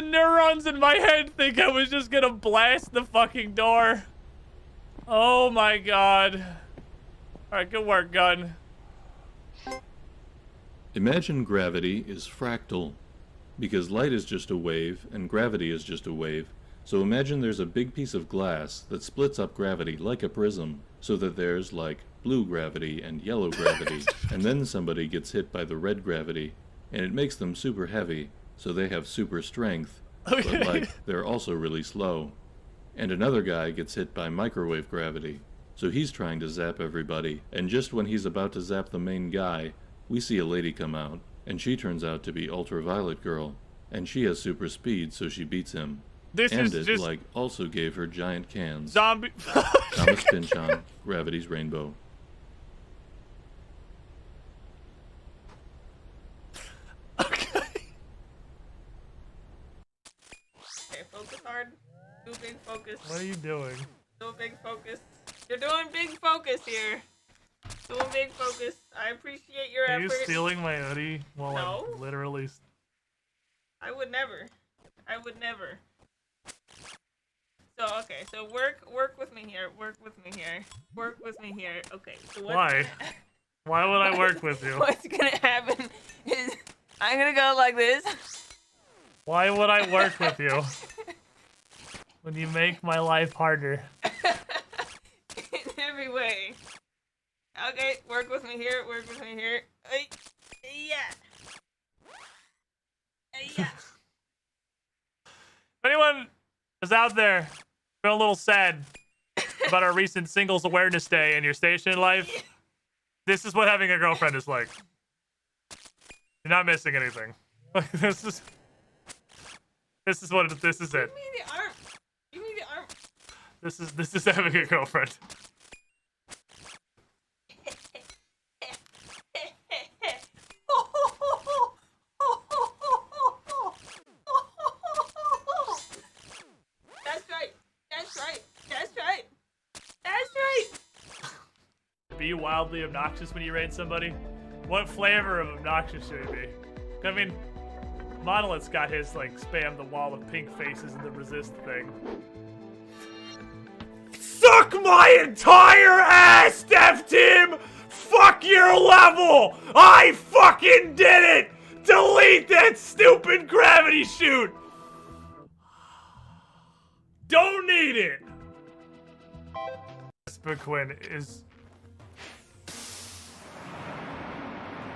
the neurons in my head think I was just gonna blast the fucking door. Oh my god. Alright, good work, gun. Imagine gravity is fractal, because light is just a wave and gravity is just a wave. So imagine there's a big piece of glass that splits up gravity like a prism, so that there's like blue gravity and yellow gravity, and then somebody gets hit by the red gravity, and it makes them super heavy, so they have super strength, but like they're also really slow. And another guy gets hit by microwave gravity, so he's trying to zap everybody, and just when he's about to zap the main guy, we see a lady come out, and she turns out to be Ultraviolet Girl, and she has super speed, so she beats him. This and is it, just like, also gave her giant cans. zombie. Thomas Pynchon, Gravity's Rainbow. Okay. Okay, focus hard. Do big focus. What are you doing? Do big focus. You're doing big focus here. Doing big focus. I appreciate your Are effort. you stealing my hoodie while No. I'm literally... I would never. I would never. So okay, so work with me here. Work with me here. Work with me here. Okay. So what's Why? Why would I work with you? What's gonna happen is I'm gonna go like this. Why would I work with you? When you make my life harder. In every way. Okay, work with me here. Work with me here. Yeah. Yeah. If anyone is out there feeling a little sad about our recent Singles Awareness Day and your station in life, this is what having a girlfriend is like. You're not missing anything. This is what this is it. Give me the arm. Give me the arm. This is having a girlfriend. That's right. That's right. That's right. That's right. Be wildly obnoxious when you raid somebody? What flavor of obnoxious should it be? I mean, Monolith's got his, like, spam the wall with pink faces and the resist thing. Suck my entire ass, Dev Team! Fuck your level! I fucking did it! Delete that stupid gravity chute! Don't need it! Quinn is...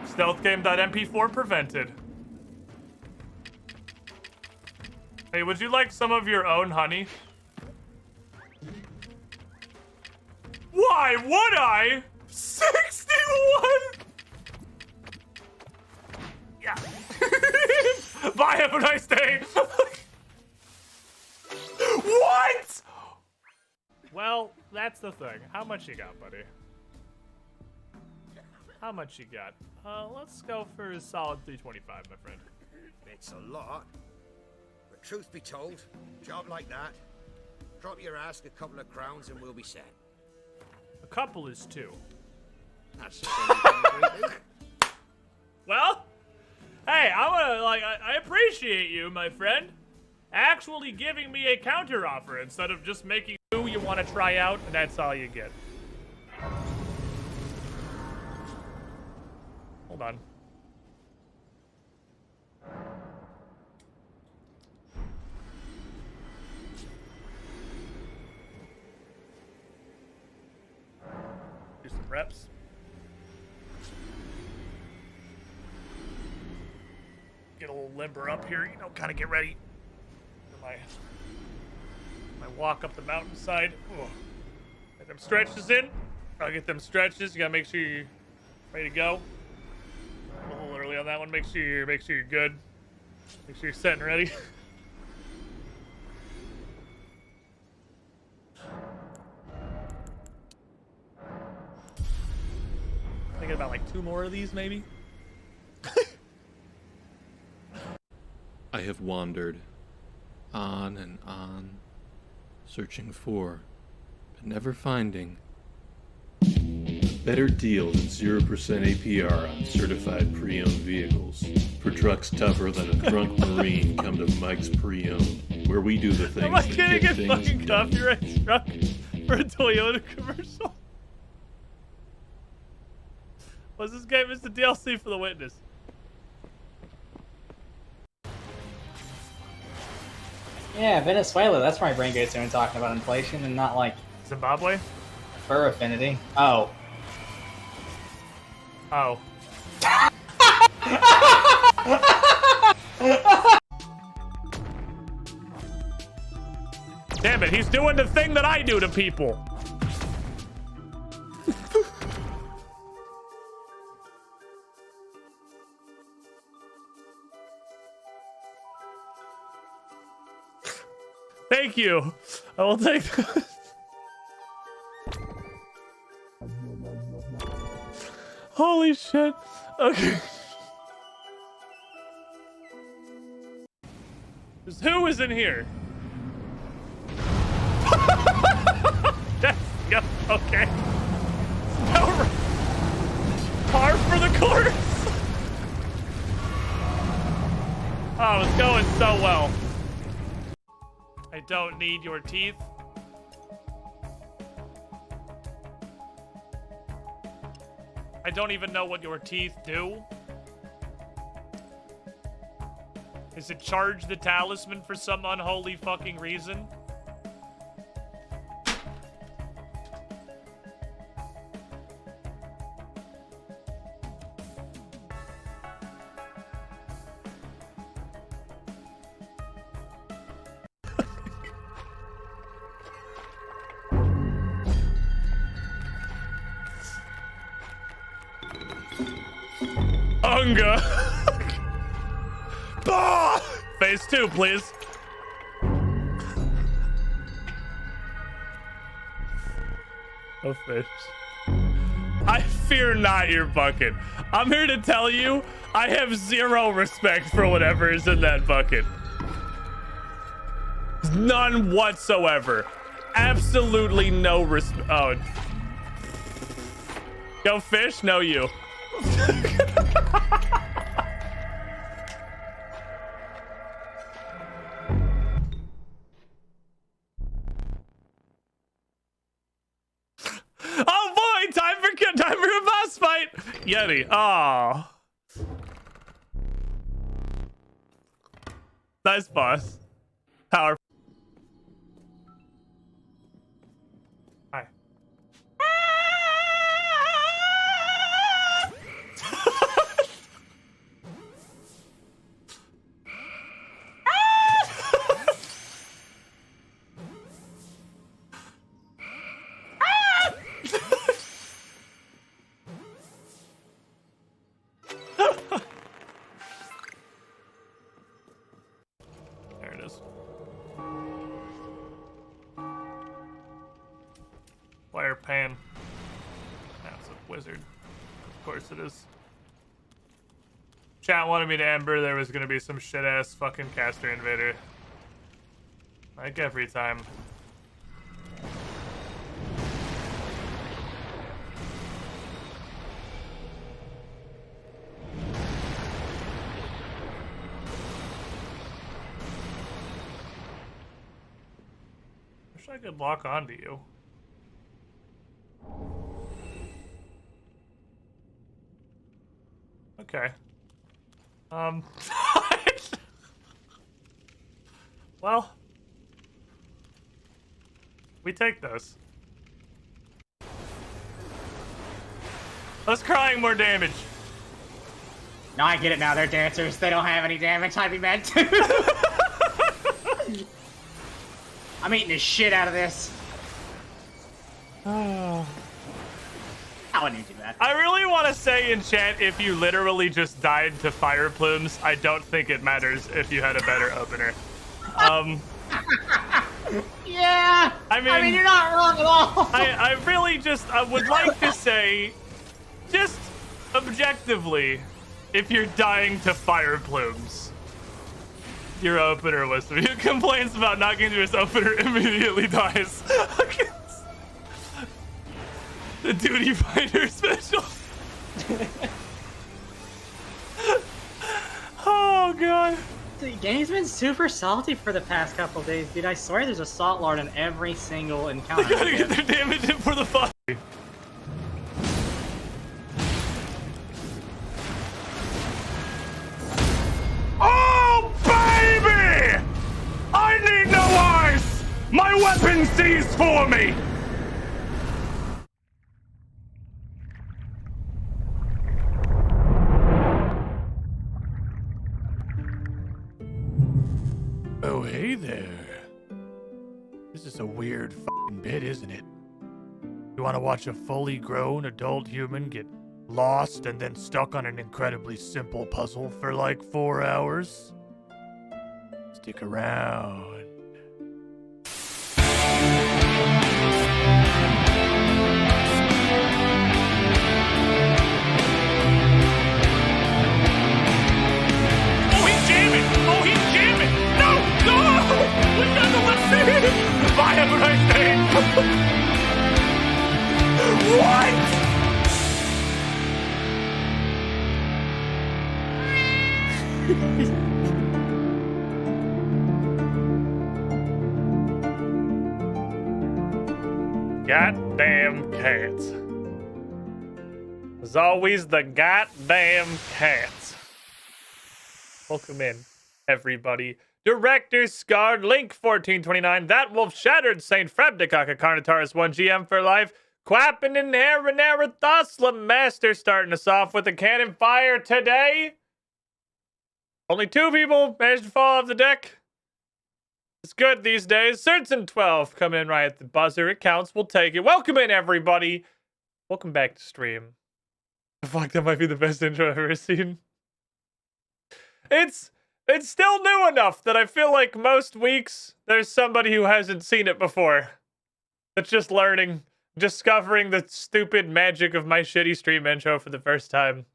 StealthGame.mp4 prevented. Hey, would you like some of your own honey? Why would I? 61! Yeah. Bye, have a nice day. What? Well, that's the thing. How much you got, buddy? How much you got? Let's go for a solid 325, my friend. It's a lot. But truth be told, job like that, drop your ask a couple of crowns and we'll be set. A couple is two. That's the same thing. Well, hey, I appreciate you, my friend, actually giving me a counter offer instead of just making who you want to try out, and that's all you get. Hold on. Do some reps. Get a little limber up here, you know, kind of get ready for my walk up the mountainside. Ooh. Get them stretches in. I'll get them stretches. You gotta make sure you're ready to go. A little early on that one. Make sure you're good. Make sure you're set and ready. Thinking about like 2 more of these, maybe. I have wandered on and on, searching for, but never finding Better deals and 0% APR on certified pre-owned vehicles. For trucks tougher than a drunk Marine, come to Mike's Pre-Owned, where we do the things Am I that gonna get get things fucking done. copyright struck for a Toyota commercial? Was this game Mr. DLC for the witness? Yeah, Venezuela. That's where my brain goes to when talking about inflation and not like Zimbabwe? fur affinity. Oh. Oh. Damn it, he's doing the thing that I do to people. Thank you. I will take that. Holy shit. Okay. Who is in here? Yep, okay. No, par for the course. Oh, it's going so well. I don't need your teeth. I don't even know what your teeth do. Is it charge the talisman for some unholy fucking reason? Unga. Bah! Phase 2, please. Oh, fish. I fear not your bucket. I'm here to tell you, I have zero respect for whatever is in that bucket. None whatsoever. Absolutely no respect. Oh. Go fish? No, you. Oh boy, time for a boss fight. Yeti. Oh. Nice boss. Power. Hi. There it is. Fire pan. That's a wizard. Of course it is. Chat wanted me to Ember there was gonna be some shit ass fucking caster invader. Like every time. Wish I could lock onto you. Okay. Well, we take those. Us crying more damage. No, I get it now. They're dancers. They don't have any damage. I'd be mad too. I'm eating the shit out of this. Oh. I wouldn't do that. I really want to say in chat, if you literally just died to fire plumes, I don't think it matters if you had a better opener. Yeah. I mean, you're not wrong at all. I really just, I would like to say, just objectively, if you're dying to fire plumes, your opener was, who complains about not getting to his opener immediately dies. The Duty Finder special. Oh god. The game's been super salty for the past couple days, dude. I swear there's a salt lord in every single They encounter. gotta get their damage in for the fuck. Oh baby! I need no ice! My weapon sees for me! Oh, hey there. This is a weird fucking bit, isn't it? You want to watch a fully grown adult human get lost and then stuck on an incredibly simple puzzle for like 4 hours? Stick around. Oh, he's jamming! Oh, he's jamming! No! No! We got the left hand! Bye, have a nice day! What? Goddamn cats. As always, the goddamn cats. Welcome in, everybody. Director Scarred, Link 1429, That Wolf Shattered, Saint Frabdicaka, Carnotaurus 1 GM for life, Quappin' and Narithosla Master starting us off with a cannon fire today. Only 2 people managed to fall off the deck. It's good these days. Certain 12 coming in right at the buzzer. It counts. We'll take it. Welcome in, everybody. Welcome back to stream. Fuck, that might be the best intro I've ever seen. It's still new enough that I feel like most weeks there's somebody who hasn't seen it before. That's just learning, discovering the stupid magic of my shitty stream intro for the first time.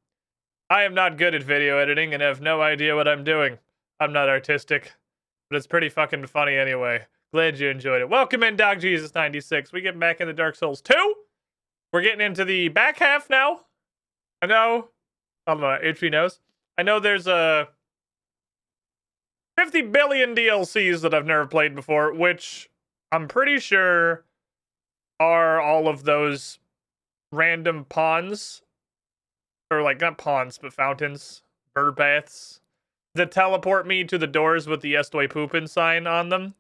I am not good at video editing and have no idea what I'm doing. I'm not artistic, but it's pretty fucking funny anyway. Glad you enjoyed it. Welcome in, Dog Jesus 96. We get back into Dark Souls 2. We're getting into the back half now. I know. I don't know. Itchy knows. I know there's a 50 billion DLCs that I've never played before, which I'm pretty sure are all of those random ponds. Or like, not ponds, but fountains. Bird baths. That teleport me to the doors with the Estoy Poopin' sign on them.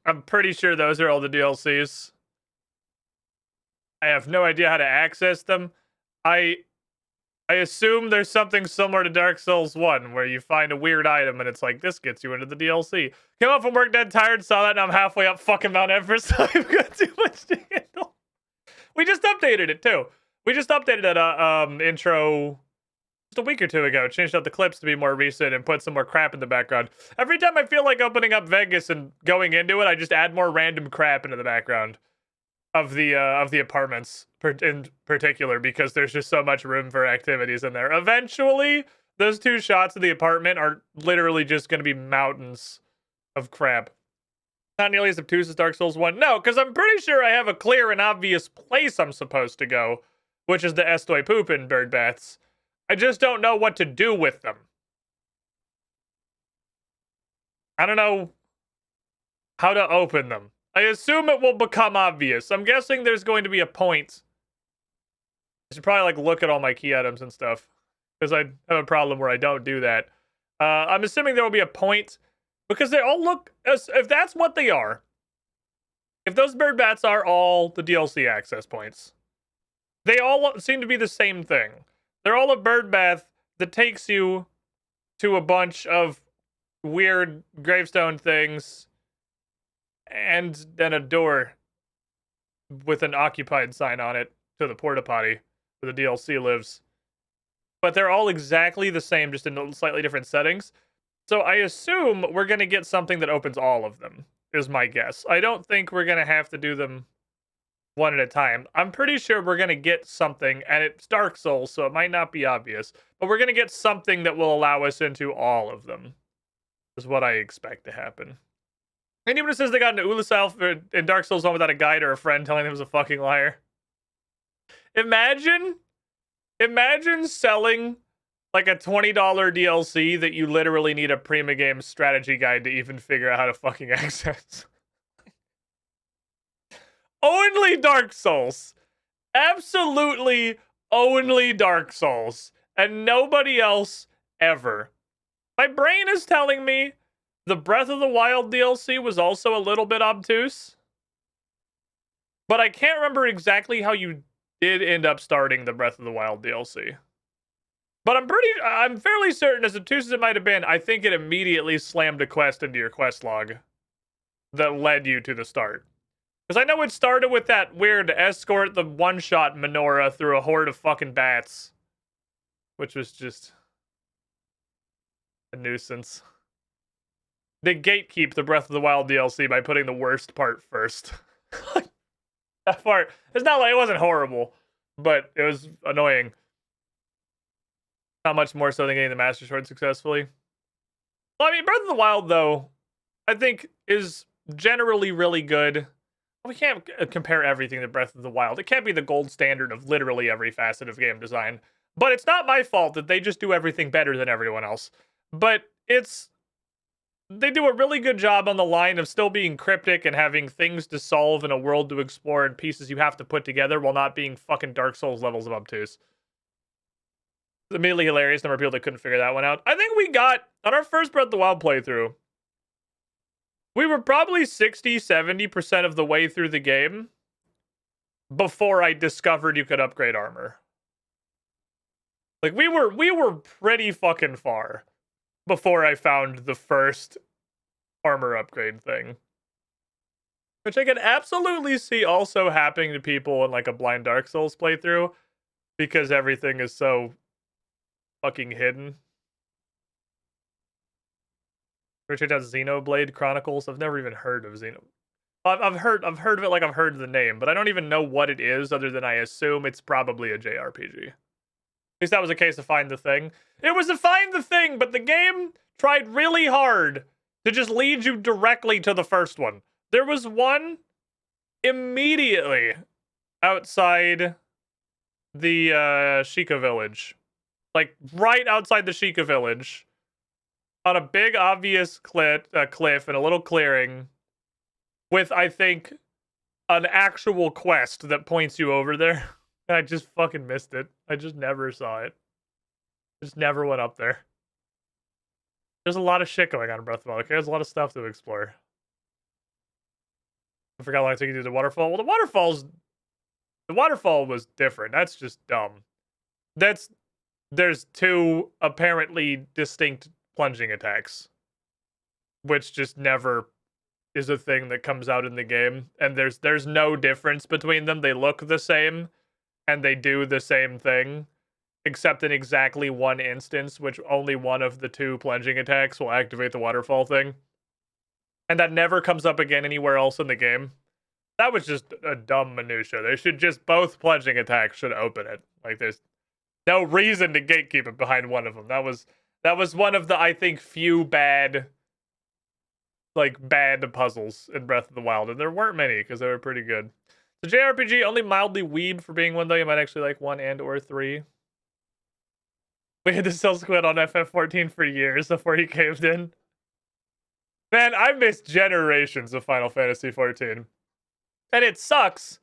I'm pretty sure those are all the DLCs. I have no idea how to access them. I assume there's something similar to Dark Souls 1, where you find a weird item and it's like, this gets you into the DLC. Came up from work dead tired, saw that, and I'm halfway up fucking Mount Everest, so I've got too much to handle. We just updated it, too. We just updated that intro just a week or 2 ago. Changed out the clips to be more recent and put some more crap in the background. Every time I feel like opening up Vegas and going into it, I just add more random crap into the background of the apartments in particular, because there's just so much room for activities in there. Eventually, those 2 shots of the apartment are literally just going to be mountains of crap. Not nearly as obtuse as Dark Souls 1. No, because I'm pretty sure I have a clear and obvious place I'm supposed to go, which is the Estoy Poopin' bird baths. I just don't know what to do with them. I don't know how to open them. I assume it will become obvious. I'm guessing there's going to be a point. I should probably like look at all my key items and stuff, because I have a problem where I don't do that. I'm assuming there will be a point, because they all look, if that's what they are, if those bird bats are all the DLC access points, they all seem to be the same thing. They're all a bird bath that takes you to a bunch of weird gravestone things and then a door with an occupied sign on it to the porta potty where the DLC lives. But they're all exactly the same, just in slightly different settings. So I assume we're going to get something that opens all of them, is my guess. I don't think we're going to have to do them one at a time. I'm pretty sure we're going to get something, and it's Dark Souls, so it might not be obvious, but we're going to get something that will allow us into all of them, is what I expect to happen. Anyone who says they got into Ulasalf in Dark Souls 1 without a guide or a friend telling them was a fucking liar. Imagine selling like a $20 DLC that you literally need a Prima Games strategy guide to even figure out how to fucking access. Only Dark Souls. Absolutely only Dark Souls. And nobody else ever. My brain is telling me the Breath of the Wild DLC was also a little bit obtuse. But I can't remember exactly how you did end up starting the Breath of the Wild DLC. But I'm fairly certain, as obtuse as it might have been, I think it immediately slammed a quest into your quest log that led you to the start. Because I know it started with that weird escort the one-shot menorah through a horde of fucking bats. Which was just a nuisance. They gatekeep the Breath of the Wild DLC by putting the worst part first. That part, it's not like it wasn't horrible, but it was annoying. Not much more so than getting the Master Sword successfully. Well, I mean, Breath of the Wild, though, I think is generally really good. We can't compare everything to Breath of the Wild. It can't be the gold standard of literally every facet of game design. But it's not my fault that they just do everything better than everyone else. But they do a really good job on the line of still being cryptic and having things to solve and a world to explore and pieces you have to put together while not being fucking Dark Souls levels of obtuse. It's immediately hilarious. Number of people that couldn't figure that one out. I think we got, on our first Breath of the Wild playthrough, we were probably 60-70% of the way through the game before I discovered you could upgrade armor. Like, we were pretty fucking far before I found the first armor upgrade thing. Which I can absolutely see also happening to people in, like, a blind Dark Souls playthrough, because everything is so fucking hidden. Richard has Xenoblade Chronicles. I've never even heard of Xeno. I've heard of it like I've heard the name, but I don't even know what it is other than I assume it's probably a JRPG. At least that was a case of Find the Thing. It was a Find the Thing, but the game tried really hard to just lead you directly to the first one. There was one immediately outside the Sheikah village. Like, right outside the Sheikah village. On a big, obvious cliff and a little clearing. With, I think, an actual quest that points you over there. And I just fucking missed it. I just never saw it. Just never went up there. There's a lot of shit going on in Breath of the Wild. Okay, there's a lot of stuff to explore. I forgot how long it took you to do the waterfall. Well, the waterfall was different. That's just dumb. There's two apparently distinct plunging attacks. Which just never is a thing that comes out in the game. And there's no difference between them. They look the same. And they do the same thing. Except in exactly one instance, which only one of the two plunging attacks will activate the waterfall thing. And that never comes up again anywhere else in the game. That was just a dumb minutia. They should just, both plunging attacks should open it. Like, there's no reason to gatekeep it behind one of them. That was one of the, I think, few bad puzzles in Breath of the Wild. And there weren't many, because they were pretty good. The JRPG, only mildly weeb for being one, though. You might actually like 1 and or 3. We had to sell Squid on FF14 for years before he caved in. Man, I missed generations of Final Fantasy XIV. And it sucks,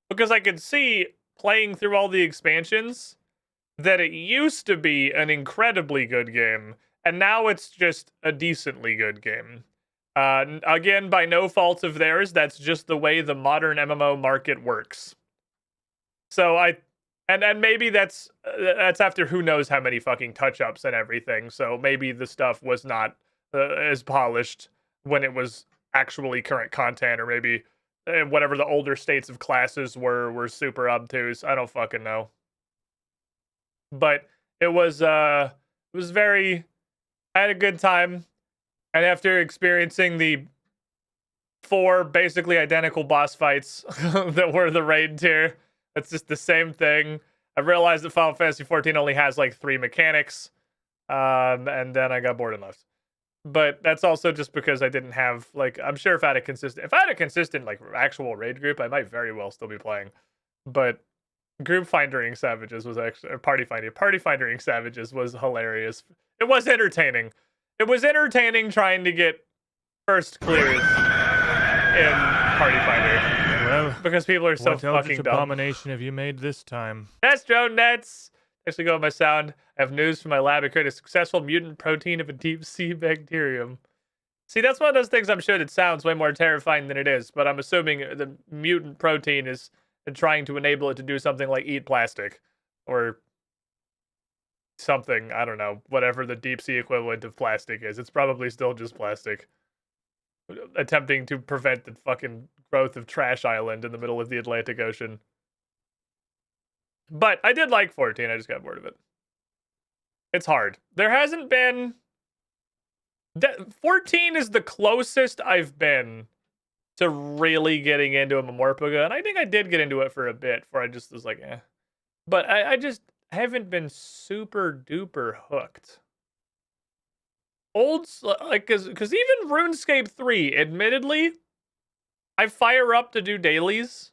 because I could see, playing through all the expansions, that it used to be an incredibly good game, and now it's just a decently good game. Again, by no fault of theirs, that's just the way the modern MMO market works. So and maybe that's after who knows how many fucking touch-ups and everything, so maybe the stuff was not as polished when it was actually current content, or maybe whatever the older states of classes were super obtuse. I don't fucking know. But it was very... I had a good time. And after experiencing the 4 basically identical boss fights that were the raid tier, it's just the same thing. I realized that Final Fantasy XIV only has like 3 mechanics. And then I got bored and left. But that's also just because I didn't have, like, I'm sure if I had a consistent like actual raid group, I might very well still be playing. But Group finding savages was actually, or party finding savages was hilarious. It was entertaining. It was entertaining trying to get first clears in party finder. Well, Because people are so what fucking eldritch dumb. abomination have you made this time? That's drone nets. Actually, go with my sound. I have news from my lab. I created a successful mutant protein of a deep sea bacterium. See, that's one of those things I'm sure that sounds way more terrifying than it is, but I'm assuming the mutant protein is trying to enable it to do something like eat plastic or something. I don't know. Whatever the deep sea equivalent of plastic is. It's probably still just plastic. Attempting to prevent the fucking growth of Trash Island in the middle of the Atlantic Ocean. But I did like 14. I just got bored of it. It's hard. There hasn't been... 14 is the closest I've been to really getting into a Memorpaga, and I think I did get into it for a bit before I just was like, eh. But I just haven't been super duper hooked. Like, cause even RuneScape 3, admittedly, I fire up to do dailies,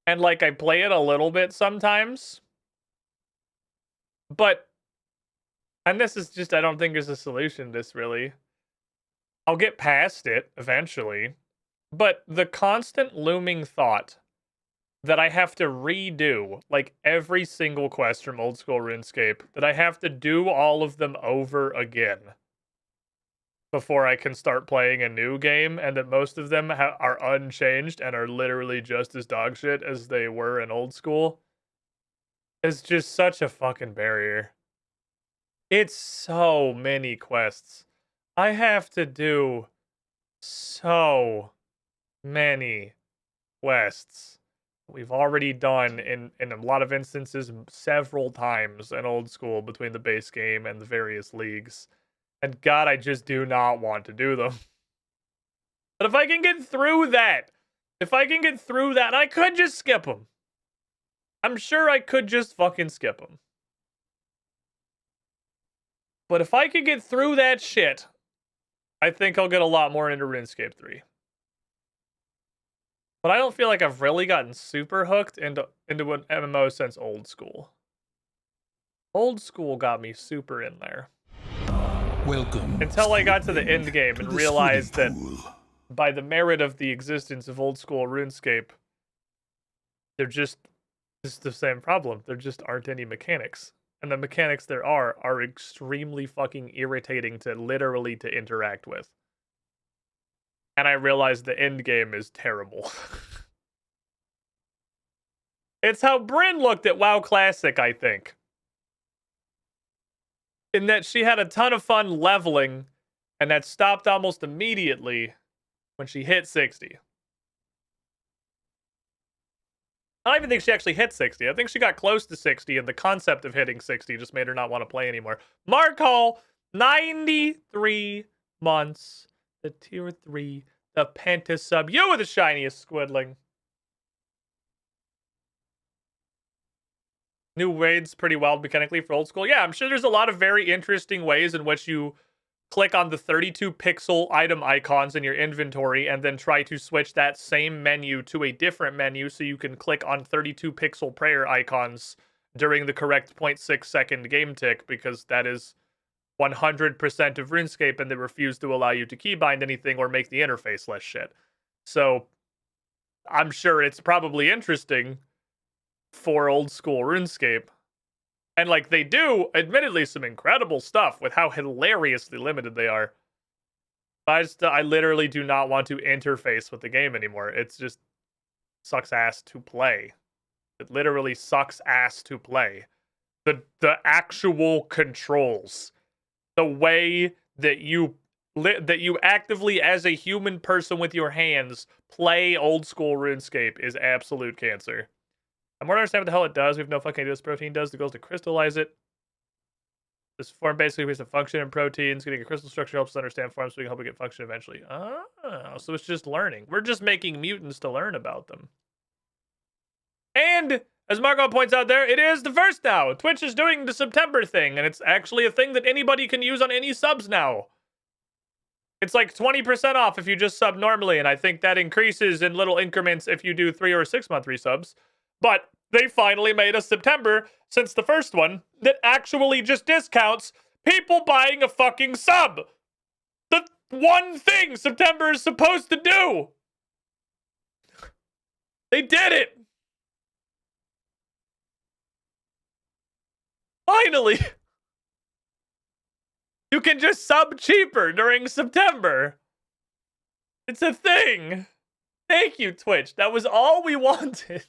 and like I play it a little bit sometimes, but. And this is just, I don't think there's a solution to this, really. I'll get past it eventually. But the constant looming thought that I have to redo, like, every single quest from old school RuneScape, that I have to do all of them over again before I can start playing a new game, and that most of them are unchanged and are literally just as dog shit as they were in old school, is just such a fucking barrier. It's so many quests. I have to do so many quests. We've already done in a lot of instances several times in old school between the base game and the various leagues. And God, I just do not want to do them. But if I can get through that, I could just skip them. I'm sure I could just fucking skip them. But if I could get through that shit, I think I'll get a lot more into RuneScape 3. But I don't feel like I've really gotten super hooked into an MMO since old school. Old school got me super in there. Welcome. Until I got to the end game and realized that pool. by the merit of the existence of old school RuneScape, it's the same problem. There just aren't any mechanics. And the mechanics there are extremely fucking irritating to literally to interact with. And I realized the end game is terrible. It's how Bryn looked at WoW Classic, I think. In that she had a ton of fun leveling, and that stopped almost immediately when she hit 60. I don't even think she actually hit 60. I think she got close to 60, and the concept of hitting 60 just made her not want to play anymore. Mark Hall, 93 months. The tier 3, the Pentasub. You were the shiniest squidling. New raids pretty wild mechanically for old school. Yeah, I'm sure there's a lot of very interesting ways in which you click on the 32 pixel item icons in your inventory and then try to switch that same menu to a different menu so you can click on 32 pixel prayer icons during the correct 0.6 second game tick, because that is 100% of RuneScape, and they refuse to allow you to keybind anything or make the interface less shit. So I'm sure it's probably interesting for old school RuneScape. And, like, they do, admittedly, some incredible stuff with how hilariously limited they are. But I literally do not want to interface with the game anymore. It's just sucks ass to play. It literally sucks ass to play. The actual controls. The way that you actively, as a human person with your hands, play old school RuneScape is absolute cancer. I'm more understand what the hell it does. We have no fucking idea what this protein does. The goal is to crystallize it. This form basically is a function in proteins. Getting a crystal structure helps us understand forms so we can help it get function eventually. Oh, so it's just learning. We're just making mutants to learn about them. And, as Marco points out there, it is the first now. Twitch is doing the September thing, and it's actually a thing that anybody can use on any subs now. It's like 20% off if you just sub normally, and I think that increases in little increments if you do 3 or 6 month resubs. But they finally made a September since the first one that actually just discounts people buying a fucking sub. The one thing September is supposed to do. They did it. Finally. You can just sub cheaper during September. It's a thing. Thank you, Twitch. That was all we wanted.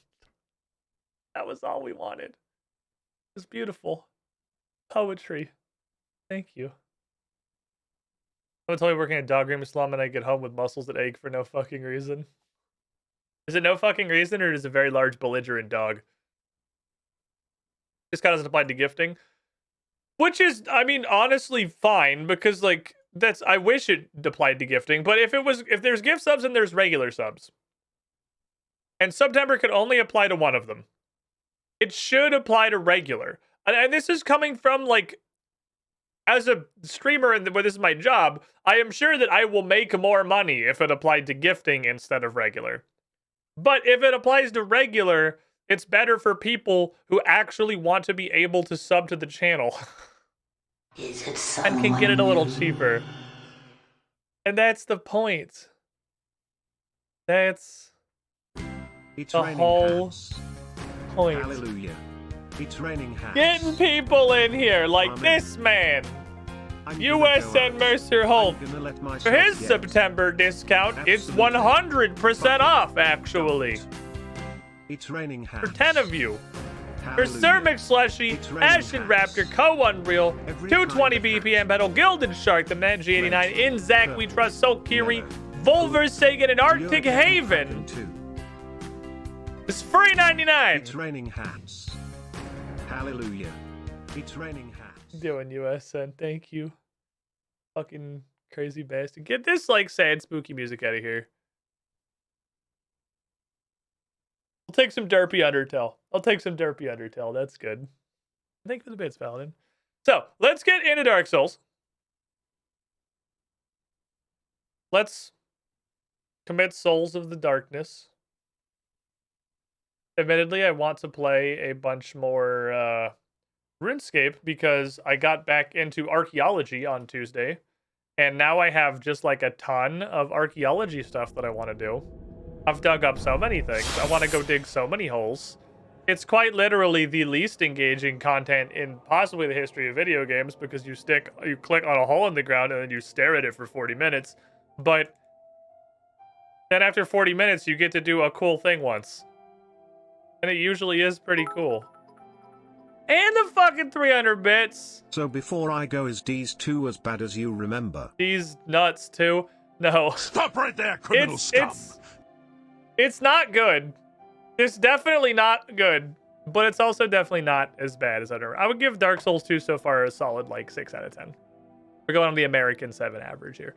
That was all we wanted. It was beautiful. Poetry. Thank you. I'm totally working at dog room slum and I get home with muscles that ache for no fucking reason. Is it no fucking reason or is it a very large belligerent dog? This kind of doesn't apply to gifting. Which is, I mean, honestly fine because like that's I wish it applied to gifting, but if there's gift subs and there's regular subs. And September could only apply to one of them. It should apply to regular. And this is coming from like as a streamer and where this is my job, I am sure that I will make more money if it applied to gifting instead of regular. But if it applies to regular, it's better for people who actually want to be able to sub to the channel. And can get it a little cheaper. And that's the point. That's the whole point. Hallelujah. It's raining hats. Getting people in here like this man. USN Mercer Holt. For his September discount, it's 100% off, actually. It's raining hats. For 10 of you. For Sir McSlushy, Ashen Raptor, Co-Unreal, 220 BPM Pedal, Gilded Shark, The Man G89, In Zach, We Trust, Soul Kiri, Volver Sagan, and Arctic Haven. It's free 99. It's raining hats. Hallelujah. It's raining hats. Doing USN, thank you. Fucking crazy bastard. Get this like sad spooky music out of here. I'll take some derpy Undertale. That's good. Thank you for the bits, Paladin. So, let's get into Dark Souls. Let's commit Souls of the Darkness. Admittedly, I want to play a bunch more RuneScape because I got back into archaeology on Tuesday. And now I have just like a ton of archaeology stuff that I want to do. I've dug up so many things. I want to go dig so many holes. It's quite literally the least engaging content in possibly the history of video games because you click on a hole in the ground and then you stare at it for 40 minutes. But then after 40 minutes, you get to do a cool thing once. And it usually is pretty cool. And the fucking 300 bits. So before I go, is D's 2 as bad as you remember? D's nuts too? No. Stop right there, criminal scum! It's not good. It's definitely not good. But it's also definitely not as bad as I remember. I would give Dark Souls 2 so far a solid like 6 out of 10. We're going on the American 7 average here.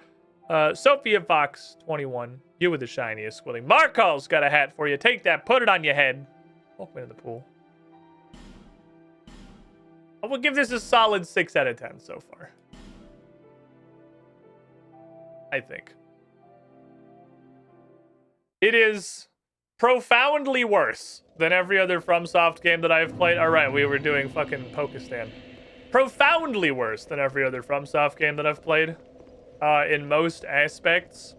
Sophia Fox, 21. You with the shiniest squilling. Marco's got a hat for you. Take that, put it on your head. Welcome into the pool. I will give this a solid 6 out of 10 so far. I think. It is profoundly worse than every other FromSoft game that I've played. Alright, we were doing fucking Pokistan. Profoundly worse than every other FromSoft game that I've played. In most aspects.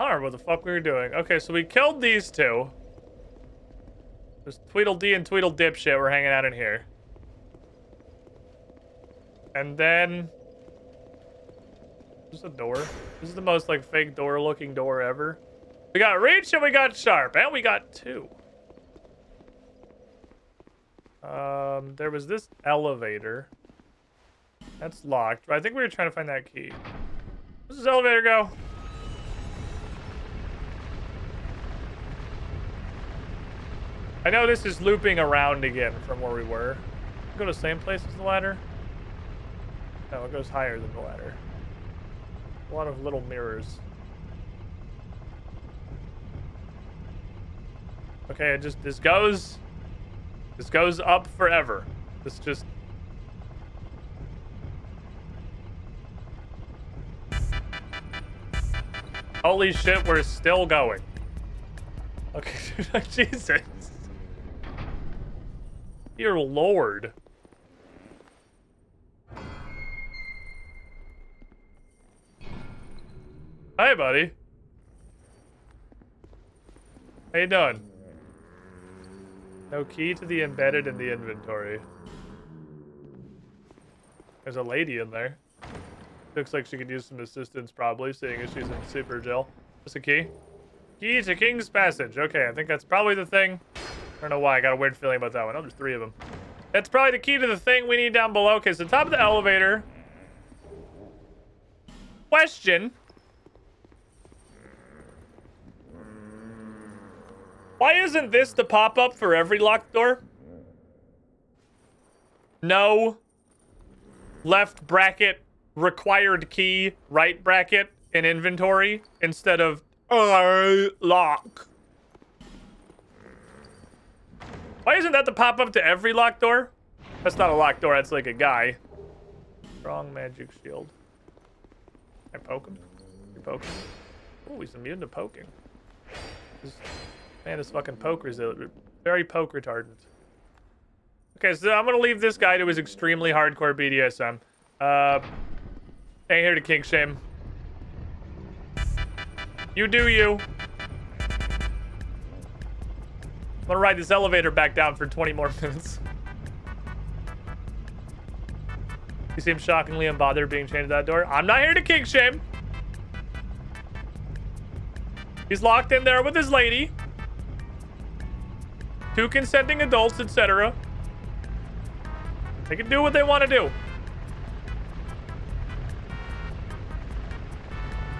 I don't remember what the fuck we were doing. Okay, so we killed these two. There's Tweedledee and Tweedle Dipshit were hanging out in here. And then... There's a door. This is the most, like, fake door-looking door ever. We got Reach and we got Sharp. And we got 2. There was this elevator. That's locked. But I think we were trying to find that key. Where's this elevator go? I know this is looping around again from where we were. Go to the same place as the ladder? No, it goes higher than the ladder. A lot of little mirrors. Okay, this goes up forever. This just... Holy shit, we're still going. Okay, Jesus. Dear Lord. Hi, buddy. How you doing? No key to the embedded in the inventory. There's a lady in there. Looks like she could use some assistance, probably, seeing as she's in super jail. What's the key? Key to King's Passage. Okay, I think that's probably the thing. I don't know why. I got a weird feeling about that one. Oh, there's 3 of them. That's probably the key to the thing we need down below. Okay, so top of the elevator. Question. Why isn't this the pop-up for every locked door? No. Left bracket, required key, right bracket in inventory instead of lock. Why isn't that the pop-up to every locked door? That's not a locked door, that's like a guy. Strong magic shield. I poke him? You poke him? Oh, he's immune to poking. Man, this fucking poke is very poke retardant. Okay, so I'm gonna leave this guy to his extremely hardcore BDSM. Ain't here to kink shame. You do you. I'm gonna ride this elevator back down for 20 more minutes. You seem shockingly unbothered being chained to that door. I'm not here to kink shame. He's locked in there with his lady. 2 consenting adults, etc. They can do what they want to do.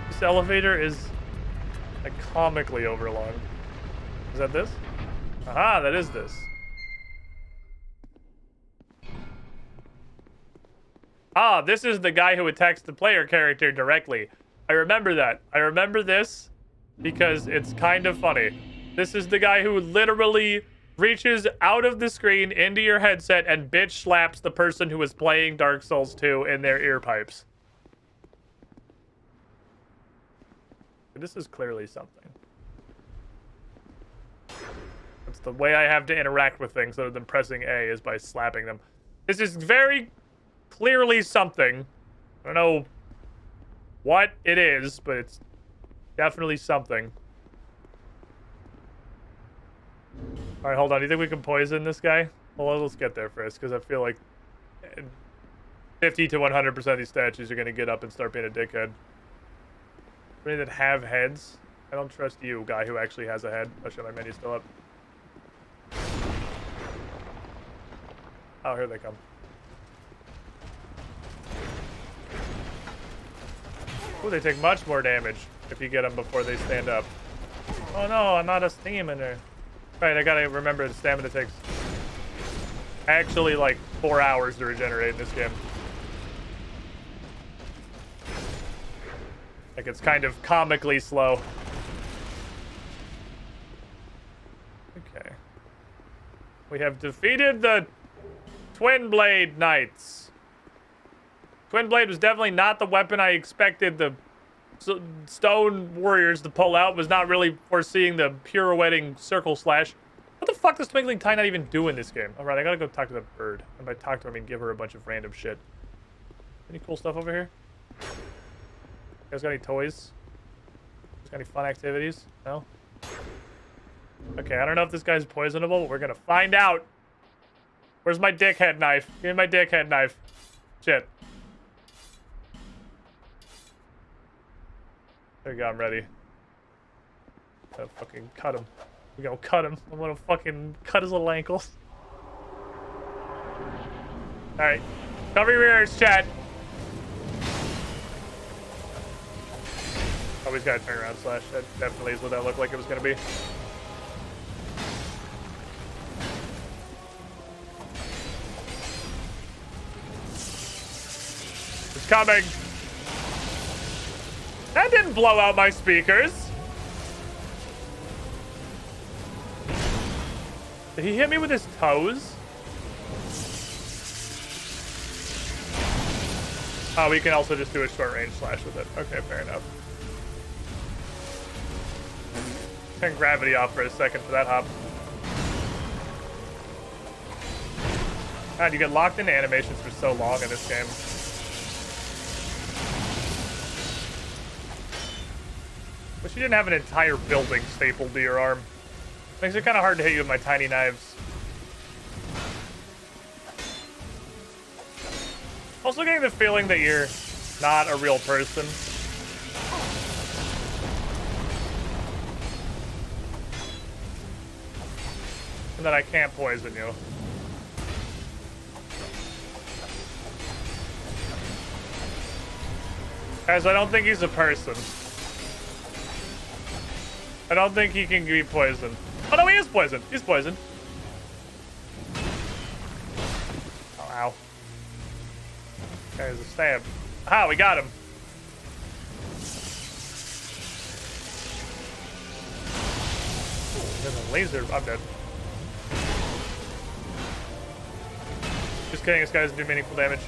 This elevator is like comically overlong. Is that this? Aha, that is this. Ah, this is the guy who attacks the player character directly. I remember that. I remember this because it's kind of funny. This is the guy who literally reaches out of the screen into your headset and bitch slaps the person who is playing Dark Souls 2 in their ear pipes. This is clearly something. It's the way I have to interact with things other than pressing A is by slapping them. This is very clearly something. I don't know what it is, but it's definitely something. All right, hold on. Do you think we can poison this guy? Well, let's get there first, because I feel like 50 to 100% of these statues are going to get up and start being a dickhead. Any that have heads? I don't trust you, guy who actually has a head. Oh shit, my menu's still up. Oh, here they come. Ooh, they take much more damage if you get them before they stand up. Oh no, I'm out of stamina. Right, I gotta remember the stamina takes actually like 4 hours to regenerate in this game. Like, it's kind of comically slow. Okay. We have defeated the Twin Blade Knights. Twin Blade was definitely not the weapon I expected the Stone Warriors to pull out. Was not really foreseeing the pirouetting circle slash. What the fuck does Twinkling Tie not even do in this game? Alright, I gotta go talk to that bird. And by talk to her, I mean give her a bunch of random shit. Any cool stuff over here? You guys got any toys? You guys got any fun activities? No? Okay, I don't know if this guy's poisonable, but we're gonna find out. Where's my dickhead knife? Give me my dickhead knife. Shit. There you go, I'm ready. I'm gonna fucking cut him. We're gonna cut him. I'm gonna fucking cut his little ankles. Alright. Cover your ears, chat. Oh, he's got a turnaround slash. That definitely is what that looked like it was gonna be. It's coming. That didn't blow out my speakers. Did he hit me with his toes? Oh, we can also just do a short range slash with it. Okay, fair enough. Turn gravity off for a second for that hop. God, you get locked into animations for so long in this game. Wish you didn't have an entire building stapled to your arm. Makes it kind of hard to hit you with my tiny knives. Also getting the feeling that you're not a real person. And that I can't poison you. Guys, I don't think he's a person. I don't think he can be poisoned. Oh no, he is poisoned. He's poisoned. Oh, ow. There's a stab. Ah, we got him. Ooh, there's a laser. I'm dead. Just kidding, this guy doesn't do meaningful damage.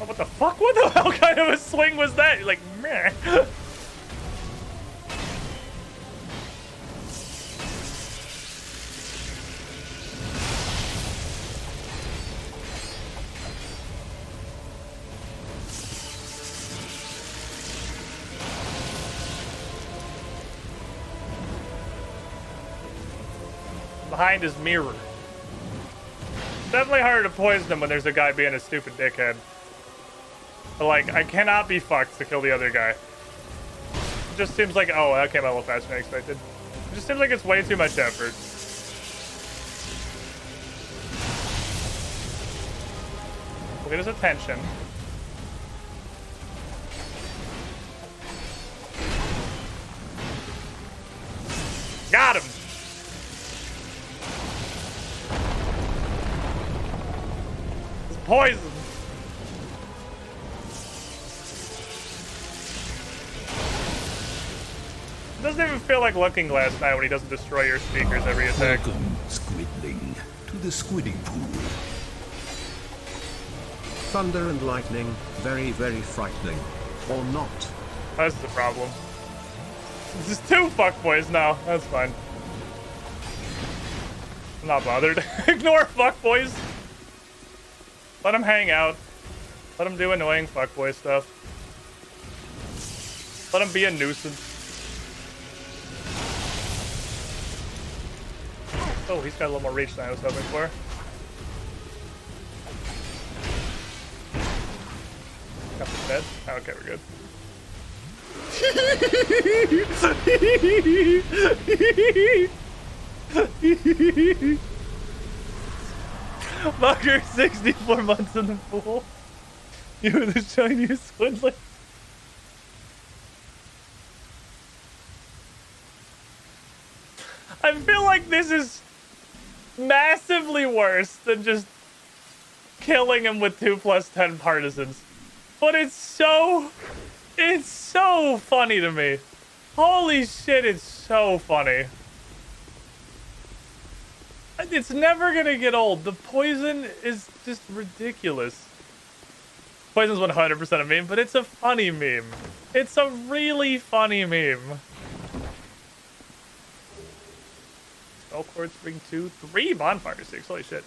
Oh, what the fuck? What the hell kind of a swing was that? You're like, meh. Behind his mirror. It's definitely harder to poison him when there's a guy being a stupid dickhead. But like, I cannot be fucked to kill the other guy. It just seems like, oh, that came out a little faster than I expected. It just seems like it's way too much effort. We'll get his attention. Got him! It's poison! It doesn't even feel like Looking Glass now when he doesn't destroy your speakers every attack. Welcome, Squidling, to the Squidding Pool. Thunder and lightning, very, very frightening. Or not. That's the problem. This is two fuckboys now. That's fine. I'm not bothered. Ignore fuckboys. Let them hang out. Let them do annoying fuckboy stuff. Let them be a nuisance. Oh, he's got a little more reach than I was hoping for. Got the dead. Oh, okay, we're good. Fucker, 64 months in the pool. You were the Chinese swindler. I feel like this is massively worse than just killing him with 2+10 partisans. But it's so funny to me. Holy shit, it's so funny. It's never gonna get old. The poison is just ridiculous. Poison's 100% a meme, but it's a funny meme. It's a really funny meme. Spell cords bring 2, 3 bonfire sticks. Holy shit.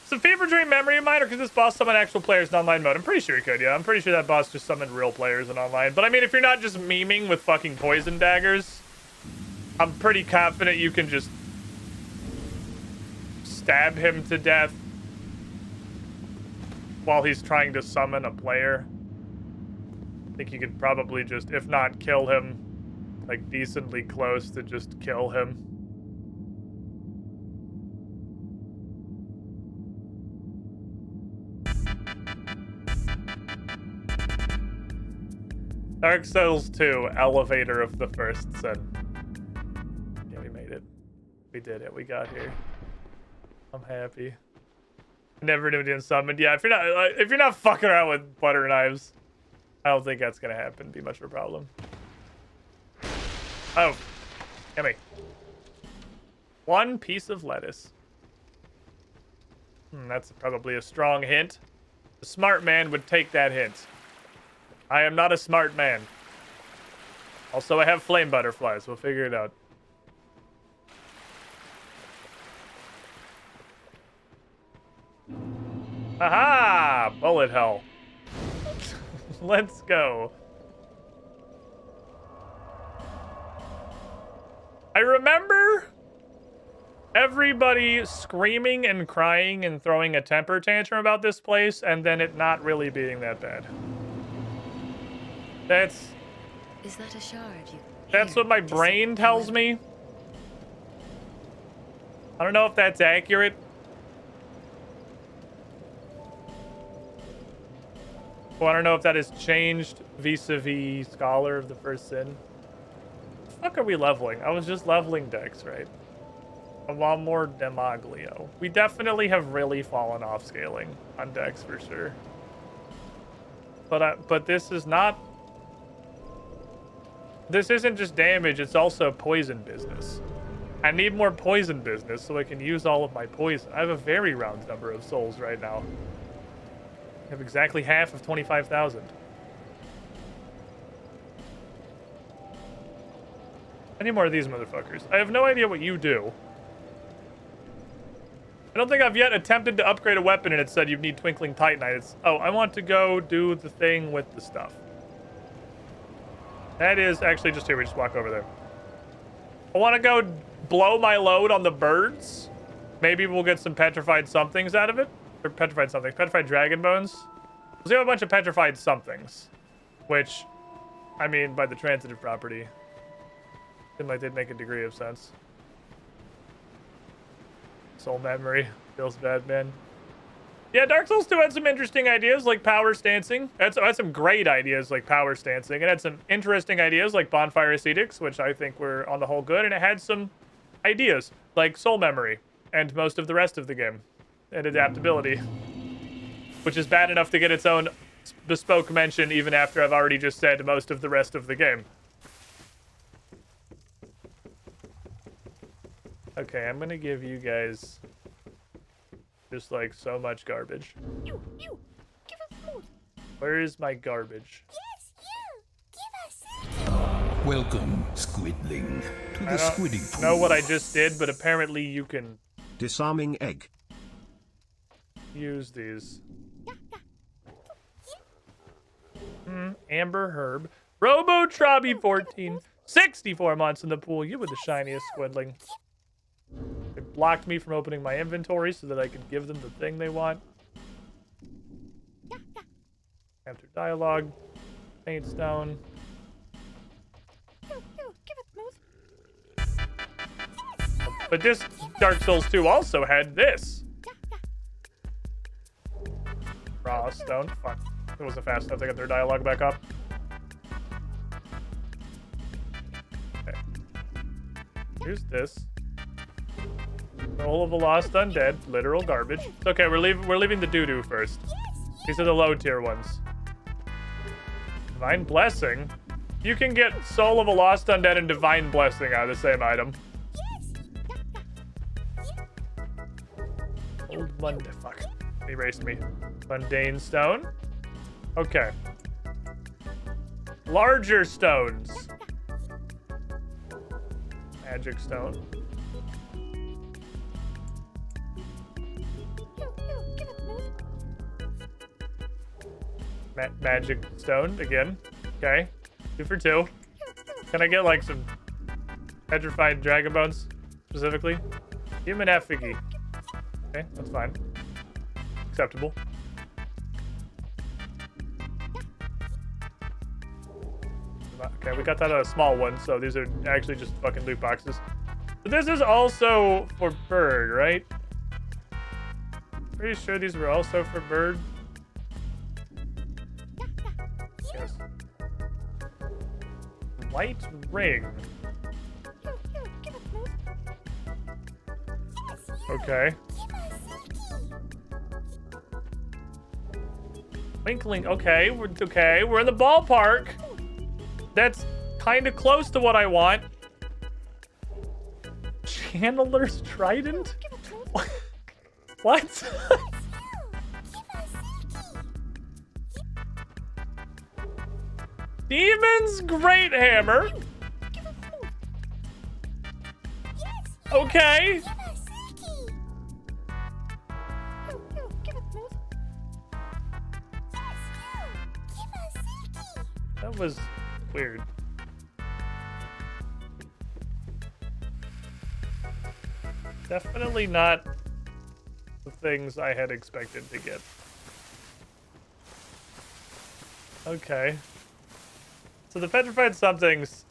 It's a fever dream memory of mine, or could this boss summon actual players in online mode? I'm pretty sure he could, yeah. I'm pretty sure that boss just summoned real players in online. But I mean, if you're not just memeing with fucking poison daggers, I'm pretty confident you can just stab him to death while he's trying to summon a player. I think you could probably just, if not kill him, like decently close to just kill him. Dark Souls 2, Elevator of the First Sin. Yeah, we made it. We did it. We got here. I'm happy. Never knew it didn't summon. Yeah, if you're not fucking around with butter knives, I don't think that's gonna happen. Be much of a problem. Oh, gimme. One piece of lettuce. That's probably a strong hint. A smart man would take that hint. I am not a smart man. Also, I have flame butterflies. We'll figure it out. Aha! Bullet hell. Let's go. I remember everybody screaming and crying and throwing a temper tantrum about this place, and then it not really being that bad. Is that a shard? That's what my brain tells me. I don't know if that's accurate. Well, I don't know if that has changed vis-a-vis Scholar of the First Sin. The fuck are we leveling? I was just leveling Dex, right? I want more Demaglio. We definitely have really fallen off scaling on Dex for sure. But this is not... This isn't just damage, it's also poison business. I need more poison business so I can use all of my poison. I have a very round number of souls right now. I have exactly half of 25,000. I need more of these motherfuckers. I have no idea what you do. I don't think I've yet attempted to upgrade a weapon and it said you need Twinkling Titanite. It's, oh, I want to go do the thing with the stuff. That is actually just here. We just walk over there. I want to go blow my load on the birds. Maybe we'll get some petrified somethings out of it. Or petrified somethings. Petrified dragon bones. We have a bunch of petrified somethings. Which, I mean, by the transitive property, seemed like they'd make a degree of sense. Soul memory. Feels bad, man. Yeah, Dark Souls 2 had some interesting ideas like power stancing. It had some great ideas like power stancing. It had some interesting ideas like bonfire ascetics, which I think were on the whole good. And it had some ideas like soul memory and most of the rest of the game. And adaptability, which is bad enough to get its own bespoke mention even after I've already just said most of the rest of the game. Okay, I'm gonna give you guys just like so much garbage. You, give us food. Where is my garbage? Yes, you, give us. Welcome, Squidling, to the squidding pool. I don't know what I just did, but apparently you can Disarming egg. use these. Amber Herb. Robo Trobby 14. 64 months in the pool. You were the shiniest squidling. It blocked me from opening my inventory so that I could give them the thing they want. After dialogue. Paint stone. But this Dark Souls 2 also had this. Raw stone. Fuck. It wasn't fast enough to get their dialogue back up. Okay. Here's this. Soul of a Lost Undead. Literal garbage. It's okay, we're leaving the doo-doo first. These are the low tier ones. Divine Blessing. You can get Soul of a Lost Undead and Divine Blessing out of the same item. Old Monday. Fuck. They erased me. Mundane Stone. Okay. Larger stones. Magic Stone. Magic Stone again. Okay. 2 for 2. Can I get like some petrified dragon bones specifically? Human effigy. Okay, that's fine. Acceptable. Okay, we got that a small one, so these are actually just fucking loot boxes. But this is also for bird, right? Pretty sure these were also for bird. Yes. White ring. Okay. Twinkling. Okay, we're in the ballpark. That's kind of close to what I want. Channeler's Trident? What? Demon's Great Hammer. Okay. That was weird. Definitely not the things I had expected to get. Okay. So the petrified somethings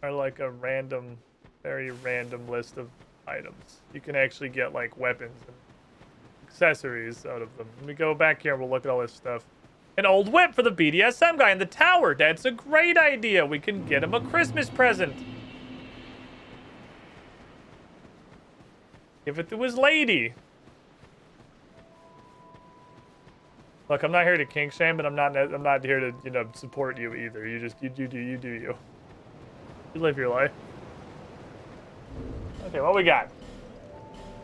are like a random, very random list of items. You can actually get like weapons and accessories out of them. Let me go back here and we'll look at all this stuff. An old whip for the BDSM guy in the tower. That's a great idea. We can get him a Christmas present. Give it to his lady. Look, I'm not here to kink shame, but I'm not here to, you know, support you either. You do you. You live your life. Okay, what we got?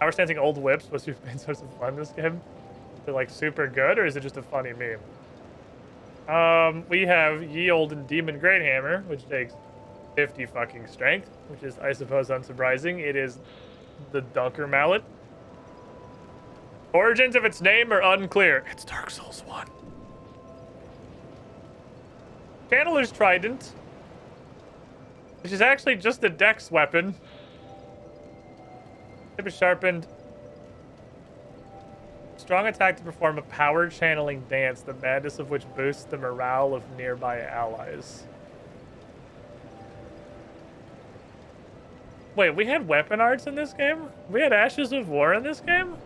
Power stancing old whips supposed to be a source of fun in this game. Is it like super good or is it just a funny meme? We have Ye Olden Demon Great Hammer, which takes 50 fucking strength, which is, I suppose, unsurprising. It is the Dunker Mallet. Origins of its name are unclear. It's Dark Souls 1. Channeler's Trident, which is actually just a dex weapon. Tip is sharpened. Strong attack to perform a power channeling dance, the madness of which boosts the morale of nearby allies. Wait, we had weapon arts in this game? We had Ashes of War in this game?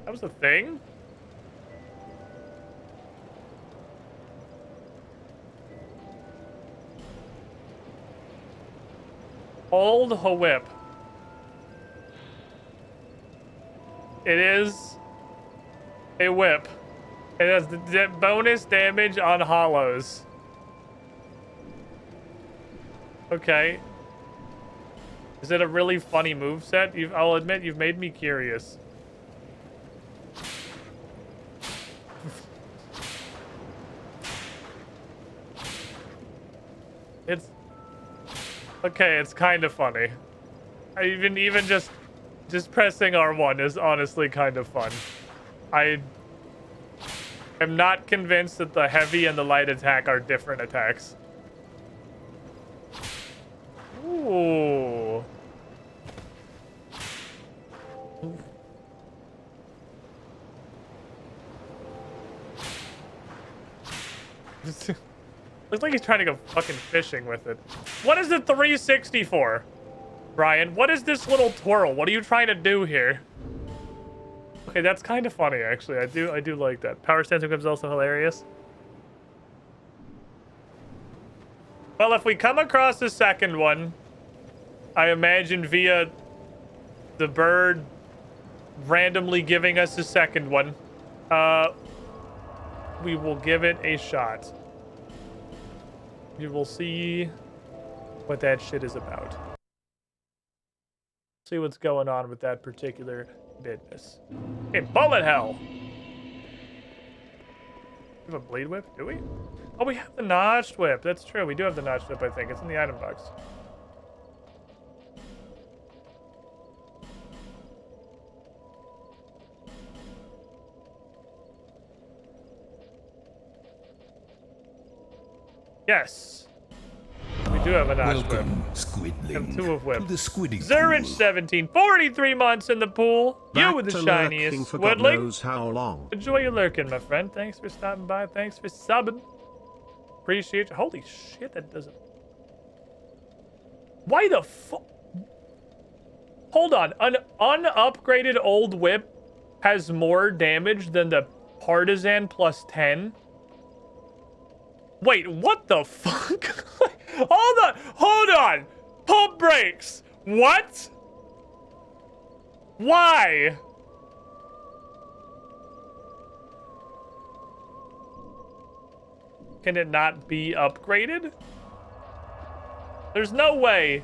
That was a thing? Old whip. It is a whip. It has the bonus damage on hollows. Okay. Is it a really funny moveset? I'll admit, you've made me curious. It's... Okay, it's kind of funny. Even just pressing R1 is honestly kind of fun. I am not convinced that the heavy and the light attack are different attacks. Ooh. Looks like he's trying to go fucking fishing with it. What is the 360 for? Brian, what is this little twirl? What are you trying to do here? Okay, that's kind of funny, actually. I do like that. Power stancing whip is also hilarious. Well, if we come across the second one, I imagine via the bird randomly giving us a second one, we will give it a shot. We will see what that shit is about. See what's going on with that particular business. Okay, bullet hell. We have a blade whip, do we? Oh, we have the notched whip. That's true. We do have the notched whip, I think. It's in the item box. Yes. We do have a notched whip. Welcome, Squidling, And two of whip. to the Squiddy Zurich pool. 17, 43 months in the pool. Back You with the to lurking shiniest for God Squidling. knows how long. Enjoy your lurking, my friend. Thanks for stopping by. Thanks for subbing. Appreciate you. Holy shit, that doesn't... Why the fuck? Hold on. An unupgraded old whip has more damage than the Partisan plus 10? Wait, what the fuck? Hold on. Pump brakes. What? Why? Can it not be upgraded? There's no way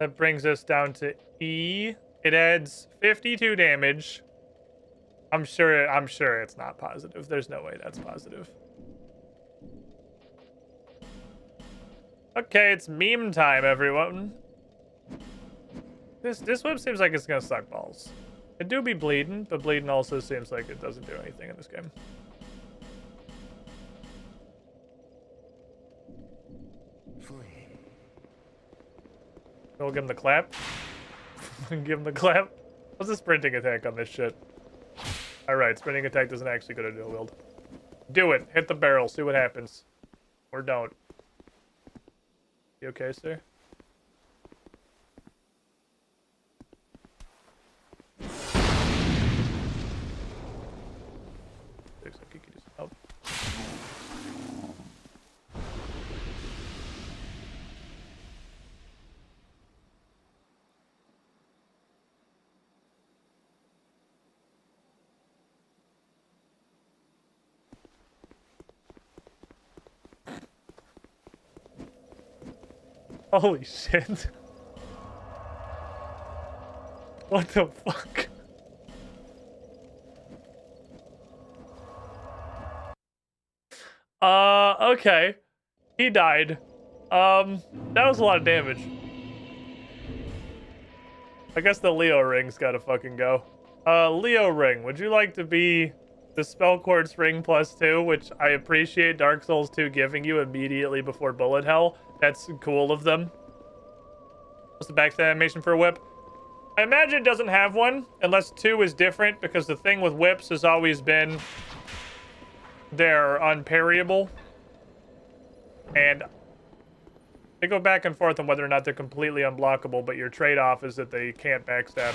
That brings us down to E. It adds 52 damage. I'm sure it's not positive. There's no way that's positive. Okay, it's meme time, everyone. This whip seems like it's gonna suck balls. It do be bleeding, but bleeding also seems like it doesn't do anything in this game. We'll give him the clap. Give him the clap. What's the sprinting attack on this shit? Alright, sprinting attack doesn't actually go to dual wield. Do it. Hit the barrel. See what happens. Or don't. You okay, sir? Looks like you could use help. Holy shit. What the fuck? Okay. He died. That was a lot of damage. I guess the Leo ring's gotta fucking go. Leo ring, would you like to be the spell quartz ring +2, which I appreciate Dark Souls 2 giving you immediately before bullet hell? That's cool of them. What's the backstab animation for a whip? I imagine it doesn't have one, unless 2 is different, because the thing with whips has always been they're unparryable. And they go back and forth on whether or not they're completely unblockable, but your trade-off is that they can't backstab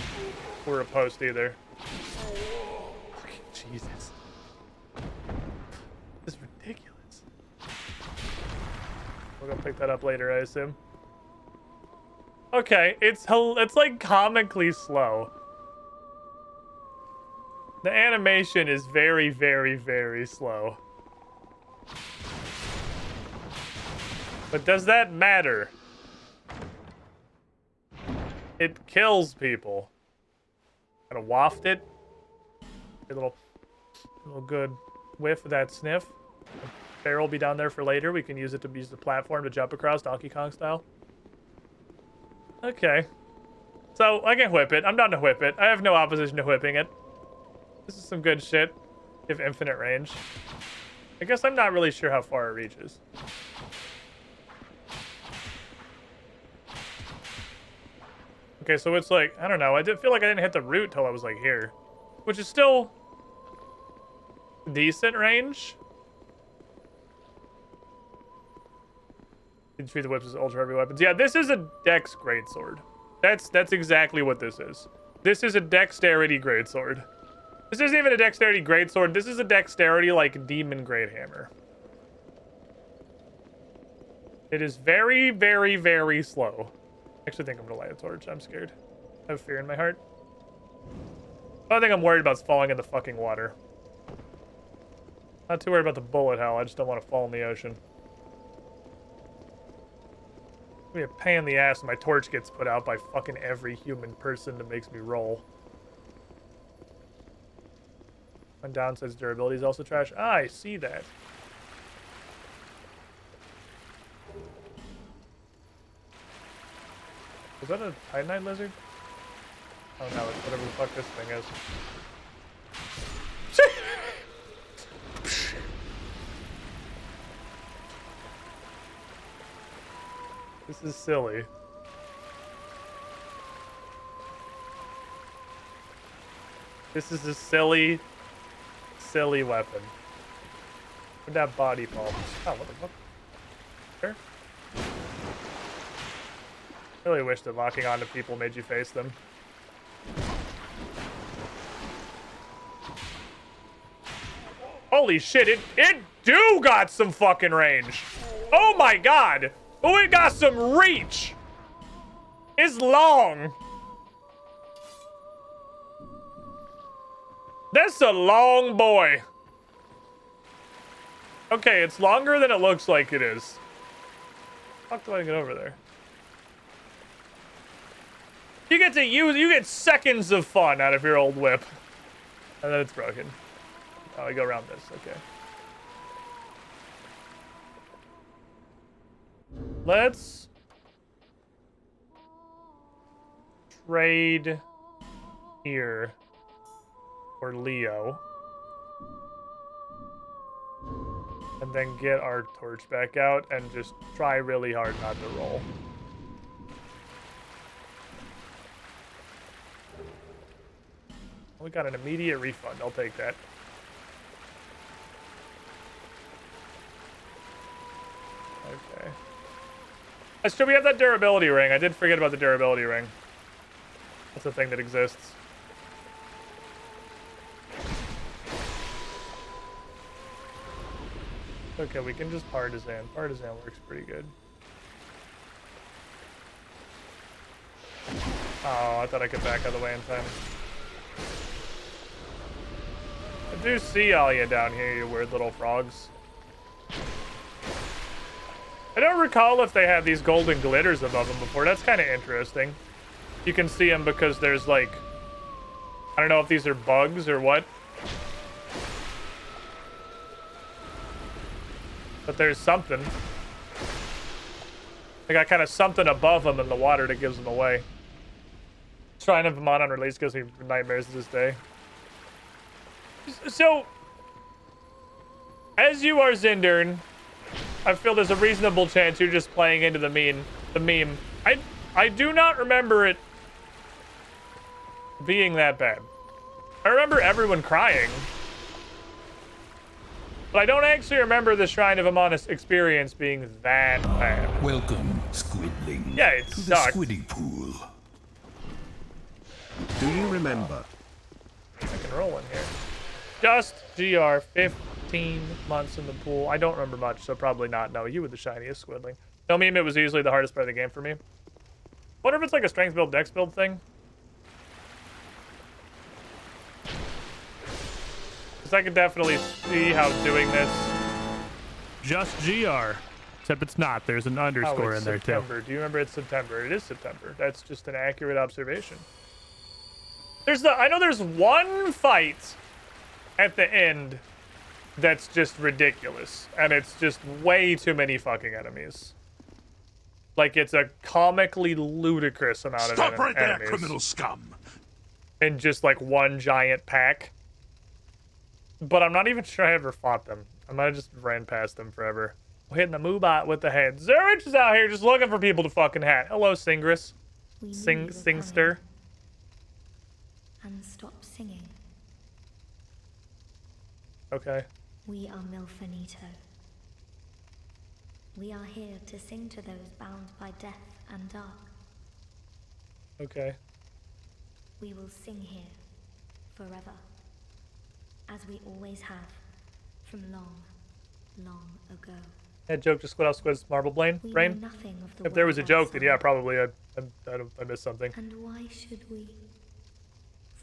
or riposte either. Fucking Jesus. This is ridiculous. We're gonna pick that up later, I assume. Okay, it's like comically slow. The animation is very, very, very slow. But does that matter? It kills people. Gotta waft it. A little good whiff of that sniff. The barrel will be down there for later. We can use it to use the platform to jump across, Donkey Kong style. Okay. So, I can whip it. I'm down to whip it. I have no opposition to whipping it. This is some good shit. If infinite range. I guess I'm not really sure how far it reaches. Okay, so it's like, I don't know. I did feel like I didn't hit the root till I was like here. Which is still decent range. You treat the whips as ultra heavy weapons. Yeah, this is a dex greatsword. That's exactly what this is. This is a dexterity greatsword. This isn't even a dexterity greatsword. This is a dexterity like demon great hammer. It is very, very, very slow. I actually think I'm gonna light a torch. I'm scared. I have fear in my heart. The only thing I'm worried about is falling in the fucking water. Not too worried about the bullet hell. I just don't want to fall in the ocean. It'll be a pain in the ass when my torch gets put out by fucking every human person that makes me roll. One downside's durability is also trash. Ah, I see that. Is that a Titanite lizard? Oh no, it's whatever the fuck this thing is. This is silly. This is a silly, silly weapon. Where'd that body fall? Oh, what the fuck? Sure. I really wish that locking onto people made you face them. Holy shit, it do got some fucking range. Oh my god. Oh, it got some reach. It's long. That's a long boy. Okay, it's longer than it looks like it is. How the fuck do I get over there? You get to use, you get seconds of fun out of your old whip. And then it's broken. Oh, I go around this, okay. Let's trade here for Leo. And then get our torch back out and just try really hard not to roll. We got an immediate refund. I'll take that. Okay. So we have that durability ring. I did forget about the durability ring. That's a thing that exists. Okay, we can just partisan. Partisan works pretty good. Oh, I thought I could back out of the way in time. I do see all you down here, you weird little frogs. I don't recall if they had these golden glitters above them before. That's kind of interesting. You can see them because there's like... I don't know if these are bugs or what. But there's something. They got kind of something above them in the water that gives them away. Shrine of Amon on release gives me nightmares to this day. So, as you are Zindern, I feel there's a reasonable chance you're just playing into the meme. I do not remember it being that bad. I remember everyone crying. But I don't actually remember the Shrine of Amonis experience being that bad. Welcome, Squidling. Yeah, it to sucked. the Squiddy Pool. Do you remember? I can roll in here. Just GR, 15 months in the pool. I don't remember much, so probably not. No, you were the shiniest Squidling. No meme, it was easily the hardest part of the game for me. Wonder if it's like a strength build, dex build thing. Because I can definitely see how doing this. Just GR. Except it's not. There's an underscore in there, September. too. Do you remember it's September? It is September. That's just an accurate observation. I know there's one fight at the end that's just ridiculous. And it's just way too many fucking enemies. Like, it's a comically ludicrous amount of enemies. Stop right there, criminal scum! In just, like, one giant pack. But I'm not even sure I ever fought them. I might have just ran past them forever. Hitting the Moobot with the head. Zurich is out here just looking for people to fucking hat. Hello, Singris. Singster. And stop singing. Okay. We are Milfanito. We are here to sing to those bound by death and dark. Okay. We will sing here forever, as we always have, from long, long ago. That joke just squid off Squid's marble brain. We know nothing of the If there was a world joke, then yeah, outside. probably I missed something. And why should we?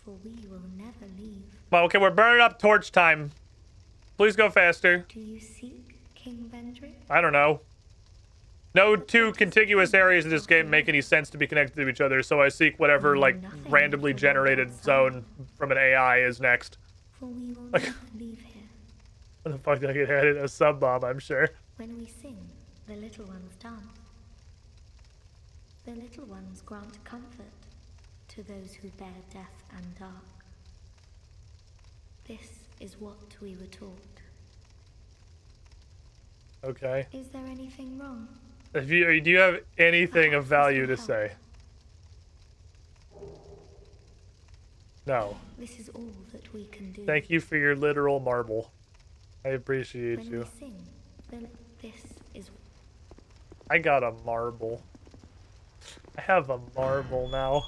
For we will never leave. Well, okay, we're burning up torch time. Please go faster. Do you seek King Vendrick? I don't know. No two contiguous areas in this game make any sense to be connected to each other, so I seek whatever, like, randomly generated zone from an AI is next. For we will Like, never leave here. what the fuck did I get added? A sub bomb, I'm sure. When we sing, the little ones dance. The little ones grant comfort to those who bear death and dark. This is what we were taught. Okay. Is there anything wrong? Do you have anything of value to say? No. This is all that we can do. Thank you for your literal marble. I appreciate When you. we sing, this is... I got a marble. I have a marble now.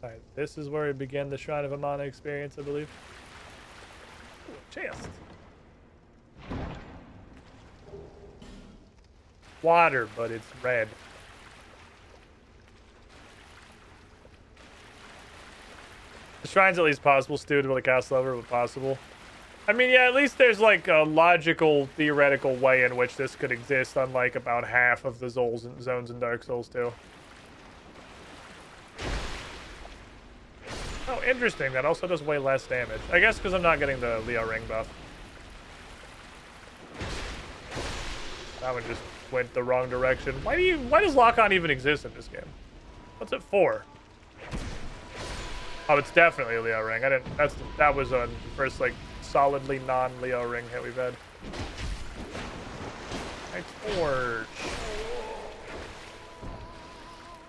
Alright, this is where we began the Shrine of Amana experience, I believe. Ooh, chest. Water, but it's red. The shrine's at least possible, Stu, to build a castle over, but possible. I mean, yeah, at least there's like a logical, theoretical way in which this could exist, unlike about half of the zones in Dark Souls 2. Oh, interesting. That also does way less damage. I guess because I'm not getting the Leo Ring buff. That one just went the wrong direction. Why does lock-on even exist in this game? What's it for? Oh, it's definitely a Leo Ring. That was the first like solidly non-Leo Ring hit we've had. Nice torch.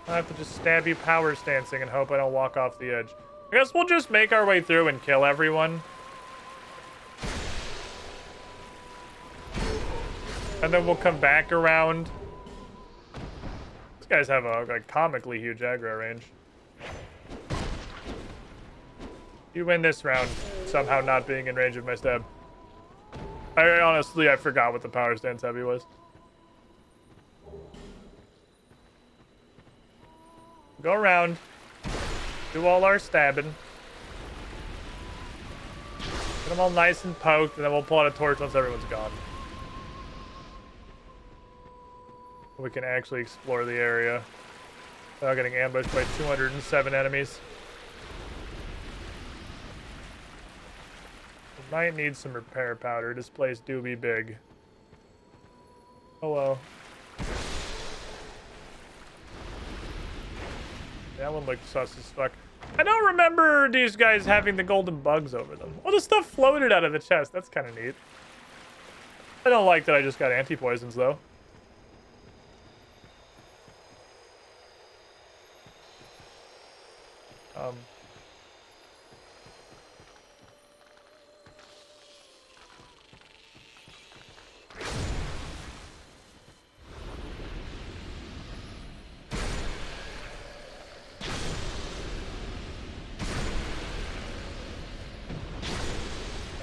I have to just stab you power stancing and hope I don't walk off the edge. I guess we'll just make our way through and kill everyone. And then we'll come back around. These guys have a comically huge aggro range. You win this round, somehow not being in range of my stab. I forgot what the power stance heavy was. Go around. Do all our stabbing. Get them all nice and poked, and then we'll pull out a torch once everyone's gone. We can actually explore the area without getting ambushed by 207 enemies. We might need some repair powder. This place do be big. Oh well. That one looked sus as fuck. I don't remember these guys having the golden bugs over them. Well, the stuff floated out of the chest. That's kind of neat. I don't like that I just got anti-poisons, though.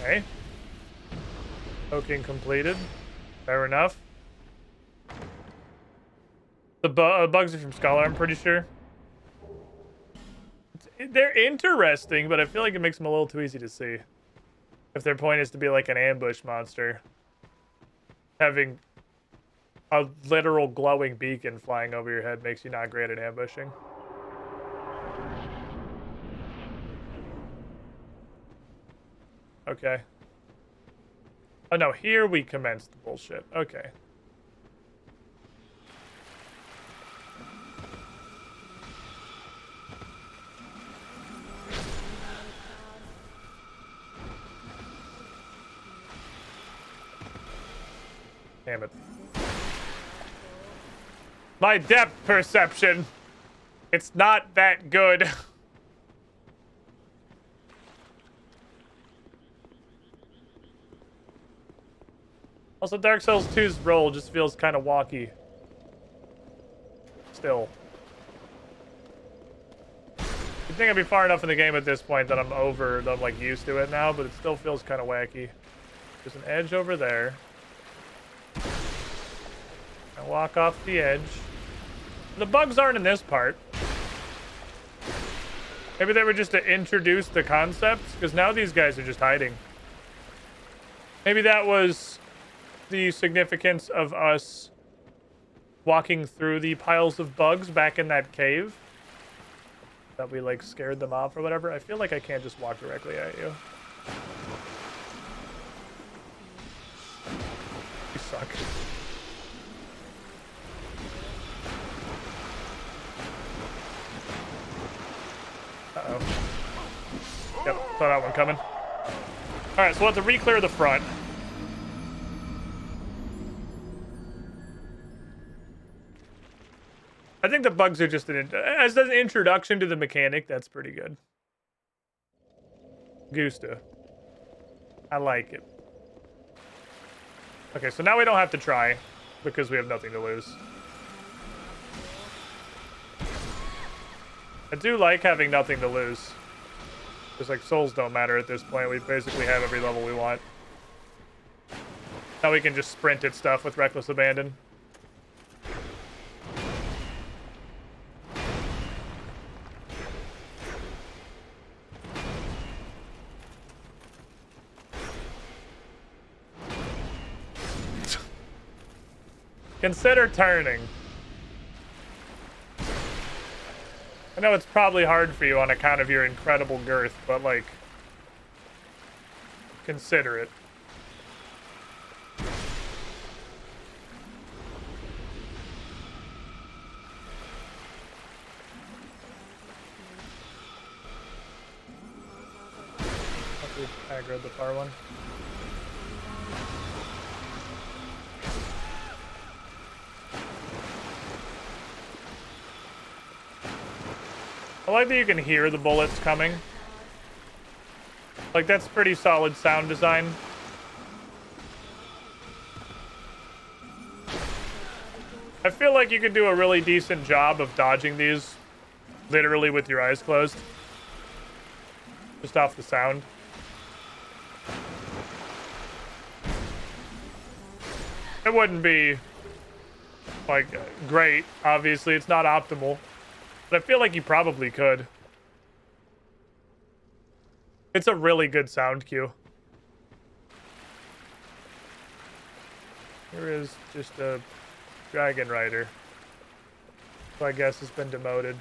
Okay. Poking completed. Fair enough. The bugs are from Scholar, I'm pretty sure. They're interesting, but I feel like it makes them a little too easy to see. If their point is to be like an ambush monster. Having a literal glowing beacon flying over your head makes you not great at ambushing. Okay. Oh no, here we commenced the bullshit. Okay. Damn it. My depth perception. It's not that good. Also, Dark Souls 2's roll just feels kind of wonky. Still. You'd think I'd be far enough in the game at this point that I'm like used to it now, but it still feels kind of wacky. There's an edge over there. I walk off the edge. The bugs aren't in this part. Maybe they were just to introduce the concepts, because now these guys are just hiding. Maybe that was the significance of us walking through the piles of bugs back in that cave. That we, like, scared them off or whatever. I feel like I can't just walk directly at you. You suck. Uh-oh. Yep, saw that one coming. Alright, so we'll have to re-clear the front. I think the bugs are just as an introduction to the mechanic, that's pretty good. Gusta. I like it. Okay, so now we don't have to try, because we have nothing to lose. I do like having nothing to lose. Just like souls don't matter at this point. We basically have every level we want. Now we can just sprint at stuff with reckless abandon. Consider turning. I know it's probably hard for you on account of your incredible girth, but like, consider it. Aggroed the far one. I like that you can hear the bullets coming. Like, that's pretty solid sound design. I feel like you could do a really decent job of dodging these literally with your eyes closed. Just off the sound. It wouldn't be, like, great. Obviously, it's not optimal. But I feel like you probably could. It's a really good sound cue. Here is just a dragon rider, who I guess has been demoted.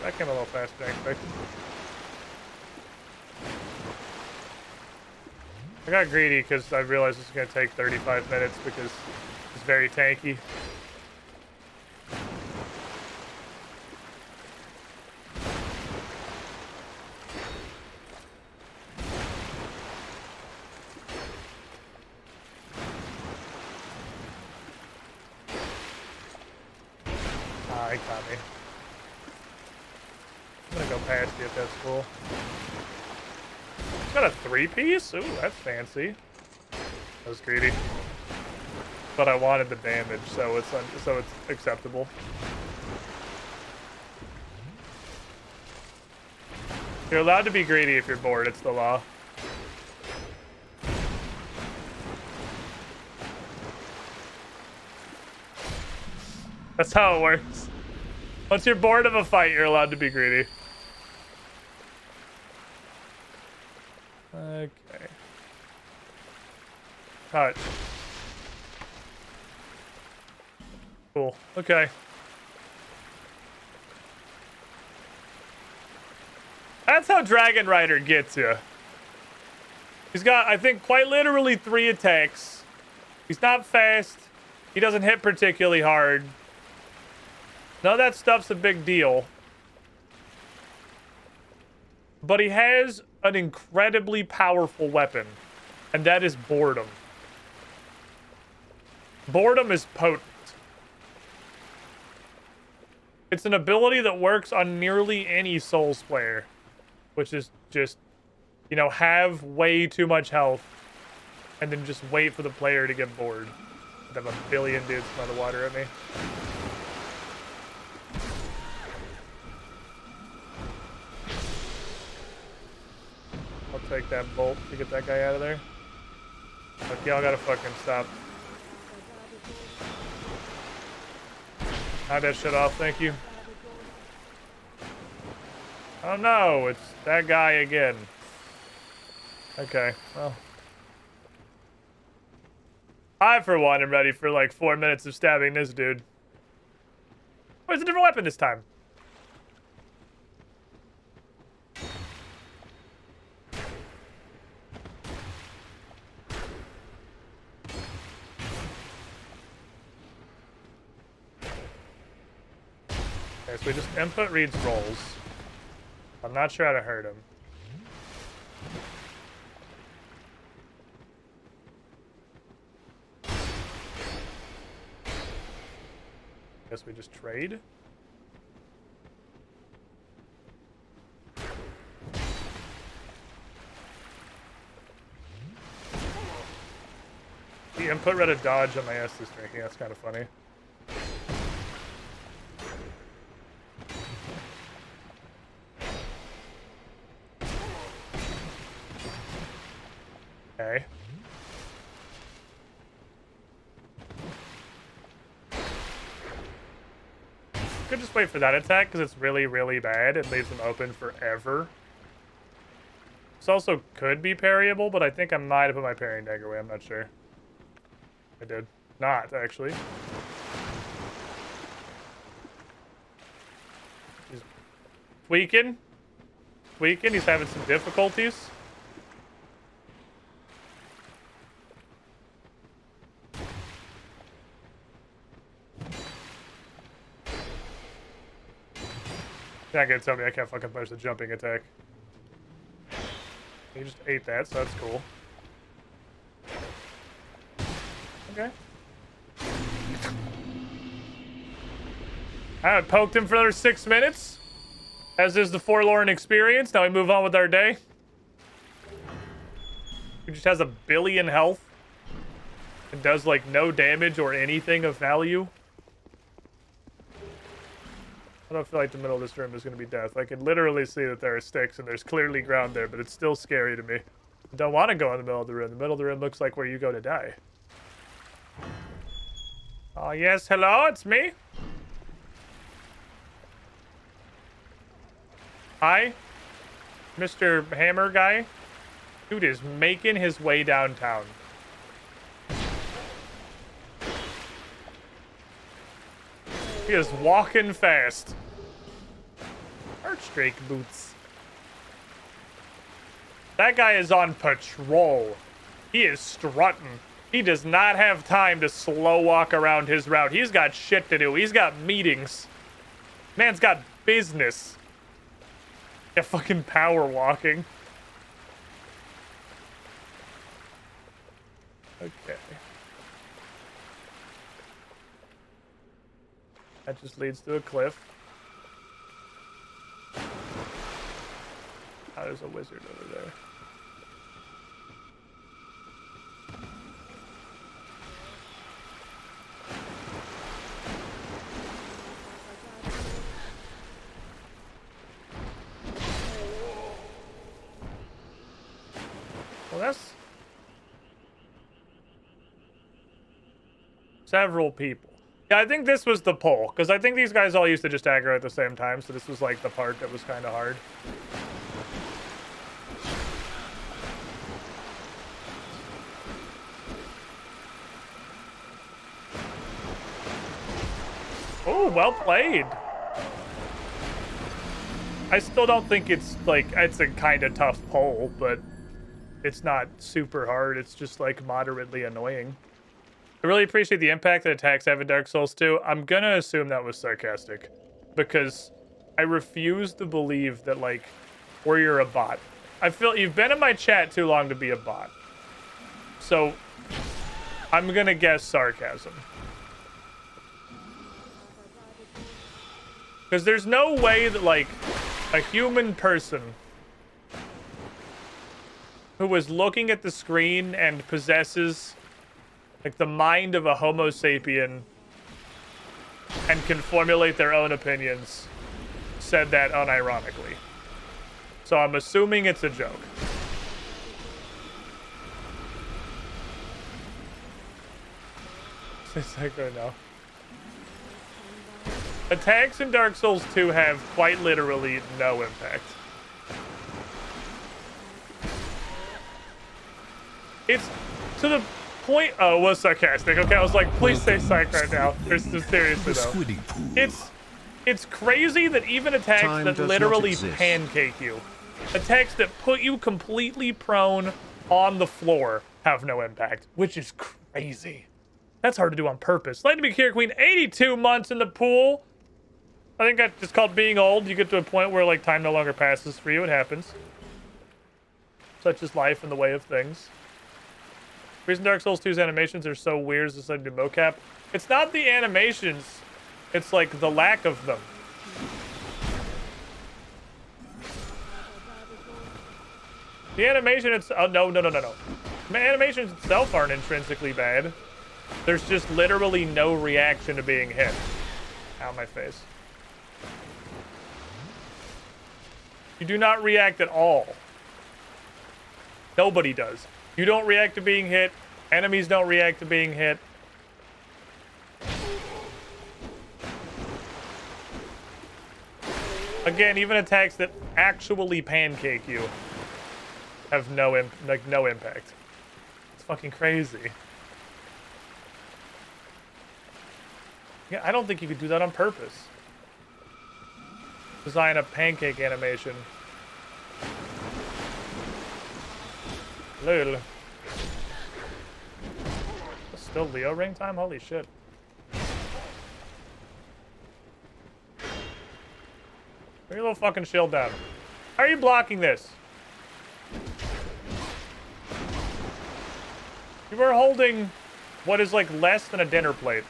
That came a little faster than I expected. I got greedy because I realized this is going to take 35 minutes because it's very tanky. Ah, he caught me. I'm going to go past you if that's cool. It's got a 3-piece? Ooh, that's fancy. That was greedy. But I wanted the damage, so it's acceptable. You're allowed to be greedy if you're bored, it's the law. That's how it works. Once you're bored of a fight, you're allowed to be greedy. Okay. Touch. Cool. Okay. That's how Dragon Rider gets you. He's got, I think, quite literally 3 attacks. He's not fast. He doesn't hit particularly hard. None of that stuff's a big deal. But he has an incredibly powerful weapon, and that is boredom. Boredom is potent. It's an ability that works on nearly any Souls player, which is just, you know, have way too much health and then just wait for the player to get bored. I have a billion dudes come out of the water at me. I'll take that bolt to get that guy out of there. Look, y'all gotta fucking stop. Hide that shit off, thank you. Oh no, it's that guy again. Okay, well. I, for one, am ready for like 4 minutes of stabbing this dude. Oh, it's a different weapon this time. Okay, so we just input reads rolls. I'm not sure how to hurt him. Guess we just trade. The input read a dodge on my Estus drinking. That's kind of funny. Okay. could just wait for that attack because it's really, really bad. It leaves them open forever. This also could be parryable, but I think I might have put my parrying dagger away. I'm not sure. I did not, actually. He's tweaking. Tweaking. He's having some difficulties. You're not gonna tell me I can't fucking punch the jumping attack. He just ate that, so that's cool. Okay. Alright, poked him for another 6 minutes. As is the forlorn experience. Now we move on with our day. He just has 1 billion health. And does, like, no damage or anything of value. I don't feel like the middle of this room is going to be death. I can literally see that there are sticks and there's clearly ground there, but it's still scary to me. I don't want to go in the middle of the room. The middle of the room looks like where you go to die. Oh, yes. Hello, it's me. Hi, Mr. Hammer guy. Dude is making his way downtown. He is walking fast. Archdrake boots. That guy is on patrol. He is strutting. He does not have time to slow walk around his route. He's got shit to do. He's got meetings. Man's got business. Yeah, fucking power walking. Okay. That just leads to a cliff. Oh, there's a wizard over there. Well, that's several people. Yeah, I think this was the pull, because I think these guys all used to just aggro at the same time, so this was like the part that was kind of hard. Oh, well played. I still don't think it's like, it's a kind of tough pull, but it's not super hard. It's just like moderately annoying. I really appreciate the impact that attacks have in Dark Souls 2. I'm gonna assume that was sarcastic, because I refuse to believe that, like, or you're a bot. I feel you've been in my chat too long to be a bot. So, I'm gonna guess sarcasm. Because there's no way that, like, a human person who was looking at the screen and possesses, like, the mind of a Homo sapien and can formulate their own opinions said that unironically. So I'm assuming it's a joke. It's like right now. Attacks in Dark Souls 2 have quite literally no impact. It's to the point. Oh, it was sarcastic. Okay, I was like, please say psych right now. Seriously though, it's crazy that even attacks that literally pancake you, attacks that put you completely prone on the floor, have no impact, which is crazy. That's hard to do on purpose. Like to be Kira Queen, 82 months in the pool. I think that's just called being old. You get to a point where, like, time no longer passes for you. It happens. Such is life in the way of things. The reason Dark Souls 2's animations are so weird is it's like the mocap. It's not the animations. It's, like, the lack of them. The animation, it's... Oh, no. The animations itself aren't intrinsically bad. There's just literally no reaction to being hit. Ow, my face. You do not react at all. Nobody does. You don't react to being hit. Enemies don't react to being hit. Again, even attacks that actually pancake you have no impact. It's fucking crazy. Yeah, I don't think you could do that on purpose. Design a pancake animation. Lol. Still Leo ring time? Holy shit. Bring your little fucking shield down. How are you blocking this? You were holding what is like less than a dinner plate.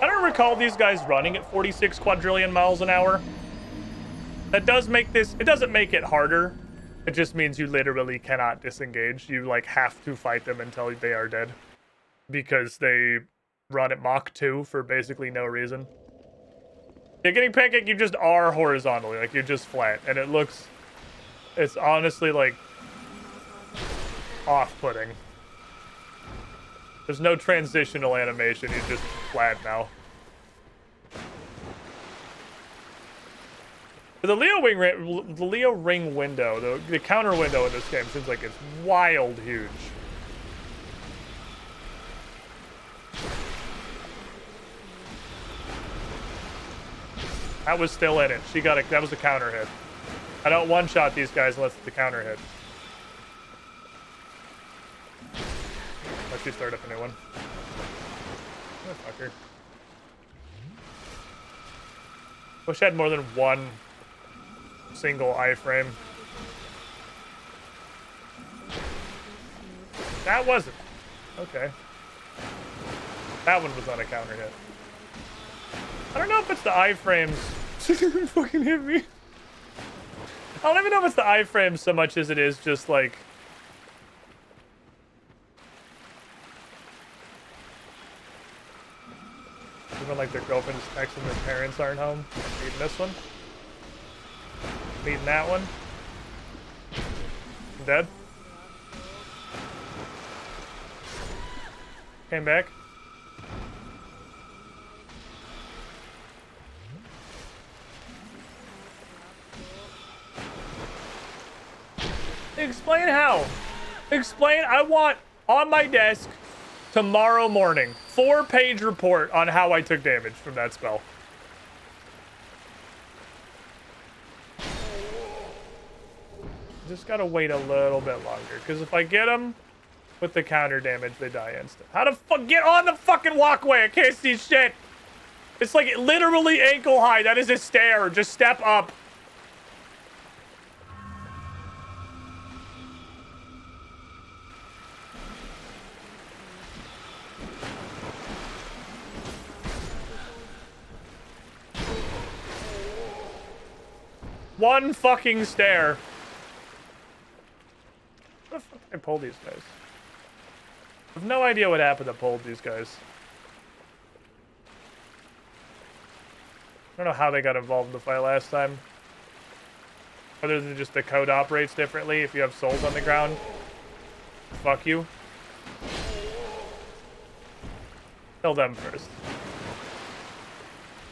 I don't recall these guys running at 46 quadrillion miles an hour. That does make this, it doesn't make it harder. It just means you literally cannot disengage. You like have to fight them until they are dead. Because they run at Mach 2 for basically no reason. Yeah, getting pancake, you just are horizontally, like you're just flat. And it looks, it's honestly like off-putting. There's no transitional animation, you're just flat now. The Leo ring window, the counter window in this game seems like it's wild huge. That was still in it. She got it. That was a counter hit. I don't one-shot these guys unless it's a counter hit. Let's just start up a new one. Motherfucker. Wish I had more than one single iframe. That wasn't. Okay. That one was on a counter hit. I don't know if it's the iframes. Fucking hit me. I don't even know if it's the iframes so much as it is just like. Even like their girlfriend's texting their parents aren't home. Beating this one. Beating that one. Dead. Came back. Explain how. Explain. I want on my desk tomorrow morning 4-page report on how I took damage from that spell. Just gotta wait a little bit longer because if I get them with the counter damage, they die instant. How the fuck get on the fucking walkway? I can't see shit. It's like literally ankle high. That is a stair. Just step up. One fucking stair. How the fuck did I pull these guys? I have no idea what happened that pulled these guys. I don't know how they got involved in the fight last time. Other than just the code operates differently if you have souls on the ground. Fuck you. Kill them first.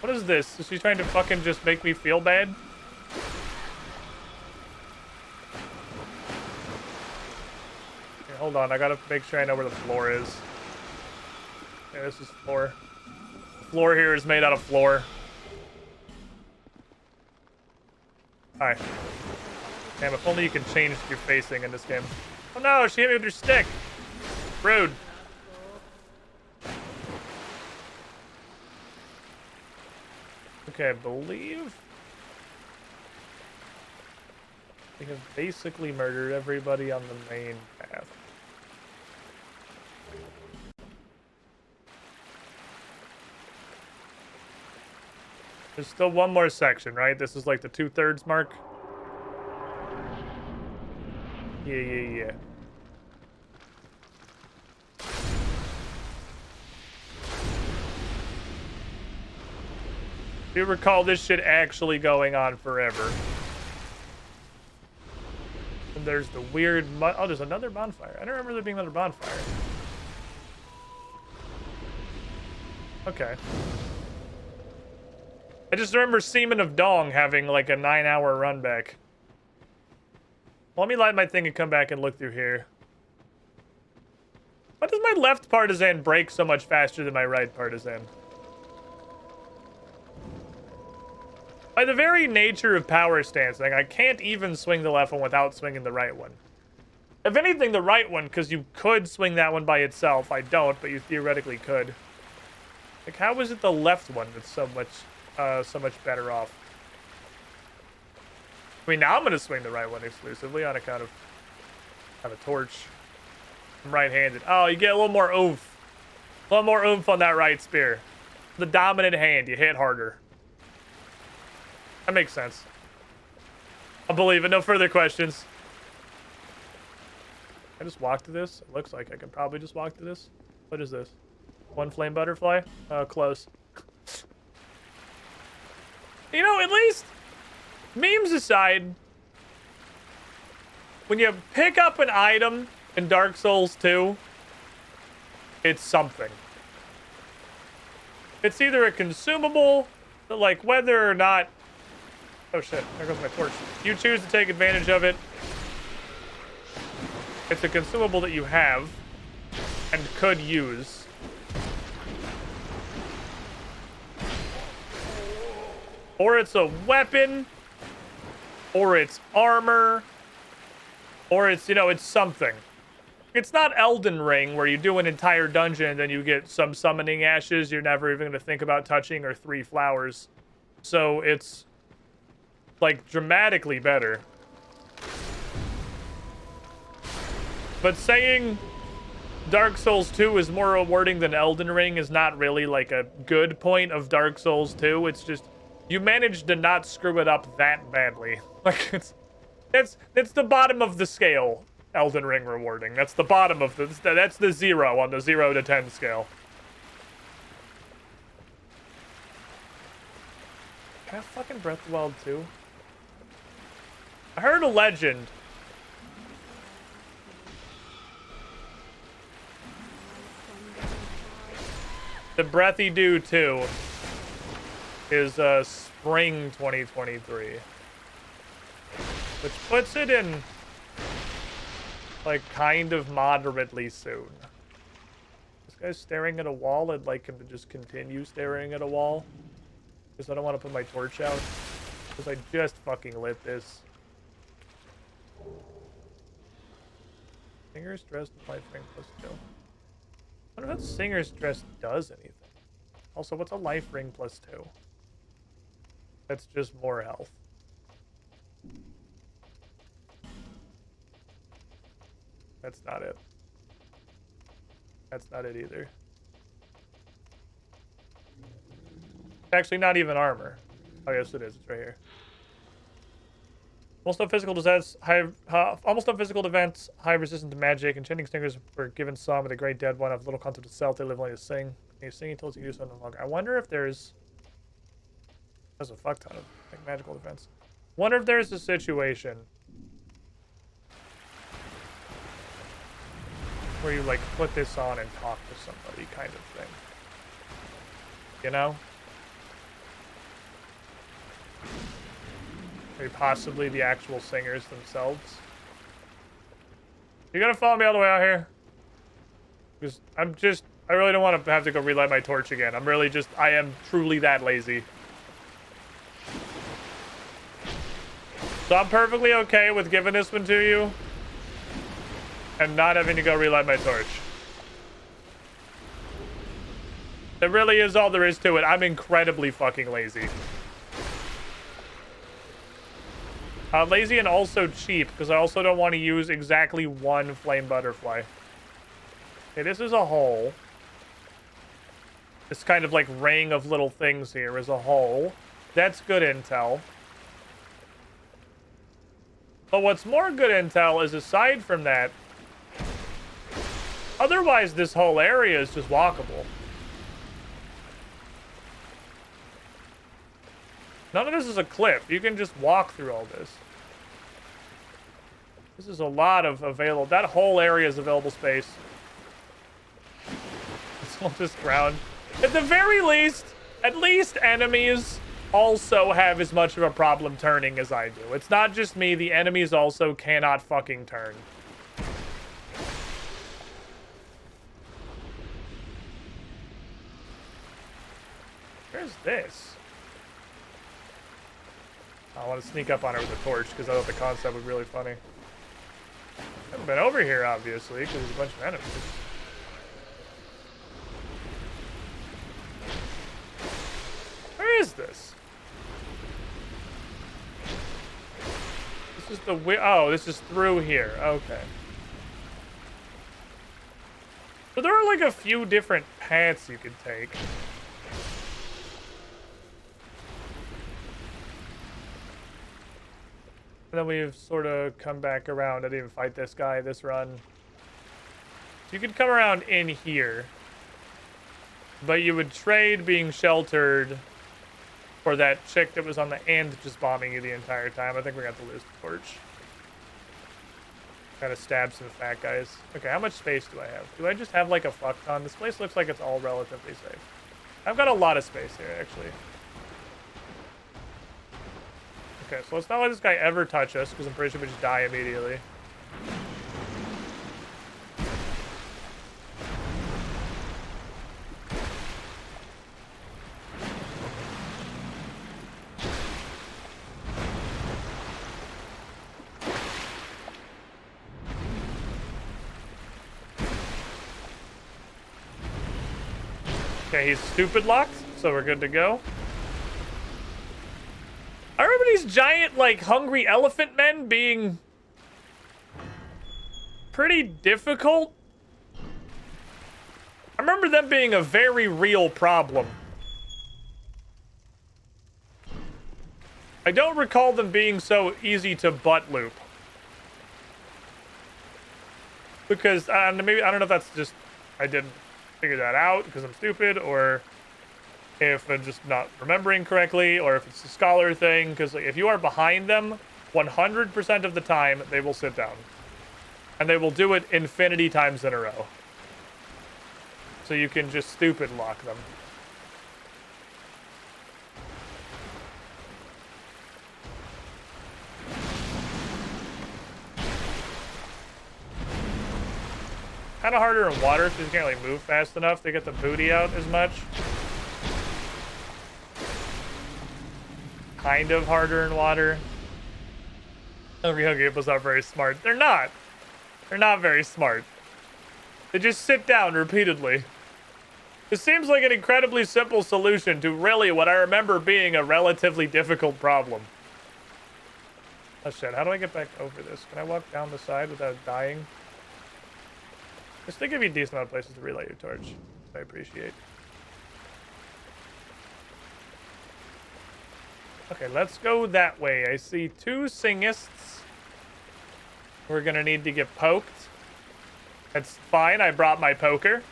What is this? Is she trying to fucking just make me feel bad? Okay, hold on, I gotta make sure I know where the floor is. Okay, this is floor. The floor here is made out of floor. Hi. Damn, if only you can change your facing in this game. Oh no, she hit me with her stick. Rude. Okay, I believe we have basically murdered everybody on the main path. There's still one more section, right? This is like the 2/3 mark. Yeah. Do you recall this shit actually going on forever? And there's the weird oh, there's another bonfire. I don't remember there being another bonfire. Okay. I just remember Seaman of Dong having like a 9-hour run back. Let me light my thing and come back and look through here. Why does my left partisan break so much faster than my right partisan? By the very nature of power stancing, I can't even swing the left one without swinging the right one. If anything, the right one, because you could swing that one by itself. I don't, but you theoretically could. Like, how is it the left one that's so much better off? I mean, now I'm gonna swing the right one exclusively on account of have a torch. I'm right-handed. Oh, you get a little more oomph. A little more oomph on that right spear. The dominant hand, you hit harder. That makes sense. I'll believe it. No further questions. I just walk to this? It looks like I could probably just walk to this. What is this? One flame butterfly? Oh, close. You know, at least, memes aside, when you pick up an item in Dark Souls 2, it's something. It's either a consumable, but like whether or not... Oh shit, there goes my torch. You choose to take advantage of it. It's a consumable that you have and could use. Or it's a weapon, or it's armor, or it's, you know, it's something. It's not Elden Ring where you do an entire dungeon and then you get some summoning ashes you're never even going to think about touching or 3 flowers. So it's like dramatically better. But saying Dark Souls 2 is more rewarding than Elden Ring is not really like a good point of Dark Souls 2. It's just you managed to not screw it up that badly. Like it's the bottom of the scale. Elden Ring rewarding. That's the bottom of the that's the 0 on the 0 to 10 scale. Can I fucking Breath of the Wild 2? I heard a legend. The Breathy Do 2 is spring 2023. Which puts it in like kind of moderately soon. This guy's staring at a wall. I'd like him to just continue staring at a wall. Because I don't want to put my torch out. Because I just fucking lit this. Singer's dressed in life ring plus 2. I wonder if Singer's dress does anything. Also, what's a life ring plus 2? That's just more health. That's not it. That's not it either. Actually, not even armor. Oh, yes, it is. It's right here. Almost no physical defense, high resistance to magic. Enchanting stingers were given some, but the great dead one have little concept of self. They live only to sing. And you sing until you do something longer. I wonder if there's a fuck ton of like magical defense. Wonder if there's a situation where you like put this on and talk to somebody kind of thing. You know? Maybe possibly the actual singers themselves. You gonna follow me all the way out here? Because I really don't want to have to go relight my torch again. I am truly that lazy. So I'm perfectly okay with giving this one to you and not having to go relight my torch. That really is all there is to it. I'm incredibly fucking lazy. Lazy and also cheap, because I also don't want to use exactly one flame butterfly. Okay, this is a hole. This kind of like ring of little things here is a hole. That's good intel. But what's more good intel is aside from that, otherwise this whole area is just walkable. None of this is a cliff. You can just walk through all this. This is a lot of available. That whole area is available space. It's all just ground. At the very least, at least enemies also have as much of a problem turning as I do. It's not just me, the enemies also cannot fucking turn. Where's this? I want to sneak up on her with a torch because I thought the concept was really funny. I haven't been over here, obviously, because there's a bunch of enemies. Where is this? This is the oh, this is through here. Okay. So there are like a few different paths you could take. And then we've sort of come back around. I didn't even fight this guy this run. So you could come around in here. But you would trade being sheltered for that chick that was on the end just bombing you the entire time. I think we're going to have to lose the torch. Gotta stab some fat guys. Okay, how much space do I have? Do I just have like a fuck ton? This place looks like it's all relatively safe. I've got a lot of space here, actually. Okay, so let's not let this guy ever touch us, because I'm pretty sure we just die immediately. Okay, he's stupid locked, so we're good to go. I remember these giant, like, hungry elephant men being pretty difficult. I remember them being a very real problem. I don't recall them being so easy to butt loop. Because, maybe, I don't know if that's just, I didn't figure that out because I'm stupid, or if I'm just not remembering correctly, or if it's a scholar thing, because like, if you are behind them, 100% of the time, they will sit down. And they will do it infinity times in a row. So you can just stupid lock them. Kind of harder in water because you can't really move fast enough to get the booty out as much. Kind of harder in water. The real Gables are very smart. They're not. They're not very smart. They just sit down repeatedly. This seems like an incredibly simple solution to really what I remember being a relatively difficult problem. Oh shit, how do I get back over this? Can I walk down the side without dying? Just think it'd be a decent amount of places to relight your torch. I appreciate. Okay, let's go that way. I see two singists. We're gonna need to get poked. That's fine, I brought my poker.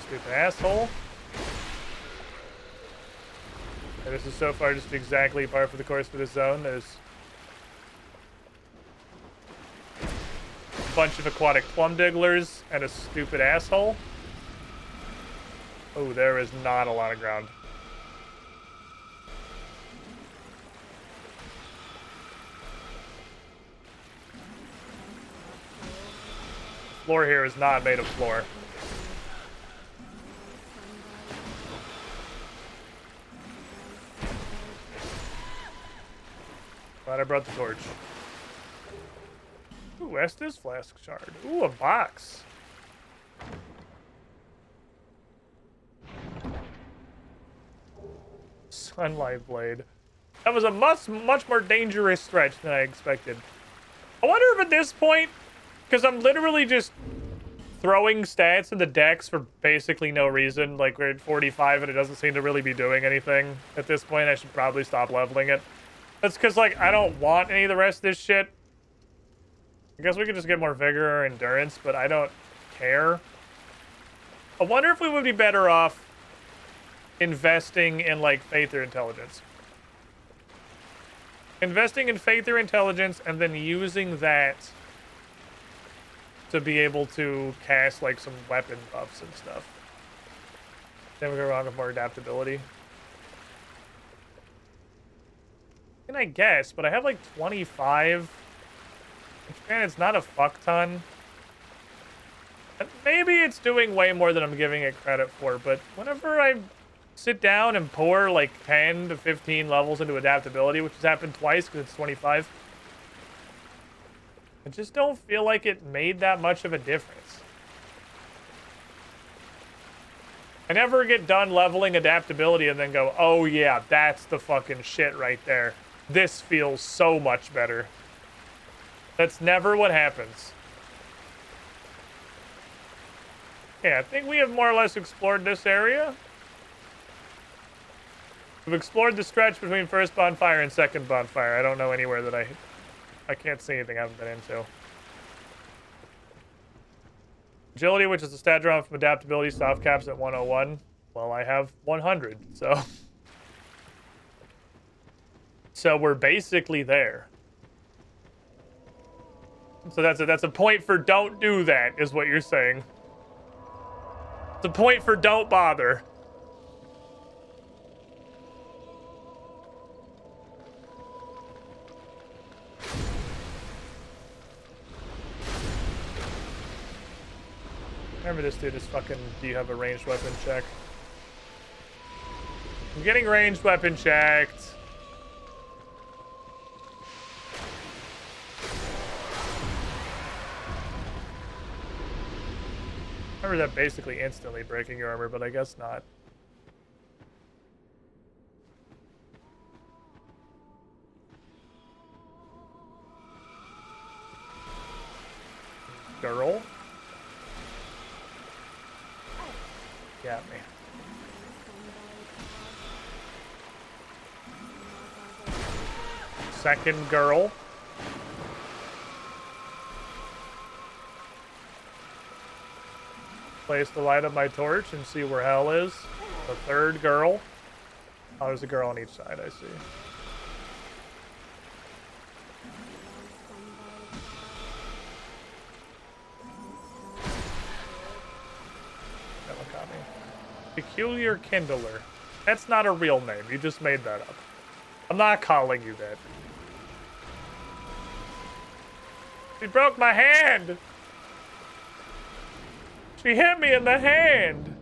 Stupid asshole. Okay, this is so far just exactly par for the course for this zone. There's a bunch of aquatic plum digglers and a stupid asshole. Oh, there is not a lot of ground. Floor here is not made of floor. Glad I brought the torch. Ooh, Estes flask shard. Ooh, a box. Sunlight blade. That was a much more dangerous stretch than I expected. I wonder if at this point, because I'm literally just throwing stats in the decks for basically no reason. Like, we're at 45 and it doesn't seem to really be doing anything. At this point, I should probably stop leveling it. That's because, like, I don't want any of the rest of this shit. I guess we could just get more vigor or endurance, but I don't care. I wonder if we would be better off investing in, like, faith or intelligence. Investing in faith or intelligence and then using that to be able to cast like some weapon buffs and stuff. Then we go wrong with more adaptability. And I guess, but I have like 25. Which, man, it's not a fuck ton. Maybe it's doing way more than I'm giving it credit for, but whenever I sit down and pour like 10 to 15 levels into adaptability, which has happened twice because it's 25, I just don't feel like it made that much of a difference. I never get done leveling adaptability and then go, oh yeah, that's the fucking shit right there. This feels so much better. That's never what happens. Yeah, I think we have more or less explored this area. We've explored the stretch between first bonfire and second bonfire. I don't know anywhere that I can't see anything I haven't been into. Agility, which is the stat drawn from adaptability, soft caps at 101. Well, I have 100, so... So we're basically there. So that's a point for don't do that, is what you're saying. It's a point for don't bother. Remember this dude is fucking, do you have a ranged weapon check? I'm getting ranged weapon checked. Remember that basically instantly breaking your armor, but I guess not. Girl? Got me. Second girl. Place to light up my torch and see where hell is. The third girl. Oh, there's a girl on each side, I see. That one got me. Peculiar Kindler. That's not a real name. You just made that up. I'm not calling you that. She broke my hand! She hit me in the hand!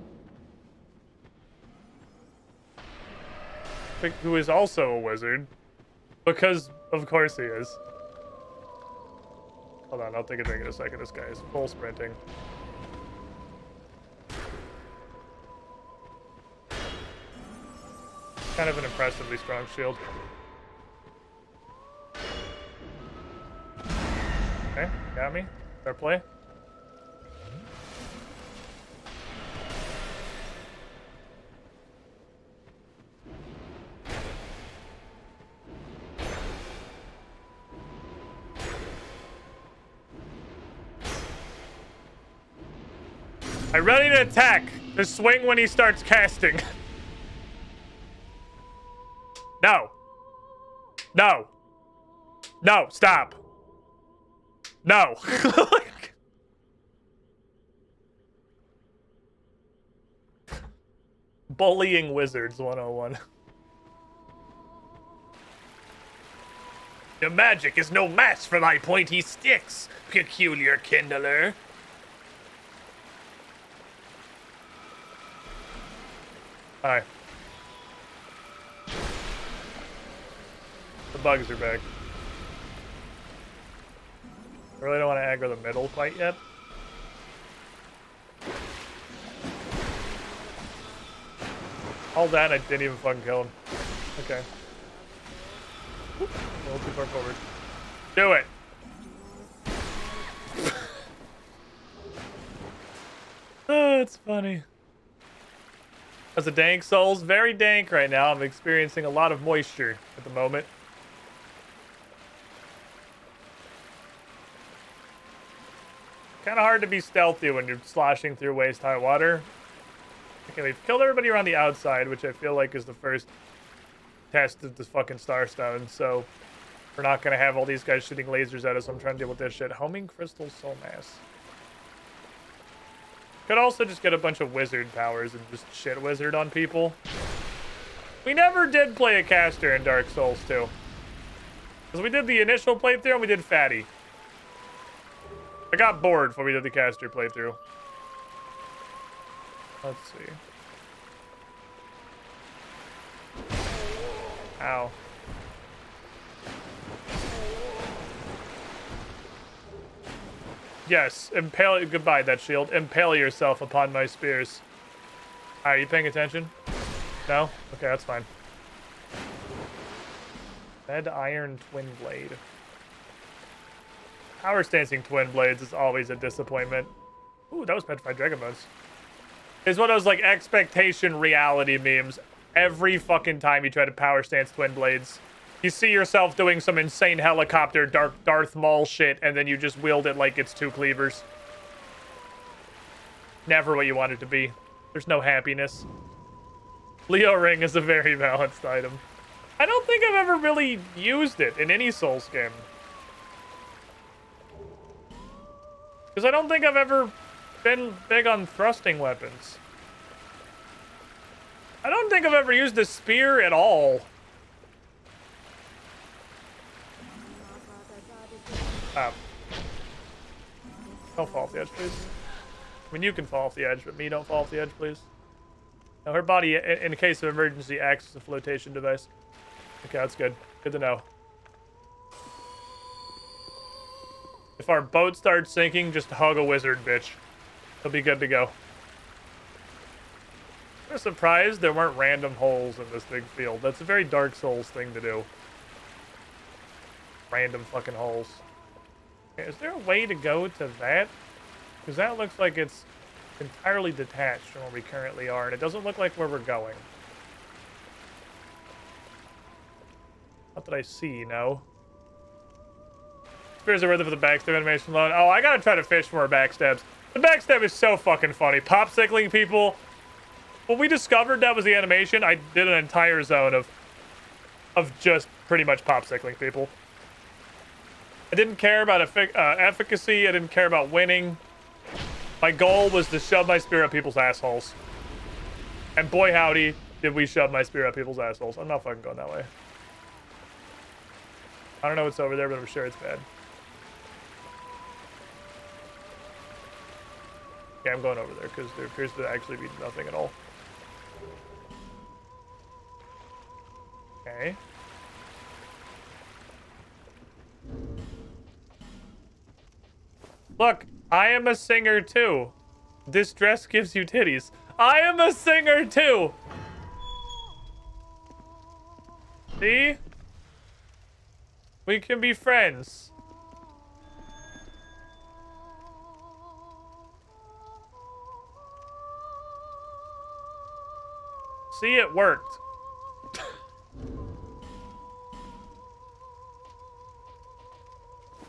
Who is also a wizard. Because, of course he is. Hold on, I'll take a drink in a second. This guy is full sprinting. Kind of an impressively strong shield. Okay, got me. Fair play. I'm ready to attack. Just swing when he starts casting. No. No. No, stop. No. Bullying Wizards 101. Your magic is no match for my pointy sticks, peculiar kindler. Hi. The bugs are back. I really don't want to aggro the middle quite yet. All that, I didn't even fucking kill him. Okay. Whoop, a little too far forward. Do it! Oh, it's funny. As a dank souls, very dank right now. I'm experiencing a lot of moisture at the moment. Kind of hard to be stealthy when you're sloshing through waist-high water. Okay, we've killed everybody around the outside, which I feel like is the first test of this fucking Starstone, so We're not gonna have all these guys shooting lasers at us. I'm trying to deal with this shit. Homing crystal soul mass. Could also just get a bunch of wizard powers and just shit wizard on people. We never did play a caster in Dark Souls 2. Because we did the initial playthrough and we did Fatty. I got bored before we did the caster playthrough. Let's see. Ow. Yes, impale. Goodbye, that shield. Impale yourself upon my spears. Are you paying attention? No? Okay, that's fine. Red Iron Twin Blade. Power Stancing Twin Blades is always a disappointment. Ooh, that was Petrified Dragon Bones. It's one of those, like, expectation reality memes. Every fucking time you try to Power Stance Twin Blades, you see yourself doing some insane helicopter Darth Maul shit, and then you just wield it like it's two cleavers. Never what you want it to be. There's no happiness. Leo Ring is a very balanced item. I don't think I've ever really used it in any Souls game. Because I don't think I've ever been big on thrusting weapons. I don't think I've ever used a spear at all. Don't fall off the edge, please. I mean, you can fall off the edge, but me, don't fall off the edge, please. Now, her body, in case of emergency, acts as a flotation device. Okay, that's good. Good to know. If our boat starts sinking, just hug a wizard, bitch. He'll be good to go. I'm surprised there weren't random holes in this big field. That's a very Dark Souls thing to do. Random fucking holes. Okay, is there a way to go to that? Because that looks like it's entirely detached from where we currently are, and it doesn't look like where we're going. Not that I see, no. Spears are worth it for the backstab animation alone. Oh, I gotta try to fish for more backstabs. The backstab is so fucking funny. Popsicling people. When we discovered that was the animation, I did an entire zone of just pretty much popsicling people. I didn't care about efficacy. I didn't care about winning. My goal was to shove my spear up people's assholes. And boy howdy, did we shove my spear up people's assholes. I'm not fucking going that way. I don't know what's over there, but I'm sure it's bad. Yeah, I'm going over there because there appears to actually be nothing at all. Okay. Look, I am a singer too. This dress gives you titties. I am a singer too. See? We can be friends. See, it worked.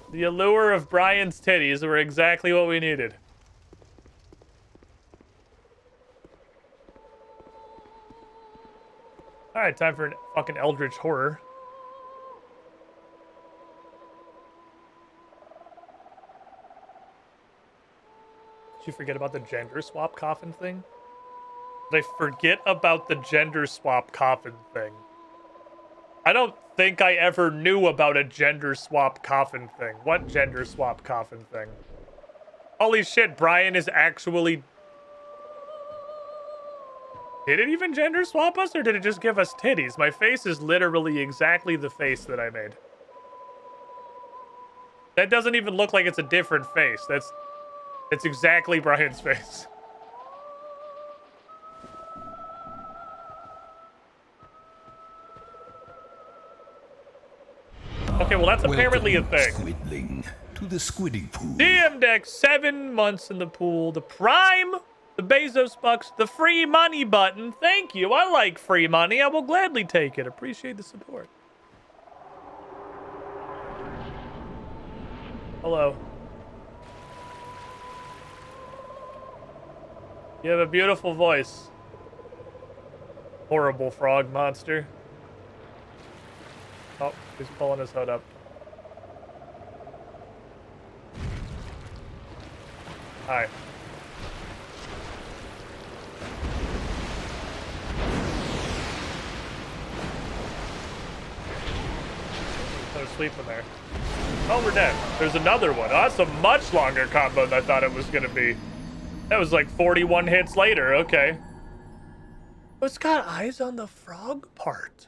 The allure of Brian's titties were exactly what we needed. Alright, time for an fucking eldritch horror. Did you forget about the gender swap coffin thing? Did I forget about the gender swap coffin thing? I don't think I ever knew about a gender swap coffin thing. What gender swap coffin thing? Holy shit, Brian is actually... Did it even gender swap us, or did it just give us titties? My face is literally exactly the face that I made. That doesn't even look like it's a different face. It's exactly Brian's face. Okay, well that's apparently a thing. Squidling to the squiddy pool. DM deck, 7 months in the pool. The Prime, the Bezos bucks, the free money button. Thank you. I like free money. I will gladly take it. Appreciate the support. Hello. You have a beautiful voice. Horrible frog monster. Oh, he's pulling his hood up. Hi. So sleeping there. Oh, we're dead. There's another one. Oh, that's a much longer combo than I thought it was gonna be. That was like 41 hits later. Okay. It's got eyes on the frog part.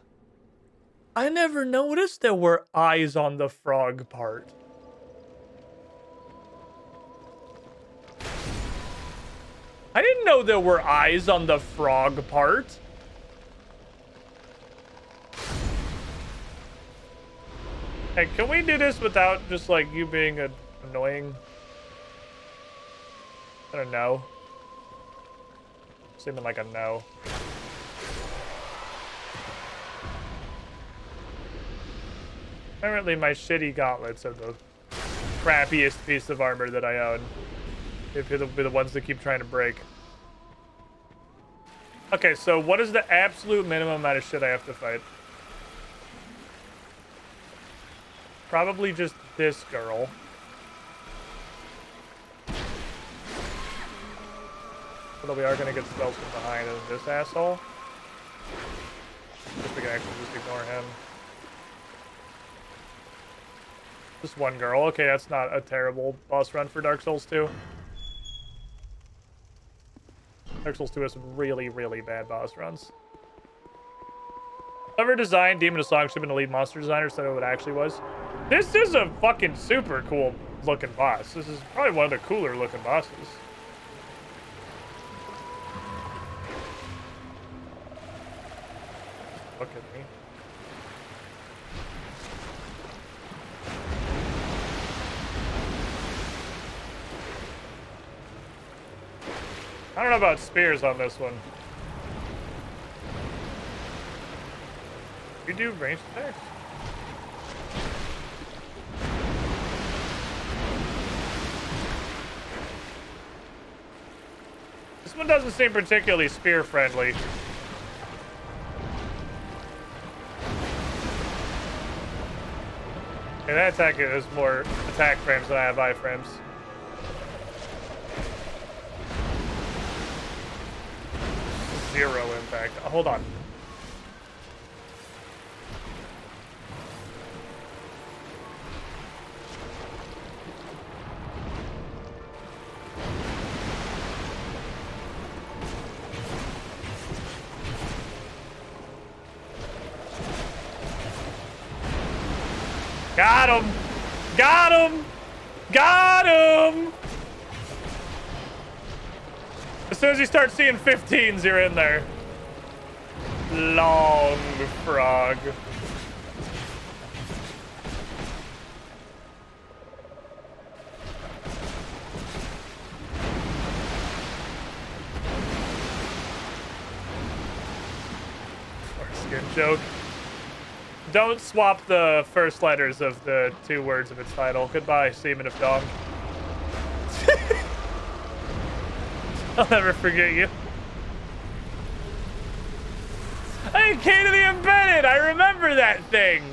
I never noticed there were eyes on the frog part. I didn't know there were eyes on the frog part. Hey, can we do this without just like you being annoying? I don't know. Seeming like a no. Apparently my shitty gauntlets are the crappiest piece of armor that I own. If you'll be the ones that keep trying to break. Okay, so what is the absolute minimum amount of shit I have to fight? Probably just this girl. Although we are gonna get spells from behind and this asshole. If we can actually just ignore him. Just one girl. Okay, that's not a terrible boss run for Dark Souls 2. Dark Souls 2 has some really, really bad boss runs. Whoever designed Demon of Song should have been a lead monster designer, so I know what it actually was. This is a fucking super cool looking boss. This is probably one of the cooler looking bosses. Look at me. I don't know about spears on this one. You do ranged attacks? This one doesn't seem particularly spear friendly. And that attack is more attack frames than I have iframes. Zero impact. Oh, hold on. Got him! Got him! Got him! As soon as you start seeing 15s, you're in there. Long frog. Skin joke. Don't swap the first letters of the 2 words of its title. Goodbye, Seaman of Dong. I'll never forget you. Hey, Key to the Embedded! I remember that thing!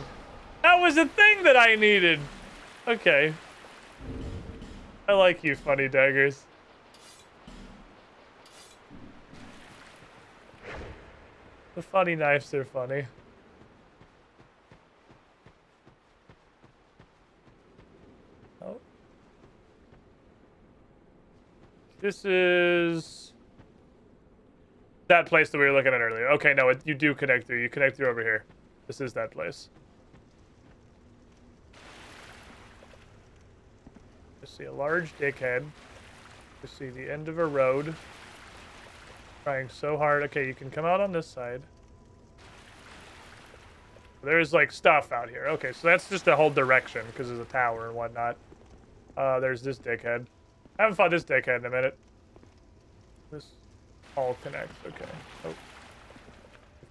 That was a thing that I needed. Okay. I like you, funny daggers. The funny knives are funny. Oh. This is that place that we were looking at earlier. Okay, no, you do connect through. You connect through over here. This is that place. I see a large dickhead. I see the end of a road. Trying so hard. Okay, you can come out on this side. There's like stuff out here. Okay, so that's just a whole direction because there's a tower and whatnot. There's this dickhead. I haven't fought this dickhead in a minute. This all connects. Okay. Oh.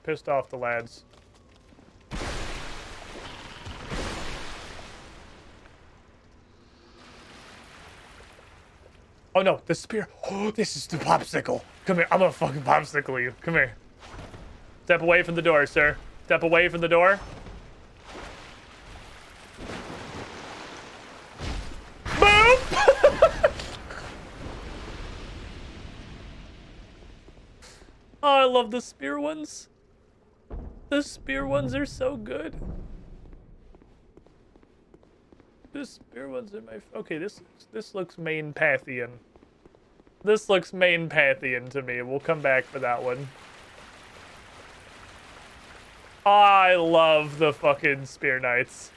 Pissed off the lads. Oh no, the spear. Oh, this is the popsicle. Come here. I'm gonna fucking popsicle you. Come here. Step away from the door, sir. Step away from the door. Boop! Oh, I love the spear ones. The spear ones are so good. The spear ones are my... Okay, this looks main Pathian. This looks main Pathian to me. We'll come back for that one. I love the fucking Spear Knights.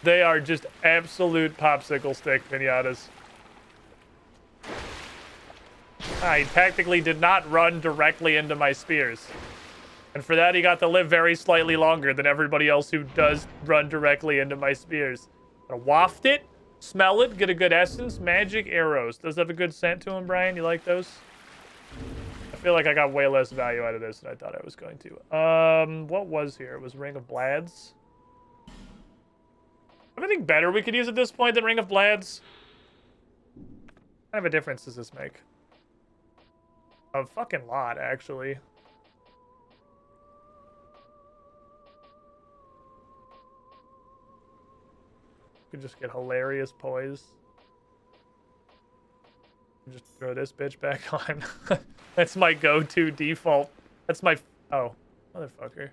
They are just absolute popsicle stick pinatas. I tactically did not run directly into my spears. And for that, he got to live very slightly longer than everybody else who does run directly into my spears. I'm gonna waft it, smell it, get a good essence. Magic arrows. Does have a good scent to them, Brian? You like those? I feel like I got way less value out of this than I thought I was going to. What was here? It was Ring of Blads. Anything better we could use at this point than Ring of Blads? What kind of a difference does this make? A fucking lot, actually. Could just get hilarious poise. Just throw this bitch back on. That's my go-to default. That's my... Oh, motherfucker.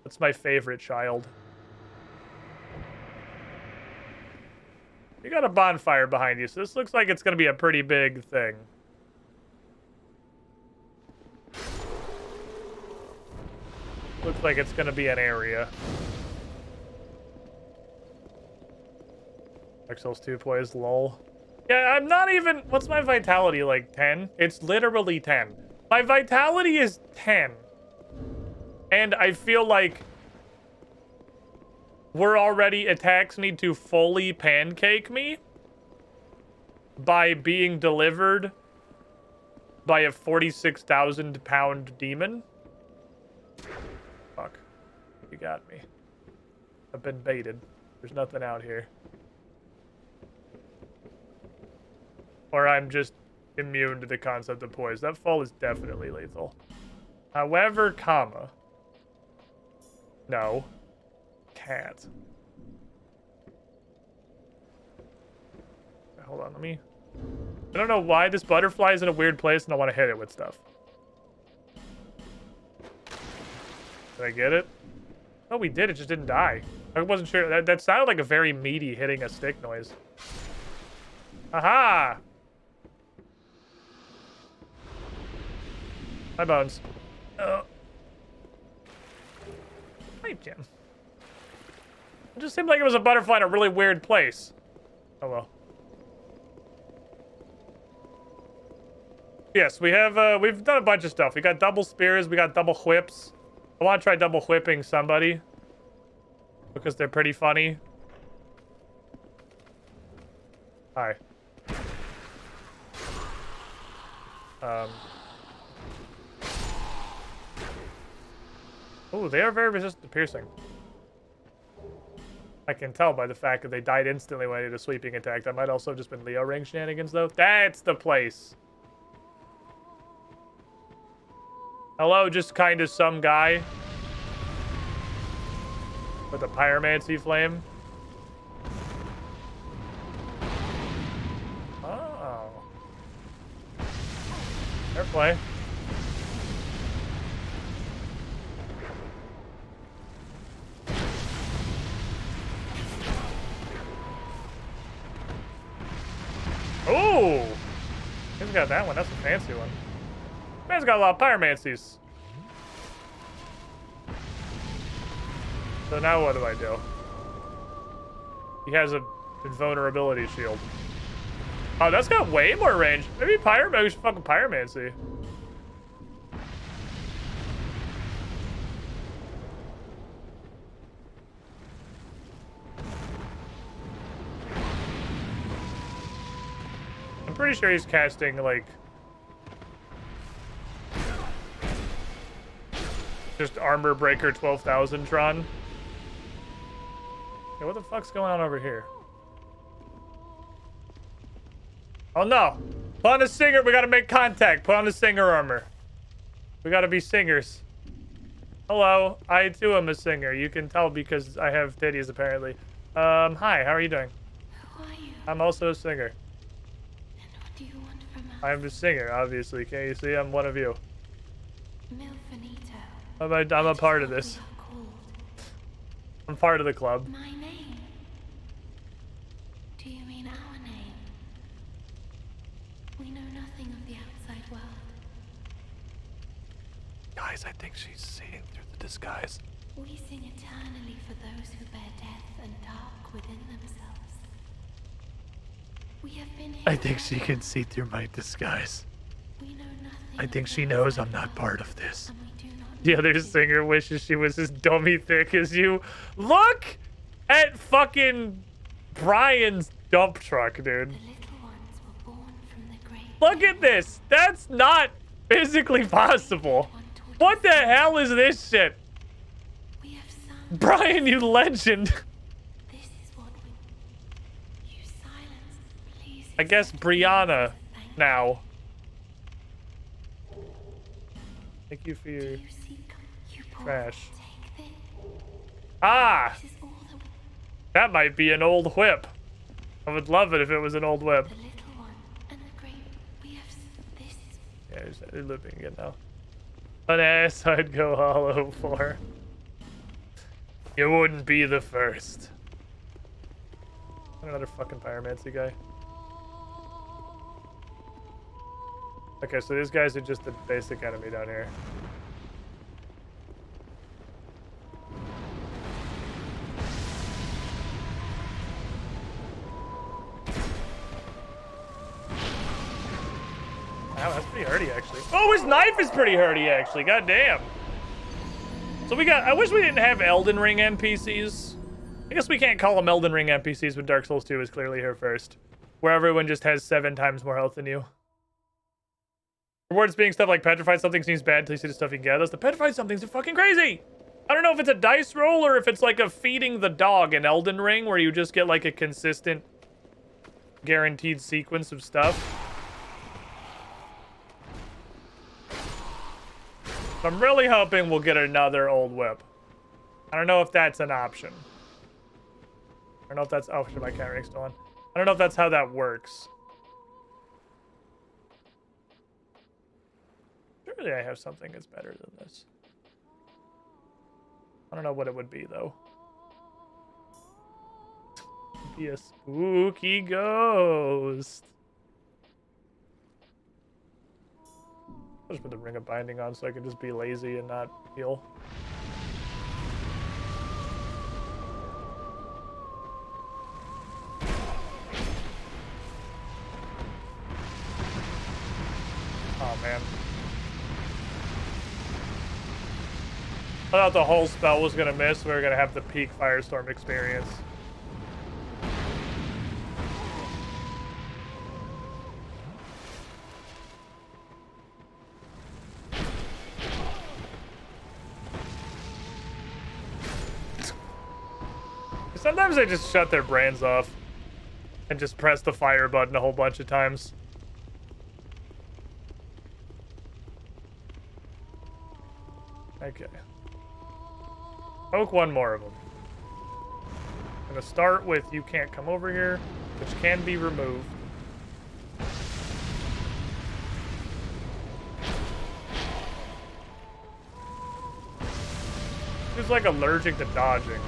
That's my favorite child. You got a bonfire behind you, so this looks like it's going to be a pretty big thing. Looks like it's going to be an area. Excel's 2 poise, lol. Yeah, I'm not even... What's my vitality, like 10? It's literally 10. My vitality is 10. And I feel like we're already... Attacks need to fully pancake me by being delivered by a 46,000 pound demon. Fuck. You got me. I've been baited. There's nothing out here. Or I'm just immune to the concept of poise. That fall is definitely lethal. However, comma. No. Cat. Hold on, let me... I don't know why this butterfly is in a weird place and I want to hit it with stuff. Did I get it? Oh, we did. It just didn't die. I wasn't sure. That sounded like a very meaty hitting a stick noise. Aha! My bones. Oh. Pipe jam. It just seemed like it was a butterfly in a really weird place. Oh well. Yes, we have, we've done a bunch of stuff. We got double spears, we got double whips. I want to try double whipping somebody. Because they're pretty funny. Hi. Oh, they are very resistant to piercing. I can tell by the fact that they died instantly when I did a sweeping attack. That might also have just been Leo ring shenanigans, though. That's the place. Hello, just kind of some guy with a pyromancy flame. Oh. Fair play. Oh! He's got that one. That's a fancy one. Man's got a lot of pyromancies. So now what do I do? He has a invulnerability shield. Oh, that's got way more range. Maybe we should fucking pyromancy. I'm pretty sure he's casting, like... just Armor Breaker 12,000 Tron. Okay, what the fuck's going on over here? Oh no! Put on the singer, we gotta make contact. Put on the singer armor. We gotta be singers. Hello, I too am a singer. You can tell because I have titties apparently. Hi, how are you doing? Who are you? I'm also a singer. And what do you I'm the singer, obviously. Can't you see? I'm one of you. Milfinito. I'm a part of this. I'm part of the club. My name. Do you mean our name? We know nothing of the outside world. Guys, I think she's seeing through the disguise. We sing eternally for those who bear death and dark within themselves. We have been here I think she can see through my disguise. We know nothing I think of she the knows outside I'm not world, part of this. and we do not The other need to. singer wishes she was as dummy thick as you. Look at fucking Brian's dump truck, dude. The little ones were born from the grave. Look at this. That's not physically possible. What the hell is this shit? We have sung. Brian, you legend. This is what we. You silence, please. I guess accept Brianna us. Thank now. Thank you for your you. Seek, you poor. trash. Take this. Ah, This is all that we. that might be an old whip. I would love it if it was an old whip. The little one and the great. We have. This is. Yeah, they're living it now. An ass I'd go hollow for. You wouldn't be the first. Another fucking pyromancy guy. Okay, so these guys are just the basic enemy down here. Wow, that's pretty hardy, actually. Oh, his knife is pretty hardy, actually. God damn. So we got... I wish we didn't have Elden Ring NPCs. I guess we can't call them Elden Ring NPCs when Dark Souls 2 is clearly here first. Where everyone just has 7 times more health than you. Rewards being stuff like petrified something seems bad until you see the stuff you can get. Those the petrified somethings are fucking crazy. I don't know if it's a dice roll or if it's like a feeding the dog in Elden Ring where you just get like a consistent guaranteed sequence of stuff. I'm really hoping we'll get another old whip. I don't know if that's an option. I don't know if that's... Oh, shit, my camera ring's still on. I don't know if that's how that works. Surely I have something that's better than this. I don't know what it would be, though. Be a spooky ghost. I'll just put the Ring of Binding on so I can just be lazy and not heal. Oh, man. I thought the whole spell was going to miss. We were going to have the peak Firestorm experience. Sometimes I just shut their brains off and just press the fire button a whole bunch of times. Okay. Poke one more of them. I'm gonna start with you can't come over here, which can be removed. Who's like allergic to dodging?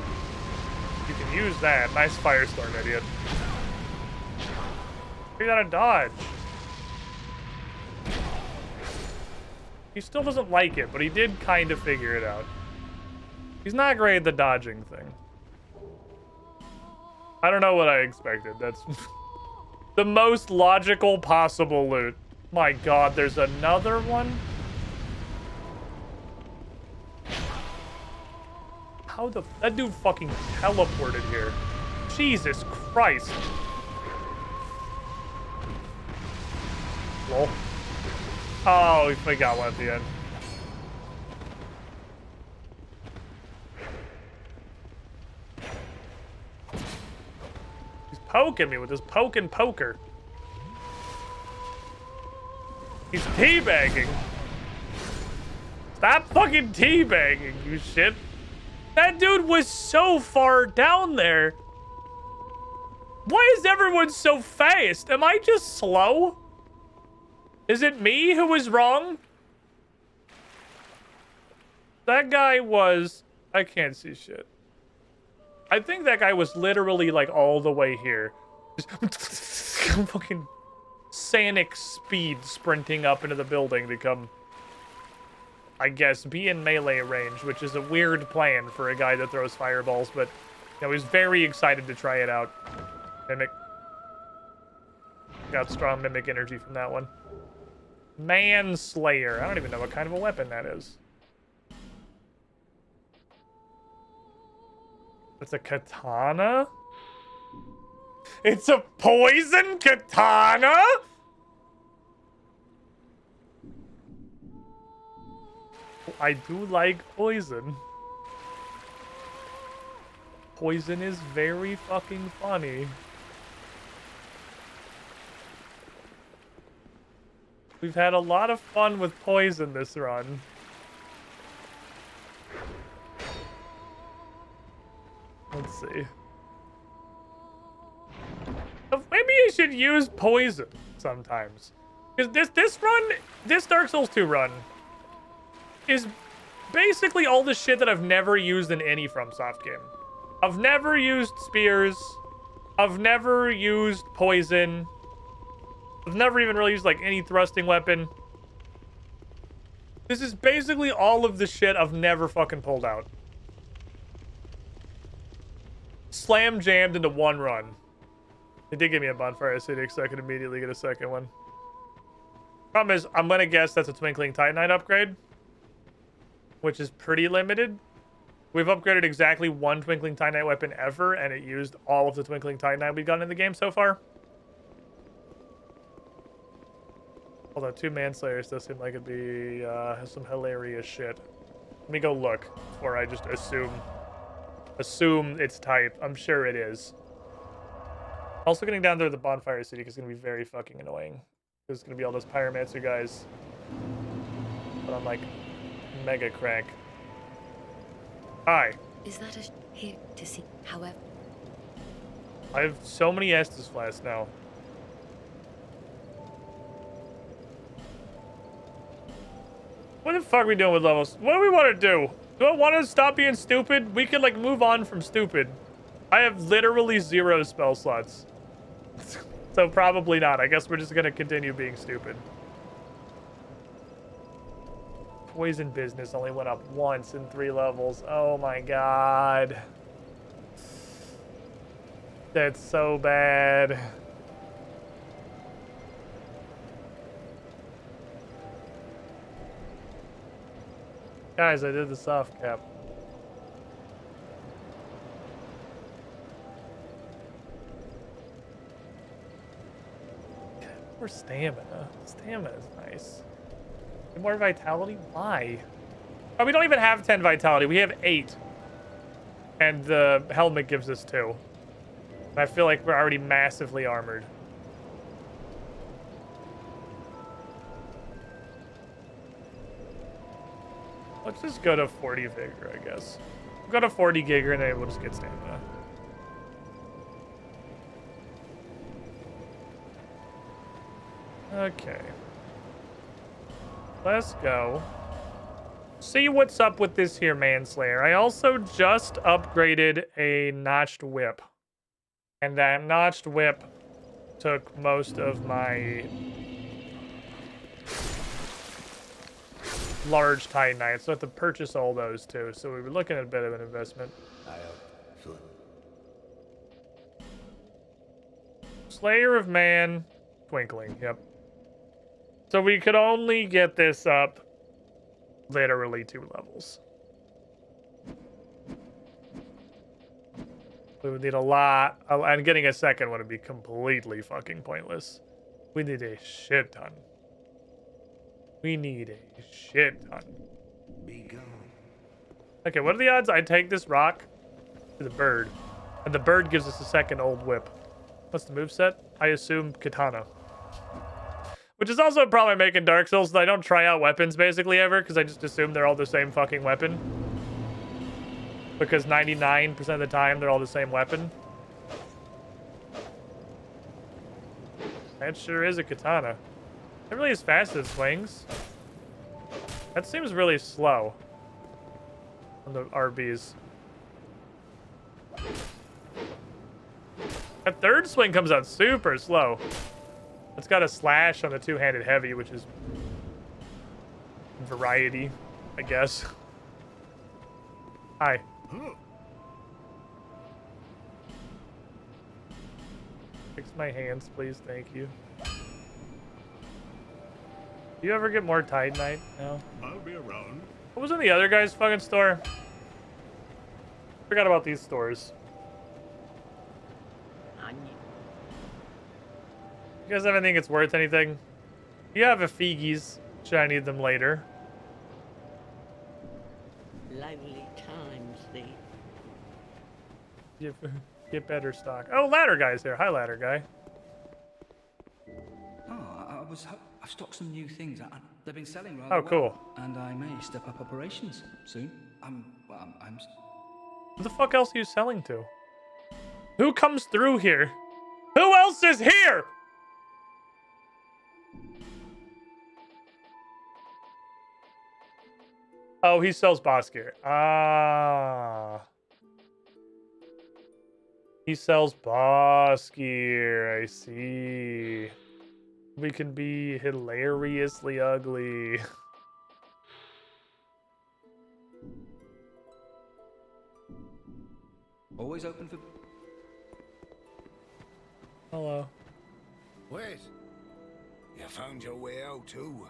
You can use that. Nice Firestorm, idiot. You gotta dodge. He still doesn't like it, but he did kind of figure it out. He's not great at the dodging thing. I don't know what I expected. That's the most logical possible loot. My god, there's another one? How the... That dude fucking teleported here. Jesus Christ. Lol. Oh, we got one at the end. He's poking me with his poke and poker. He's teabagging. Stop fucking teabagging, you shit. That dude was so far down there. Why is everyone so fast? Am I just slow? Is it me who was wrong? That guy was... I can't see shit. I think that guy was literally, like, all the way here. Just fucking Sonic speed sprinting up into the building to come, I guess, be in melee range, which is a weird plan for a guy that throws fireballs, but, you know, he's very excited to try it out. Mimic. Got strong Mimic energy from that one. Manslayer. I don't even know what kind of a weapon that is. It's a katana? It's a poison katana? I do like poison. Poison is very fucking funny. We've had a lot of fun with poison this run. Let's see. Maybe you should use poison sometimes. Because this Dark Souls 2 run is basically all the shit that I've never used in any FromSoft game. I've never used spears. I've never used poison. I've never even really used, like, any thrusting weapon. This is basically all of the shit I've never fucking pulled out. Slam jammed into one run. They did give me a bonfire acidic, so I could immediately get a second one. Problem is, I'm gonna guess that's a Twinkling Titanite upgrade, which is pretty limited. We've upgraded exactly one Twinkling Titanite weapon ever, and it used all of the Twinkling Titanite we've gotten in the game so far. Although 2 Manslayers does seem like it'd be some hilarious shit. Let me go look before I just assume it's type. I'm sure it is. Also, getting down there to the bonfire city is going to be very fucking annoying. There's going to be all those pyromancer guys. But I'm like mega crank. Hi. Is that a here to see? However, I have so many Estus flasks now. What the fuck are we doing with levels? What do we want to do? Do I want to stop being stupid? We can, like, move on from stupid. I have literally 0 spell slots. So probably not. I guess we're just going to continue being stupid. Poison business only went up once in 3 levels. Oh my god. That's so bad. Guys, I did the soft cap. More stamina. Stamina is nice. More vitality? Why? Oh, we don't even have 10 vitality. We have 8. And the helmet gives us 2. And I feel like we're already massively armored. Let's just go to 40 vigor, I guess. We'll go to 40 Giger and then we'll just get stamina. Okay. Let's go. See what's up with this here Manslayer. I also just upgraded a notched whip. And that notched whip took most of my large Titanite, so I have to purchase all those too. So we were looking at a bit of an investment. Slayer of Man, Twinkling, yep. So we could only get this up literally 2 levels. We would need a lot, and getting a second one would be completely fucking pointless. We need a shit ton. We need a shit ton. Be gone. Okay, what are the odds I take this rock to the bird, and the bird gives us a second old whip? What's the moveset? I assume katana. Which is also a problem I make in Dark Souls, that I don't try out weapons basically ever, because I just assume they're all the same fucking weapon. Because 99% of the time, they're all the same weapon. That sure is a katana. Not really as fast as swings. That seems really slow on the RBs. That third swing comes out super slow. It's got a slash on the two-handed heavy, which is variety, I guess. Hi. Fix my hands, please. Thank you. Do you ever get more Titanite? No. I'll be around. What was in the other guy's fucking store? Forgot about these stores. You guys have anything that's worth anything? You have a Figgies. Should I need them later? Lively times, thee. Get better stock. Oh, ladder guy's here. Hi, ladder guy. Oh, I've stocked some new things. They've been selling rather Oh, well, cool. and I may step up operations soon. I'm. Who the fuck else are you selling to? Who comes through here? Who else is here? Oh, he sells boss gear. Ah. He sells boss gear. I see. We can be hilariously ugly. Always open for. Hello. Wait. You found your way out too.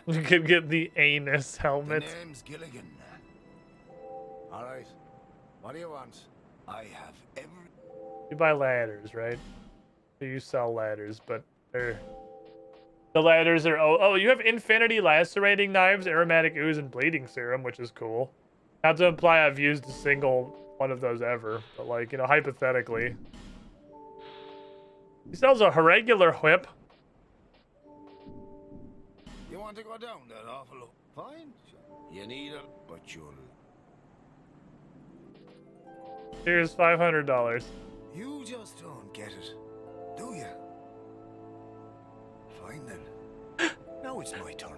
You could get the anus The helmet. name's Gilligan. All right. What do you want? I have every. You buy ladders, right? You sell ladders, but they're... The ladders are... Oh, you have infinity lacerating knives, aromatic ooze, and bleeding serum, which is cool. Not to imply I've used a single one of those ever, but like, you know, hypothetically. He sells a regular whip. You want to go down that awful low? Fine. You need it, but you'll. Here's $500. You just don't get it, do you? Fine then. Now it's my turn.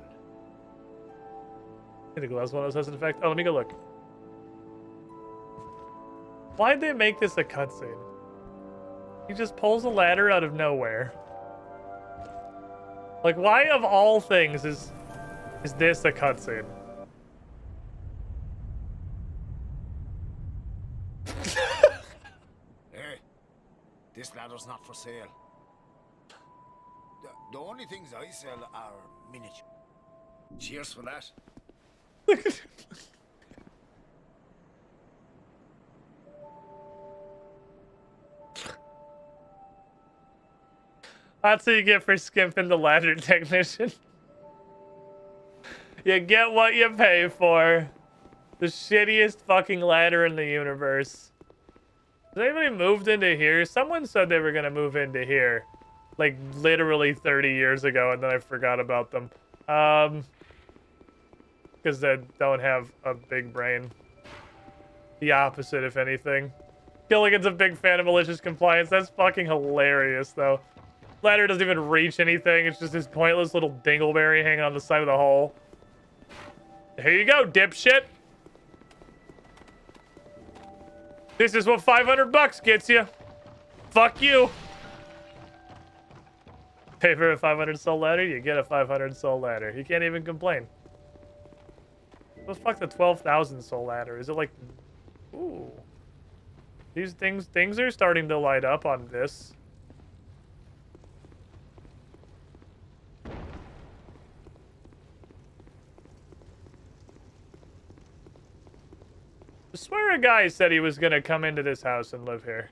I think the last one of those has an effect. Oh, let me go look. Why'd they make this a cutscene? He just pulls a ladder out of nowhere. Like, why of all things is this a cutscene? Hey, this ladder's not for sale. The only things I sell are miniature. Cheers for that. That's what you get for skimping the ladder technician. You get what you pay for. The shittiest fucking ladder in the universe. Has anybody moved into here? Someone said they were gonna move into here. Like, literally 30 years ago, and then I forgot about them. Because they don't have a big brain. The opposite, if anything. Gilligan's a big fan of malicious compliance. That's fucking hilarious, though. Ladder doesn't even reach anything. It's just this pointless little dingleberry hanging on the side of the hole. Here you go, dipshit. This is what 500 bucks gets you. Fuck you. Pay for a 500 soul ladder, you get a 500 soul ladder. You can't even complain. What the fuck, the 12,000 soul ladder? Is it like... Ooh. These things are starting to light up on this. I swear a guy said he was gonna come into this house and live here.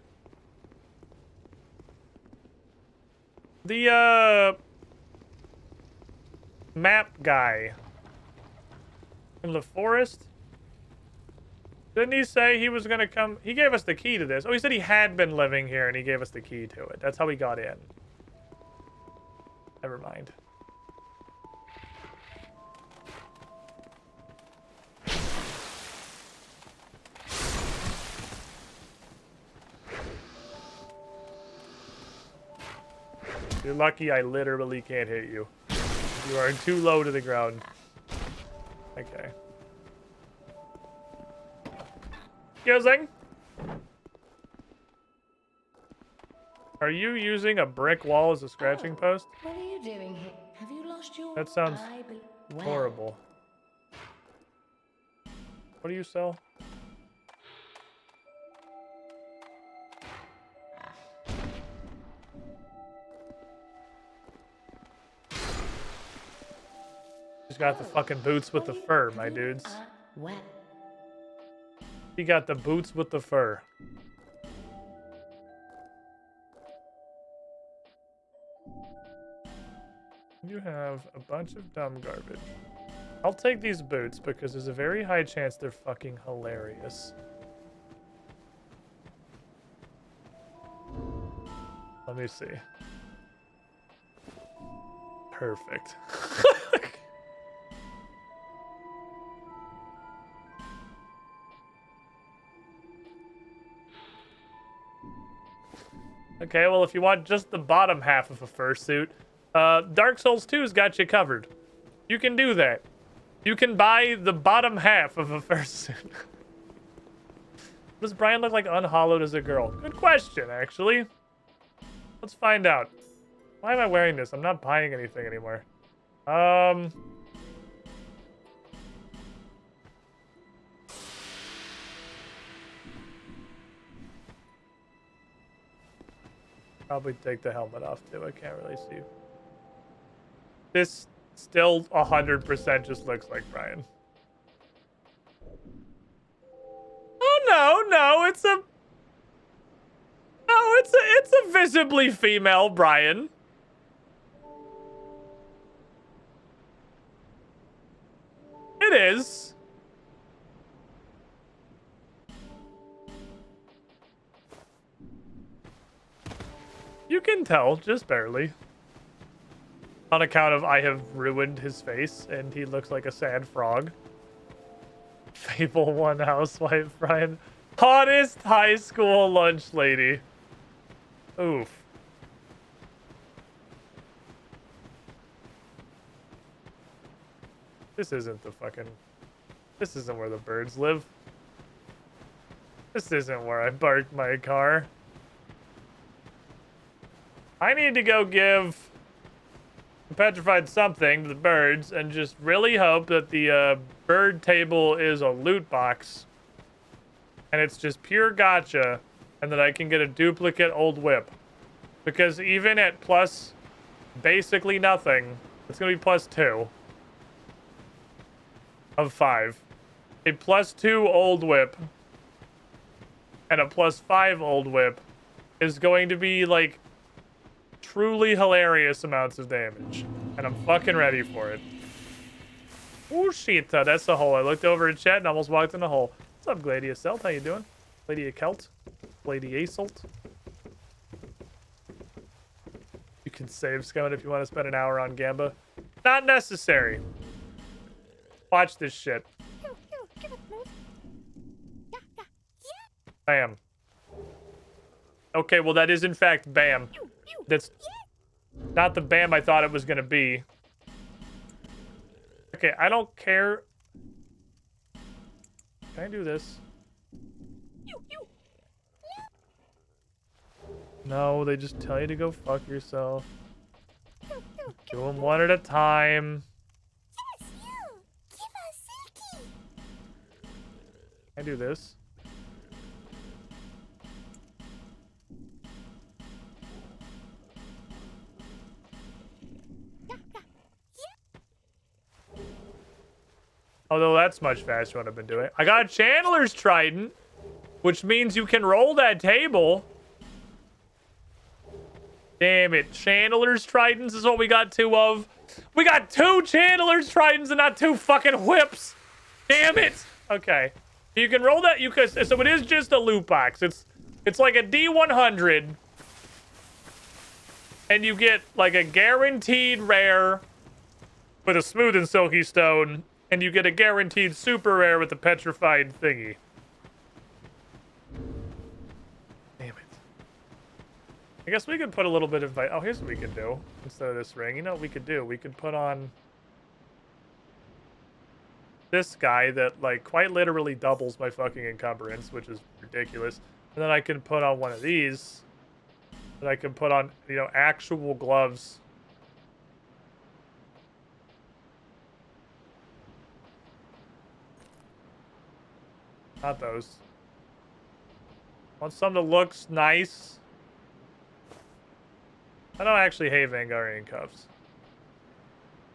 The, map guy. From the forest? Didn't he say he was gonna come? He gave us the key to this. Oh, he said he had been living here and he gave us the key to it. That's how we got in. Never mind. You're lucky I literally can't hit you. You are too low to the ground. Okay. Using. Are you using a brick wall as a scratching post? What are you doing here? Have you lost your... That sounds horrible. What do you sell? He's got the fucking boots with the fur, my dudes. He got the boots with the fur. You have a bunch of dumb garbage. I'll take these boots because there's a very high chance they're fucking hilarious. Let me see. Perfect. Okay, well, if you want just the bottom half of a fursuit, Dark Souls 2's got you covered. You can do that. You can buy the bottom half of a fursuit. Does Brian look like unhollowed as a girl? Good question, actually. Let's find out. Why am I wearing this? I'm not buying anything anymore. Probably take the helmet off too. I can't really see. This still 100% just looks like Brian. Oh no, it's a visibly female Brian. It is. You can tell, just barely. On account of I have ruined his face and he looks like a sad frog. Fable 1 housewife, Brian. Hottest high school lunch lady. Oof. This isn't where the birds live. This isn't where I parked my car. I need to go give a petrified something to the birds and just really hope that the bird table is a loot box and it's just pure gotcha and that I can get a duplicate old whip. Because even at plus basically nothing, it's going to be plus 2 of 5. A plus 2 old whip and a plus 5 old whip is going to be like truly hilarious amounts of damage. And I'm fucking ready for it. Oh shit, that's the hole. I looked over at chat and almost walked in the hole. What's up, Gladia Celt? How you doing? Gladia Celt? Gladia Assault? You can save Scum if you want to spend an hour on Gamba. Not necessary. Watch this shit. Bam. Okay, well that is in fact bam. That's not the bam I thought it was gonna be. Okay, I don't care. Can I do this? No, they just tell you to go fuck yourself. Do them one at a time. Can I do this? Although that's much faster than what I've been doing. I got Chandler's Trident, which means you can roll that table. Damn it. Chandler's Tridents is what we got 2 of. We got 2 Chandler's Tridents and not 2 fucking whips. Damn it. Okay. You can roll that. So it is just a loot box. It's like a D100. And you get like a guaranteed rare with a smooth and silky stone. And you get a guaranteed super rare with the petrified thingy. Damn it. I guess we could put a little bit of... Oh, here's what we could do instead of this ring. You know what we could do? We could put on this guy that, like, quite literally doubles my fucking encumbrance, which is ridiculous. And then I can put on one of these that I can put on, you know, actual gloves. Not those. Want some that looks nice. I don't actually hate Vangarian cuffs.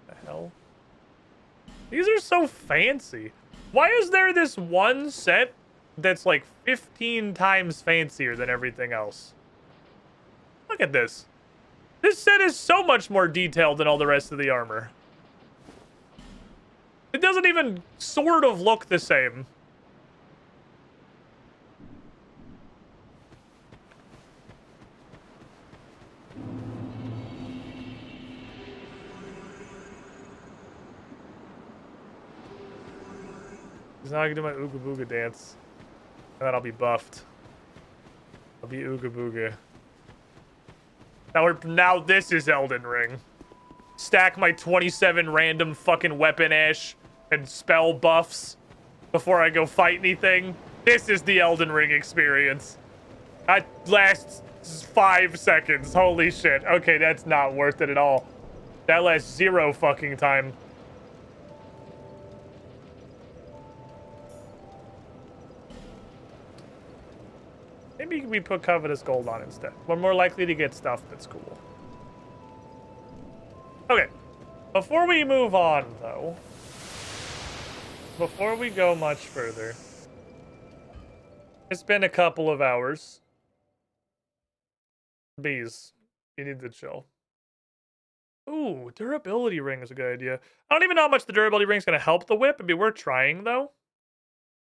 The hell? These are so fancy. Why is there this one set that's like 15 times fancier than everything else? Look at this. This set is so much more detailed than all the rest of the armor. It doesn't even sort of look the same. Now I can do my Ooga Booga dance. And then I'll be buffed. I'll be Ooga Booga. Now this is Elden Ring. Stack my 27 random fucking weapon ash and spell buffs before I go fight anything. This is the Elden Ring experience. That lasts 5 seconds. Holy shit. Okay, that's not worth it at all. That lasts 0 fucking time. Maybe we put Covetous Gold on instead. We're more likely to get stuff that's cool. Okay. Before we move on, though, before we go much further, it's been a couple of hours. Bees, you need to chill. Ooh, durability ring is a good idea. I don't even know how much the durability ring is going to help the whip. It'd be worth trying, though.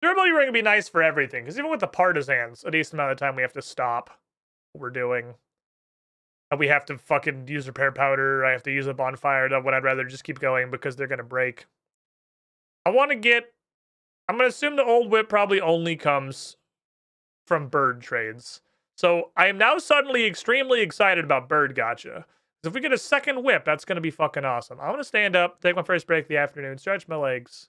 Durability ring would be nice for everything, because even with the partisans, a decent amount of time we have to stop what we're doing. And we have to fucking use repair powder, I have to use a bonfire, when I'd rather just keep going because they're going to break. I want to get... I'm going to assume the old whip probably only comes from bird trades. So I am now suddenly extremely excited about bird gacha. If we get a second whip, that's going to be fucking awesome. I want to stand up, take my first break of the afternoon, stretch my legs.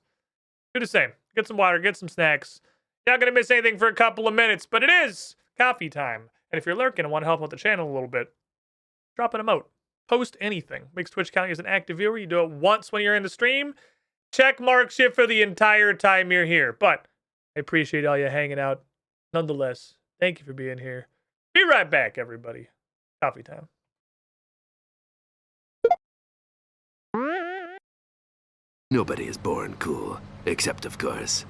Do the same. Get some water, get some snacks. You're not going to miss anything for a couple of minutes, but it is coffee time. And if you're lurking and want to help out the channel a little bit, drop an emote. Post anything. Makes Twitch count as an active viewer. You do it once when you're in the stream. Check mark shit for the entire time you're here. But I appreciate all you hanging out. Nonetheless, thank you for being here. Be right back, everybody. Coffee time. Nobody is born cool, except of course.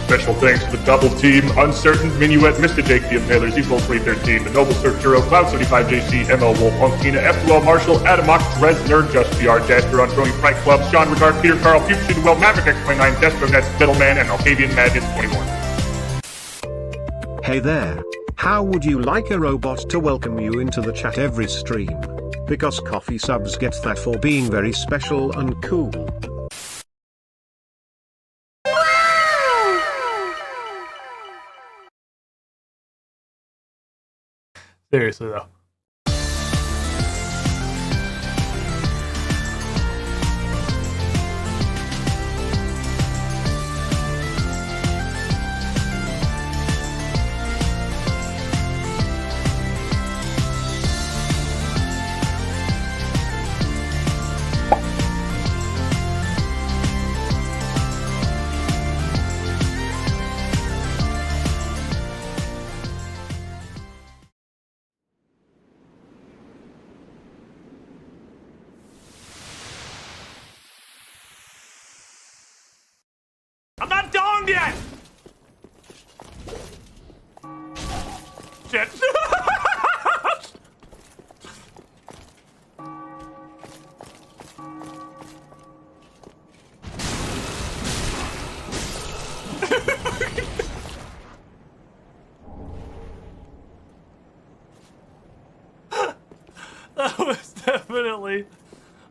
Special thanks to the Double Team, Uncertain, Minuet, Mr. Jake the Impaler, Zevol 313, the Noble Searchero, Cloud 75JC, ML Wolf, Unkina, F2L Marshall, Adamok, Dresner, Just PR, Jasper, Unfrowing Frank Club, Sean Regard, Peter Carl, Future Well, Maverick X29, Destronets, Middleman, and Alcavian Madness 21. Hey there. How would you like a robot to welcome you into the chat every stream? Because coffee subs get that for being very special and cool. Seriously, though.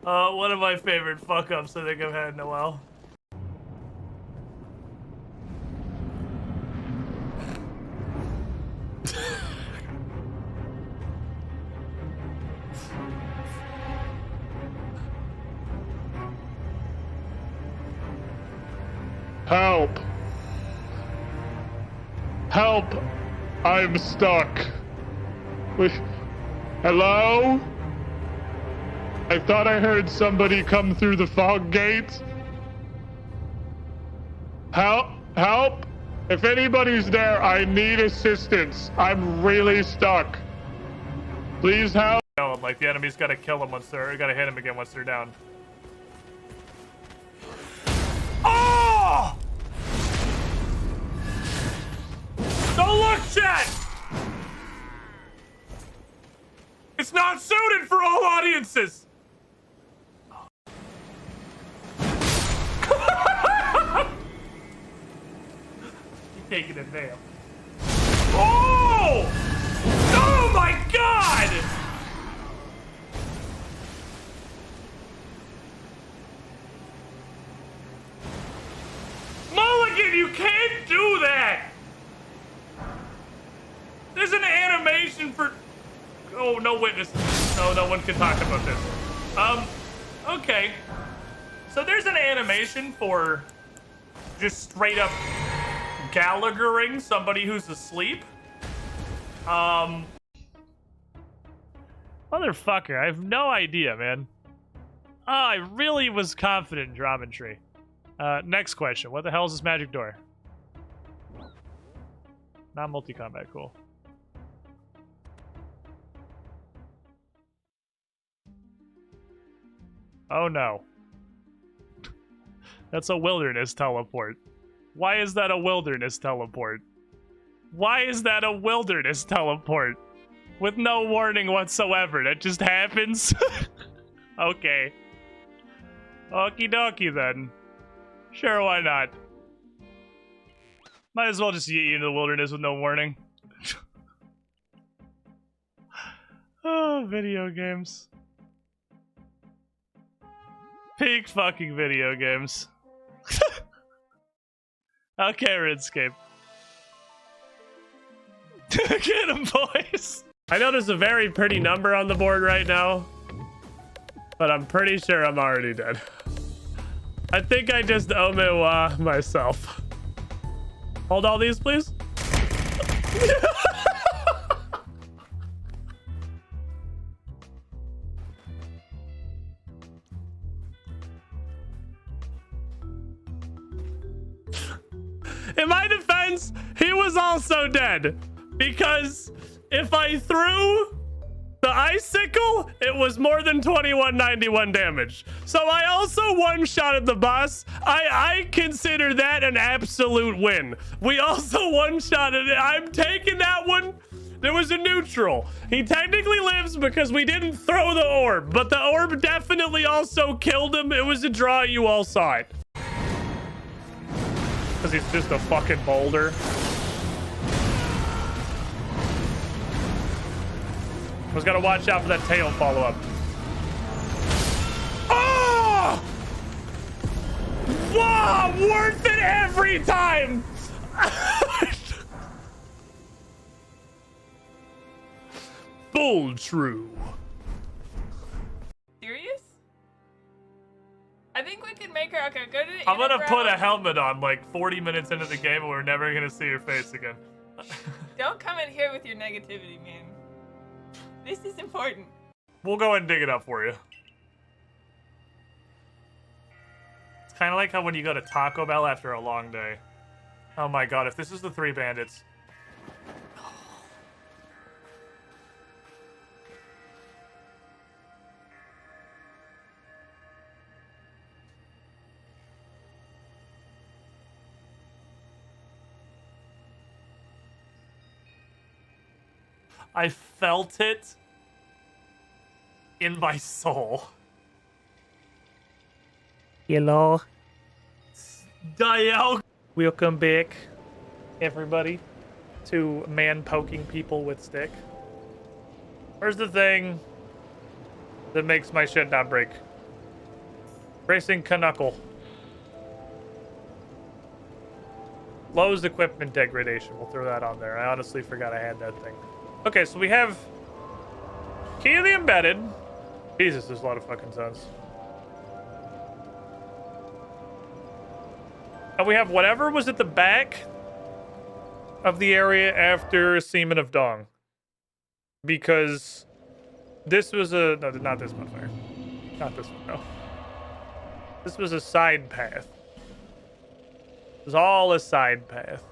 One of my favorite fuck-ups I think I've had in a while. Help! Help! I'm stuck. Hello? I thought I heard somebody come through the fog gate. Help! Help! If anybody's there, I need assistance. I'm really stuck. Please help. Like the enemy's gotta kill them once they're, gotta hit them again once they're down. Oh! Don't look, chat! It's not suited for all audiences! You're taking a nail. Oh! Oh my god! Mulligan, you can't do that! There's an animation for... Oh, no witnesses. No one can talk about this. Okay. So there's an animation for just straight up Gallaghering somebody who's asleep. Motherfucker, I have no idea, man. Oh, I really was confident in Dromantry. Next question. What the hell is this magic door? Not multi-combat, cool. Oh no. That's a wilderness teleport. Why is that a wilderness teleport? Why is that a wilderness teleport? With no warning whatsoever. That just happens? Okay. Okie dokie then. Sure, why not? Might as well just yeet you into the wilderness with no warning. Oh, video games. Peak fucking video games. Okay, Redscape. Get him, boys! I know there's a very pretty number on the board right now, but I'm pretty sure I'm already dead. I think I just omewa myself. Hold all these, please. In my defense, he was also dead. Because if I threw the icicle, it was more than 2191 damage. So I also one-shotted the boss. I consider that an absolute win. We also one-shotted it. I'm taking that one. There was a neutral. He technically lives because we didn't throw the orb, but the orb definitely also killed him. It was a draw. You all saw it. Because he's just a fucking boulder. Was gotta watch out for that tail follow-up. Oh! Wow, worth it every time! Full true. Serious? I think we can make her. Okay, go to the I'm gonna put a helmet on like 40 minutes into the game and we're never gonna see your face again. Don't come in here with your negativity, man. This is important. We'll go ahead and dig it up for you. It's kind of like how when you go to Taco Bell after a long day. Oh my god, if this is the 3 bandits. I felt it in my soul. Hello. Dial. Welcome back, everybody, to man poking people with stick. Where's the thing that makes my shit not break? Racing Knuckle. Lowe's equipment degradation. We'll throw that on there. I honestly forgot I had that thing. Okay, so we have Key of the Embedded. Jesus, there's a lot of fucking zones. And we have whatever was at the back of the area after Seaman of Dong. Because this was a... No, not this one, fire. Not this one, no. This was a side path. It was all a side path.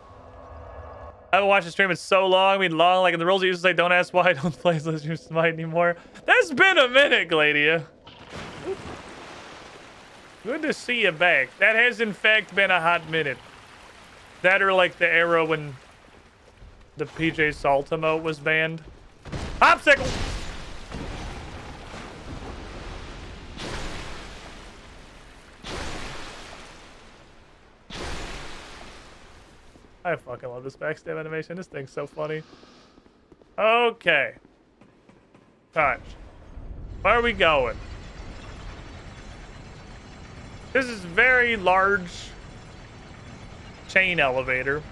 I haven't watched the stream in so long. I mean, long, like in the rules, it used to say, don't ask why I don't play Blizzard Smite anymore. That's been a minute, Gladia. Good to see you back. That has, in fact, been a hot minute. That or, like, the era when the PJ Salt emote was banned. Popsicle! I fucking love this backstab animation. This thing's so funny. Okay. Touch. Where are we going? This is very large chain elevator.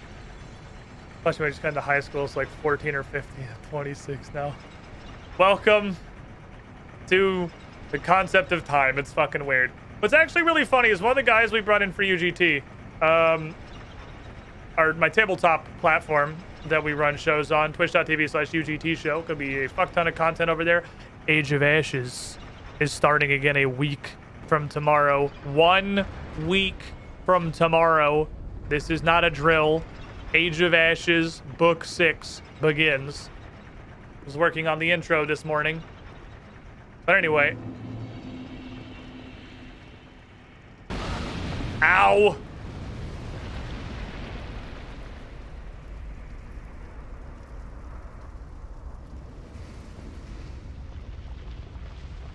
Plus, we just got into high school. It's like 14 or 15. 26 now. Welcome to the concept of time. It's fucking weird. What's actually really funny is one of the guys we brought in for UGT, my tabletop platform that we run shows on, twitch.tv/UGT show. Could be a fuck ton of content over there. Age of Ashes is starting again a week from tomorrow. 1 week from tomorrow. This is not a drill. Age of Ashes Book 6 begins. I was working on the intro this morning. But anyway. Ow!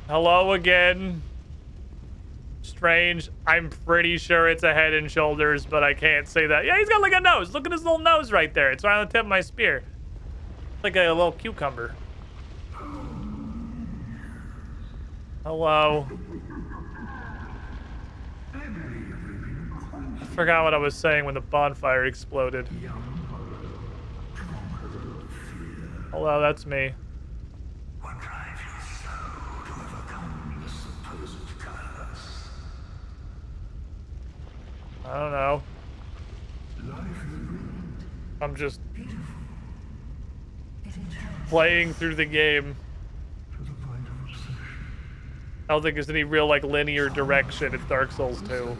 Hello again. Strange. I'm pretty sure it's a Head and Shoulders, but I can't say that. Yeah, he's got like a nose. Look at his little nose right there. It's right on the tip of my spear. Like a little cucumber. Hello. I forgot what I was saying when the bonfire exploded. Hello, that's me. I don't know. I'm just playing through the game. I don't think there's any real like linear direction. It's Dark Souls 2. Do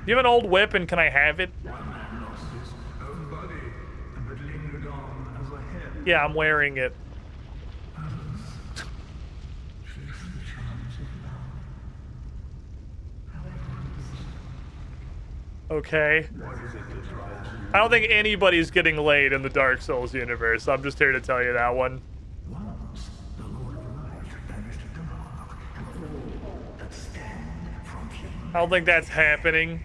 you have an old whip and can I have it? Yeah, I'm wearing it. Okay. I don't think anybody's getting laid in the Dark Souls universe. I'm just here to tell you that one. I don't think that's happening.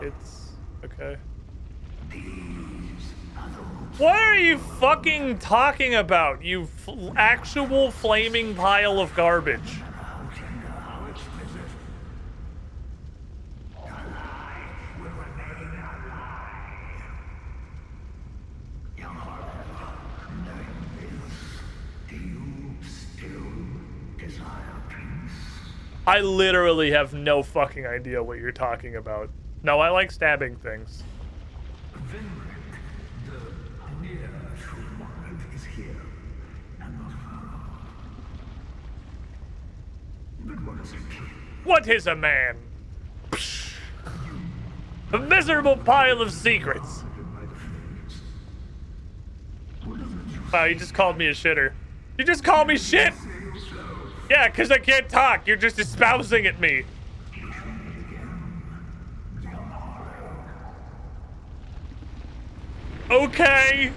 It's okay. What are you fucking talking about, you actual flaming pile of garbage? I literally have no fucking idea what you're talking about. No, I like stabbing things. What is a man? Psh. A miserable pile of secrets. Wow, you just called me a shitter. You just called me shit? Yeah, because I can't talk. You're just espousing at me. Okay.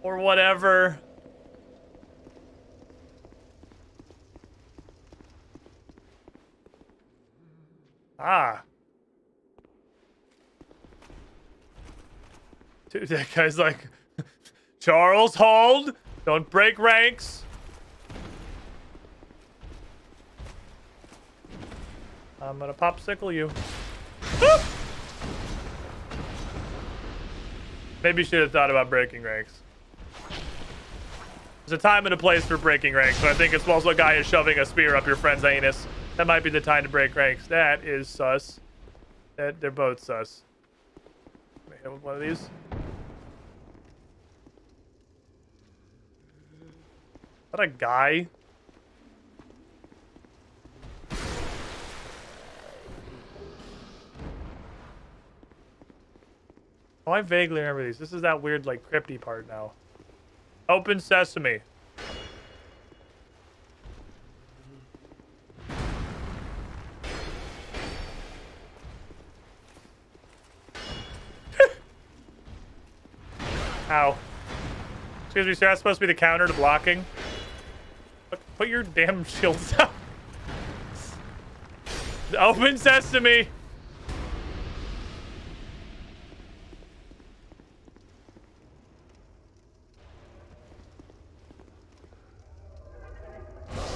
Or whatever. Ah. Dude, that guy's like, Charles, hold. Don't break ranks. I'm gonna popsicle you. Boop! Maybe you should have thought about breaking ranks. There's a time and a place for breaking ranks, but I think it's also a guy is shoving a spear up your friend's anus. That might be the time to break ranks. That is sus. They're both sus. Let me hit with one of these. Is that a guy? Oh, I vaguely remember these. This is that weird, like, crypty part now. Open sesame. Ow. Excuse me, sir. That's supposed to be the counter to blocking. Put your damn shields down. Open sesame.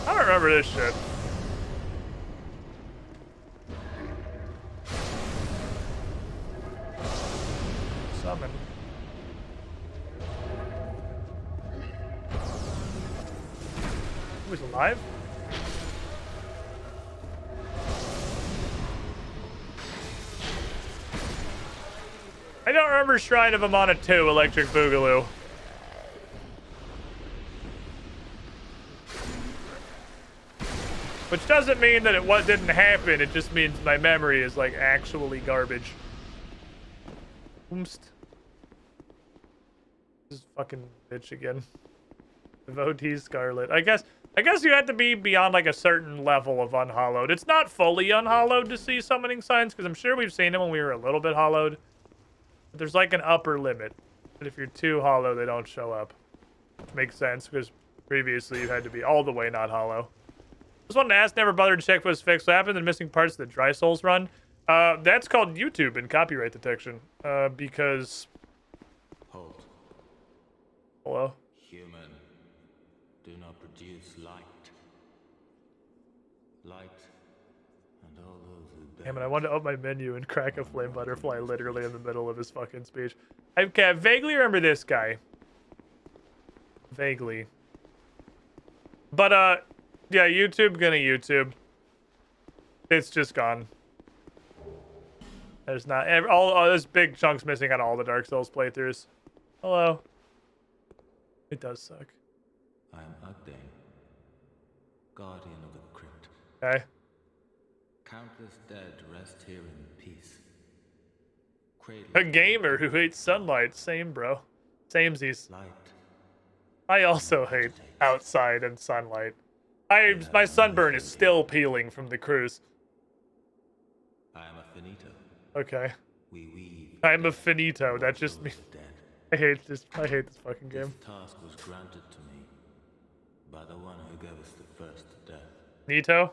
I don't remember this shit. Summon. Who's alive? I don't remember Shrine of Amana 2, Electric Boogaloo. Which doesn't mean that it didn't happen, it just means my memory is like actually garbage. Oomst. This is fucking bitch again. Devotee Scarlet. I guess you have to be beyond like a certain level of unhollowed. It's not fully unhollowed to see summoning signs, because I'm sure we've seen them when we were a little bit hollowed. But there's like an upper limit. But if you're too hollow, they don't show up. Which makes sense, because previously you had to be all the way not hollow. Just wanted to ask, never bothered to check if it was fixed. What happened to the missing parts of the Dry Souls run? That's called YouTube and copyright detection. Because... Hold. Hello? Human, do not produce light. Light and all those who... Damn it, I wanted to open my menu and crack a flame butterfly literally in the middle of his fucking speech. Okay, I vaguely remember this guy. Vaguely. But, yeah, YouTube gonna YouTube. It's just gone. There's not all there's big chunks missing on all the Dark Souls playthroughs. Hello. It does suck. I am Ugdane, guardian of the crypt. Okay. Countless dead rest here in peace. A gamer who hates sunlight. Same, bro. Samesies. Light. I also hate outside and sunlight. My sunburn is still peeling from the cruise. I am a finito. Okay. We weave. I'm a finito. That just means I hate this fucking game. This task was granted to me by the one who gave us the first death. Nito?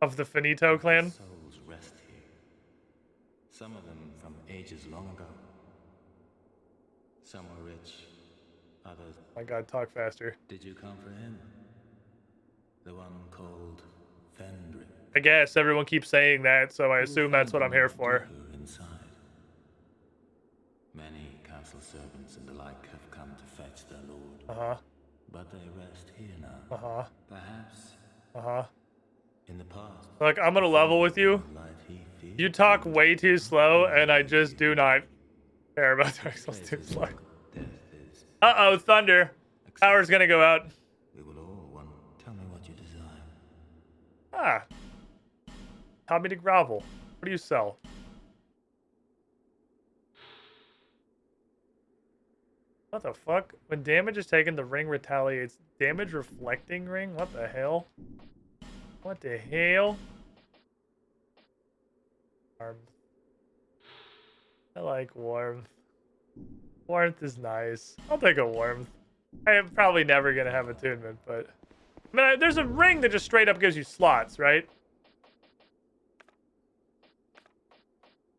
Of the Finito clan? Souls rest here. Some of them from ages long ago. Some were rich, others... My god, talk faster. Did you come for him? The one called Fendrick. I guess everyone keeps saying that, so I assume that's what I'm here for. Inside. Many council servants and the like have come to fetch their lord. Uh-huh. But they rest here now. Uh-huh. Perhaps. Uh-huh. In the past. Look, I'm gonna level with you. You talk way too slow, and I just do not care about Dark Souls 2 slow. Uh-oh, thunder. Power's gonna go out. We will all want. Tell me what you desire. Ah. Tell me to grovel. What do you sell? What the fuck? When damage is taken, the ring retaliates. Damage reflecting ring? What the hell? What the hell? Warmth. I like warmth. Warmth is nice. I'll take a warmth. I am probably never gonna have attunement, but... I mean, there's a ring that just straight up gives you slots, right?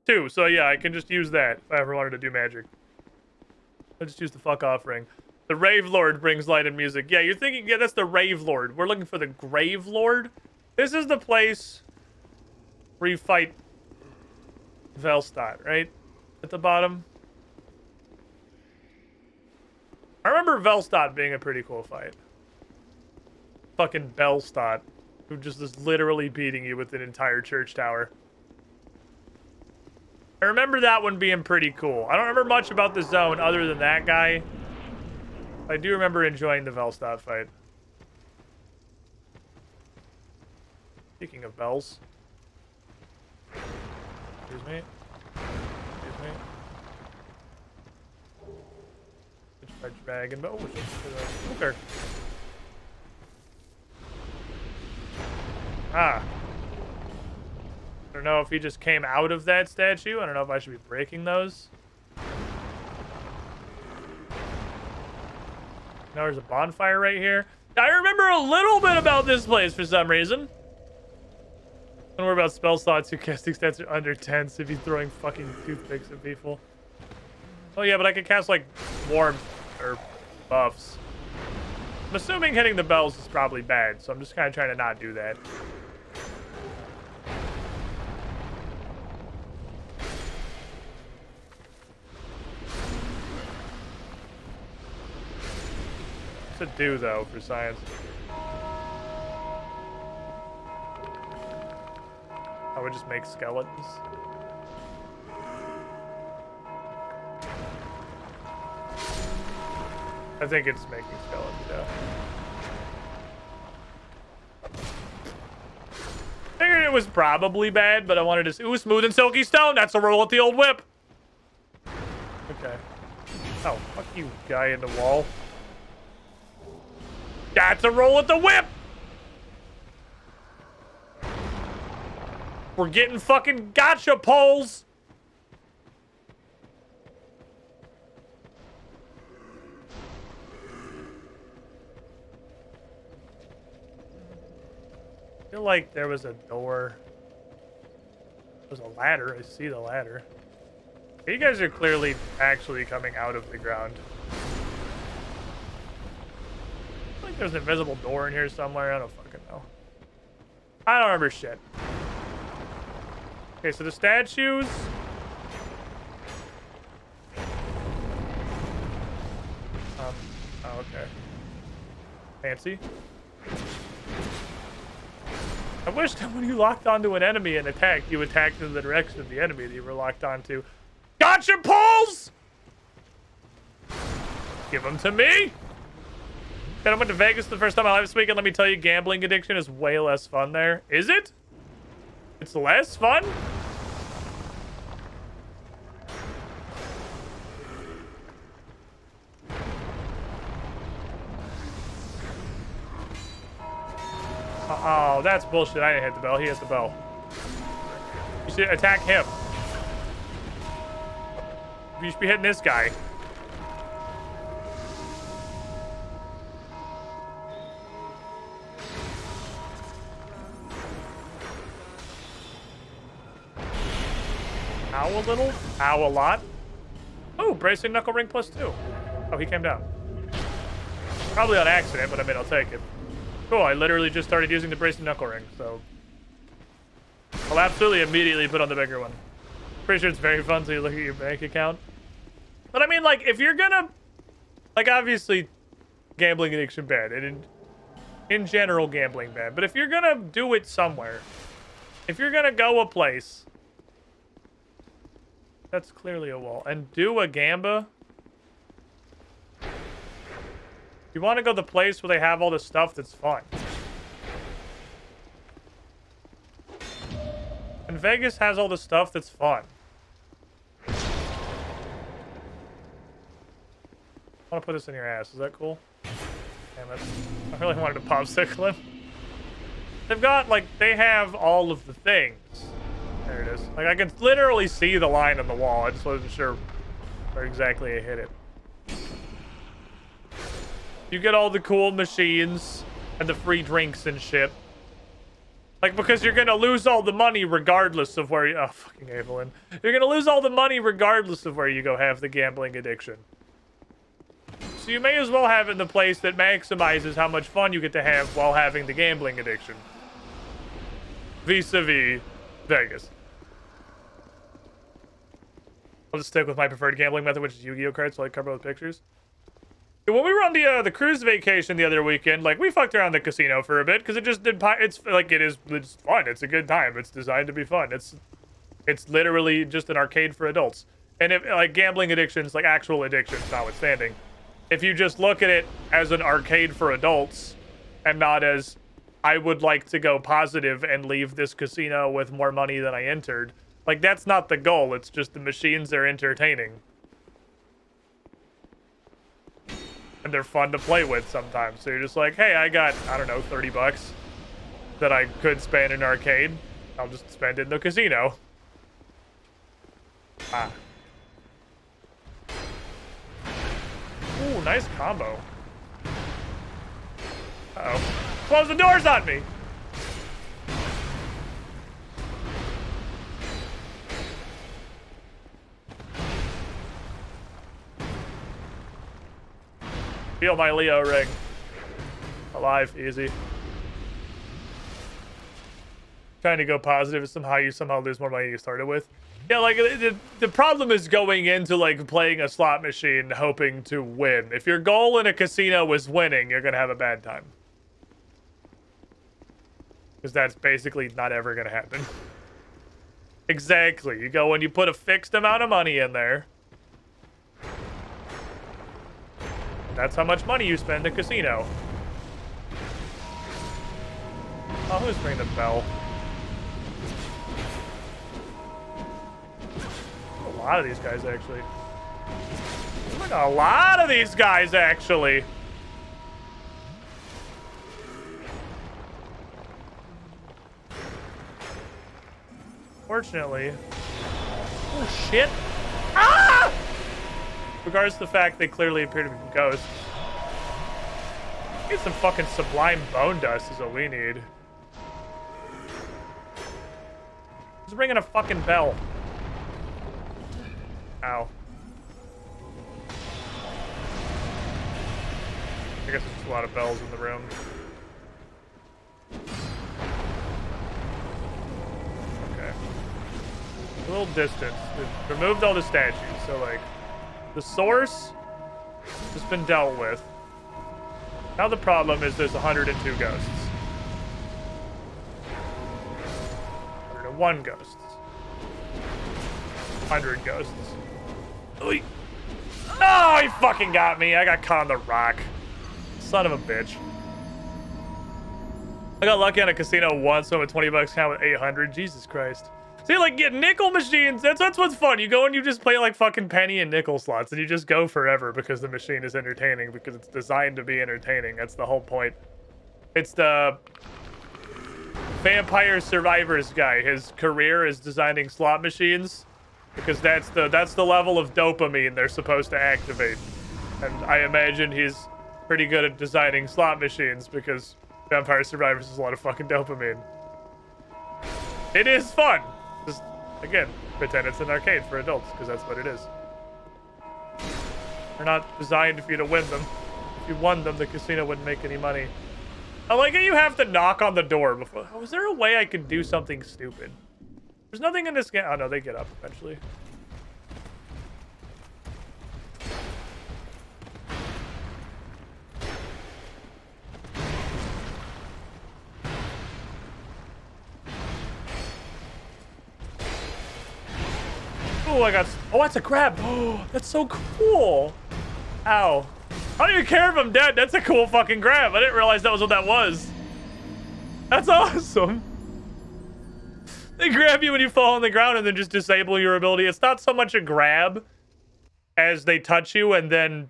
2, so yeah, I can just use that if I ever wanted to do magic. I'll just use the fuck off ring. The Rave Lord brings light and music. Yeah, you're thinking, yeah, that's the Rave Lord. We're looking for the Grave Lord. This is the place where you fight Velstadt, right? At the bottom. I remember Velstadt being a pretty cool fight. Fucking Belstadt, who just is literally beating you with an entire church tower. I remember that one being pretty cool. I don't remember much about the zone other than that guy. I do remember enjoying the Velstadt fight. Speaking of bells. Excuse me. Excuse me. Red dragon, but oh, okay. Ah. I don't know if he just came out of that statue. I don't know if I should be breaking those. Now there's a bonfire right here. I remember a little bit about this place for some reason. Don't worry about spell slots. Your casting stats are under 10, so if you're throwing fucking toothpicks at people. Oh yeah, but I could cast like warmth or buffs. I'm assuming hitting the bells is probably bad, so I'm just kind of trying to not do that. What's it do, though, for science? I would just make skeletons. I think it's making skeletons, yeah. Figured it was probably bad, but I wanted to see. Ooh, smooth and silky stone. That's a roll with the old whip. Okay. Oh, fuck you, guy in the wall. That's a roll with the whip. We're getting fucking gotcha poles. I feel like there was a door. There's a ladder. I see the ladder. You guys are clearly actually coming out of the ground. I think there's an invisible door in here somewhere. I don't fucking know. I don't remember shit. Okay, so the statues. Oh, okay. Fancy. I wish that when you locked onto an enemy and attacked, you attacked in the direction of the enemy that you were locked onto. Gotcha poles! Give them to me! I went to Vegas the first time I live this weekend. Let me tell you, gambling addiction is way less fun there. Is it? It's less fun? Oh, that's bullshit. I didn't hit the bell. He hit the bell. You should attack him. You should be hitting this guy. Ow a little, ow a lot. Oh, bracing knuckle ring +2. Oh, he came down. Probably on accident, but I mean, I'll take it. Cool, I literally just started using the bracing knuckle ring, so I'll absolutely immediately put on the bigger one. Pretty sure it's very fun to look at your bank account. But I mean, like, if you're gonna, like, obviously, gambling addiction bad, and in general, gambling bad. But if you're gonna do it somewhere, if you're gonna go a place. That's clearly a wall. And do a gamba. You want to go to the place where they have all the stuff that's fun. And Vegas has all the stuff that's fun. I want to put this in your ass. Is that cool? Damn it. I really wanted to popsicle him. They've got, like, they have all of the things. There it is. Like, I can literally see the line on the wall. I just wasn't sure where exactly I hit it. You get all the cool machines and the free drinks and shit. Like, because you're gonna lose all the money regardless of where you... Oh, fucking Evelyn. You're gonna lose all the money regardless of where you go have the gambling addiction. So you may as well have it in the place that maximizes how much fun you get to have while having the gambling addiction. Vis-a-vis Vegas. I'll just stick with my preferred gambling method, which is Yu-Gi-Oh cards, so I cover with pictures. When we were on the cruise vacation the other weekend, like, we fucked around the casino for a bit because it just did. It's like it's fun. It's a good time. It's designed to be fun. It's literally just an arcade for adults. And if like gambling addictions, like actual addictions, notwithstanding, if you just look at it as an arcade for adults and not as I would like to go positive and leave this casino with more money than I entered, like that's not the goal. It's just the machines are entertaining. And they're fun to play with sometimes. So you're just like, hey, I got, I don't know, 30 bucks that I could spend in an arcade. I'll just spend it in the casino. Ah. Ooh, nice combo. Uh-oh. Close the doors on me! Feel my Leo ring. Alive, easy. Trying to go positive is somehow you lose more money than you started with. Yeah, like the problem is going into like playing a slot machine hoping to win. If your goal in a casino is winning, you're gonna have a bad time. Because that's basically not ever gonna happen. Exactly. You go and you put a fixed amount of money in there. That's how much money you spend in a casino. Oh, who's ringing the bell? A lot of these guys, actually. Like a lot of these guys, actually. Fortunately. Oh, shit. Ah! Regardless of the fact they clearly appear to be ghosts. Get some fucking sublime bone dust is what we need. Who's ringing a fucking bell? Ow. I guess there's just a lot of bells in the room. Okay. A little distance. We've removed all the statues, so like... The source has been dealt with. Now the problem is there's 102 ghosts. 101 ghosts. 100 ghosts. Oy. Oh, he fucking got me. I got caught on the rock. Son of a bitch. I got lucky on a casino once, so I'm at 20 bucks now with 800. Jesus Christ. See, like, get nickel machines. That's what's fun. You go and you just play, like, fucking penny and nickel slots, and you just go forever because the machine is entertaining, because it's designed to be entertaining. That's the whole point. It's the Vampire Survivors guy. His career is designing slot machines because that's the level of dopamine they're supposed to activate. And I imagine he's pretty good at designing slot machines because Vampire Survivors is a lot of fucking dopamine. It is fun. Just, again, pretend it's an arcade for adults, because that's what it is. They're not designed for you to win them. If you won them, the casino wouldn't make any money. I like how you have to knock on the door before... Oh, is there a way I can do something stupid? There's nothing in this game... Oh, no, they get up eventually. Oh, I got... Oh, that's a grab. Oh, that's so cool. Ow. I don't even care if I'm dead. That's a cool fucking grab. I didn't realize that was what that was. That's awesome. They grab you when you fall on the ground and then just disable your ability. It's not so much a grab as they touch you and then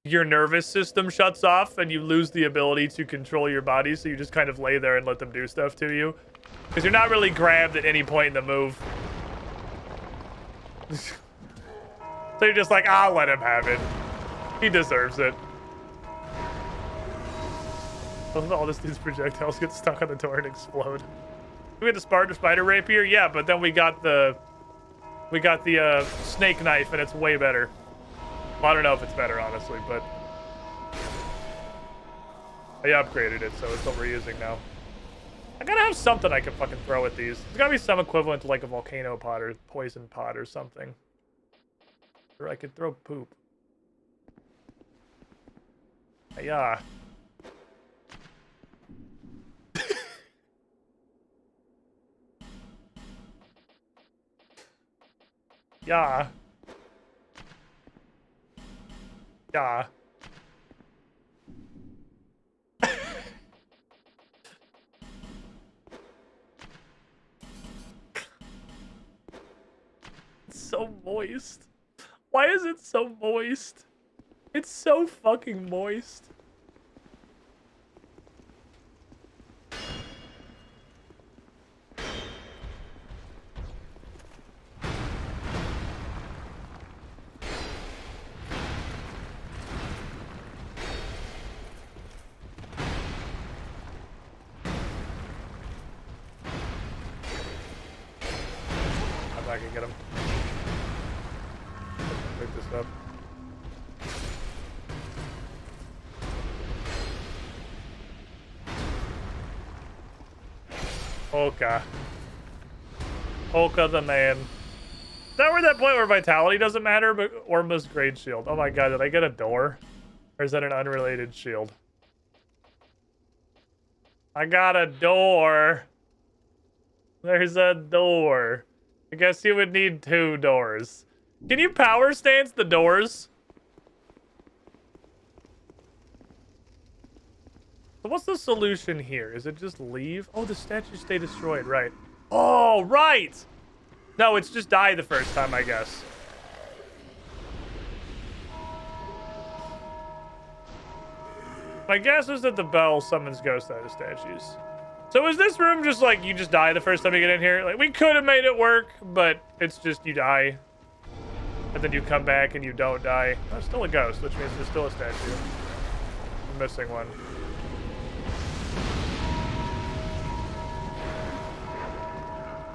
your nervous system shuts off and you lose the ability to control your body. So you just kind of lay there and let them do stuff to you. Because you're not really grabbed at any point in the move. So you're just like, I'll let him have it. He deserves it. All this dude's projectiles get stuck on the door and explode. We had the spider rapier, yeah, but then we got the snake knife, and it's way better. Well, I don't know if it's better, honestly, but I upgraded it, so it's what we're using now. I gotta have something I can fucking throw at these. There's gotta be some equivalent to like a volcano pot or poison pot or something. Or I could throw poop. Yeah. Yeah. Yeah. It's so moist. Why is it so moist? It's so fucking moist. I can get him. Pick this up. Polka. Polka the man. Is that where that point where vitality doesn't matter, but Orma's great shield? Oh my god, did I get a door? Or is that an unrelated shield? I got a door. There's a door. I guess you would need 2 doors. Can you power stance the doors? So what's the solution here? Is it just leave? Oh, the statues stay destroyed, right. Oh, right! No, it's just die the first time, I guess. My guess is that the bell summons ghosts out of statues. So is this room just like you just die the first time you get in here? Like, we could have made it work, but it's just you die. And then you come back and you don't die. Oh, still a ghost, which means there's still a statue. I'm missing one.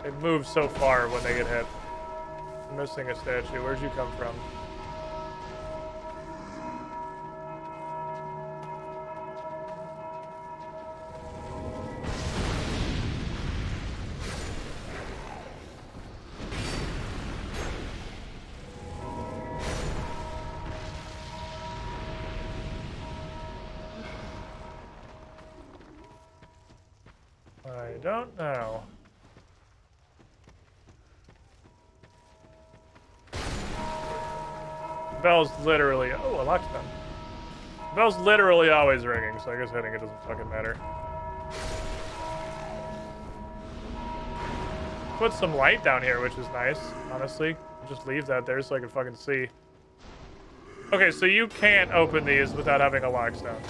They move so far when they get hit. I'm missing a statue. Where'd you come from? I don't know. Bell's literally... Oh, a locksmith. Bell's literally always ringing, so I guess hitting it doesn't fucking matter. Put some light down here, which is nice, honestly. Just leave that there so I can fucking see. Okay, so you can't open these without having a lockstone.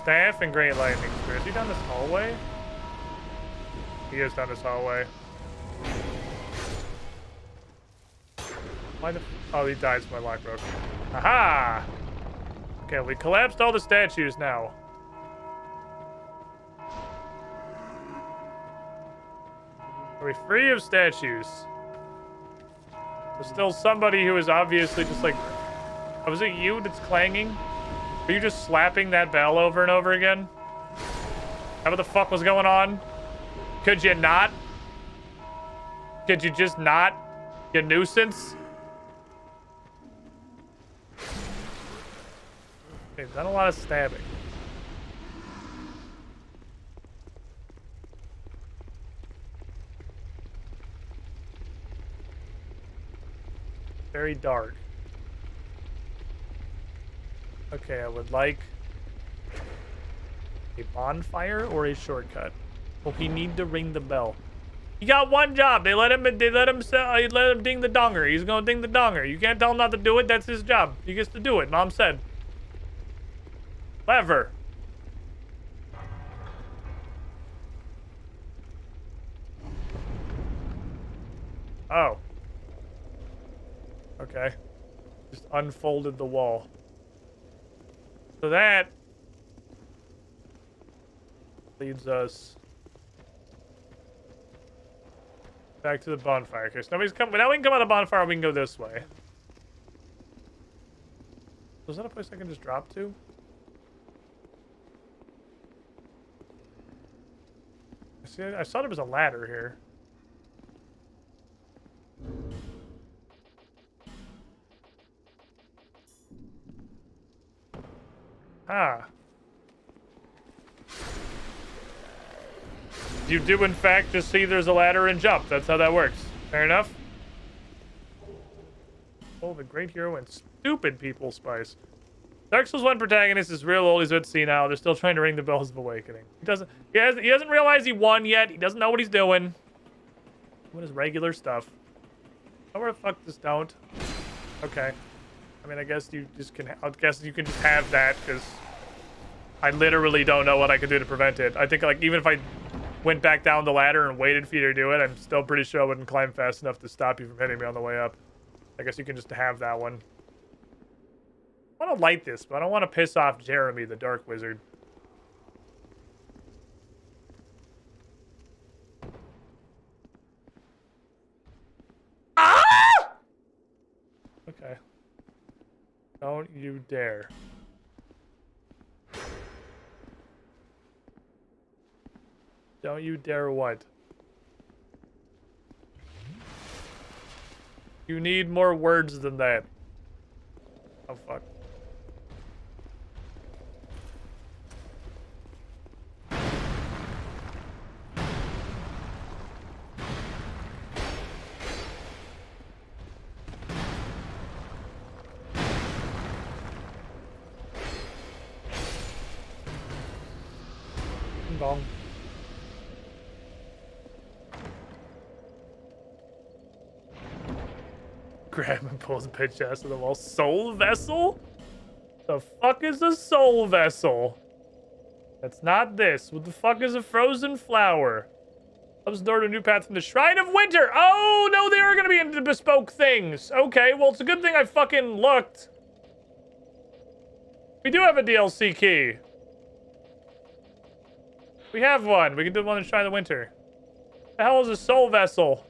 Staff and Great Lightning Spear. Is he down this hallway? He is down this hallway. Why the... Oh, he died, so my lock broke. Aha! Okay, we collapsed all the statues now. Are we free of statues? There's still somebody who is obviously just like... Oh, was it you that's clanging? Are you just slapping that bell over and over again? How what the fuck was going on? Could you not? Could you just not? You nuisance? Okay, done a lot of stabbing. Very dark. Okay, I would like a bonfire or a shortcut. Well, he need to ring the bell. He got one job. They let him ding the donger. He's gonna ding the donger. You can't tell him not to do it. That's his job. He gets to do it. Mom said. Lever. Oh. Okay. Just unfolded the wall. So that leads us back to the bonfire. Okay, so nobody's coming. Now we can come out of the bonfire. We can go this way. Was that a place I can just drop to? I saw there was a ladder here. Ah. You do, in fact, just see there's a ladder and jump. That's how that works. Fair enough. Oh, the great hero and stupid people spice. Dark Souls 1 protagonist is real old. He's a bit senile. They're still trying to ring the bells of awakening. He doesn't realize he won yet. He doesn't know what he's doing. What is regular stuff? Oh, where the fuck this don't? Okay. I mean, I guess you just can. I guess you can just have that because I literally don't know what I could do to prevent it. I think like even if I went back down the ladder and waited for you to do it, I'm still pretty sure I wouldn't climb fast enough to stop you from hitting me on the way up. I guess you can just have that one. I want to light this, but I don't want to piss off Jeremy, the Dark Wizard. Ah! Okay. Don't you dare. Don't you dare what? You need more words than that. Oh, fuck. Bong. Grab and pulls a bitch ass to the wall. Soul vessel? The fuck is a soul vessel? That's not this. What the fuck is a frozen flower? Opens the door to a new path from the Shrine of Winter. Oh, no, they are going to be into bespoke things. Okay, well, it's a good thing I fucking looked. We do have a DLC key. We have one. We can do one in Shrine of Winter. The hell is a soul vessel?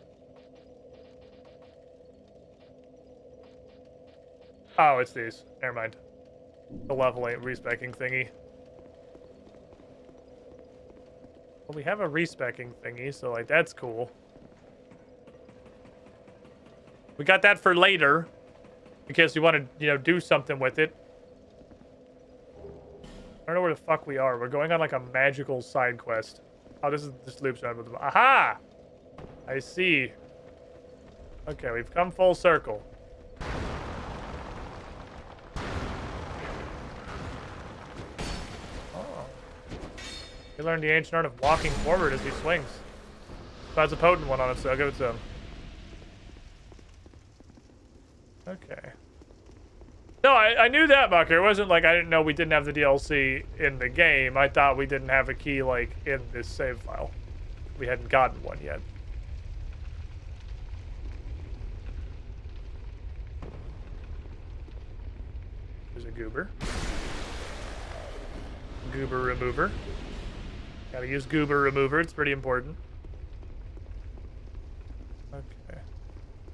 Oh, it's these. Never mind. The level 8 respecking thingy. Well, we have a respecking thingy, so, like, that's cool. We got that for later. In case we want to, you know, do something with it. I don't know where the fuck we are. We're going on, like, a magical side quest. Oh, this loops around with them. Aha! I see. Okay, we've come full circle. He learned the ancient art of walking forward as he swings. That's a potent one on it, so I'll give it to him. Okay. No, I knew that, Bucker. It wasn't like I didn't know we didn't have the DLC in the game. I thought we didn't have a key, like, in this save file. We hadn't gotten one yet. There's a goober. Goober remover. Gotta use goober remover, it's pretty important. Okay.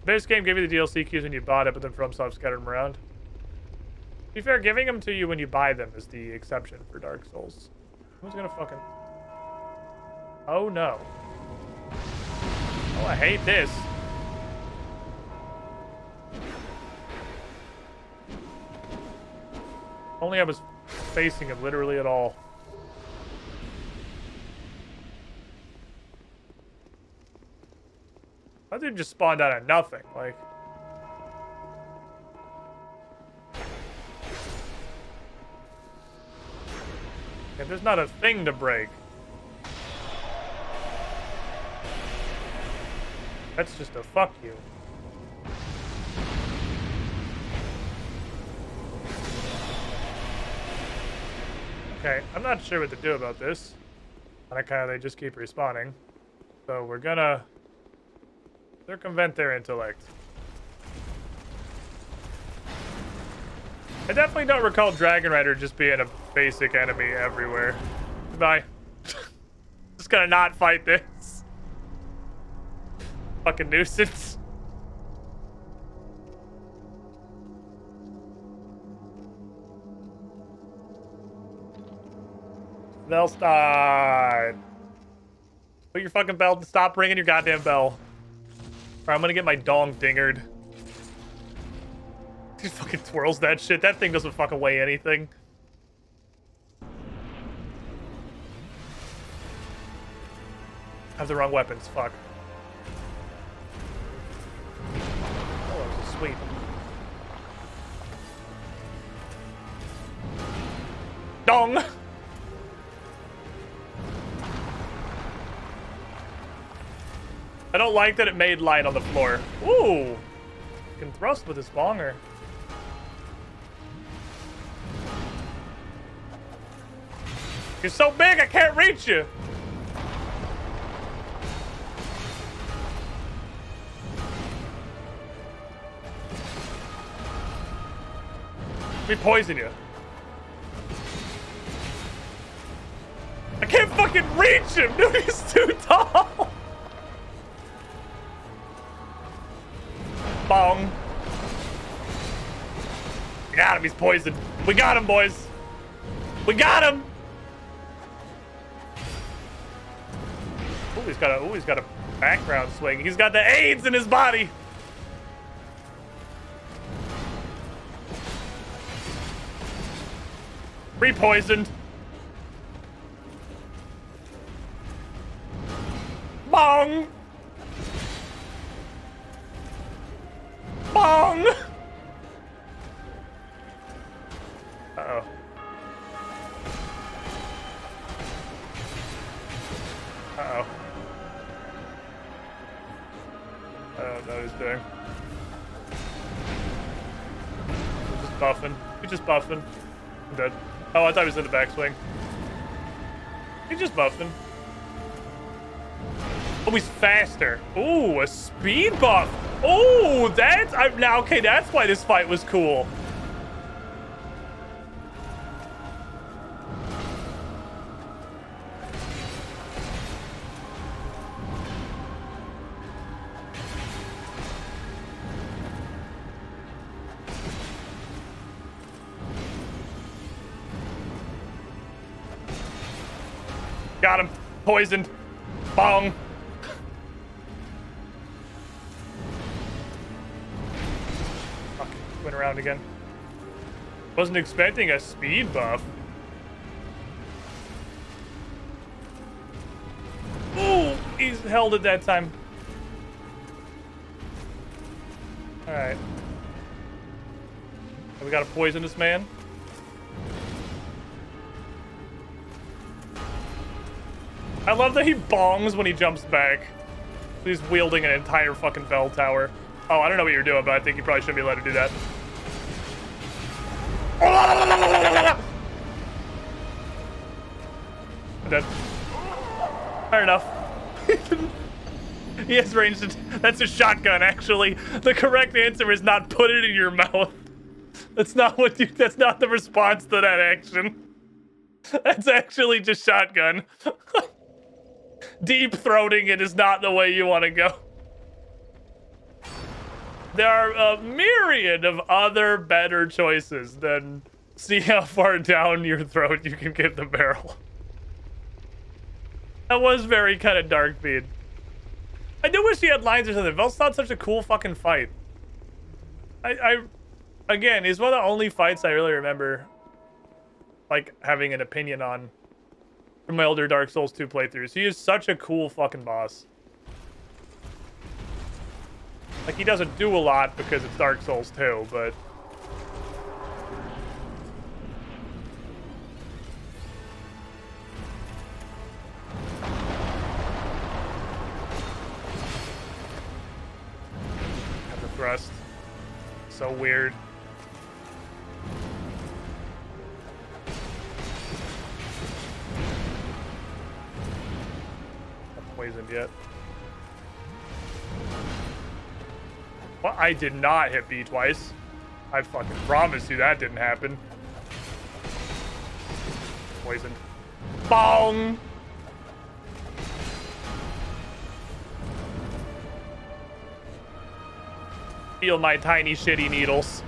This game gave you the DLC keys when you bought it, but then FromSoft scattered them around. To be fair, giving them to you when you buy them is the exception for Dark Souls. Who's gonna fucking... Oh no. Oh, I hate this. Only I was facing it literally at all. I think it just spawned out of nothing, like... Yeah, there's not a thing to break. That's just a fuck you. Okay, I'm not sure what to do about this. They just keep respawning. So we're gonna... Circumvent their intellect. I definitely don't recall Dragon Rider just being a basic enemy everywhere. Goodbye. Just gonna not fight this. Fucking nuisance. Velstein. Put your fucking bell. Stop ringing your goddamn bell. Or I'm gonna get my dong dingered. He fucking twirls that shit. That thing doesn't fucking weigh anything. I have the wrong weapons. Fuck. Oh, that was sweet. Dong! I don't like that it made light on the floor. Ooh! Can thrust with his bonger. You're so big, I can't reach you! Let me poison you. I can't fucking reach him, dude, he's too tall! Bong. We got him, he's poisoned. We got him, boys. We got him! Ooh, he's got a background swing. He's got the AIDS in his body. Re-poisoned. Bong! Bong! Uh-oh. Uh-oh. I don't know what he's doing. He's just buffing. He's just buffing. I'm dead. Oh, I thought he was in the backswing. He's just buffing. Oh, he's faster. Ooh, a speed buff. Oh, that's... now, okay, that's why this fight was cool. Got him. Poisoned. Bong. Fuck. Went around again. Wasn't expecting a speed buff. Ooh, he's held it that time. Alright. We got a poisonous man. I love that he bongs when he jumps back. He's wielding an entire fucking bell tower. Oh, I don't know what you're doing, but I think you probably shouldn't be allowed to do that. I'm dead. Fair enough. He has ranged. That's a shotgun, actually. The correct answer is not put it in your mouth. That's not what you. That's not the response to that action. That's actually just shotgun. Deep throating it is not the way you want to go. There are a myriad of other better choices than see how far down your throat you can get the barrel. That was very kind of dark bead. I do wish he had lines or something. Vel's not such a cool fucking fight. Again, he's one of the only fights I really remember like having an opinion on from my older Dark Souls 2 playthroughs. He is such a cool fucking boss. Like, he doesn't do a lot because it's Dark Souls 2, but... Have the thrust. So weird. Not poisoned yet. Well, I did not hit B twice. I fucking promise you that didn't happen. Poisoned. Bong! Feel my tiny shitty needles.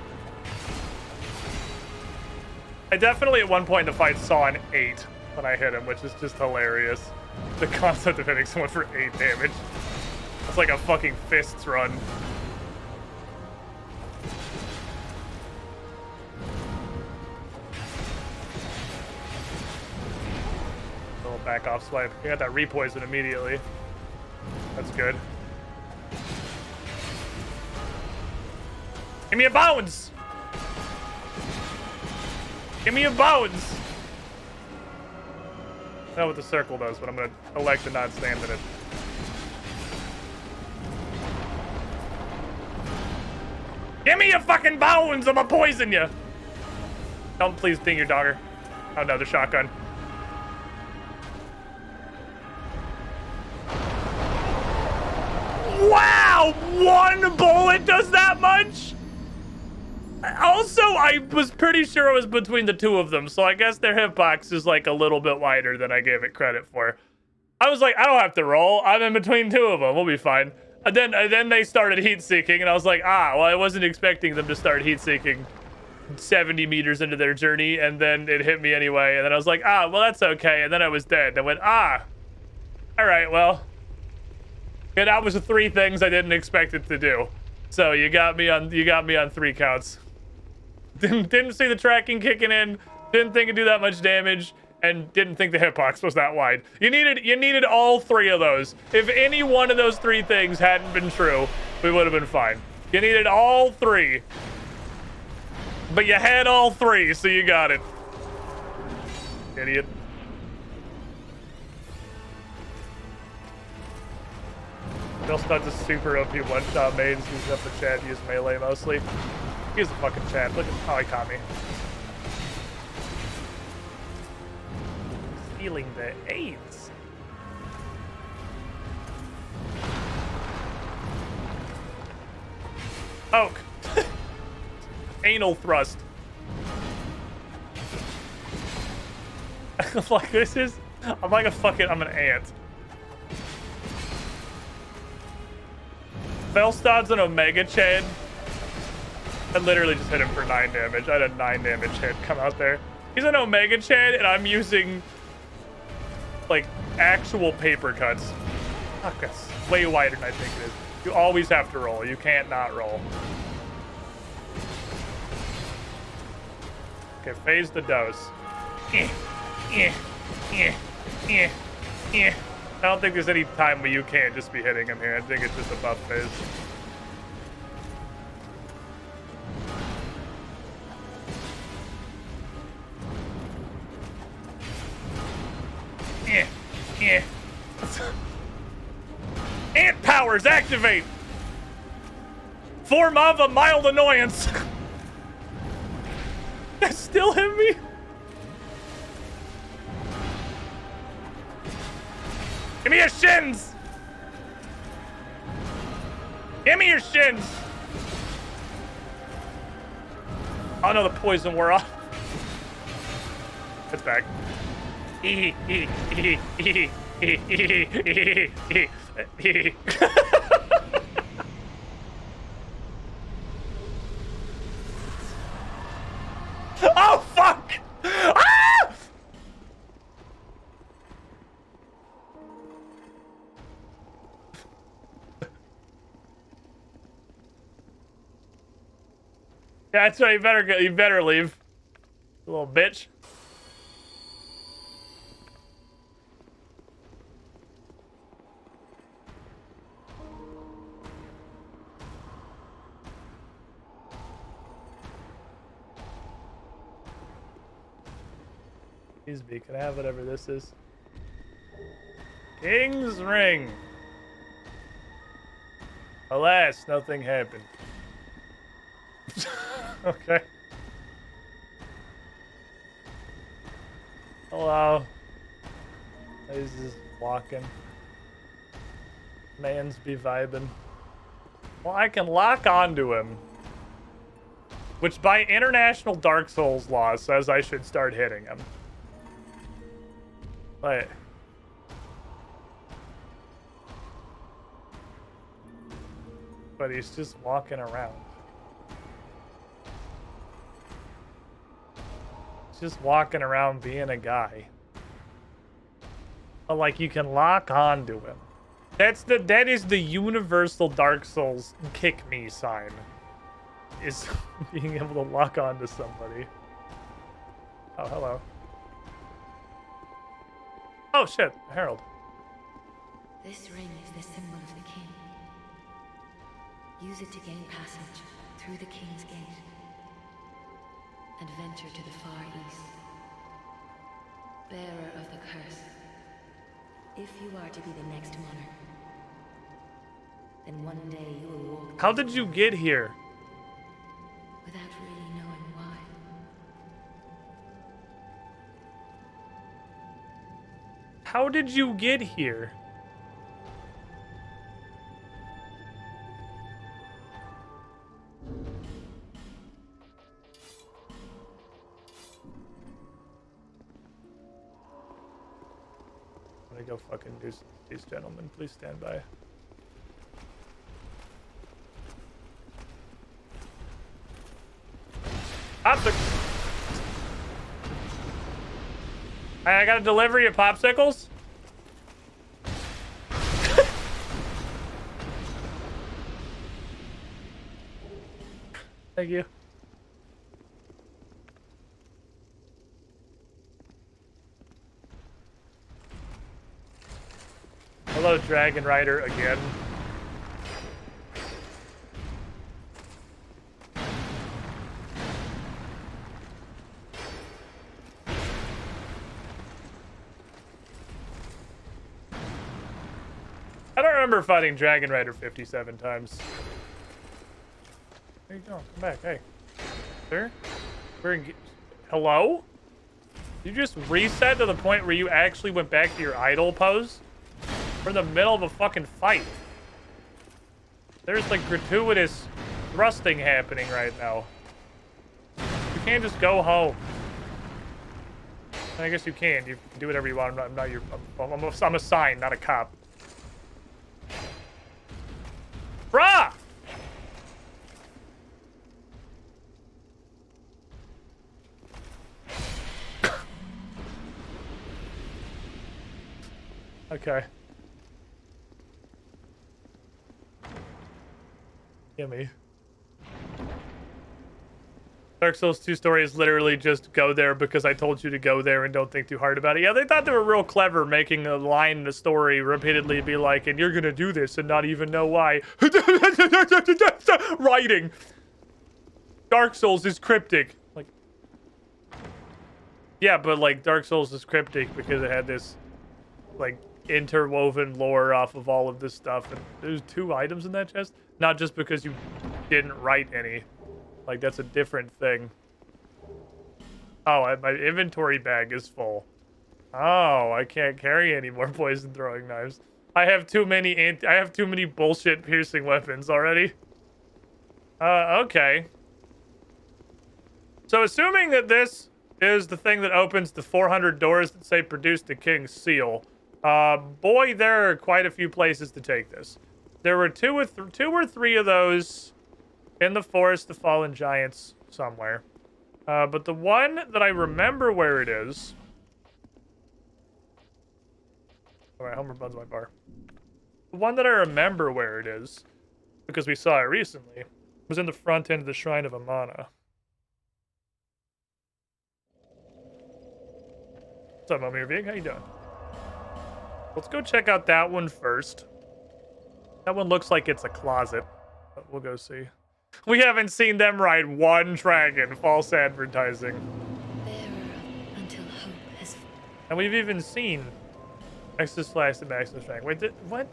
I definitely at one point in the fight saw an 8 when I hit him, which is just hilarious. The concept of hitting someone for 8 damage. It's like a fucking fists run. Little back off swipe. You got that repoison immediately. That's good. Give me a bounce! Give me a bounce! I don't know what the circle does, but I'm gonna elect to not stand in it. Give me a fucking bounce! I'm gonna poison you! Don't please ding your dogger. Oh no, the shotgun. Wow! One bullet does that much? Also, I was pretty sure it was between the two of them, so I guess their hitbox is like a little bit wider than I gave it credit for. I was like, I don't have to roll. I'm in between two of them. We'll be fine. And then they started heat-seeking, and I was like, well, I wasn't expecting them to start heat-seeking 70 meters into their journey, and then it hit me anyway. And then I was like, well, that's okay. And then I was dead. I went, all right, well. Yeah, that was the 3 things I didn't expect it to do. So you got me on 3 counts. Didn't see the tracking kicking in, didn't think it'd do that much damage, and didn't think the hitbox was that wide. You needed all 3 of those. If any one of those 3 things hadn't been true, we would have been fine. You needed all 3. But you had all 3, so you got it. Idiot. Bill Studs is super OP one-shot mains, using up the chat, use melee mostly. Use the fucking chat. Look at how he caught me. Stealing the AIDS. Oak. Anal thrust. I'm like, I'm like a fucking, I'm an ant. Velstad's an Omega Chad. I literally just hit him for 9 damage. I had a 9 damage hit come out there. He's an Omega Chad, and I'm using, like, actual paper cuts. Fuck, that's way wider than I think it is. You always have to roll. You can't not roll. Okay, phase the dose. I don't think there's any time where you can't just be hitting him here. I think it's just a buff phase. Ant powers activate! Form of a mild annoyance. That still hit me? Give me your shins! Give me your shins! Oh no, the poison wore off. It's back. Oh fuck! Ah! Yeah, that's right. You better leave, you little bitch. Please be. Can I have whatever this is? King's Ring. Alas, nothing happened. Okay. Hello. He's just walking. Mans be vibing. Well, I can lock onto him. Which by international Dark Souls law says I should start hitting him. But... he's just walking around. He's just walking around being a guy. But like you can lock onto him. That is the universal Dark Souls kick me sign. Is being able to lock onto somebody. Oh, hello. Oh shit, Herald. This ring is the symbol of the king. Use it to gain passage through the king's gate and venture to the far east. Bearer of the curse, if you are to be the next monarch, then one day you will walk. How did you get here? Without really knowing why. How did you get here? Go fucking do these gentlemen. Please stand by. I got a delivery of popsicles. Thank you. Hello, Dragon Rider again. I don't remember fighting Dragon Rider 57 times. Where you going? Come back, hey. Sir? Hello? You just reset to the point where you actually went back to your idle pose? We're in the middle of a fucking fight. There's like gratuitous thrusting happening right now. You can't just go home. I guess you can. You can do whatever you want. I'm not your. I'm a sign, not a cop. Bruh! Okay. Gimme. Dark Souls 2 story is literally just go there because I told you to go there and don't think too hard about it. Yeah, they thought they were real clever making a line in the story repeatedly be like, and you're gonna do this and not even know why. Writing. Dark Souls is cryptic. Like, yeah, but like Dark Souls is cryptic because it had this like interwoven lore off of all of this stuff. And there's 2 items in that chest. Not just because you didn't write any. Like, that's a different thing. Oh, my inventory bag is full. Oh, I can't carry any more poison throwing knives. I have too many bullshit piercing weapons already. Okay. So assuming that this is the thing that opens the 400 doors that say produce the king's seal. Boy, there are quite a few places to take this. There were two or three of those in the Forest of Fallen Giants somewhere. But the one that I remember where it is... Alright, Homer buns my bar. The one that I remember where it is, because we saw it recently, was in the front end of the Shrine of Amana. What's up, Mommy Vig? How you doing? Let's go check out that one first. That one looks like it's a closet. But we'll go see. We haven't seen them ride one dragon. False advertising. Until hope has... And we've even seen Extra Slash and Maximus Dragon. Wait, what?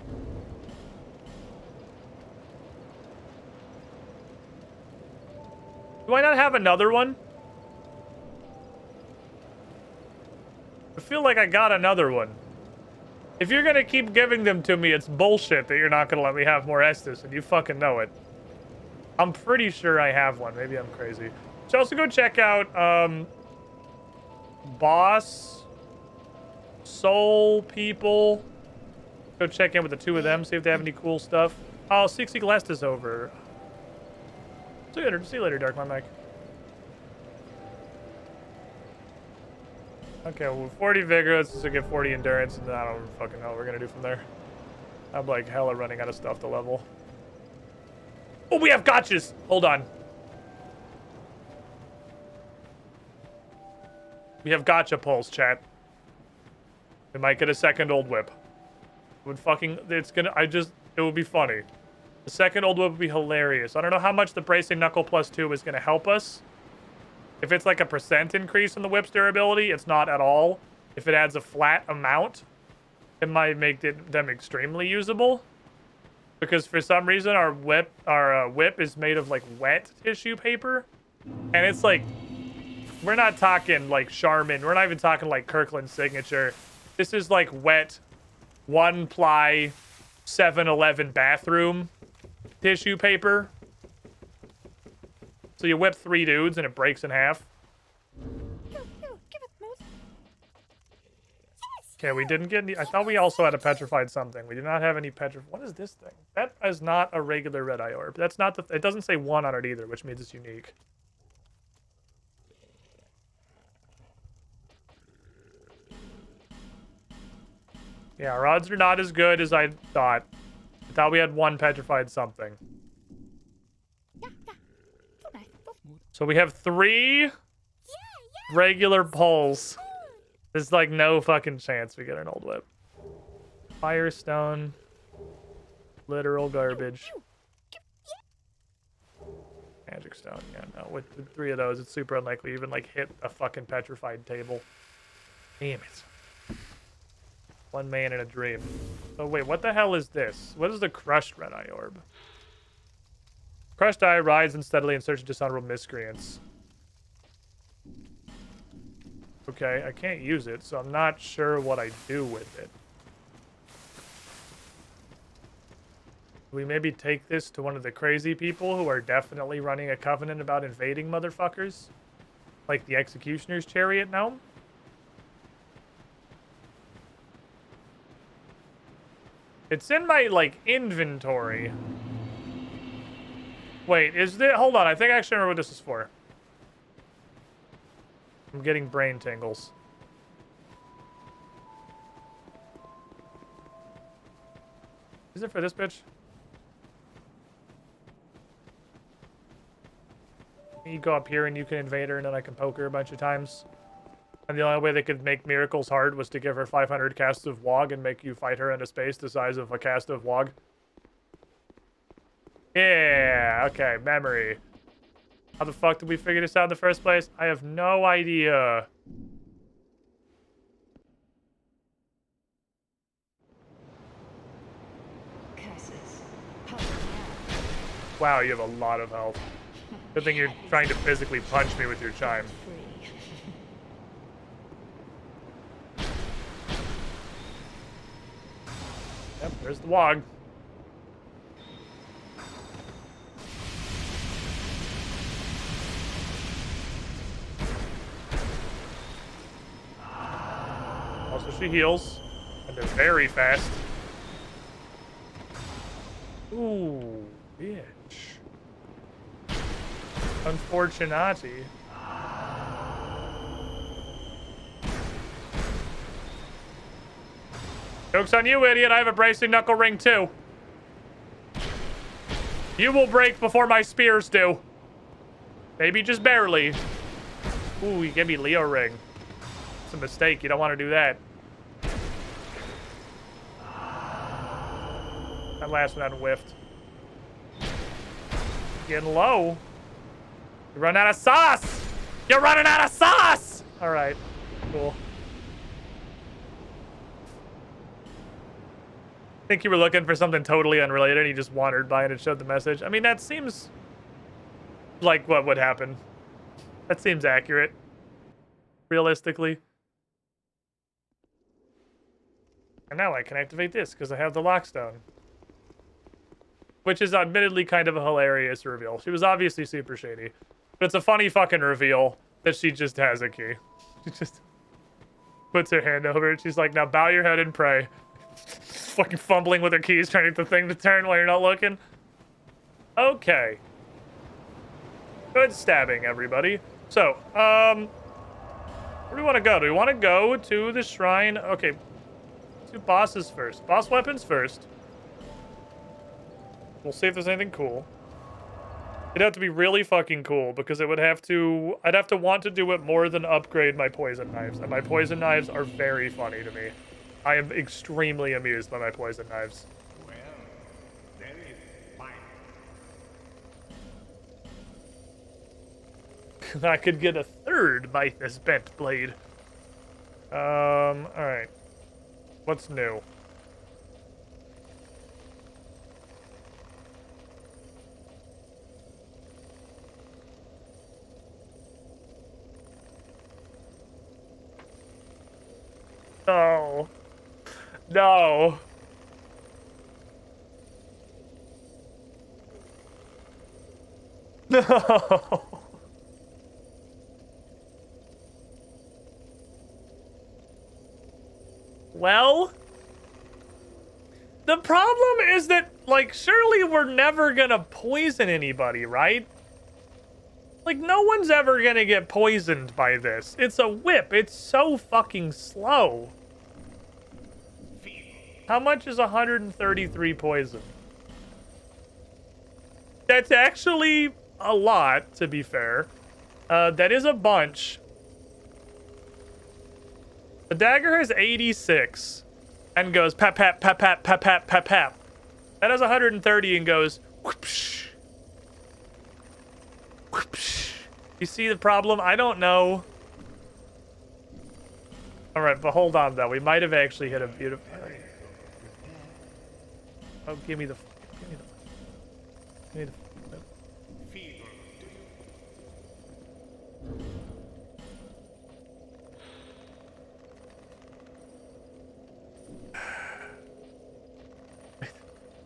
Do I not have another one? I feel like I got another one. If you're gonna keep giving them to me, it's bullshit that you're not gonna let me have more Estus, and you fucking know it. I'm pretty sure I have one. Maybe I'm crazy. Should also go check out, Boss, Soul People. Go check in with the two of them, see if they have any cool stuff. Oh, 60 Lest is over. See you later, Dark, my mic. Okay, well, 40 Vigor, let's just get 40 Endurance, and then I don't fucking know what we're gonna do from there. I'm like hella running out of stuff to level. Oh, we have gotchas! Hold on. We have gotcha pulls, chat. We might get a second old whip. It would fucking, it's gonna, it would be funny. The second old whip would be hilarious. I don't know how much the Bracing Knuckle +2 is gonna help us. If it's like a % increase in the whip's durability, it's not at all. If it adds a flat amount, it might make them extremely usable. Because for some reason, our whip is made of like wet tissue paper. And it's like, we're not talking like Charmin. We're not even talking like Kirkland Signature. This is like wet, 1-ply, 7-Eleven bathroom tissue paper. So you whip 3 dudes and it breaks in half. Okay, we didn't get any. I thought we also had a petrified something. We did not have any petrified. What is this thing? That is not a regular Red-Eye Orb. That's not the. It doesn't say 1 on it either, which means it's unique. Yeah, our odds are not as good as I thought. I thought we had 1 petrified something. So we have 3 regular pulls. There's like no fucking chance we get an old whip. Firestone. Literal garbage. Magic stone. Yeah, no. With 3 of those, it's super unlikely to even like hit a fucking petrified table. Damn it. 1 man in a dream. Oh wait, what the hell is this? What is the Crushed Red-Eye Orb? Crushed Eye rides unsteadily in search of dishonorable miscreants. Okay, I can't use it, so I'm not sure what I do with it. We maybe take this to one of the crazy people who are definitely running a covenant about invading motherfuckers? Like the Executioner's Chariot Gnome? It's in my, like, inventory. Wait, is it? Hold on, I think I actually remember what this is for. I'm getting brain tingles. Is it for this bitch? You go up here and you can invade her and then I can poke her a bunch of times. And the only way they could make miracles hard was to give her 500 casts of Wog and make you fight her in a space the size of a cast of Wog. Yeah, okay, memory. How the fuck did we figure this out in the first place? I have no idea. Wow, you have a lot of health. Good thing you're trying to physically punch me with your chime. Yep, there's the Wog. Also, she heals, and they're very fast. Ooh, bitch. Unfortunati. Joke's on you, idiot. I have a bracing knuckle ring, too. You will break before my spears do. Maybe just barely. Ooh, you gave me Leo ring. It's a mistake. You don't want to do that. That last one whiffed. Getting low. You're running out of sauce! You're running out of sauce! Alright. Cool. I think you were looking for something totally unrelated and you just wandered by and it showed the message. I mean, that seems like what would happen. That seems accurate. Realistically. And now I can activate this because I have the lockstone. Which is admittedly kind of a hilarious reveal. She was obviously super shady. But it's a funny fucking reveal that she just has a key. She just puts her hand over it. She's like, now bow your head and pray. Fucking fumbling with her keys, trying to get the thing to turn while you're not looking. Okay. Good stabbing, everybody. So, where do we want to go? Do we want to go to the shrine? Okay. Do bosses first. Boss weapons first. We'll see if there's anything cool. It'd have to be really fucking cool because it would have to... I'd have to want to do it more than upgrade my poison knives. And my poison knives are very funny to me. I am extremely amused by my poison knives. Well, there is mine. I could get a third by this bent blade. Alright. What's new? No. No. No. Well, the problem is that, like, surely we're never gonna poison anybody, right? Like, no one's ever gonna get poisoned by this. It's a whip. It's so fucking slow. How much is 133 poison? That's actually a lot, to be fair. That is a bunch. The dagger has 86 and goes pap, pap, pap, pap, pap, pap, pap, pap. That has 130 and goes whoopsh. Whoopsh. You see the problem? I don't know. All right, but hold on, though. We might have actually hit a beautiful... Oh, give me the...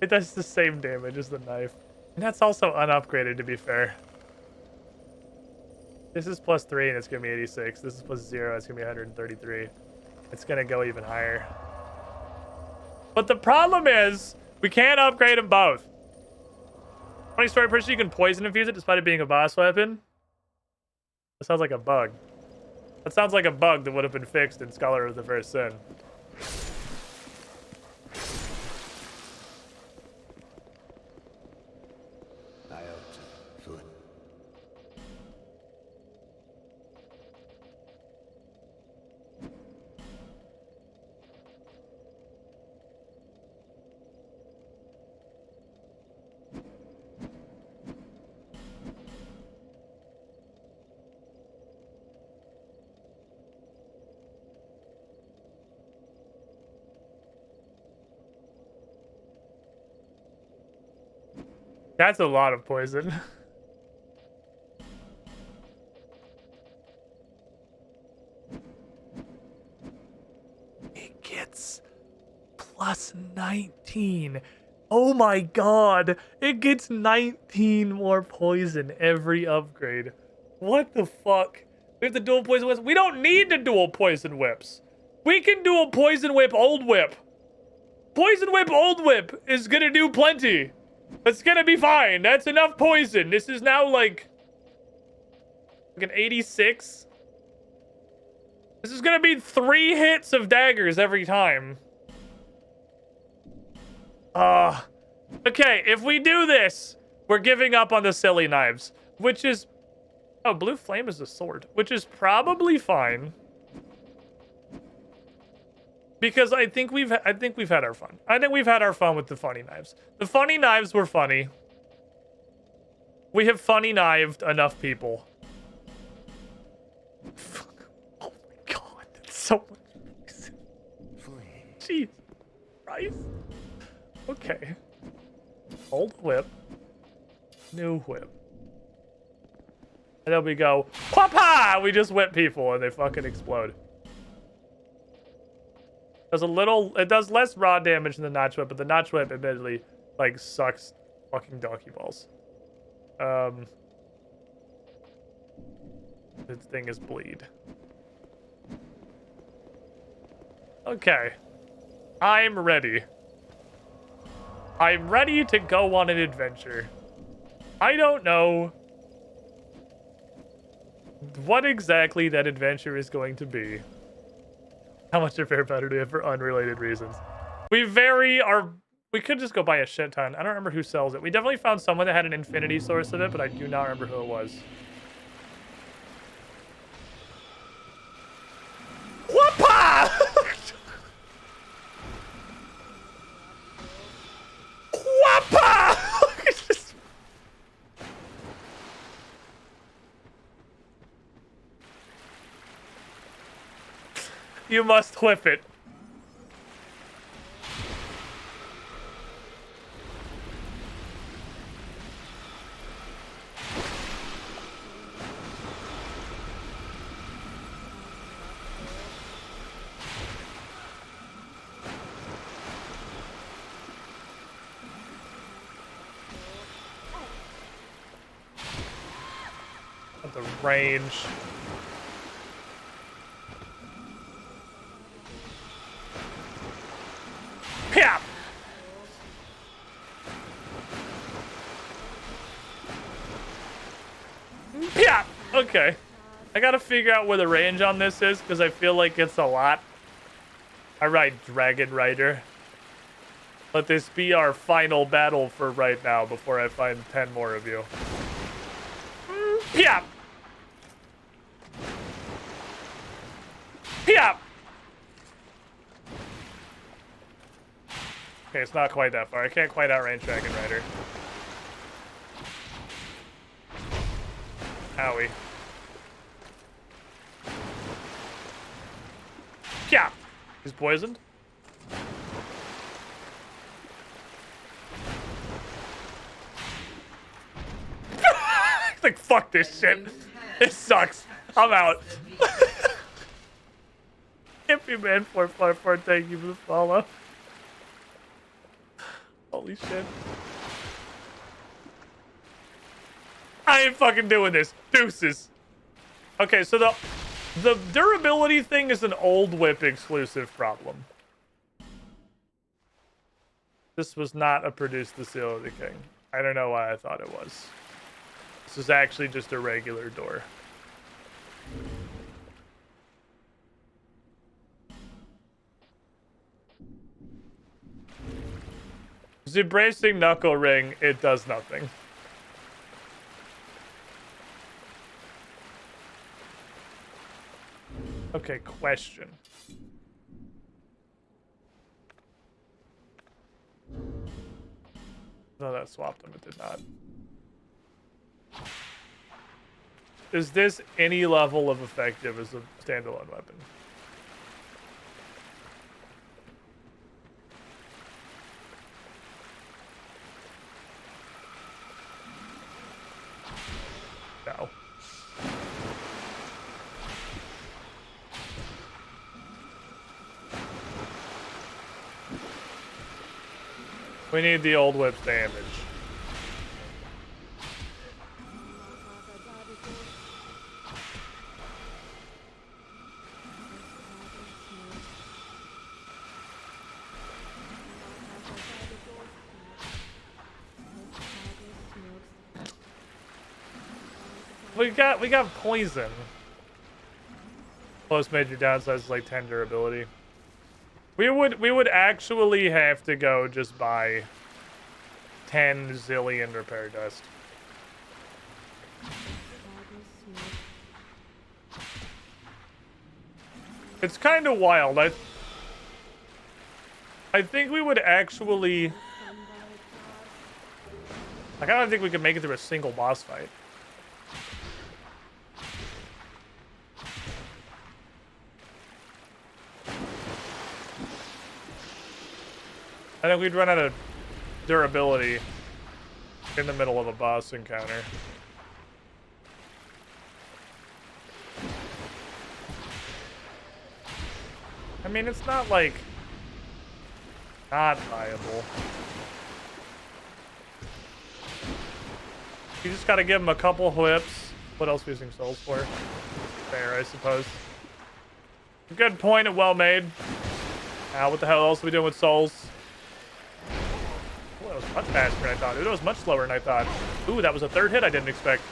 It does the same damage as the knife. And that's also unupgraded, to be fair. This is +3 and it's gonna be 86. This is +0, it's gonna be 133. It's gonna go even higher. But the problem is, we can't upgrade them both. Funny story, pretty sure you can poison infuse it despite it being a boss weapon. That sounds like a bug. That sounds like a bug that would have been fixed in Scholar of the First Sin. That's a lot of poison. It gets +19. Oh my god. It gets 19 more poison every upgrade. What the fuck? We have the dual poison whips. We don't need the dual poison whips. We can do a poison whip old whip. Poison whip old whip is gonna do plenty. That's gonna be fine. That's enough poison. This is now like an 86. This is gonna be 3 hits of daggers every time. Okay, if we do this, we're giving up on the silly knives, which is... Oh, blue flame is a sword, which is probably fine. Because I think we've had our fun. I think we've had our fun with the funny knives. The funny knives were funny. We have funny knived enough people. Oh my god, that's so much. Jeez. Christ. Okay. Old whip. New whip. And then we go, papa! We just whip people and they fucking explode. Does a little. It does less raw damage than the notch whip, but the notch whip admittedly like sucks fucking donkey balls. This thing is bleed. Okay. I'm ready. I'm ready to go on an adventure. I don't know what exactly that adventure is going to be. How much of fair better do we have for unrelated reasons? We could just go buy a shit ton. I don't remember who sells it. We definitely found someone that had an infinity source of it, but I do not remember who it was. Whoopah! Whoopah! You must whip it. At the range. Yeah. Yeah. Okay. I gotta figure out where the range on this is because I feel like it's a lot. All right, Dragon Rider. Let this be our final battle for right now before I find 10 more of you. Yeah. Yeah. Okay, it's not quite that far. I can't quite outrange Dragon Rider. Owie. Yeah. He's poisoned. Like, fuck this shit. This sucks. I'm out. Hippie Man 444, thank you for the follow. Holy shit. I ain't fucking doing this. Deuces. Okay, so the durability thing is an old whip exclusive problem. This was not a Produce the Seal of the King. I don't know why I thought it was. This is actually just a regular door. The bracing knuckle ring, it does nothing. Okay, question. No, that swapped them. It did not. Is this any level of effective as a standalone weapon? No. We need the old whip's damage. We got poison. Plus major downsides is like 10 durability. We would actually have to go just buy 10 zillion repair dust. It's kind of wild. I think we would actually... I don't think we could make it through a single boss fight. I think we'd run out of durability in the middle of a boss encounter. I mean, it's not like Not viable. You just gotta give him a couple whips. What else are we using souls for? Fair, I suppose. Good point and well made. Now, what the hell else are we doing with souls? Oh, that was much faster than I thought. Ooh, that was much slower than I thought. Ooh, that was a third hit I didn't expect.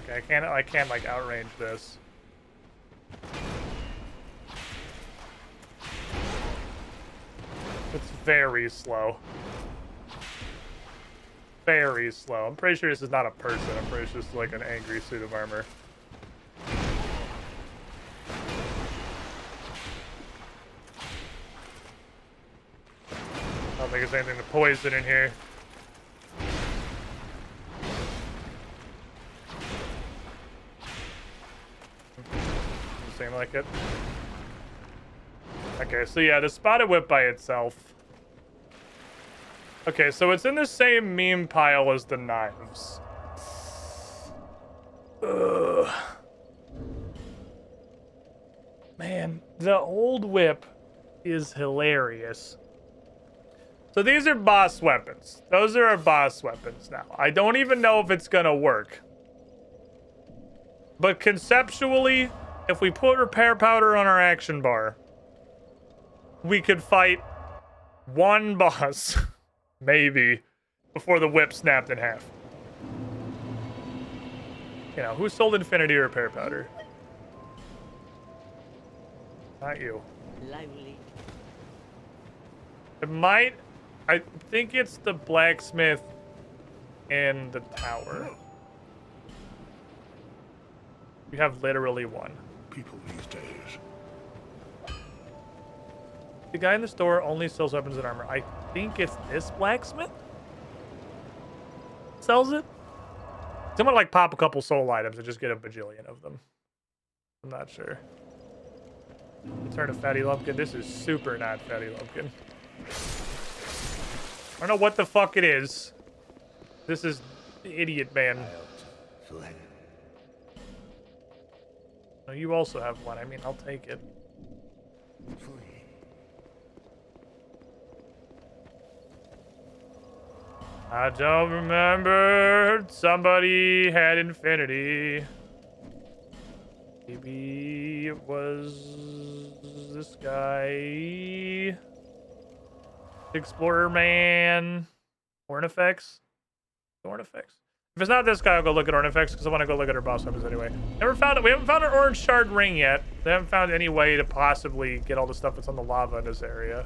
Okay, I can't like outrange this. It's very slow. Very slow. I'm pretty sure this is not a person. I'm pretty sure it's just like an angry suit of armor. I don't think there's anything to poison in here. Doesn't seem like it. Okay, so yeah, the spotted whip by itself. Okay, so it's in the same meme pile as the knives. Ugh. Man, the old whip is hilarious. So these are boss weapons. Those are our boss weapons now. I don't even know if it's gonna work. But conceptually, if we put repair powder on our action bar, we could fight one boss, maybe, before the whip snapped in half. You know, who sold Infinity repair powder? Not you. Lively. It might... I think it's the blacksmith in the tower. We have literally one. People these days. The guy in the store only sells weapons and armor. I think it's this blacksmith sells it. Someone like pop a couple soul items and just get a bajillion of them. I'm not sure. Return to Fatty Lumpkin. This is super not Fatty Lumpkin. I don't know what the fuck it is. This is idiot man. No, you also have one. I mean, I'll take it. I don't remember. Somebody had infinity. Maybe it was this guy. Explorer man. Ornifex? Ornifex. If it's not this guy, I'll go look at Ornifex because I want to go look at our boss weapons anyway. Never found it. We haven't found an orange shard ring yet. They haven't found any way to possibly get all the stuff that's on the lava in this area.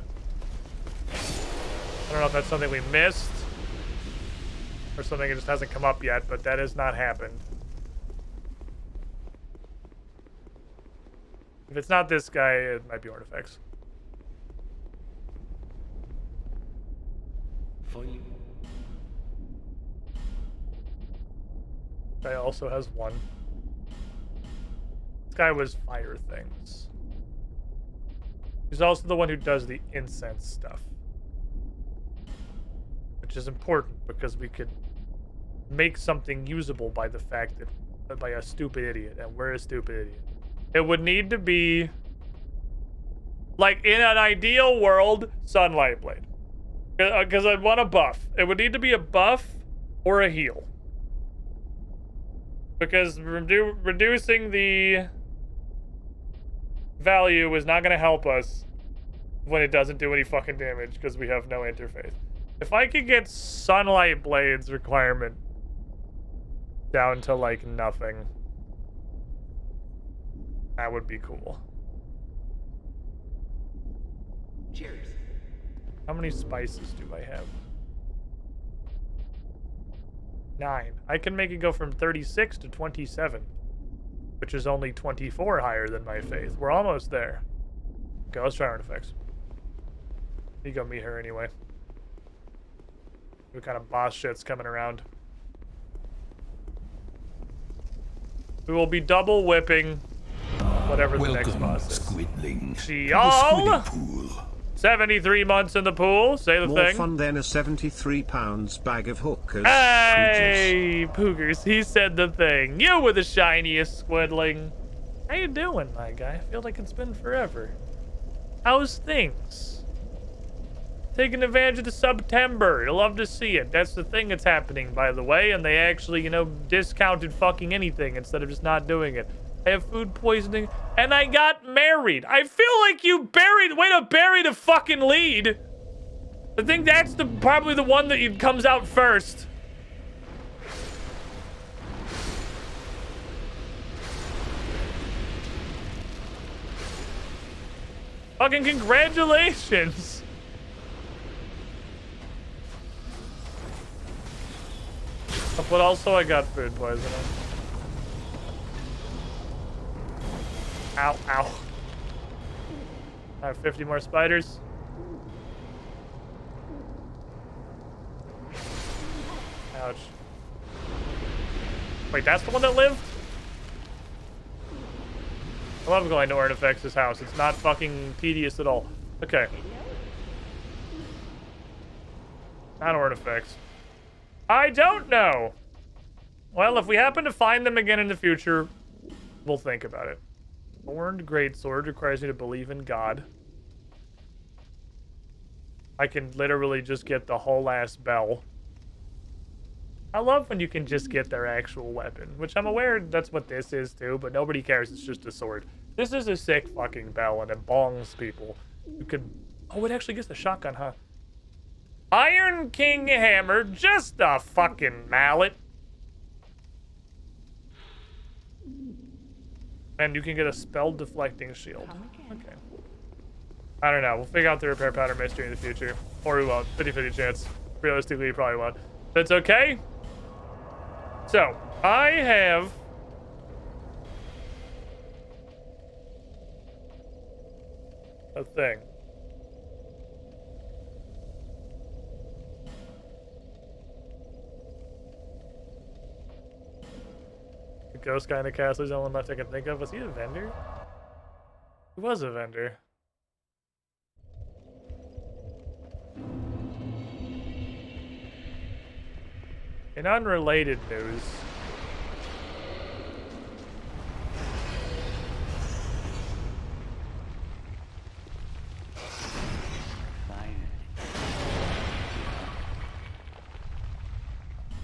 I don't know if that's something we missed or something that just hasn't come up yet, but that has not happened. If it's not this guy, it might be Ornifex. For you. Guy also has one. This guy was fire things. He's also the one who does the incense stuff. Which is important because we could make something usable by the fact that by a stupid idiot, and we're a stupid idiot. It would need to be like in an ideal world, Sunlight Blade. Because I'd want a buff. It would need to be a buff or a heal. Because reducing the value is not going to help us when it doesn't do any fucking damage because we have no interface. If I could get Sunlight Blade's requirement down to like nothing, that would be cool. Cheers. How many spices do I have? 9. I can make it go from 36 to 27, which is only 24 higher than my faith. We're almost there. Okay, let's try Artifacts. You go meet her anyway. What kind of boss shit's coming around? We will be double whipping whatever the next boss is. Squidling. Chial! 73 months in the pool. Say the More thing. fun than a 73 pounds bag of hookers. Hey, Poogers. He said the thing. You were the shiniest squidling. How you doing, my guy? I feel like it's been forever. How's things? Taking advantage of the September. You'll love to see it. That's the thing that's happening, by the way. And they actually, you know, discounted fucking anything instead of just not doing it. I have food poisoning, and I got married. I feel like you buried, way to bury the fucking lead. I think that's probably the one that comes out first. Fucking congratulations. But also I got food poisoning. Ow, ow. I have 50 more spiders. Ouch. Wait, that's the one that lived? I love going to Artifacts' house. It's not fucking tedious at all. Okay. Not Artifacts. I don't know. Well, if we happen to find them again in the future, we'll think about it. Horned Greatsword requires me to believe in God. I can literally just get the whole ass bell. I love when you can just get their actual weapon, which I'm aware that's what this is too, but nobody cares. It's just a sword. This is a sick fucking bell, and it bongs people. You could... Oh, it actually gets the shotgun, huh? Iron King Hammer, just a fucking mallet. And you can get a spell deflecting shield. Okay. I don't know. We'll figure out the repair pattern mystery in the future. Or we won't. 50-50 chance. Realistically, we probably won't. That's okay. So, I have... a thing. The ghost guy in the castle is the only one left I can think of. Was he a vendor? He was a vendor. In unrelated news,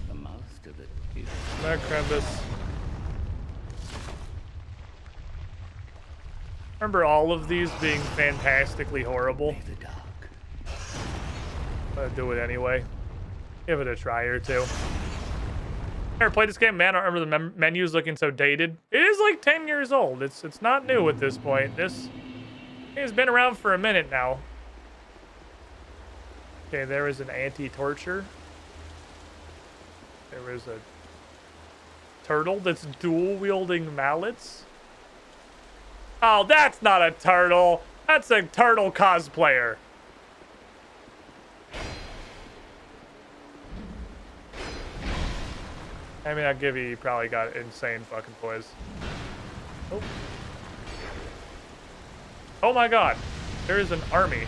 The most of it is Macrembus. Remember all of these being fantastically horrible? I'm gonna do it anyway. Give it a try or two. Ever played this game? Man, I don't remember the menus looking so dated. It is like 10 years old. It's not new at this point. This has been around for a minute now. Okay, there is an anti-torture. There is a turtle that's dual-wielding mallets. Oh, that's not a turtle. That's a turtle cosplayer. I mean, I'll give you probably got insane fucking toys. Oh. Oh my god. There is an army.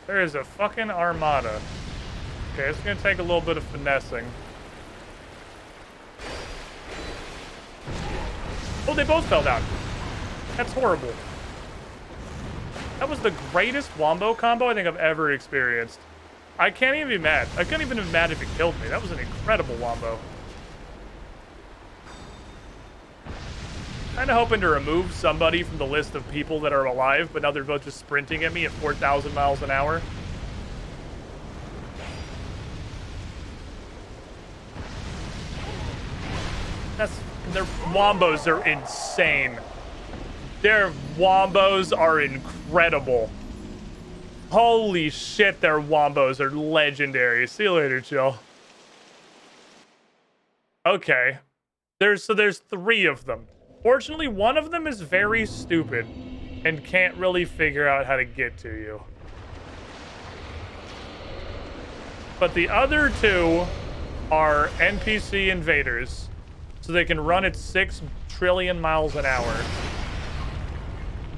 There is a fucking armada. Okay, it's gonna take a little bit of finessing. Oh, they both fell down. That's horrible. That was the greatest wombo combo I think I've ever experienced. I can't even be mad. I couldn't even be mad if it killed me. That was an incredible wombo. Kind of hoping to remove somebody from the list of people that are alive, but now they're both just sprinting at me at 4,000 miles an hour. Their wombos are insane. Their wombos are incredible. Holy shit, their wombos are legendary. See you later, Jill. Okay. There's 3 of them. Fortunately, one of them is very stupid. and can't really figure out how to get to you. But the other two are NPC invaders, so they can run at 6 trillion miles an hour.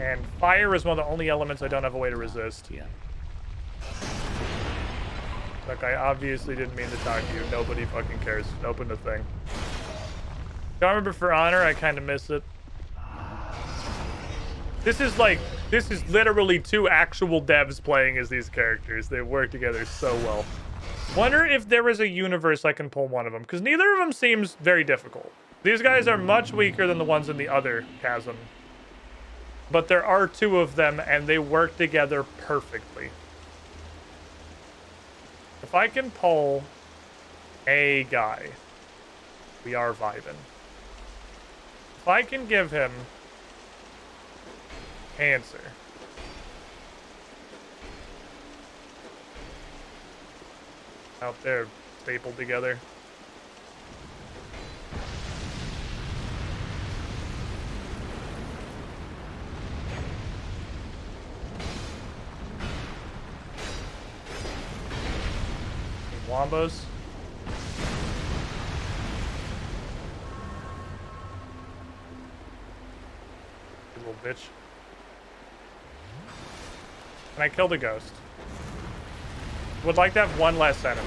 And fire is one of the only elements I don't have a way to resist. Yeah. Look, I obviously didn't mean to talk to you. Nobody fucking cares. Open the thing. Don't for honor, I kind of miss it. This is literally 2 actual devs playing as these characters. They work together so well. Wonder if there is a universe I can pull one of them, because neither of them seems very difficult. These guys are much weaker than the ones in the other chasm. But there are 2 of them, and they work together perfectly. If I can pull a guy, we are vibing. If I can give him answer. Out there, stapled together. Wombos. You little bitch. And I killed a ghost. Would like to have one less enemy.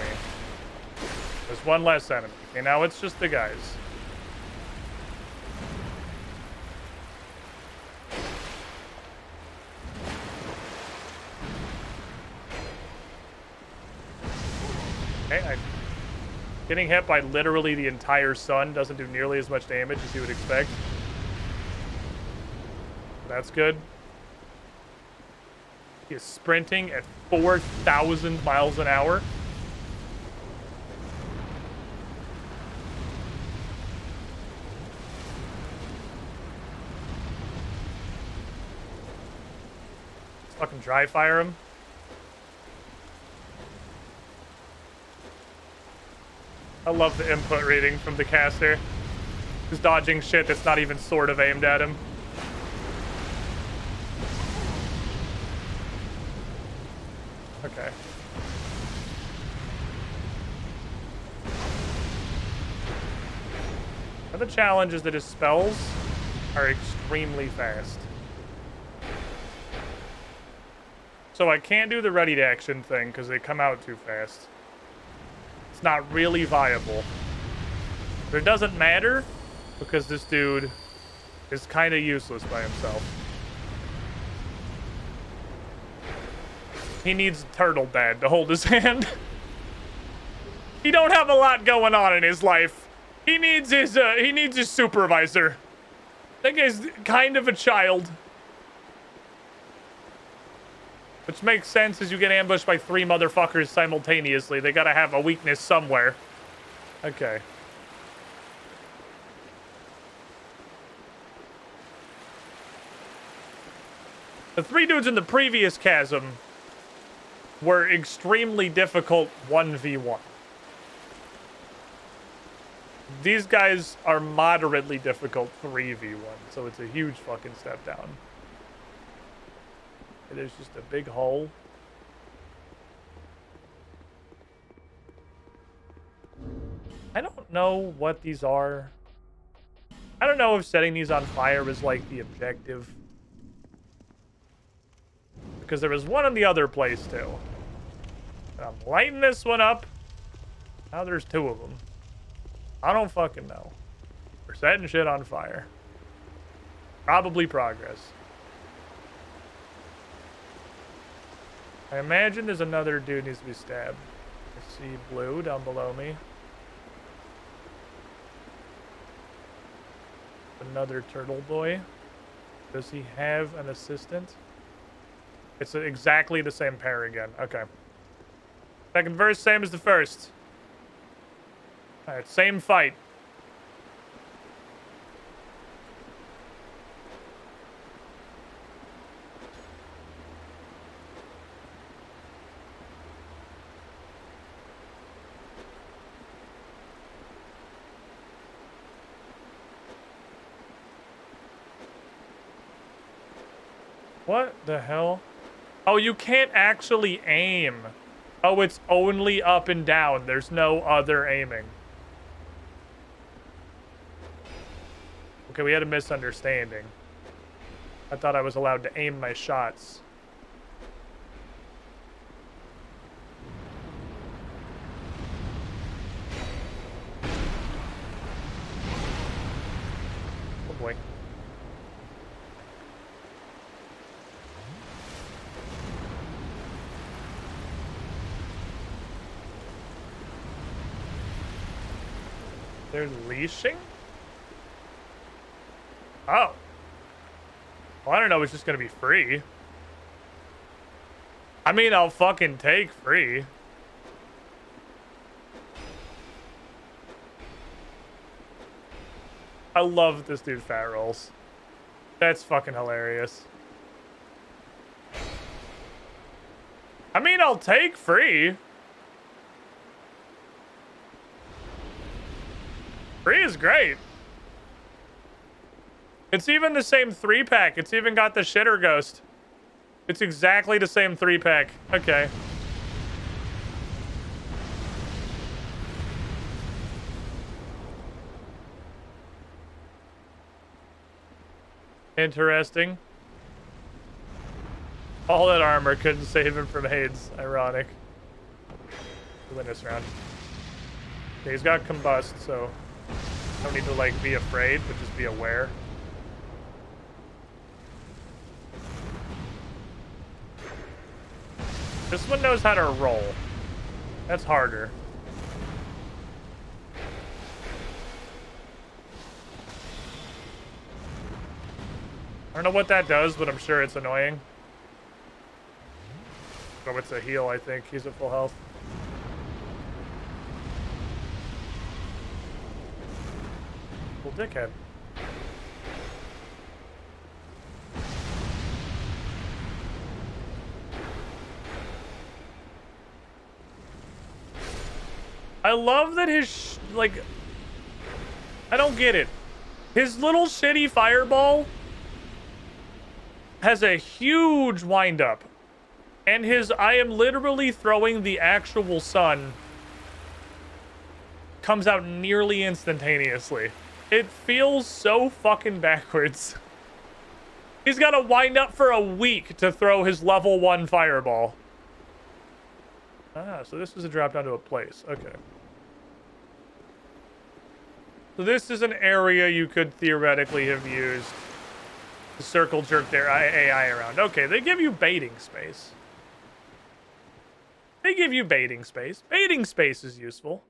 There's one less enemy. Okay, now it's just the guys. Okay, getting hit by literally the entire sun doesn't do nearly as much damage as you would expect. That's good. He is sprinting at 4,000 miles an hour. Let's fucking dry fire him. I love the input reading from the caster. He's dodging shit that's not even sort of aimed at him. Okay. Now the challenge is that his spells are extremely fast. So I can't do the ready to action thing because they come out too fast. It's not really viable. But it doesn't matter because this dude is kind of useless by himself. He needs Turtle Dad to hold his hand. He don't have a lot going on in his life. He needs his supervisor. That guy's kind of a child. Which makes sense as you get ambushed by 3 motherfuckers simultaneously. They gotta have a weakness somewhere. Okay. The 3 dudes in the previous chasm were extremely difficult 1v1. These guys are moderately difficult 3v1, so it's a huge fucking step down. There's just a big hole. I don't know what these are. I don't know if setting these on fire is like the objective. Because there was one in the other place too. And I'm lighting this one up. Now there's 2 of them. I don't fucking know. We're setting shit on fire. Probably progress. I imagine there's another dude needs to be stabbed. I see blue down below me. Another turtle boy. Does he have an assistant? It's exactly the same pair again. Okay. Second verse, same as the first. Alright, same fight. What the hell? Oh, you can't actually aim. Oh, it's only up and down. There's no other aiming. Okay, we had a misunderstanding. I thought I was allowed to aim my shots. Oh boy. They're leashing? Oh. Well, I don't know. It's just going to be free. I mean, I'll fucking take free. I love this dude fat rolls. That's fucking hilarious. I mean, I'll take free. Free is great. It's even the same 3-pack. It's even got the shitter ghost. It's exactly the same 3-pack. Okay. Interesting. All that armor couldn't save him from Hades. Ironic. Win this round. Okay, he's got combust, so I don't need to like be afraid, but just be aware. This one knows how to roll. That's harder. I don't know what that does, but I'm sure it's annoying. Oh, it's a heal, I think. He's at full health. Well, dickhead. I love that his, like, I don't get it. His little shitty fireball has a huge wind-up. And his, I am literally throwing the actual sun, comes out nearly instantaneously. It feels so fucking backwards. He's got to wind up for a week to throw his level 1 fireball. Ah, so this is a drop down to a place. Okay. So this is an area you could theoretically have used to circle jerk their AI around. Okay, they give you baiting space. They give you baiting space. Baiting space is useful.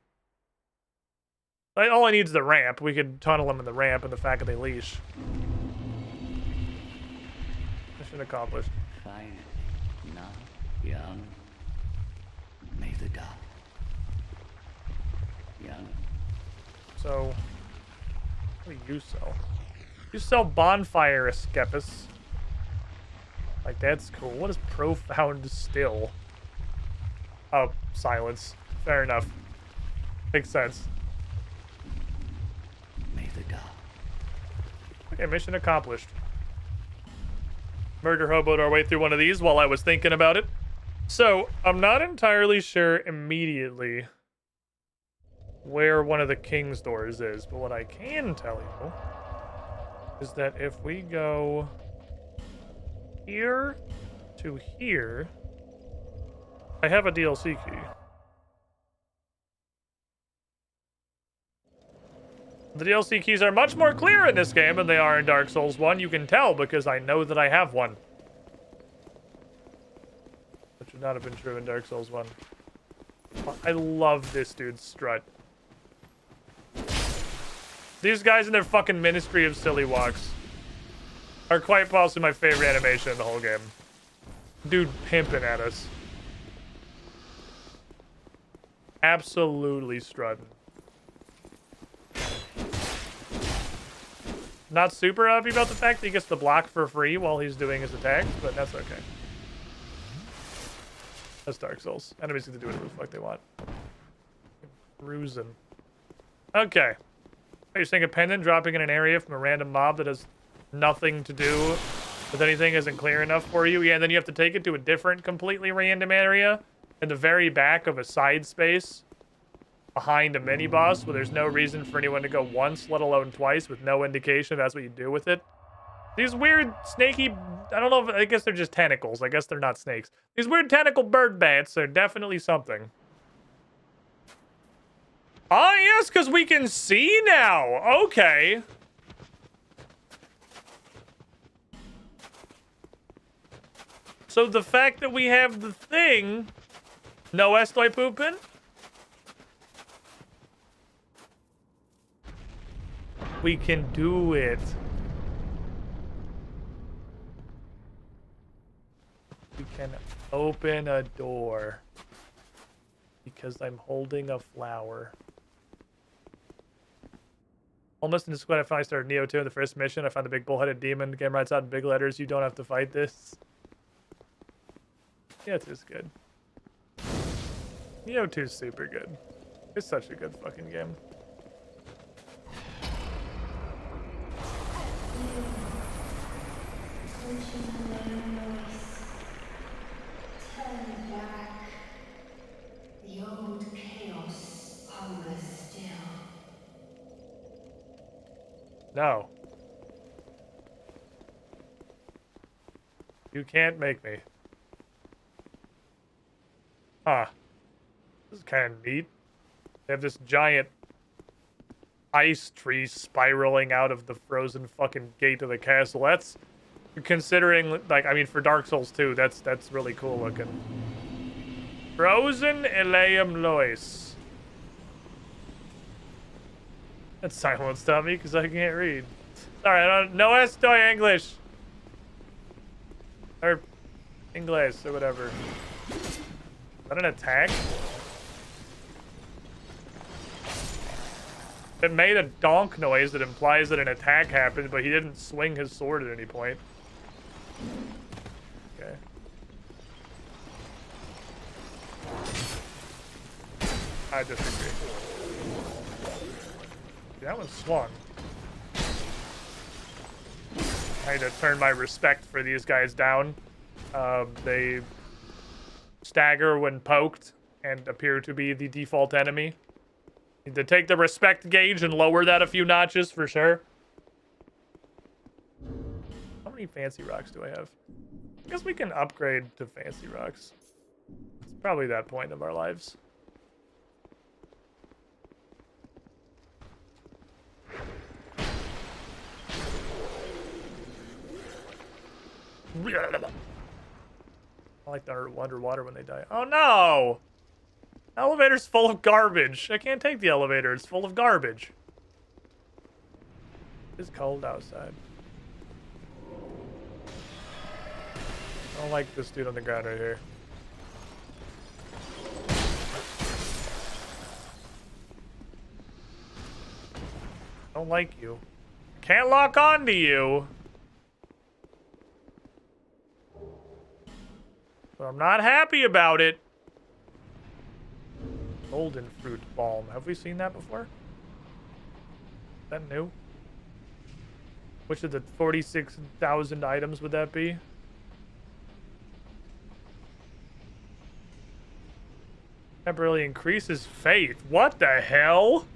Like, all I need is the ramp. We could tunnel them in the ramp and the fact that they leash. Mission accomplished. Fine. Now, young. May the dark. Young. So, what do you sell? You sell bonfire escapus. Like, that's cool. What is profound still? Oh, silence. Fair enough. Makes sense. May the dark. Okay, mission accomplished. Murder hoboed our way through one of these while I was thinking about it. So, I'm not entirely sure immediately where one of the king's doors is, but what I can tell you is that if we go here to here, I have a DLC key. The DLC keys are much more clear in this game than they are in Dark Souls 1. You can tell because I know that I have one. Which would not have been true in Dark Souls 1. I love this dude's strut. These guys in their fucking Ministry of Silly Walks are quite possibly my favorite animation in the whole game. Dude pimping at us. Absolutely strutting. Not super happy about the fact that he gets the block for free while he's doing his attacks, but that's okay. That's Dark Souls. Enemies get to do whatever the fuck they want. Cruising. Okay. Are you saying a pendant dropping in an area from a random mob that has nothing to do If anything isn't clear enough for you, yeah, then you have to take it to a different, completely random area in the very back of a side space behind a mini-boss where there's no reason for anyone to go once, let alone twice, with no indication that's what you do with it. These weird snaky, I don't know, I guess they're just tentacles. I guess they're not snakes. These weird tentacle bird bats are definitely something. Oh, yes, because we can see now. Okay. So the fact that we have the thing... No estoy pooping? We can do it. We can open a door. Because I'm holding a flower. Almost in the squad, I finally started Neo 2 in the first mission. I found the big bullheaded demon. The game writes out in big letters, you don't have to fight this. Neo 2 is good. Neo 2 is super good. It's such a good fucking game. Turn back. The old chaos hungers still. No. You can't make me. Huh. This is kind of neat. They have this giant ice tree spiraling out of the frozen fucking gate of the castle. That's, considering, like, I mean, for Dark Souls 2, that's really cool looking. Frozen Eleum Lois. That silenced on me because I can't read. Sorry, I don't. No estoy English. Or English or whatever. Is that an attack? It made a donk noise that implies that an attack happened, but he didn't swing his sword at any point. Okay. I disagree. That one swung. I need to turn my respect for these guys down. They stagger when poked and appear to be the default enemy. Need to take the respect gauge and lower that a few notches for sure. How many fancy rocks do I have? I guess we can upgrade to fancy rocks. It's probably that point of our lives. I like the underwater when they die. Oh no! Elevator's full of garbage. I can't take the elevator. It's full of garbage. It's cold outside. I don't like this dude on the ground right here. I don't like you. Can't lock onto you. But I'm not happy about it. Golden fruit balm. Have we seen that before? Is that new? Which of the 46,000 items would that be? Temporarily increases faith. What the hell?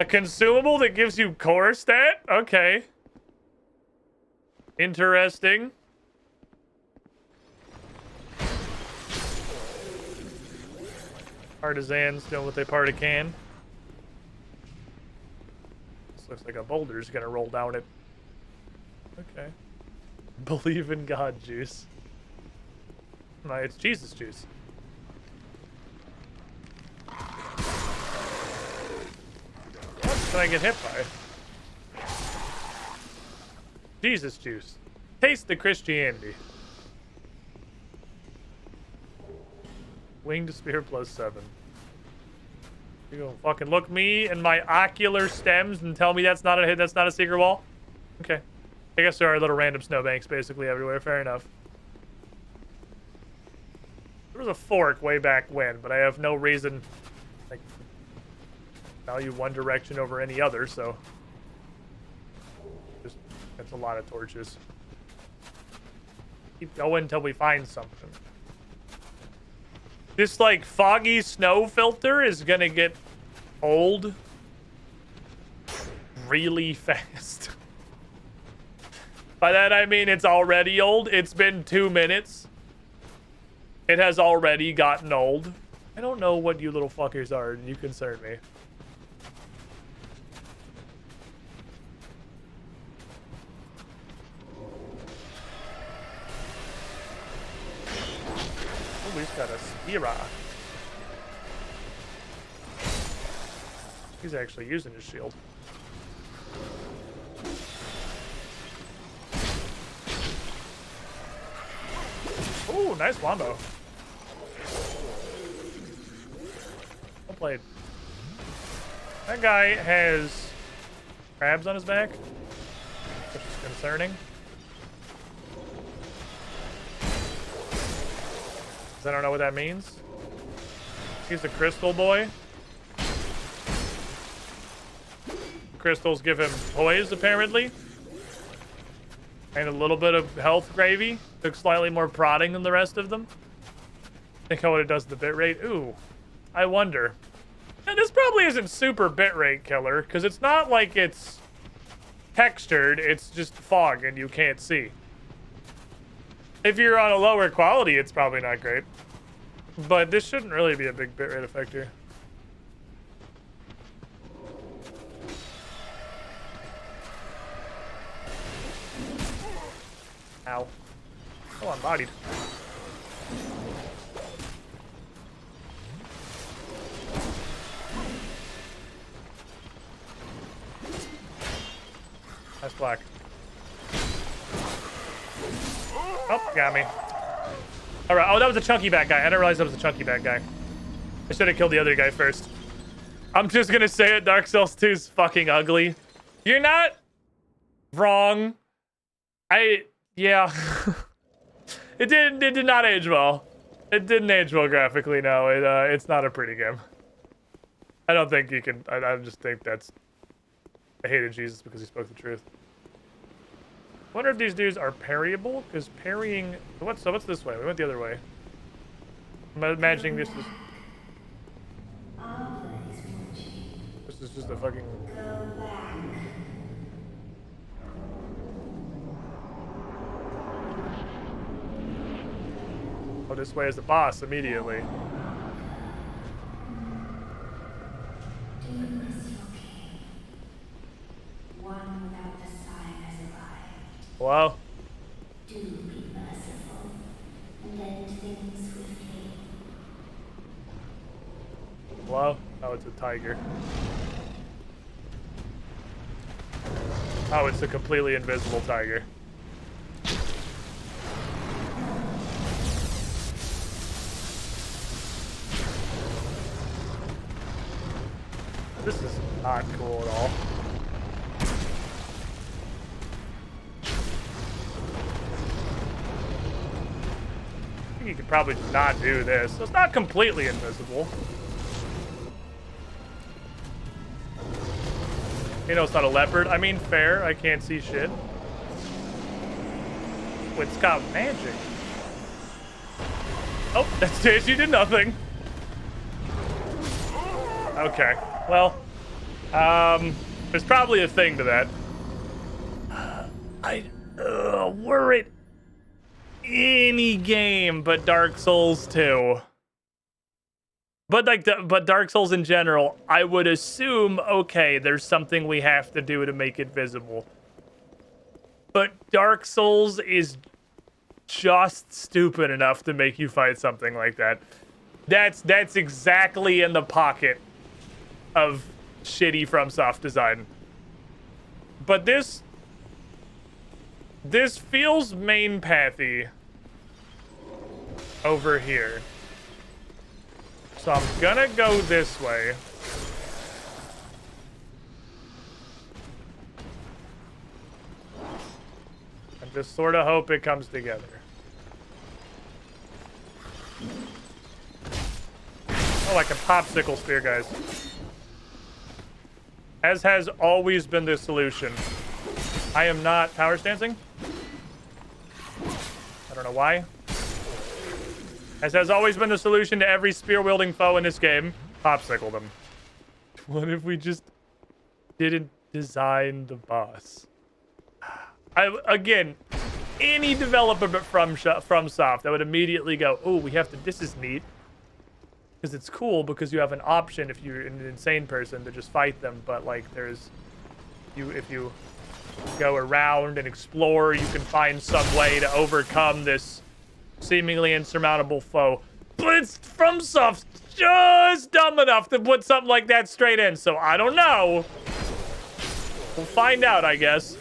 A consumable that gives you core stat? Okay. Interesting. Artisans doing what they part of can. This looks like a boulder's gonna roll down it. Okay. Believe in God juice. No, it's Jesus juice. What did I get hit by? Jesus juice. Taste the Christianity. Winged spear +7. You gonna fucking look me in my ocular stems and tell me that's not a hit, that's not a secret wall? Okay. I guess there are little random snowbanks basically everywhere, fair enough. There was a fork way back when, but I have no reason like value one direction over any other, so just That's a lot of torches. Keep going until we find something. This, like, foggy snow filter is gonna get old really fast. By that I mean it's already old. It's been 2 minutes. It has already gotten old. I don't know what you little fuckers are, and you concern me. Oh, he's got a Spira. He's actually using his shield. Ooh, nice wombo. Well played. That guy has crabs on his back, which is concerning. I don't know what that means. He's a crystal boy. Crystals give him poise, apparently. And a little bit of health gravy. Looks slightly more prodding than the rest of them. Think how it does the bitrate. Ooh, I wonder. And this probably isn't super bitrate killer, because it's not like it's textured. It's just fog and you can't see. If you're on a lower quality, it's probably not great. But this shouldn't really be a big bitrate effector. Ow. Oh, I'm bodied. Nice black. Oh, got me. Alright, oh, that was a chunky back guy. I didn't realize that was a chunky back guy. I should have killed the other guy first. I'm just gonna say it, Dark Souls 2 is fucking ugly. You're not wrong. Yeah. It did not age well. It didn't age well graphically, no. It's not a pretty game. I don't think you can, I just think that's, I hated Jesus because he spoke the truth. I wonder if these dudes are parryable, because parrying, what's this way? We went the other way. I'm imagining this is just a fucking... Oh, this way is the boss immediately. Wow. Do be merciful and end things swiftly. Wow. Oh, it's a tiger. Oh, it's a completely invisible tiger. This is not cool at all. I think you could probably not do this. So it's not completely invisible. You know, it's not a leopard. I mean, fair. I can't see shit. It's got magic. Oh, that stage you did nothing. Okay. Well, there's probably a thing to that. Were it any game but Dark Souls 2. But but Dark Souls in general, I would assume, okay, there's something we have to do to make it visible. But Dark Souls is just stupid enough to make you fight something like that. That's exactly in the pocket of shitty FromSoft design. But this feels main pathy over here. So I'm gonna go this way. And just sort of hope it comes together. Oh, like a popsicle spear, guys. As has always been the solution. I am not power stancing. I don't know why. As has always been the solution to every spear-wielding foe in this game, popsicle them. What if we just didn't design the boss? Again, any developer but FromSoft, I would immediately go, oh, we have to, this is neat. Because it's cool because you have an option if you're an insane person to just fight them, but like if you go around and explore, you can find some way to overcome this seemingly insurmountable foe. But it's FromSoft just dumb enough to put something like that straight in, so I don't know. We'll find out, I guess.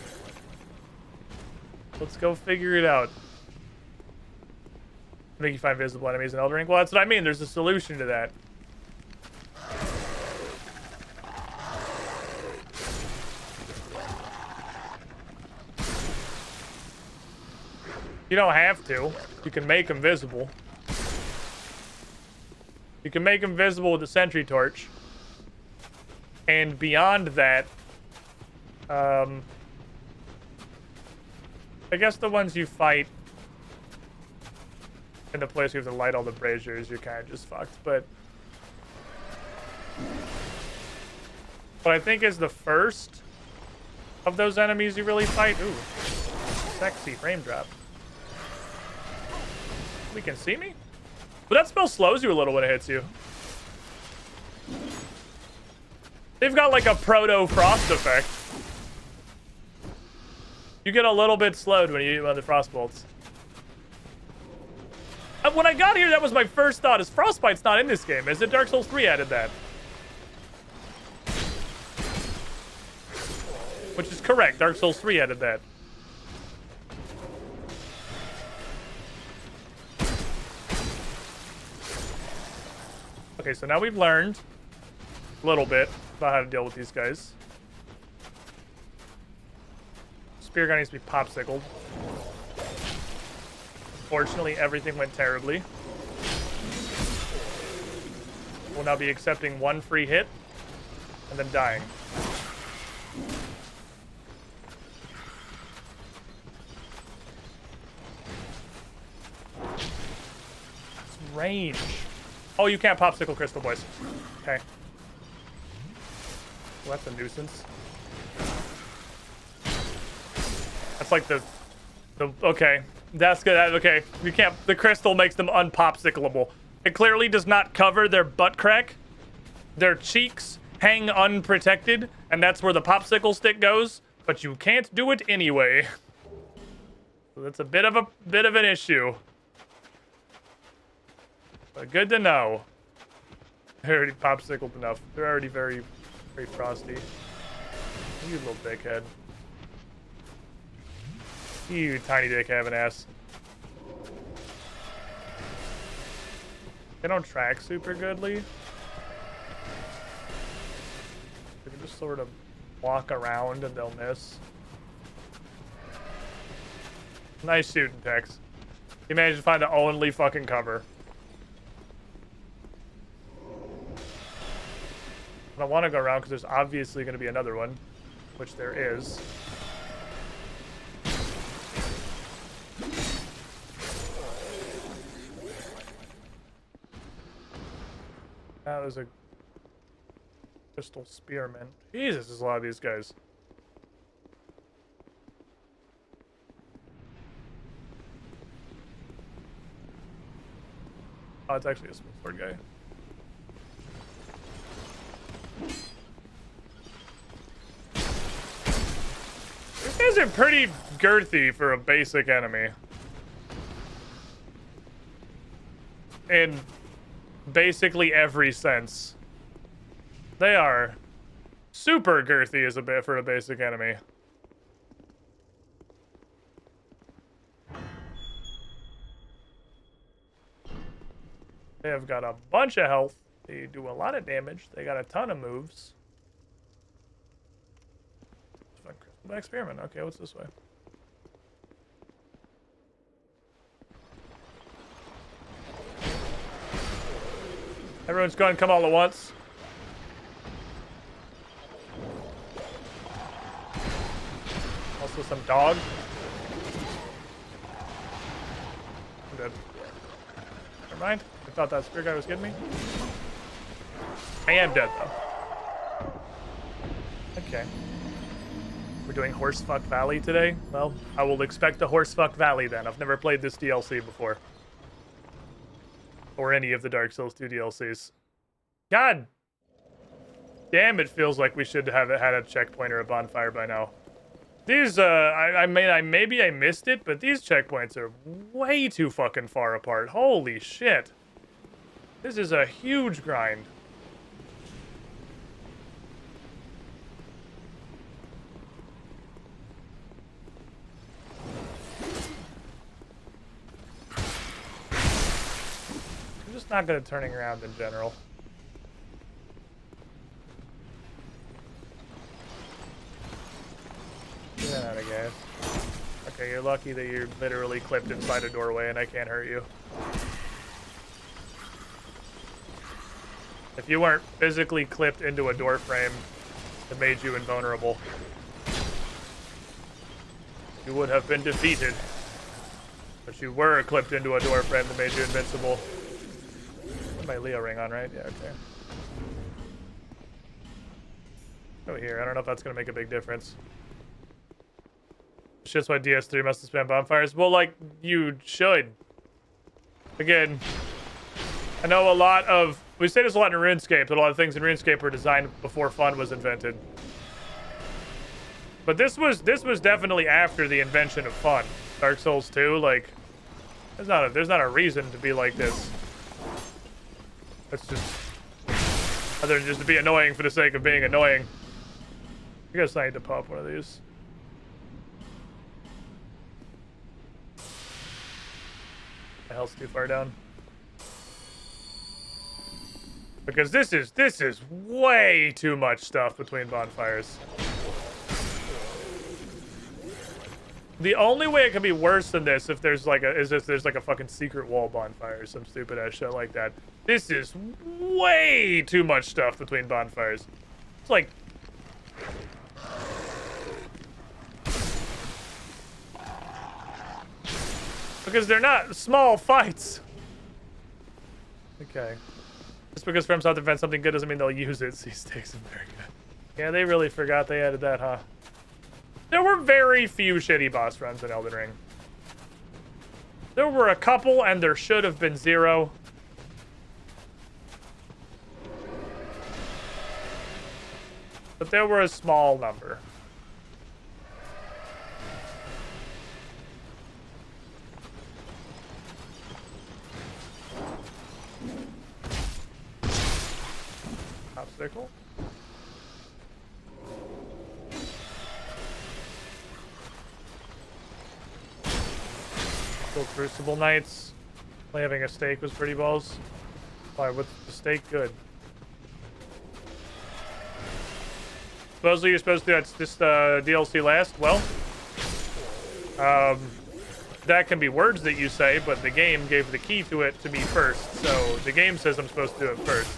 Let's go figure it out. Make you find visible enemies in Elden Ring. Well, that's what I mean. There's a solution to that. You don't have to. You can make them visible. You can make them visible with the sentry torch. And beyond that, I guess the ones you fight in the place you have to light all the braziers, you're kind of just fucked. But what I think is the first of those enemies you really fight. Ooh, sexy frame drop. We can see me? But that spell slows you a little when it hits you. They've got like a proto-frost effect. You get a little bit slowed when you use the frost bolts. When I got here, that was my first thought. Is Frostbite's not in this game? Is it? Dark Souls 3 added that. Which is correct. Dark Souls 3 added that. Okay, so now we've learned a little bit about how to deal with these guys. Spear gun needs to be popsicled. Unfortunately, everything went terribly. We'll now be accepting one free hit and then dying. It's range. Oh, you can't popsicle crystal boys. Okay. Well, that's a nuisance. That's like the okay. That's good. Okay. You can't, the crystal makes them unpopsicleable. It clearly does not cover their butt crack. Their cheeks hang unprotected, and that's where the popsicle stick goes, but you can't do it anyway. So that's a bit of an issue. But good to know. They're already popsicled enough. They're already very, very frosty. You little dickhead. You tiny dick having ass. They don't track super goodly. They can just sort of walk around and they'll miss. Nice shooting, Tex. You managed to find the only fucking cover. I want to go around because there's obviously going to be another one, which there is. That was a crystal spearman. Jesus, there's a lot of these guys. Oh, it's actually a small sword guy. These guys are pretty girthy for a basic enemy. In basically every sense. They are super girthy as for a basic enemy. They have got a bunch of health. They do a lot of damage. They got a ton of moves. Experiment. Okay, what's this way? Everyone's going to come all at once. Also some dog. I'm dead. Never mind. I thought that spear guy was getting me. I am dead though. Okay. We're doing Horsefuck Valley today? Well, I will expect a Horsefuck Valley then. I've never played this DLC before. Or any of the Dark Souls 2 DLCs. God damn, it feels like we should have had a checkpoint or a bonfire by now. These, maybe I missed it, but these checkpoints are way too fucking far apart. Holy shit. This is a huge grind. I'm just not good at turning around in general. Get out of gas. Okay, you're lucky that you're literally clipped inside a doorway and I can't hurt you. If you weren't physically clipped into a door frame that made you invulnerable, you would have been defeated. But you were clipped into a door frame that made you invincible. Put my Leo ring on, right? Yeah, okay. Oh, here. I don't know if that's going to make a big difference. Shit's why DS3 must have spam bonfires. Well, like, you should. Again, I know a lot of... We say this a lot in RuneScape, that a lot of things in RuneScape were designed before fun was invented. But this was definitely after the invention of fun. Dark Souls 2, like... There's not a reason to be like this. That's just... Other than just to be annoying for the sake of being annoying. I guess I need to pop one of these. The hell's too far down. Because this is way too much stuff between bonfires. The only way it can be worse than this if there's like a fucking secret wall bonfire or some stupid ass shit like that. This is way too much stuff between bonfires. It's like because they're not small fights. Okay. Just because FromSoft invents something good doesn't mean they'll use it. These stakes are very good. Yeah, they really forgot they added that, huh? There were very few shitty boss runs in Elden Ring. There were a couple, and there should have been 0. But there were a small number. Obstacle. Still Crucible Knights. Only having a stake was pretty balls. Why, with the stake good? Supposedly you're supposed to do this DLC last? Well, that can be words that you say, but the game gave the key to it to me first. So the game says I'm supposed to do it first.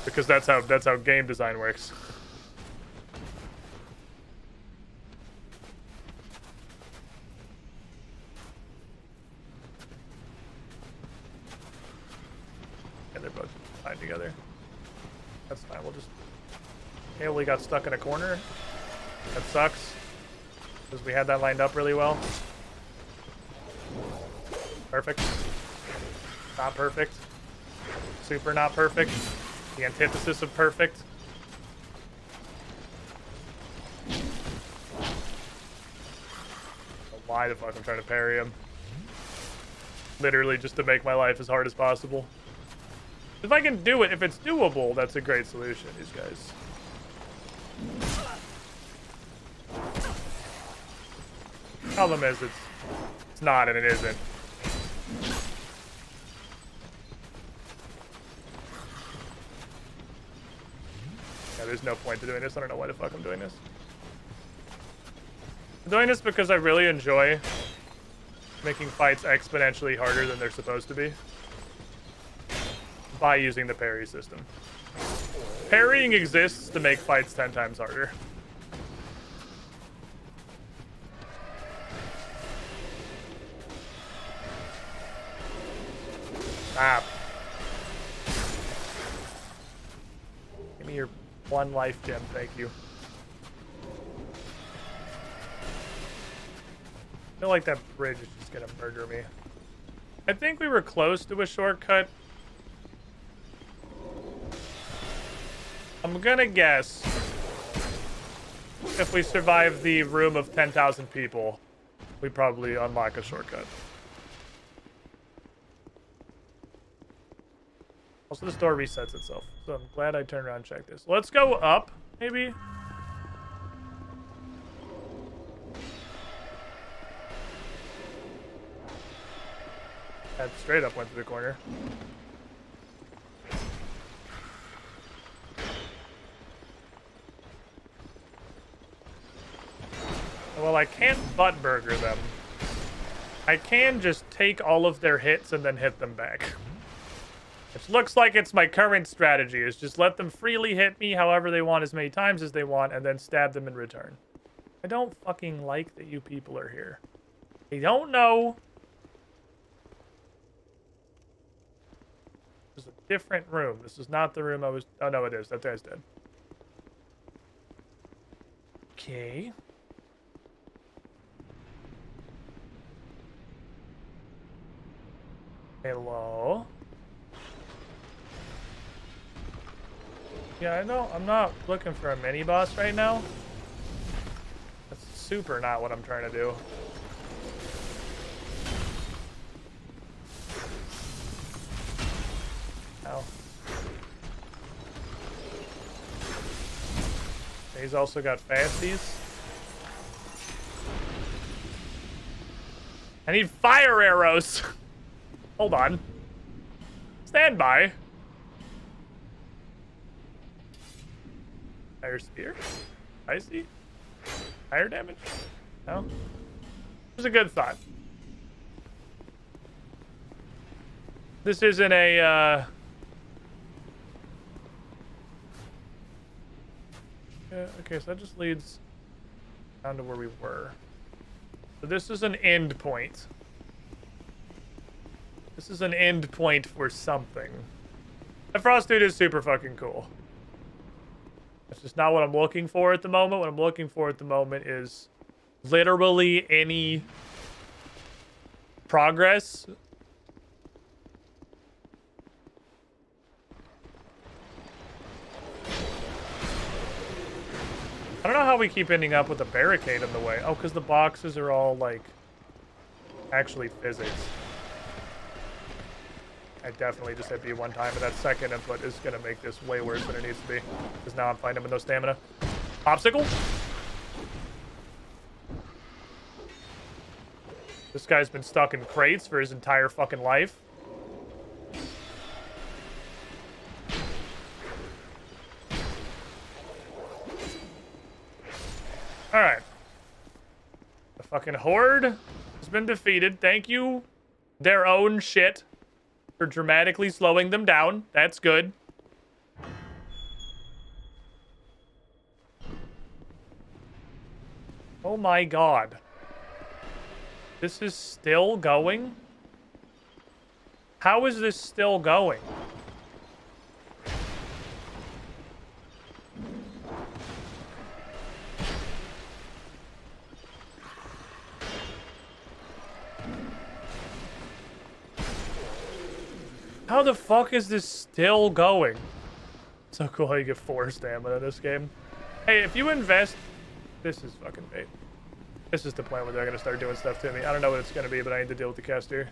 Because that's how game design works. And they're both tied together. That's fine. We'll just... Haley got stuck in a corner. That sucks. Because we had that lined up really well. Perfect. Not perfect. Super not perfect. The antithesis of perfect. Why the fuck I'm trying to parry him. Literally just to make my life as hard as possible. If I can do it, if it's doable, that's a great solution, these guys. Problem is, it's not and it isn't. Yeah, there's no point to doing this. I don't know why the fuck I'm doing this. I'm doing this because I really enjoy making fights exponentially harder than they're supposed to be by using the parry system. Parrying exists to make fights 10 times harder. Stop. Give me your 1 life gem, thank you. I feel like that bridge is just gonna murder me. I think we were close to a shortcut. I'm gonna guess if we survive the room of 10,000 people, we probably unlock a shortcut. Also, this door resets itself, so I'm glad I turned around and checked this. Let's go up, maybe? That straight up went through the corner. Well, I can't butt burger them. I can just take all of their hits and then hit them back. Which looks like it's my current strategy, is just let them freely hit me however they want, as many times as they want, and then stab them in return. I don't fucking like that you people are here. They don't know. This is a different room. This is not the room I was... Oh, no, it is. That guy's dead. Okay. Hello? Yeah, I know. I'm not looking for a mini-boss right now. That's super not what I'm trying to do. Ow. He's also got fasties. I need fire arrows! Hold on. Stand by. Fire spear? Icy? Fire damage? No? It was a good thought. This isn't a, Yeah, okay, so that just leads down to where we were. So this is an end point. This is an end point for something. The Frost Dude is super fucking cool. That's just not what I'm looking for at the moment. What I'm looking for at the moment is literally any progress. I don't know how we keep ending up with a barricade in the way. Oh, because the boxes are all, like, actually physics. I definitely just hit B one time, but that second input is going to make this way worse than it needs to be. Because now I'm fighting him with no stamina. Popsicle? This guy's been stuck in crates for his entire fucking life. Alright. The fucking horde has been defeated. Thank you, their own shit, for dramatically slowing them down. That's good. Oh my god. This is still going? How is this still going? How the fuck is this still going? So cool how you get 4 stamina in this game. Hey, if you invest... This is fucking bait. This is the point where they're going to start doing stuff to me. I don't know what it's going to be, but I need to deal with the caster.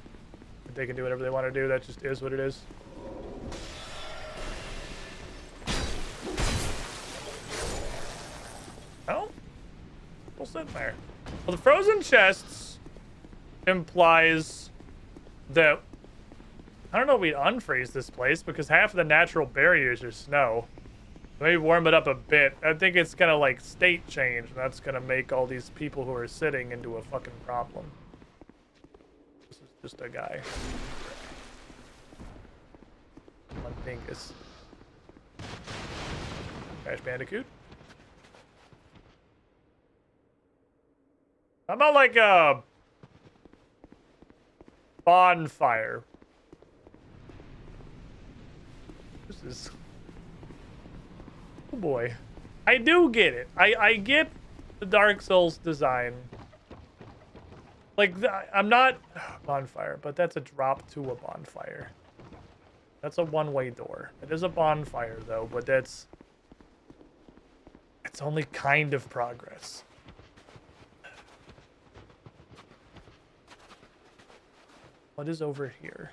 If they can do whatever they want to do, that just is what it is. Oh? We'll sit there. Well, the frozen chests implies that... I don't know if we'd unfreeze this place because half of the natural barriers are snow. Maybe warm it up a bit. I think it's gonna like state change, and that's gonna make all these people who are sitting into a fucking problem. This is just a guy. One thing is Crash Bandicoot. How about like a bonfire? is... Oh boy. I do get it. I get the Dark Souls design. Like, I'm not... bonfire, but that's a drop to a bonfire. That's a one-way door. It is a bonfire, though, but that's... It's only kind of progress. What is over here?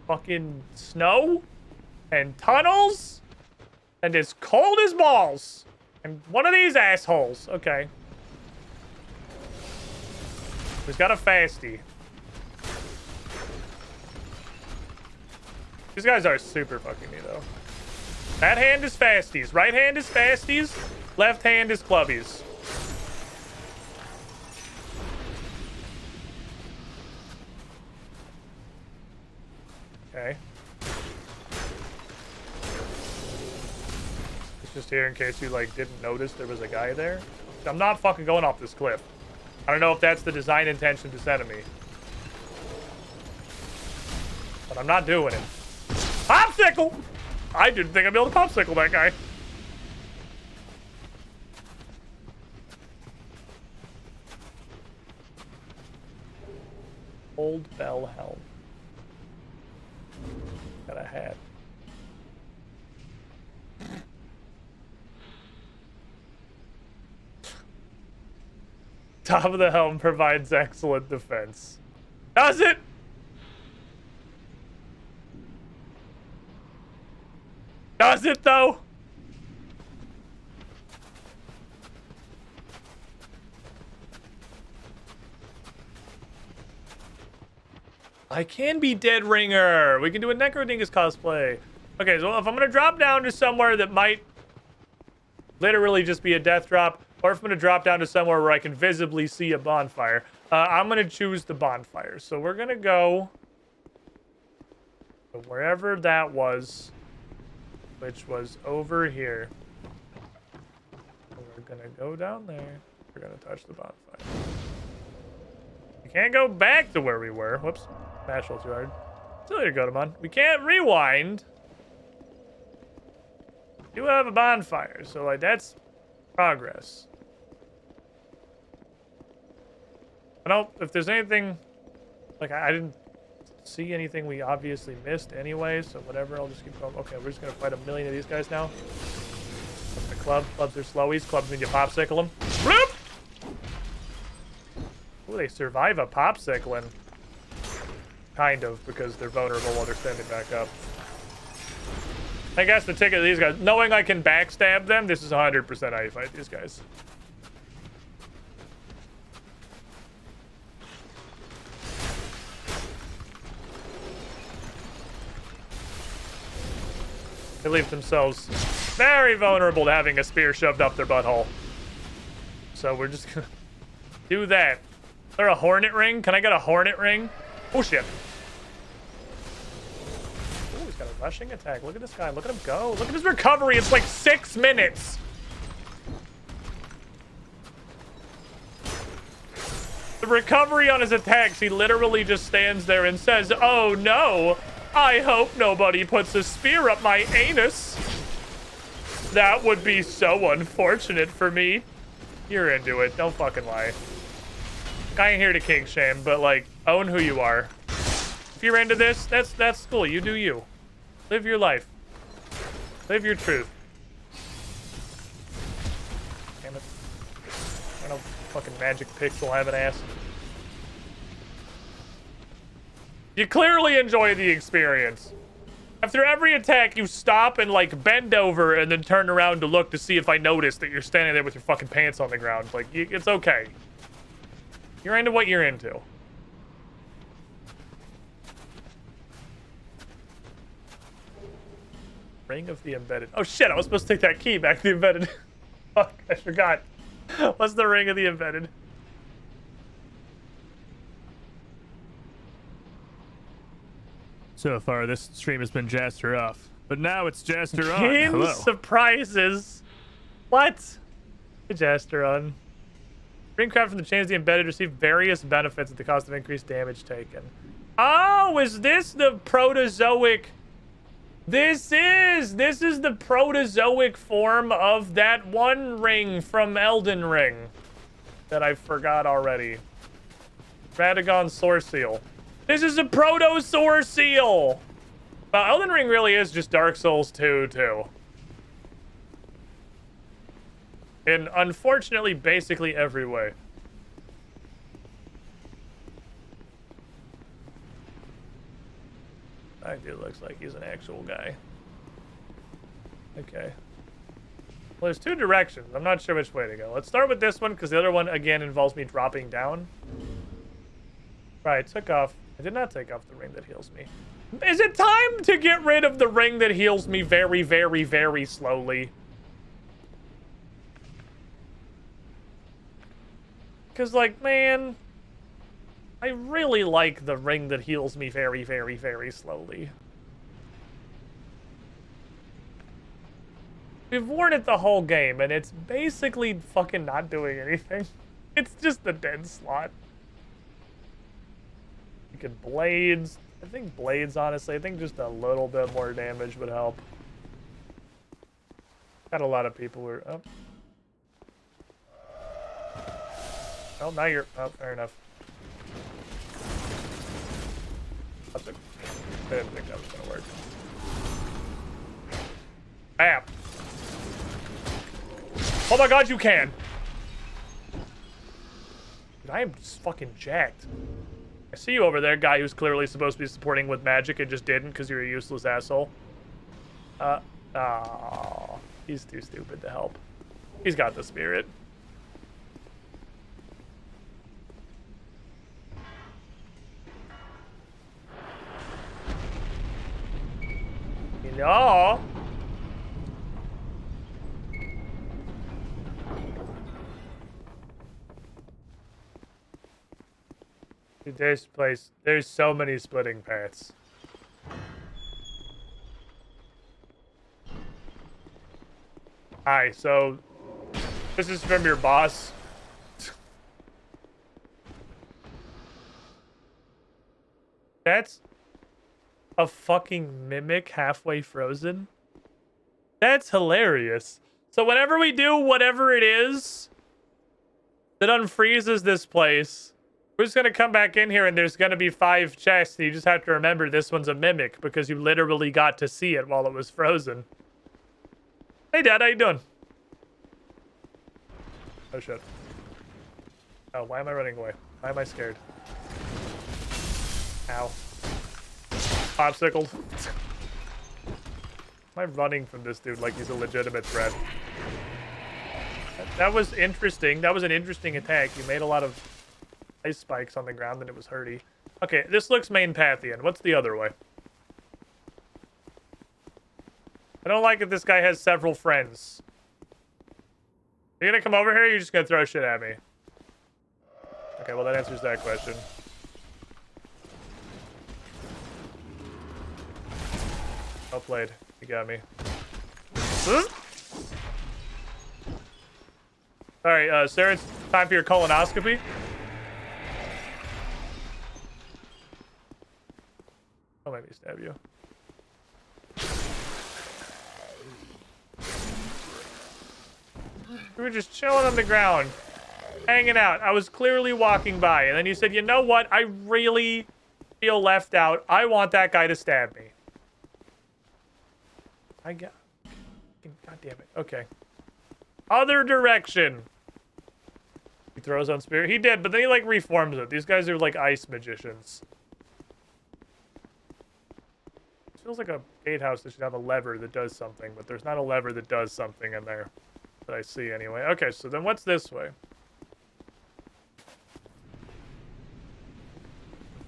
Fucking snow? And tunnels? And it's cold as balls. And one of these assholes. Okay. He's got a fasty. These guys are super fucking me, though. That hand is fasties. Right hand is fasties. Left hand is clubbies. Okay. It's just here in case you, like, didn't notice there was a guy there. I'm not fucking going off this cliff. I don't know if that's the design intention to send me. But I'm not doing it. Popsicle! I didn't think I'd be able to popsicle that guy. Old bell helm. Got a hat. Top of the helm provides excellent defense. Does it? Does it, though? I can be Dead Ringer. We can do a Necrodingus cosplay. Okay, so if I'm going to drop down to somewhere that might literally just be a death drop, or if I'm going to drop down to somewhere where I can visibly see a bonfire, I'm going to choose the bonfire. So we're going to go to wherever that was, which was over here. And we're going to go down there. We're going to touch the bonfire. We can't go back to where we were. Whoops. Smash roll too hard. Still here, Gotamon. We can't rewind. We do have a bonfire, so like that's progress. I don't, if there's anything, like I didn't see anything we obviously missed anyway, so whatever, I'll just keep going. Okay, we're just gonna fight a million of these guys now. The clubs are slowies. Clubs mean you popsicle them. Bloop! Ooh, they survive a popsickling. Kind of, because they're vulnerable while they're standing back up. I guess the ticket of these guys, knowing I can backstab them, this is 100% how you fight these guys. They leave themselves very vulnerable to having a spear shoved up their butthole. So we're just gonna do that. Is there a hornet ring? Can I get a hornet ring? Oh shit. Oh, he's got a rushing attack. Look at this guy. Look at him go. Look at his recovery. It's like 6 minutes. The recovery on his attacks, he literally just stands there and says, "Oh no, I hope nobody puts a spear up my anus. That would be so unfortunate for me." You're into it. Don't fucking lie. I ain't here to kink shame, but like, own who you are. If you're into this, that's cool. You do you. Live your life. Live your truth. Damn it. I don't fucking magic pixel have an ass. You clearly enjoy the experience. After every attack, you stop and like bend over and then turn around to look to see if I notice that you're standing there with your fucking pants on the ground. Like, it's okay. You're into what you're into. Ring of the Embedded. Oh shit, I was supposed to take that key back to the Embedded. Fuck, I forgot. What's the Ring of the Embedded? So far, this stream has been Jaster off. But now it's Jaster on. Game Hello. surprises. What? Jaster on. Ringcraft from the Chains of the Embedded receive various benefits at the cost of increased damage taken. Oh, is this the Protozoic? This is the Protozoic form of that one ring from Elden Ring that I forgot already. Radagon Source Seal. This is a Protosaur Seal. Well, Elden Ring really is just Dark Souls 2 too. In unfortunately basically every way. That dude looks like he's an actual guy. Okay. Well, there's two directions. I'm not sure which way to go. Let's start with this one, because the other one, again, involves me dropping down. Right, took off. I did not take off the ring that heals me. Is it time to get rid of the ring that heals me very, very, very slowly? Because, like, man... I really like the ring that heals me very, very, very slowly. We've worn it the whole game, and it's basically fucking not doing anything. It's just the dead slot. You could blades. I think blades, honestly. I think just a little bit more damage would help. Got a lot of people who are... Oh. Oh, now you're... Oh, fair enough. I didn't think that was gonna work. Bam! Oh my god, you can! Dude, I am just fucking jacked. I see you over there, guy who's clearly supposed to be supporting with magic and just didn't because you're a useless asshole. He's too stupid to help. He's got the spirit. No. Dude, there's so many splitting paths. Hi, so this is from your boss. That's a fucking mimic halfway frozen? That's hilarious. So whenever we do whatever it is that unfreezes this place, we're just gonna come back in here and there's gonna be 5 chests, and you just have to remember this one's a mimic because you literally got to see it while it was frozen. Hey Dad, how you doing? Oh shit. Oh, why am I running away? Why am I scared? Ow. Popsicled. Am I running from this dude like he's a legitimate threat? That was interesting. That was an interesting attack. You made a lot of ice spikes on the ground and it was hurty. Okay, this looks main pathian. What's the other way? I don't like if this guy has several friends. Are you gonna come over here or are you just gonna throw shit at me? Okay, well that answers that question. Well played. You got me. Alright, Sarah, it's time for your colonoscopy. I'll maybe stab you. We were just chilling on the ground, hanging out. I was clearly walking by, and then you said, you know what? I really feel left out. I want that guy to stab me. God damn it. Okay. Other direction. He throws on spirit. He did, but then he like reforms it. These guys are like ice magicians. It feels like a gatehouse that should have a lever that does something, but there's not a lever that does something in there that I see anyway. Okay, so then what's this way?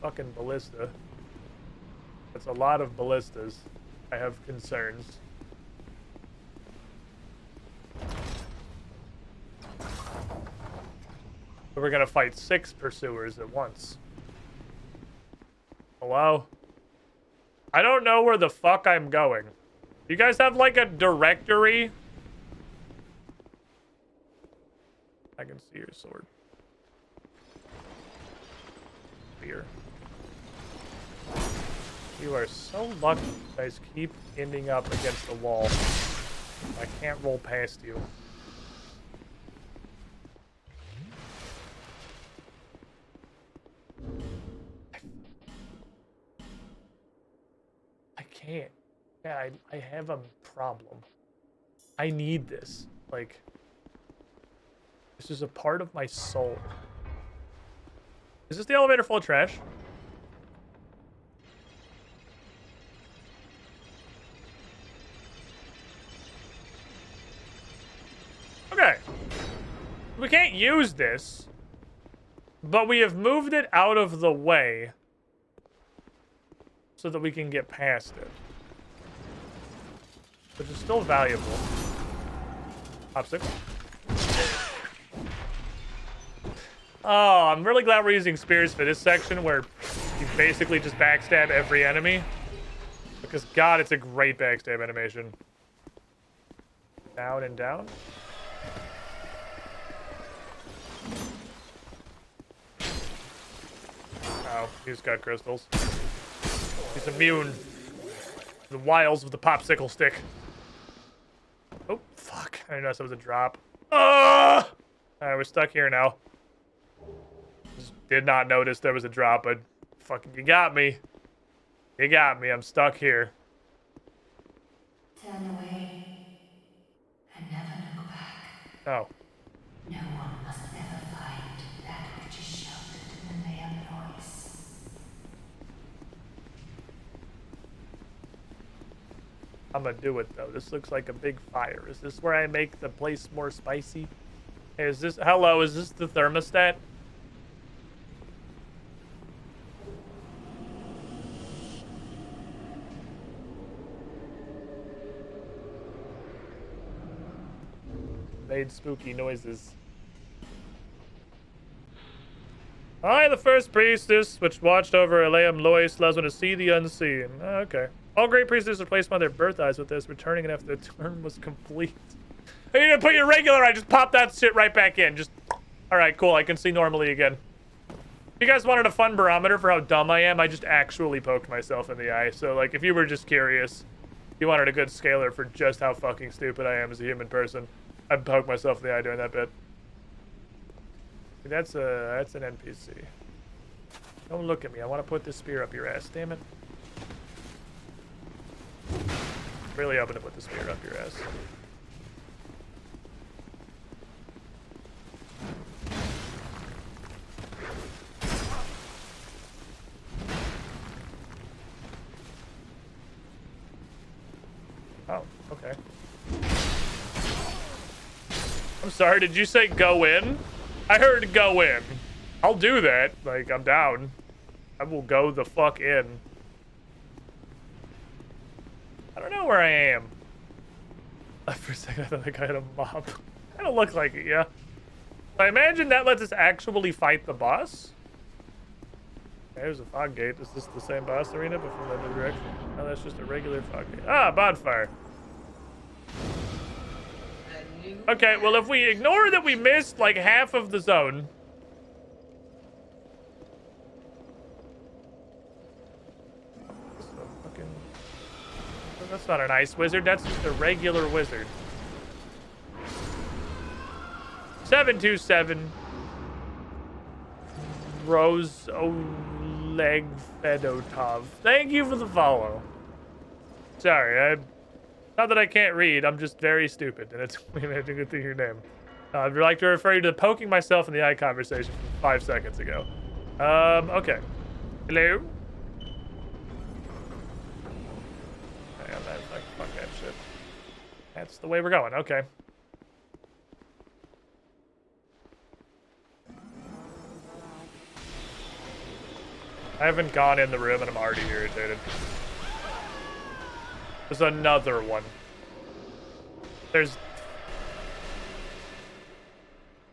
Fucking ballista. That's a lot of ballistas. I have concerns. We're gonna fight 6 pursuers at once. Hello? I don't know where the fuck I'm going. You guys have like a directory? I can see your sword. Here. You are so lucky. You guys keep ending up against the wall. I can't roll past you. I can't. Yeah, I have a problem. I need this. Like, this is a part of my soul. Is this the elevator full of trash? Okay. We can't use this, but we have moved it out of the way so that we can get past it. Which is still valuable. Popsicle. Oh, I'm really glad we're using spears for this section where you basically just backstab every enemy. Because, God, it's a great backstab animation. Down and down. Oh, he's got crystals. He's immune to the wiles of the popsicle stick. Oh, fuck. I didn't know that was a drop. Alright, we're stuck here now. Just did not notice there was a drop, but fucking, you got me. You got me. I'm stuck here. Turn away and never look back. Oh. No one must ever find that which is sheltered in the Mayhem noise. I'm gonna do it though. This looks like a big fire. Is this where I make the place more spicy? Hey, is this, hello, is this the thermostat? Made spooky noises. I, the first priestess, which watched over Aleum Lois, allows one to see the unseen. Oh, okay. All great priestesses are placed by their birth eyes with this, returning after the turn was complete. You didn't put your regular eye, just pop that shit right back in. Just, alright, cool, I can see normally again. If you guys wanted a fun barometer for how dumb I am, I just actually poked myself in the eye. So, like, if you were just curious, you wanted a good scaler for just how fucking stupid I am as a human person, I'd poke myself in the eye during that bit. That's an NPC. Don't look at me. I want to put this spear up your ass. Damn it. Really hoping to put the spear up your ass. Oh, okay. I'm sorry, did you say go in? I heard go in. I'll do that. Like, I'm down. I will go the fuck in. I don't know where I am. For a second, I thought that guy had a mop. Kind of looked like it, yeah. I imagine that lets us actually fight the boss. Okay, there's a fog gate. Is this the same boss arena, but from the other direction? No, that's just a regular fog gate. Ah, bonfire. Okay, well, if we ignore that we missed, like, half of the zone. That's not an ice wizard, that's just a regular wizard. 727. Rose Oleg Fedotov. Thank you for the follow. Sorry, not that I can't read, I'm just very stupid, and it's weird to get through your name. I'd like to refer you to poking myself in the eye conversation from 5 seconds ago. Okay. Hello? Hang on, fuck that shit. That's the way we're going, okay. I haven't gone in the room and I'm already irritated. There's another one. There's...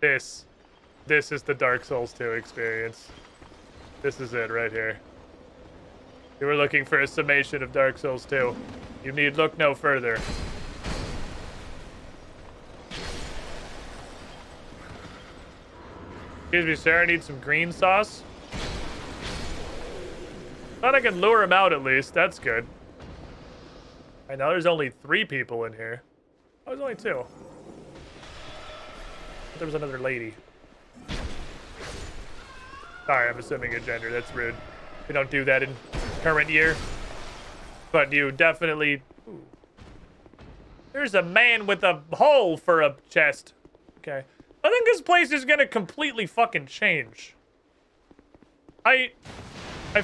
This is the Dark Souls 2 experience. This is it right here. You were looking for a summation of Dark Souls 2. You need look no further. Excuse me, sir, I need some green sauce. Thought I could lure him out at least. That's good. I know there's only 3 people in here. Oh, there's only 2. There was another lady. Sorry, I'm assuming a gender. That's rude. We don't do that in current year. But you definitely... Ooh. There's a man with a hole for a chest. Okay. I think this place is gonna completely fucking change. I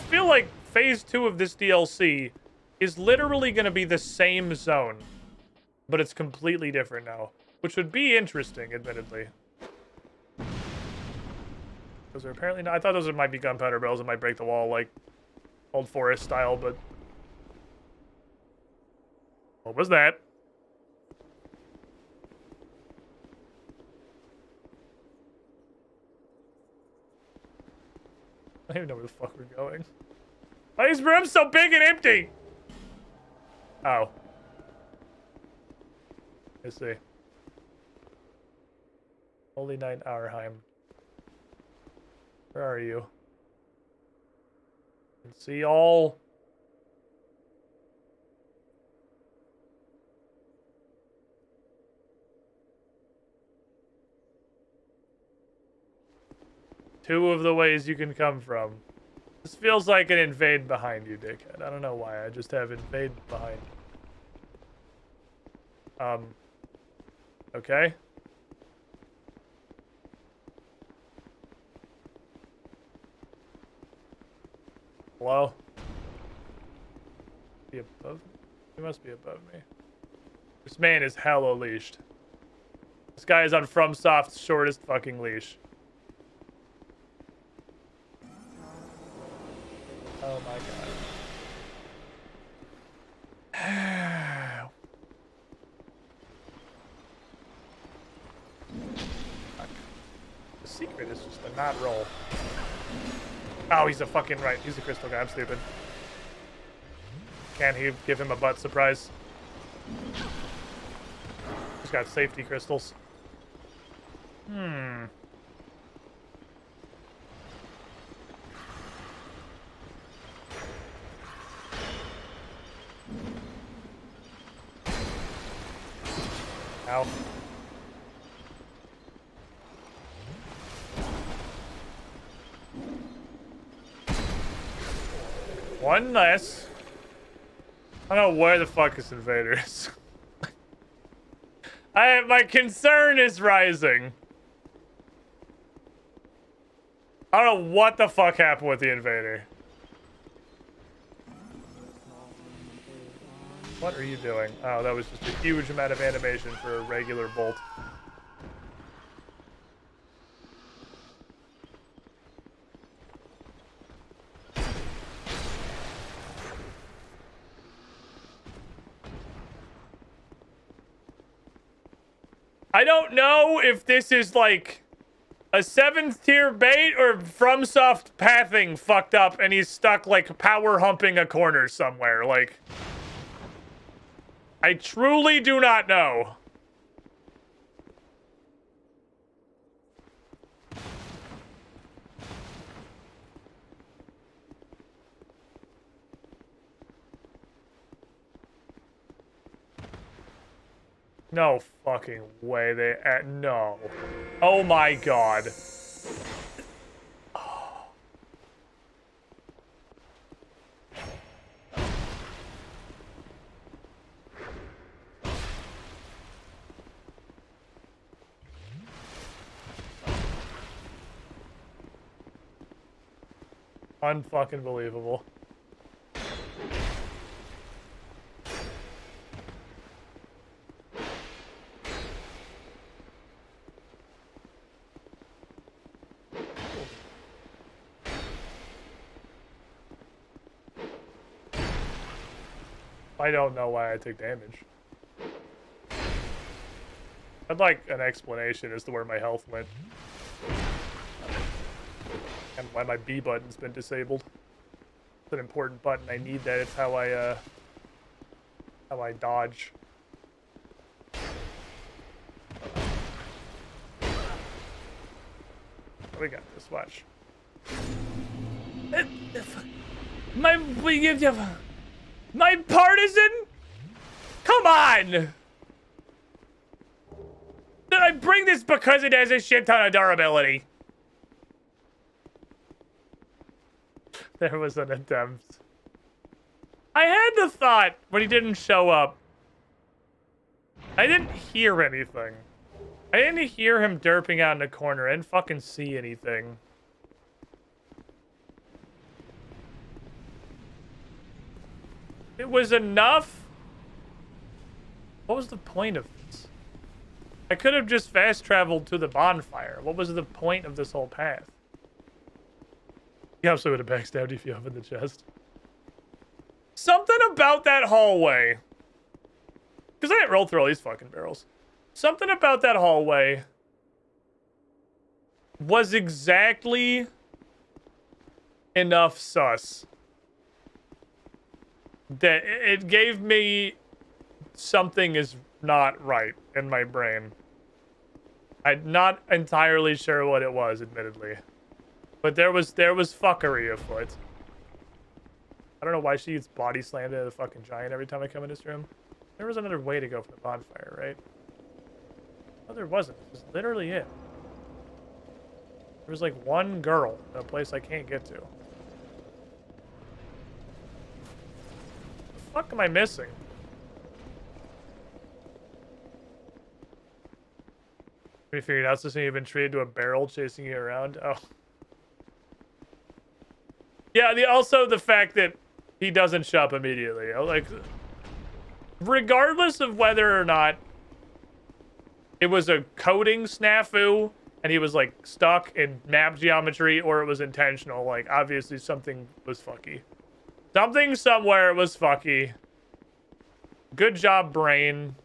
feel like phase 2 of this DLC is literally gonna be the same zone, but it's completely different now, which would be interesting, admittedly. Those are apparently not. I thought those might be gunpowder barrels that might break the wall, like Old Forest style, but what was that? I don't even know where the fuck we're going. Why is this room so big and empty? Oh. Let's see. Holy Knight Aurheim. Where are you? You can see all... Two of the ways you can come from. This feels like an invade behind you, dickhead. I don't know why. I just have invade behind. Okay. Hello? Be above me? He must be above me. This man is hella leashed. This guy is on FromSoft's shortest fucking leash. Oh my god. The secret is just to not roll. Oh, he's a fucking right. He's a crystal guy. I'm stupid. Can't he give him a butt surprise? He's got safety crystals. Hmm. Ow. One less. I don't know where the fuck this invader is. My concern is rising. I don't know what the fuck happened with the invader. What are you doing? Oh, that was just a huge amount of animation for a regular bolt. I don't know if this is like a 7th tier bait or FromSoft pathing fucked up and he's stuck like power humping a corner somewhere. Like, I truly do not know. No fucking way they... no. Oh my god. Oh. Unfucking believable. I don't know why I took damage. I'd like an explanation as to where my health went. And why my B button's been disabled. It's an important button. I need that. It's how I dodge. We got this. Watch. My partisan? Come on! I bring this because it has a shit ton of durability. There was an attempt. I had the thought when he didn't show up. I didn't hear anything. I didn't hear him derping out in the corner. I didn't fucking see anything. It was enough. What was the point of this? I could have just fast traveled to the bonfire. What was the point of this whole path? You absolutely would have backstabbed if you opened the chest. Something about that hallway. Because I didn't roll through all these fucking barrels. Something about that hallway was exactly enough sus that it gave me something is not right in my brain. I'm not entirely sure what it was, admittedly. But there was fuckery afoot. I don't know why she gets body slammed into the fucking giant every time I come in this room. There was another way to go from the bonfire, right? No, there wasn't. This is literally it. There was like one girl in a place I can't get to. The fuck am I missing? We figured out this, you've been treated to a barrel chasing you around. Oh. Yeah, also the fact that he doesn't show up immediately. Like, regardless of whether or not it was a coding snafu and he was like stuck in map geometry or it was intentional, like obviously something was fucky. Something somewhere was fucky. Good job, brain.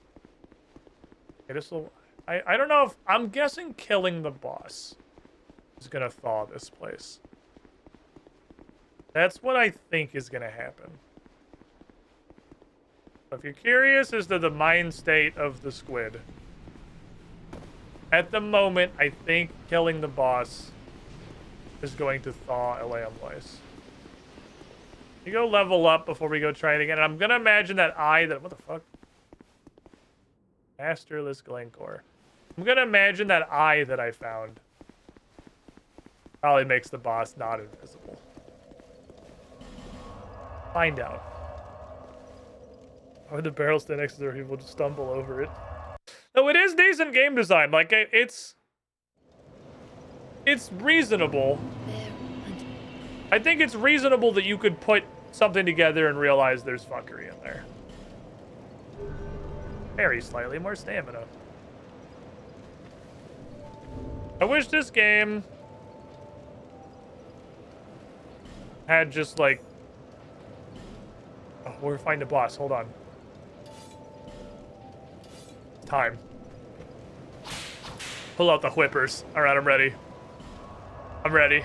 Okay, this will... I don't know if... I'm guessing killing the boss is gonna thaw this place. That's what I think is gonna happen. If you're curious as to the mind state of the squid, at the moment, I think killing the boss is going to thaw Elamlois. You go level up before we go try it again. And I'm gonna imagine that eye that... What the fuck? Masterless Glencore. I'm gonna imagine that eye that I found probably makes the boss not invisible. Find out. Or the barrel stand next to there, people just stumble over it. No, it is decent game design. Like, it's reasonable. I think it's reasonable that you could put something together and realize there's fuckery in there. Very slightly more stamina. I wish this game had just like... Oh, we're finding a boss. Hold on. Time. Pull out the whippers. Alright, I'm ready. I'm ready.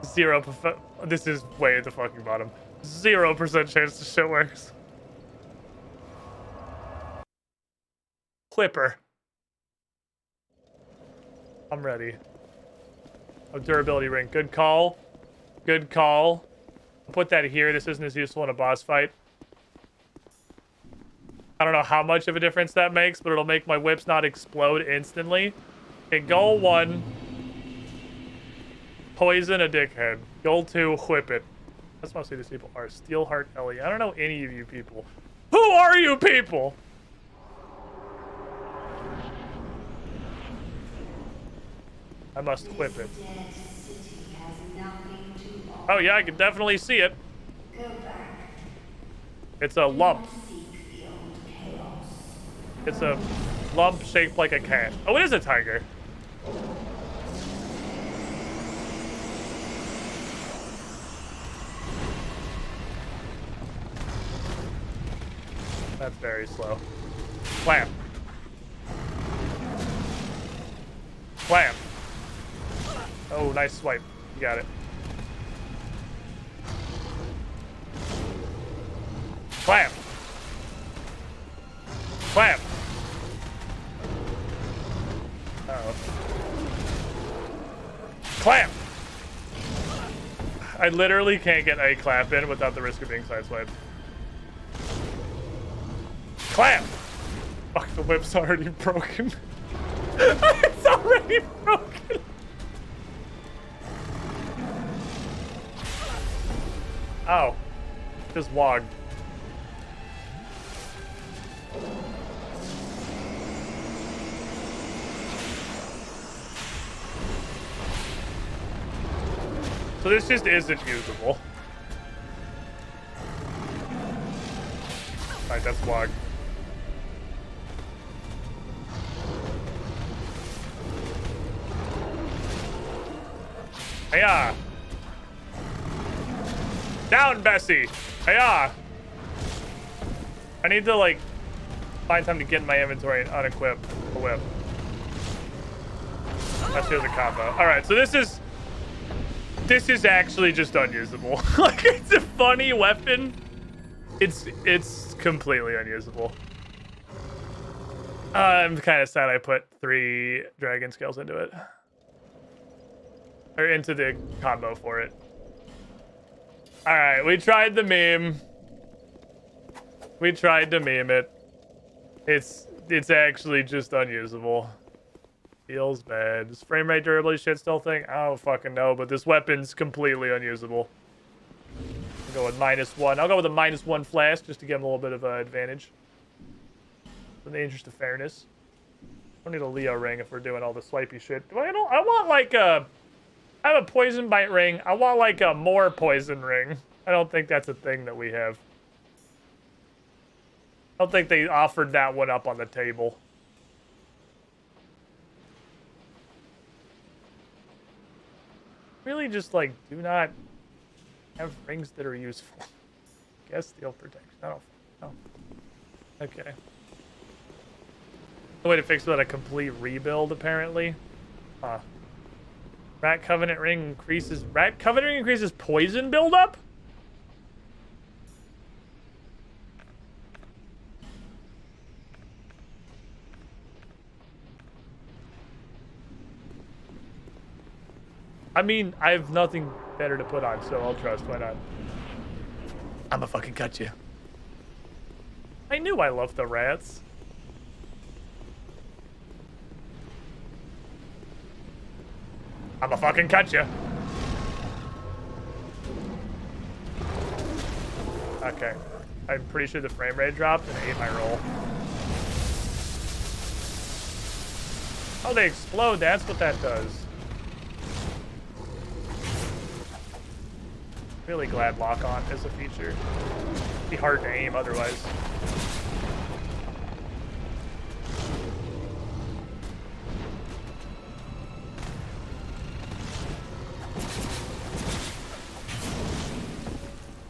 0%. This is way at the fucking bottom. 0% chance this shit works. Whipper. I'm ready. Oh, durability ring. Good call. Good call. I'll put that here. This isn't as useful in a boss fight. I don't know how much of a difference that makes, but it'll make my whips not explode instantly. Okay, goal 1. Poison a dickhead. Goal 2, whip it. That's what I see these people are. Steelheart Ellie. I don't know any of you people. Who are you people? I must whip it. Oh yeah, I can definitely see it. It's a lump. It's a lump shaped like a cat. Oh, it is a tiger. That's very slow. Wham. Wham. Oh, nice swipe. You got it. Wham. Wham. Uh-oh. Clamp! I literally can't get a clap in without the risk of being sideswiped. Clap! Fuck, the whip's already broken. It's already broken. Ow. Just wogged. So this just isn't usable. Alright, that's wogged. Hiya! Down, Bessie! Hiya! I need to, like, find time to get in my inventory and unequip the whip. That's here's a combo. Alright, so this is actually just unusable. Like, it's a funny weapon. It's completely unusable. I'm kind of sad I put 3 dragon scales into it. Or into the combo for it. Alright, we tried the meme. We tried to meme it. It's actually just unusable. Feels bad. Is frame rate durability shit still thing? I don't fucking know, but this weapon's completely unusable. I'll go with -1. I'll go with a -1 flash just to give him a little bit of an advantage. In the interest of fairness. I don't need a Leo ring if we're doing all the swipey shit. I want like a... I have a poison bite ring. I want like a more poison ring. I don't think that's a thing that we have. I don't think they offered that one up on the table. Really just like do not have rings that are useful. Guess steel protection. I don't know. Okay. The way to fix that, a complete rebuild apparently. Huh. Rat Covenant ring increases poison buildup? I mean, I have nothing better to put on, so I'll trust. Why not? I'ma fucking cut you. I knew I loved the rats. I'ma fucking cut you. Okay. I'm pretty sure the frame rate dropped and ate my roll. Oh, they explode. That's what that does. Really glad lock on is a feature. It'd be hard to aim otherwise.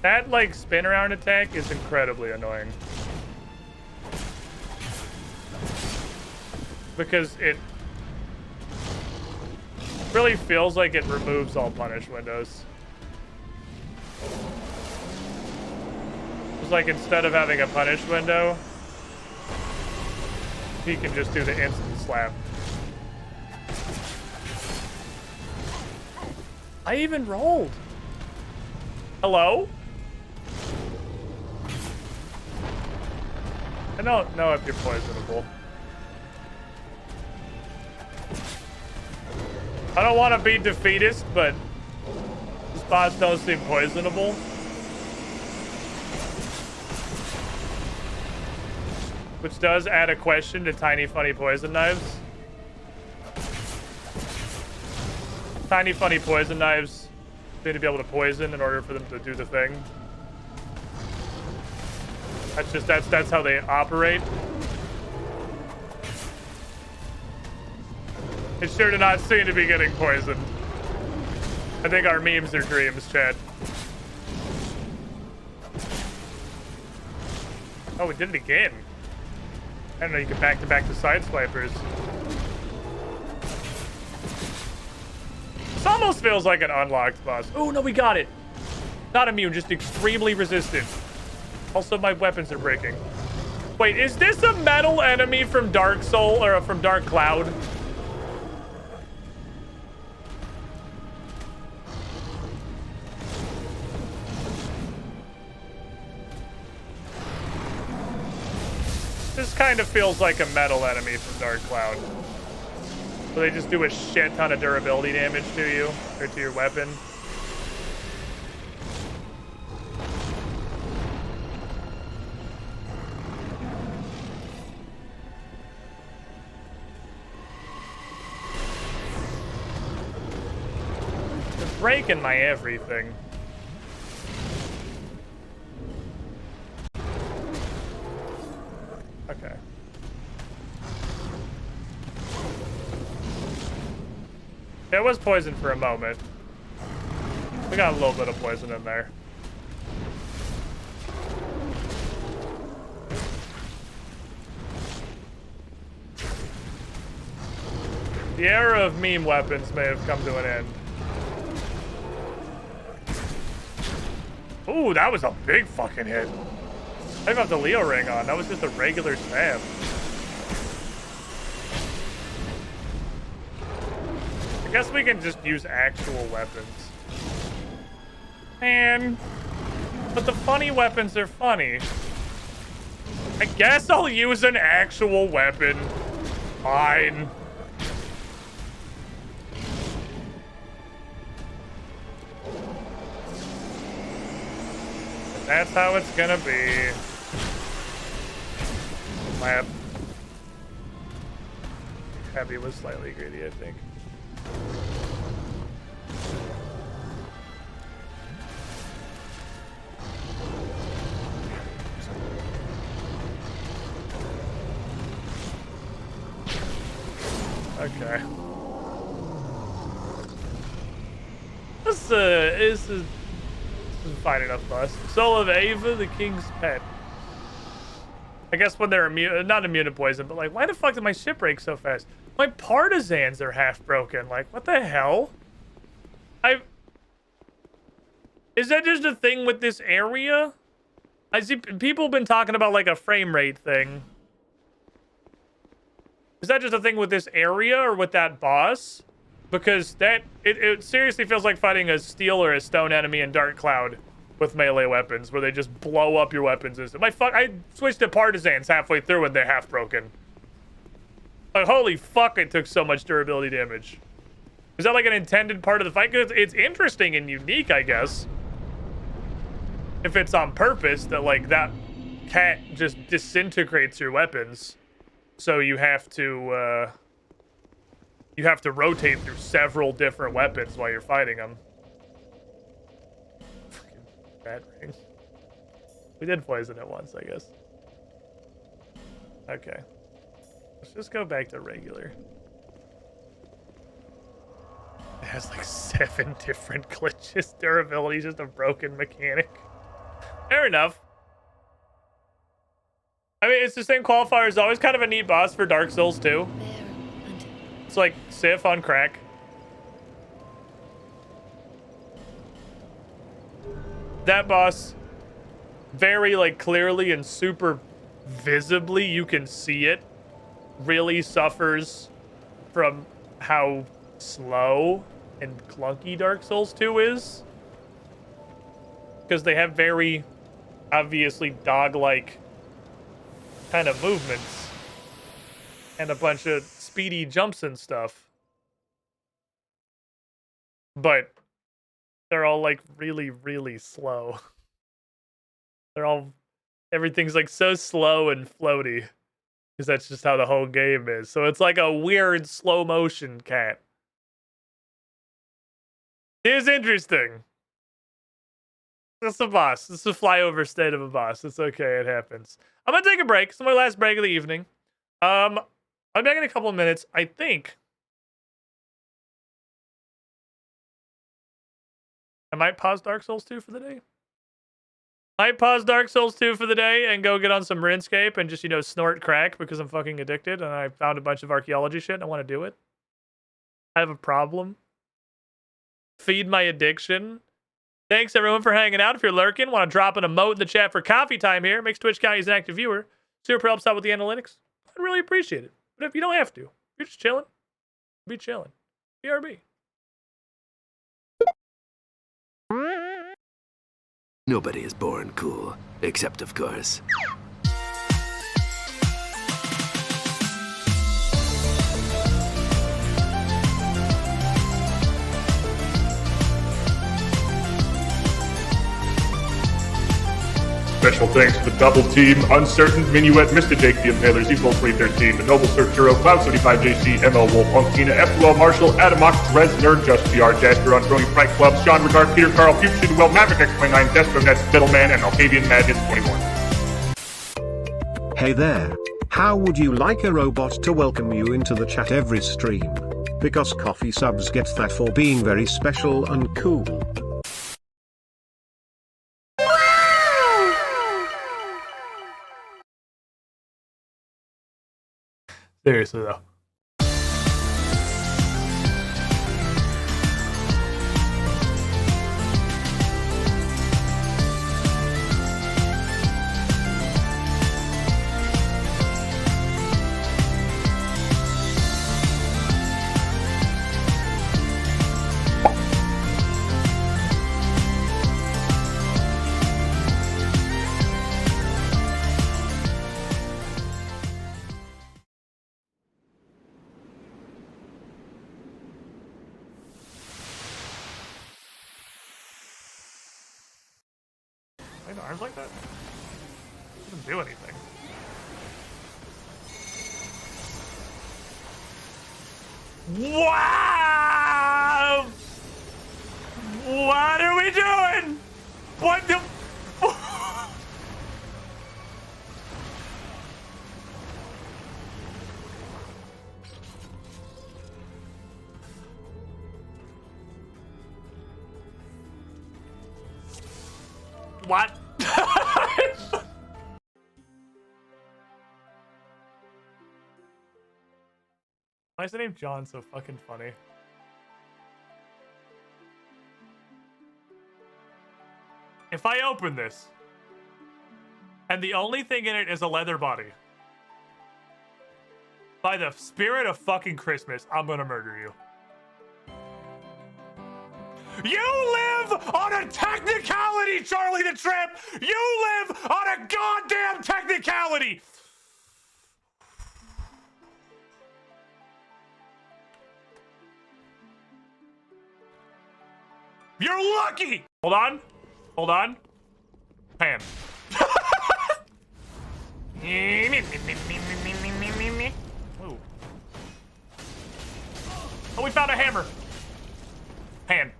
That, like, spin around attack is incredibly annoying. Because it really feels like it removes all punish windows. It's like instead of having a punish window, he can just do the instant slap. I even rolled. Hello? I don't know if you're poisonable. I don't want to be defeatist, but these bots don't seem poisonable. Which does add a question to tiny funny poison knives. Tiny funny poison knives need to be able to poison in order for them to do the thing. That's how they operate. It sure did not seem to be getting poisoned. I think our memes are dreams, Chad. Oh, we did it again. I don't know, you can back-to-back the side swipers. This almost feels like an unlocked boss. Oh, no, we got it. Not immune, just extremely resistant. Also, my weapons are breaking. Wait, is this a metal enemy from Dark Soul, or from Dark Cloud? This kind of feels like a metal enemy from Dark Cloud. So they just do a shit ton of durability damage to you, or to your weapon. They're breaking my everything. Okay. It was poison for a moment. We got a little bit of poison in there. The era of meme weapons may have come to an end. Ooh, that was a big fucking hit. I didn't have the Leo ring on. That was just a regular stab. I guess we can just use actual weapons. Man. But the funny weapons are funny. I guess I'll use an actual weapon. Fine. That's how it's gonna be. Lab. Heavy was slightly greedy, I think. Okay. This is fine enough for us. Soul of Ava, the king's pet. I guess when they're immune, not immune to poison, but like, why the fuck did my ship break so fast? My partisans are half broken. Like, what the hell? Is that just a thing with this area? I see people have been talking about like a frame rate thing. Is that just a thing with this area or with that boss? Because that it seriously feels like fighting a steel or a stone enemy in Dark Cloud with melee weapons, where they just blow up your weapons. I switched to partisans halfway through and they're half broken. Like, holy fuck! It took so much durability damage. Is that like an intended part of the fight? Because it's interesting and unique, I guess. If it's on purpose that like that cat just disintegrates your weapons, so you have to rotate through several different weapons while you're fighting them. Fucking bad ring. We did poison it once, I guess. Okay. Let's just go back to regular. It has like 7 different glitches. Durability is just a broken mechanic. Fair enough. I mean, it's the same qualifier as always. Kind of a neat boss for Dark Souls too. It's like Sif on crack. That boss, very like clearly and super visibly, you can see it, really suffers from how slow and clunky Dark Souls 2 is. Because they have very obviously dog-like kind of movements and a bunch of speedy jumps and stuff, but they're all like really, really slow. Everything's like so slow and floaty because that's just how the whole game is. So it's like a weird slow motion cat. It is interesting. That's the boss. This is a flyover state of a boss. It's okay. It happens. I'm gonna take a break. It's my last break of the evening. I'll be back in a couple of minutes. I think I might pause Dark Souls 2 for the day. Might pause Dark Souls 2 for the day and go get on some RuneScape and just, you know, snort crack because I'm fucking addicted and I found a bunch of archaeology shit and I want to do it. I have a problem. Feed my addiction. Thanks everyone for hanging out. If you're lurking, want to drop an emote in the chat for coffee time here, makes Twitch count as an active viewer. Super helps out with the analytics. I'd really appreciate it. But if you don't have to, you're just chilling, be chilling. BRB. Nobody is born cool, except of course. Special thanks to the double team, Uncertain, Minuet, Mr. Jake the Impaler, Zephyl 313, the Noble Searcher, Cloud 75JC, ML Wolf, Untina, F2L Marshall, Adamox, Rez Nerd, Just PR, Jasper, Unthrowing Frank Club, Sean Regard, Peter Carl, Future Well, Maverick X29, Destronets, Fiddleman, and Alcavian Madness 21. Hey there. How would you like a robot to welcome you into the chat every stream? Because coffee subs get that for being very special and cool. Seriously though. Arms like that? Doesn't do anything. Wow! What are we doing? What the? What? Why is the name John so fucking funny? If I open this, and the only thing in it is a leather body, by the spirit of fucking Christmas, I'm gonna murder you. You live on a technicality, Charlie the Tramp! You live on a goddamn technicality! You're lucky! Hold on. Hold on. Pan. Ooh. Oh, we found a hammer. Pan.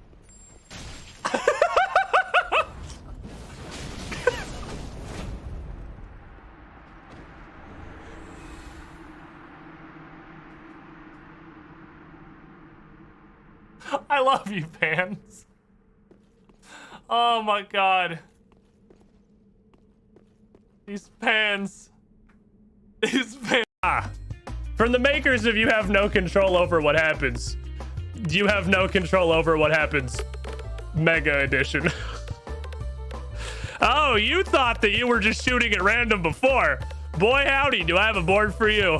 I love you, Pans. Oh my god. These pans. These pans. Ah. From the makers of You Have No Control Over What Happens. You Have No Control Over What Happens. Mega Edition. Oh, you thought that you were just shooting at random before. Boy howdy, do I have a board for you.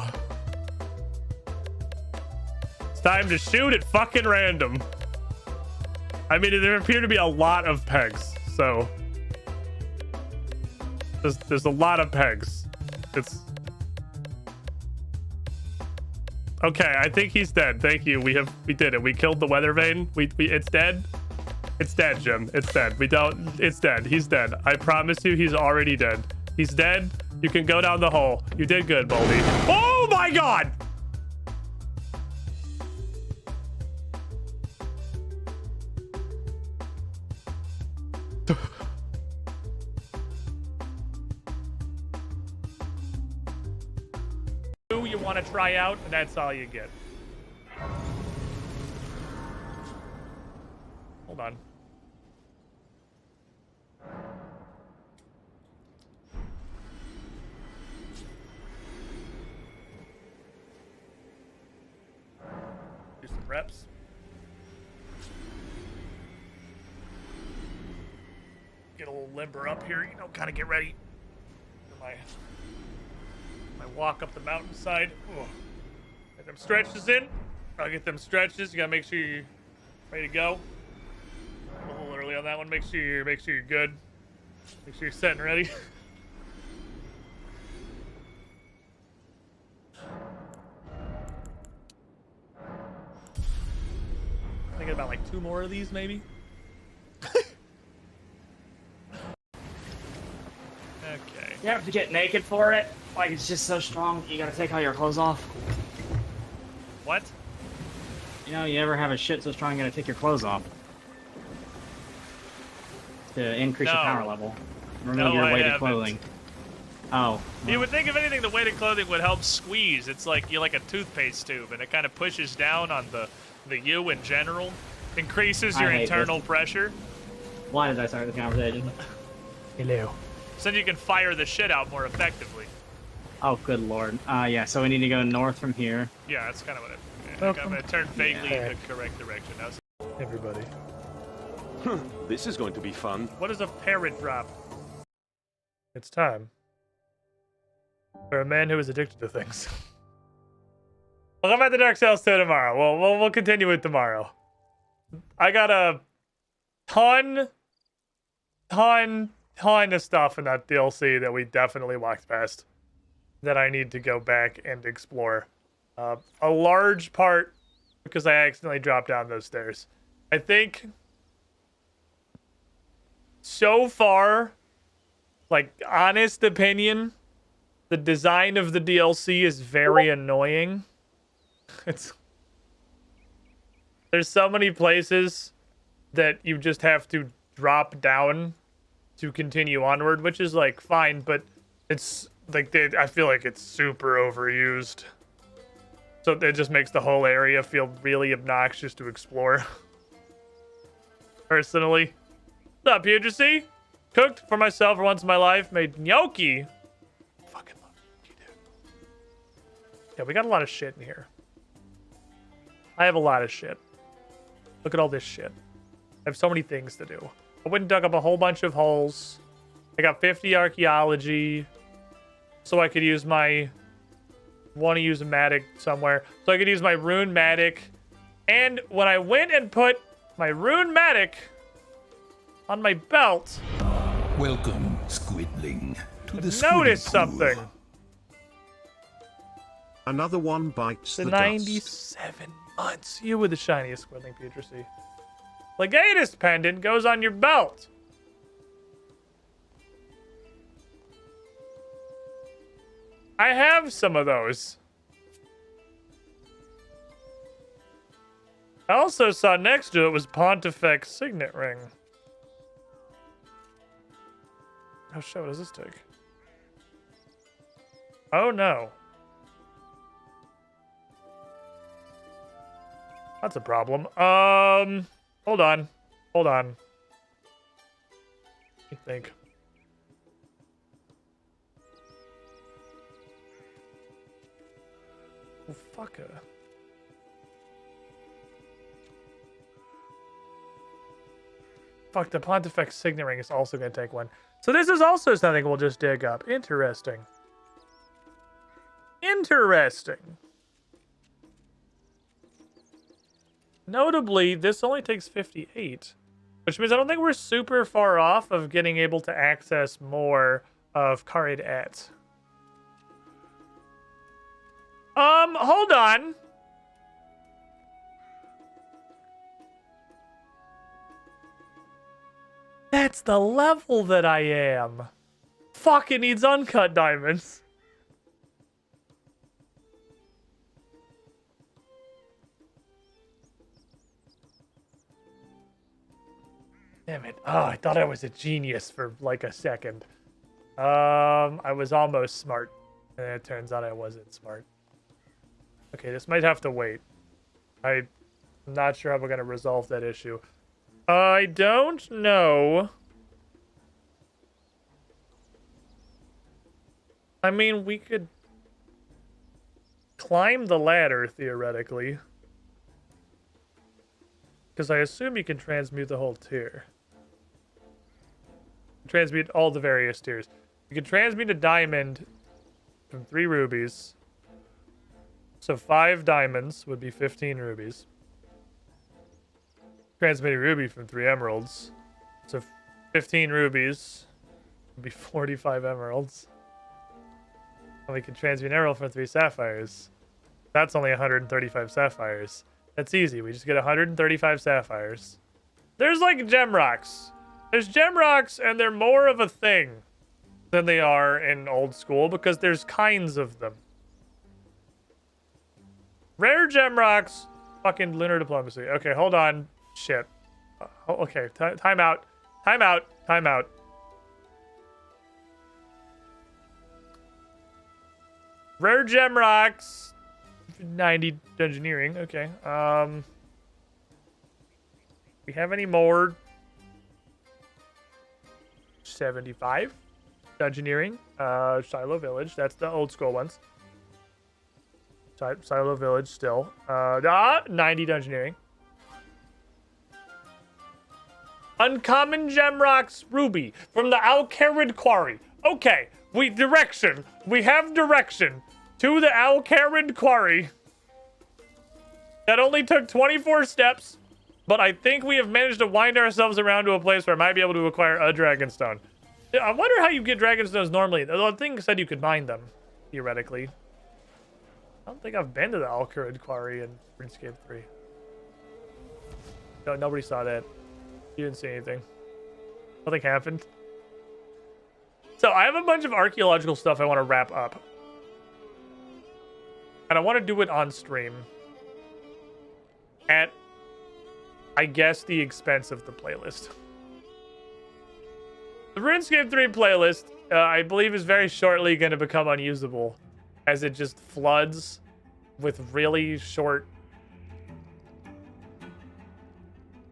It's time to shoot at fucking random. I mean, there appear to be a lot of pegs, so there's a lot of pegs. It's okay. I think he's dead. Thank you. We did it. We killed the weather vane. It's dead. It's dead, Jim. It's dead. It's dead. He's dead. I promise you, he's already dead. He's dead. You can go down the hole. You did good, Baldy. Oh my god. You want to try out, and that's all you get. Hold on. Do some reps. Get a little limber up here, you know, kind of get ready for my walk up the mountainside. Ooh. Get them stretches in. I'll get them stretches. You gotta make sure you're ready to go. I'm a little early on that one. Make sure you're good. Make sure you're set and ready. I think about like 2 more of these, maybe. You have to get naked for it. Like, it's just so strong, you gotta take all your clothes off. What? You know, you ever have a shit so strong you gotta take your clothes off. To increase your power level. Remove your weighted clothing. Oh. You would think if anything, the weighted clothing would help squeeze. It's like you're like a toothpaste tube, and it kind of pushes down on the you in general, increases your internal pressure. Why did I start this conversation? Hello. So then you can fire the shit out more effectively. Oh, good lord. Yeah, so we need to go north from here. Yeah, that's kind of what I'm going to turn vaguely in the correct direction. How's everybody? This is going to be fun. What is a parrot drop? It's time for a man who is addicted to things. I'll come back to Dark Souls 2 tomorrow. We'll continue it tomorrow. I got a ton of stuff in that DLC that we definitely walked past that I need to go back and explore. A large part because I accidentally dropped down those stairs. I think so far, like, honest opinion, the design of the DLC is very annoying. There's so many places that you just have to drop down to continue onward, which is like fine, but it's like I feel like it's super overused. So it just makes the whole area feel really obnoxious to explore. Personally. What's up, Pudracy? Cooked for myself for once in my life. Made gnocchi. Fucking love gnocchi, dude. Yeah, we got a lot of shit in here. I have a lot of shit. Look at all this shit. I have so many things to do. I went and dug up a whole bunch of holes. I got 50 archaeology. So I could use my... want to use a Matic somewhere. So I could use my Rune Matic. And when I went and put my Rune Matic on my belt... Welcome, Squidling, to the notice swimming pool. something. Another one bites the 97 months. You were the shiniest Squidling, Putracy. Legatus pendant goes on your belt. I have some of those. I also saw next to it was Pontifex Signet Ring. Oh shit, what does this take? Oh no. That's a problem. Hold on. Hold on. Let me think. Oh, fucker. Fuck, the Pontifex Signet Ring is also going to take one. So this is also something we'll just dig up. Interesting. Interesting. Notably, this only takes 58. Which means I don't think we're super far off of getting able to access more of Carid Et. Hold on. That's the level that I am. Fucking needs uncut diamonds. Damn it. Oh, I thought I was a genius for like a second. I was almost smart. And it turns out I wasn't smart. Okay, this might have to wait. I'm not sure how we're going to resolve that issue. I don't know. I mean, we could climb the ladder, theoretically. Because I assume you can transmute the whole tier. Transmute all the various tiers. You can transmute a diamond from 3 rubies. So 5 diamonds would be 15 rubies. Transmute a ruby from 3 emeralds. So 15 rubies would be 45 emeralds. And we can transmute an emerald from 3 sapphires. That's only 135 sapphires. That's easy. We just get 135 sapphires. There's like gem rocks. There's gem rocks and they're more of a thing than they are in old school because there's kinds of them. Rare gem rocks. Fucking lunar diplomacy. Okay, hold on. Shit. Okay, time out. Time out. Time out. Rare gem rocks. 90 engineering. Okay. We have any more? 75 engineering. Shiloh Village. That's the old school ones. Shiloh Village still. 90 engineering. Uncommon gem rocks ruby from the Al-Kharid quarry. Okay, we have direction to the Al-Kharid quarry. That only took 24 steps. But I think we have managed to wind ourselves around to a place where I might be able to acquire a Dragonstone. I wonder how you get Dragonstones normally. The thing said you could mine them, theoretically. I don't think I've been to the Al-Kharid quarry in RuneScape 3. No, nobody saw that. You didn't see anything. Nothing happened. So I have a bunch of archaeological stuff I want to wrap up. And I want to do it on stream. At, I guess, the expense of the playlist. The RuneScape 3 playlist, I believe, is very shortly going to become unusable, as it just floods with really short...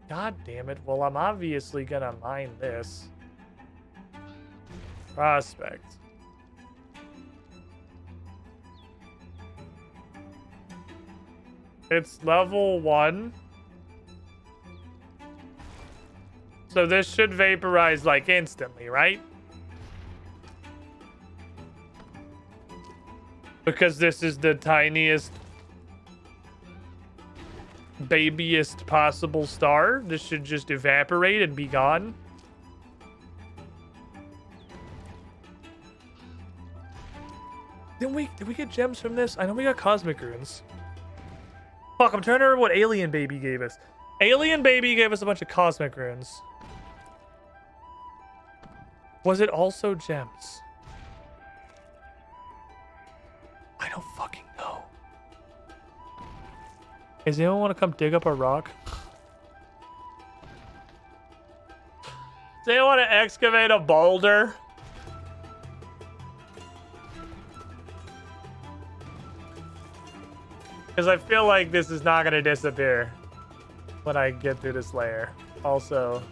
God damn it. Well, I'm obviously going to mine this. Prospect. It's level 1. So this should vaporize like instantly, right? Because this is the tiniest, babiest possible star. This should just evaporate and be gone. Did we get gems from this? I know we got cosmic runes. Fuck, I'm trying to remember what Alien Baby gave us. Alien Baby gave us a bunch of cosmic runes. Was it also gems? I don't fucking know. Does anyone want to come dig up a rock? Does anyone want to excavate a boulder? Because I feel like this is not going to disappear when I get through this layer. Also,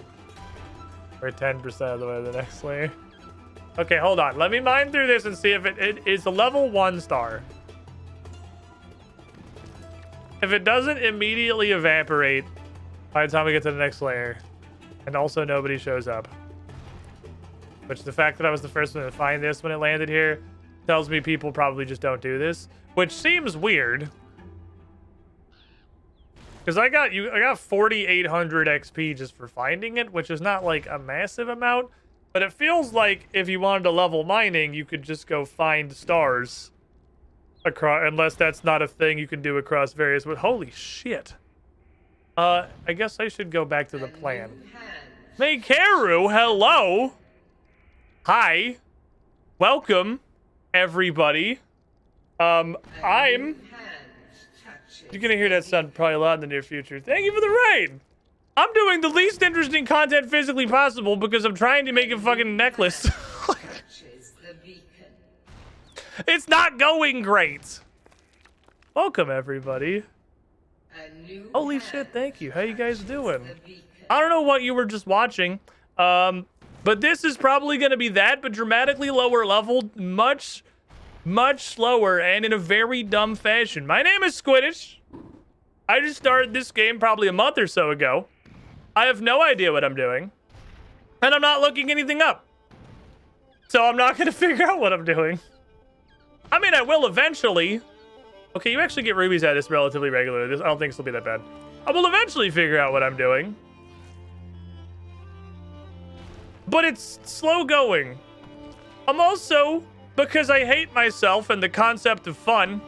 we're 10% of the way to the next layer. Okay, hold on. Let me mine through this and see if it is a level 1 star. If it doesn't immediately evaporate by the time we get to the next layer, and also nobody shows up, which the fact that I was the first one to find this when it landed here tells me people probably just don't do this, which seems weird. Because I got 4,800 XP just for finding it, which is not like a massive amount, but it feels like if you wanted to level mining, you could just go find stars across, unless that's not a thing you can do across various. But holy shit! I guess I should go back to the plan. Meikaru, hello, hi, welcome, everybody. You're gonna hear that sound probably a lot in the near future. Thank you for the raid! I'm doing the least interesting content physically possible because I'm trying to make a fucking necklace. It's not going great! Welcome, everybody. Holy shit, thank you. How you guys doing? I don't know what you were just watching, but this is probably gonna be that, but dramatically lower level, much slower, and in a very dumb fashion. My name is Squiddish. I just started this game probably a month or so ago. I have no idea what I'm doing. And I'm not looking anything up. So I'm not going to figure out what I'm doing. I mean, I will eventually. Okay, you actually get rubies at this relatively regularly. I don't think this will be that bad. I will eventually figure out what I'm doing. But it's slow going. I'm also, because I hate myself and the concept of fun,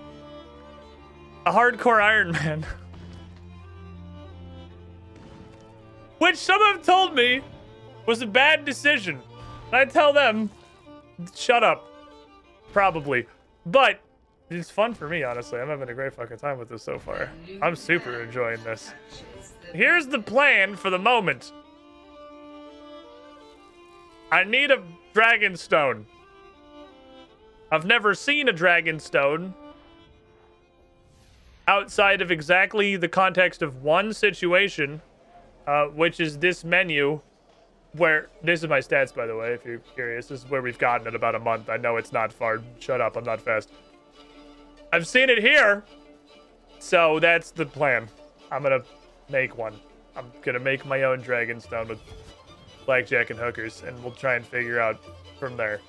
a hardcore Iron Man. Which some have told me was a bad decision. And I tell them, Shut up. Probably. But it's fun for me, honestly. I'm having a great fucking time with this so far. I'm super enjoying this. Here's the plan for the moment. I need a dragon stone. I've never seen a dragon stone outside of exactly the context of one situation, which is this menu, where this is my stats, by the way, if you're curious. This is where we've gotten in about a month. I know it's not far. Shut up, I'm not fast. I've seen it here, so that's the plan. I'm gonna make one. I'm gonna make my own dragon stone with blackjack and hookers, and we'll try and figure out from there.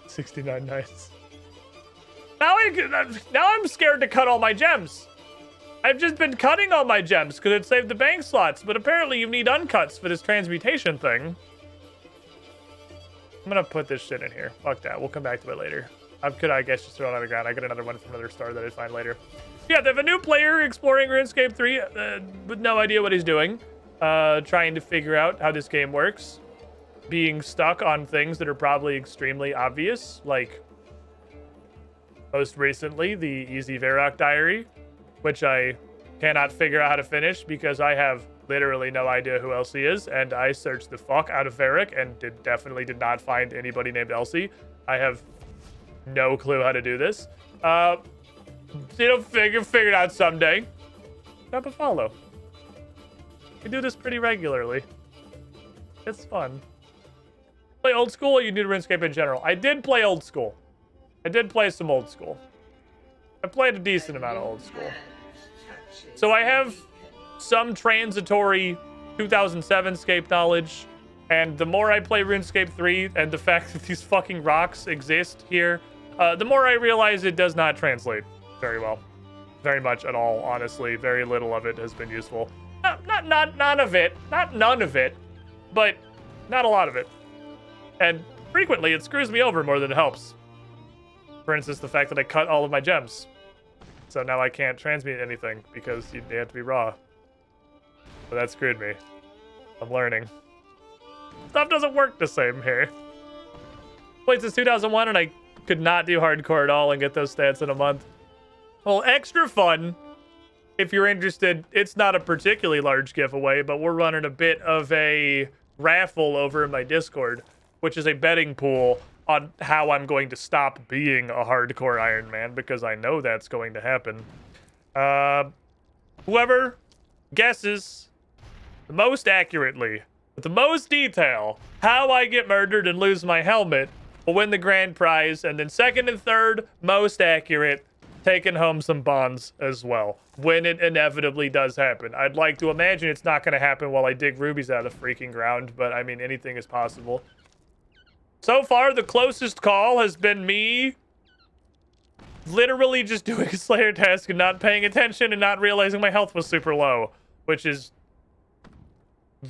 69 nights. Now I'm scared to cut all my gems. I've just been cutting all my gems because it saved the bank slots, but apparently you need uncuts for this transmutation thing. I'm gonna put this shit in here. Fuck that. We'll come back to it later. I guess, just throw it on the ground. I got another one from another store that I'd find later. Yeah, they have a new player exploring RuneScape 3 with no idea what he's doing. Trying to figure out how this game works. Being stuck on things that are probably extremely obvious, like most recently, the Easy Varrock Diary, which I cannot figure out how to finish because I have literally no idea who Elsie is, and I searched the fuck out of Varrock and definitely did not find anybody named Elsie. I have no clue how to do this. Figure it out someday. Drop a follow. I do this pretty regularly. It's fun. Play old school, or you do RuneScape in general? I did play old school. I did play some old school. I played a decent amount of old school. So I have some transitory 2007 Scape knowledge, and the more I play RuneScape 3 and the fact that these fucking rocks exist here, the more I realize it does not translate very well. Very much at all, honestly. Very little of it has been useful. Not none of it. Not none of it, but not a lot of it. And frequently it screws me over more than it helps. For instance, the fact that I cut all of my gems. So now I can't transmute anything because they have to be raw. So that screwed me. I'm learning. Stuff doesn't work the same here. Played since 2001 and I could not do hardcore at all and get those stats in a month. Well, extra fun, if you're interested, it's not a particularly large giveaway, but we're running a bit of a raffle over in my Discord, which is a betting pool on how I'm going to stop being a hardcore Iron Man, because I know that's going to happen. Whoever guesses the most accurately, with the most detail, how I get murdered and lose my helmet will win the grand prize, and then second and third, most accurate, taking home some bonds as well, when it inevitably does happen. I'd like to imagine it's not going to happen while I dig rubies out of the freaking ground, but I mean, anything is possible. So far, the closest call has been me literally just doing a Slayer task and not paying attention and not realizing my health was super low, which is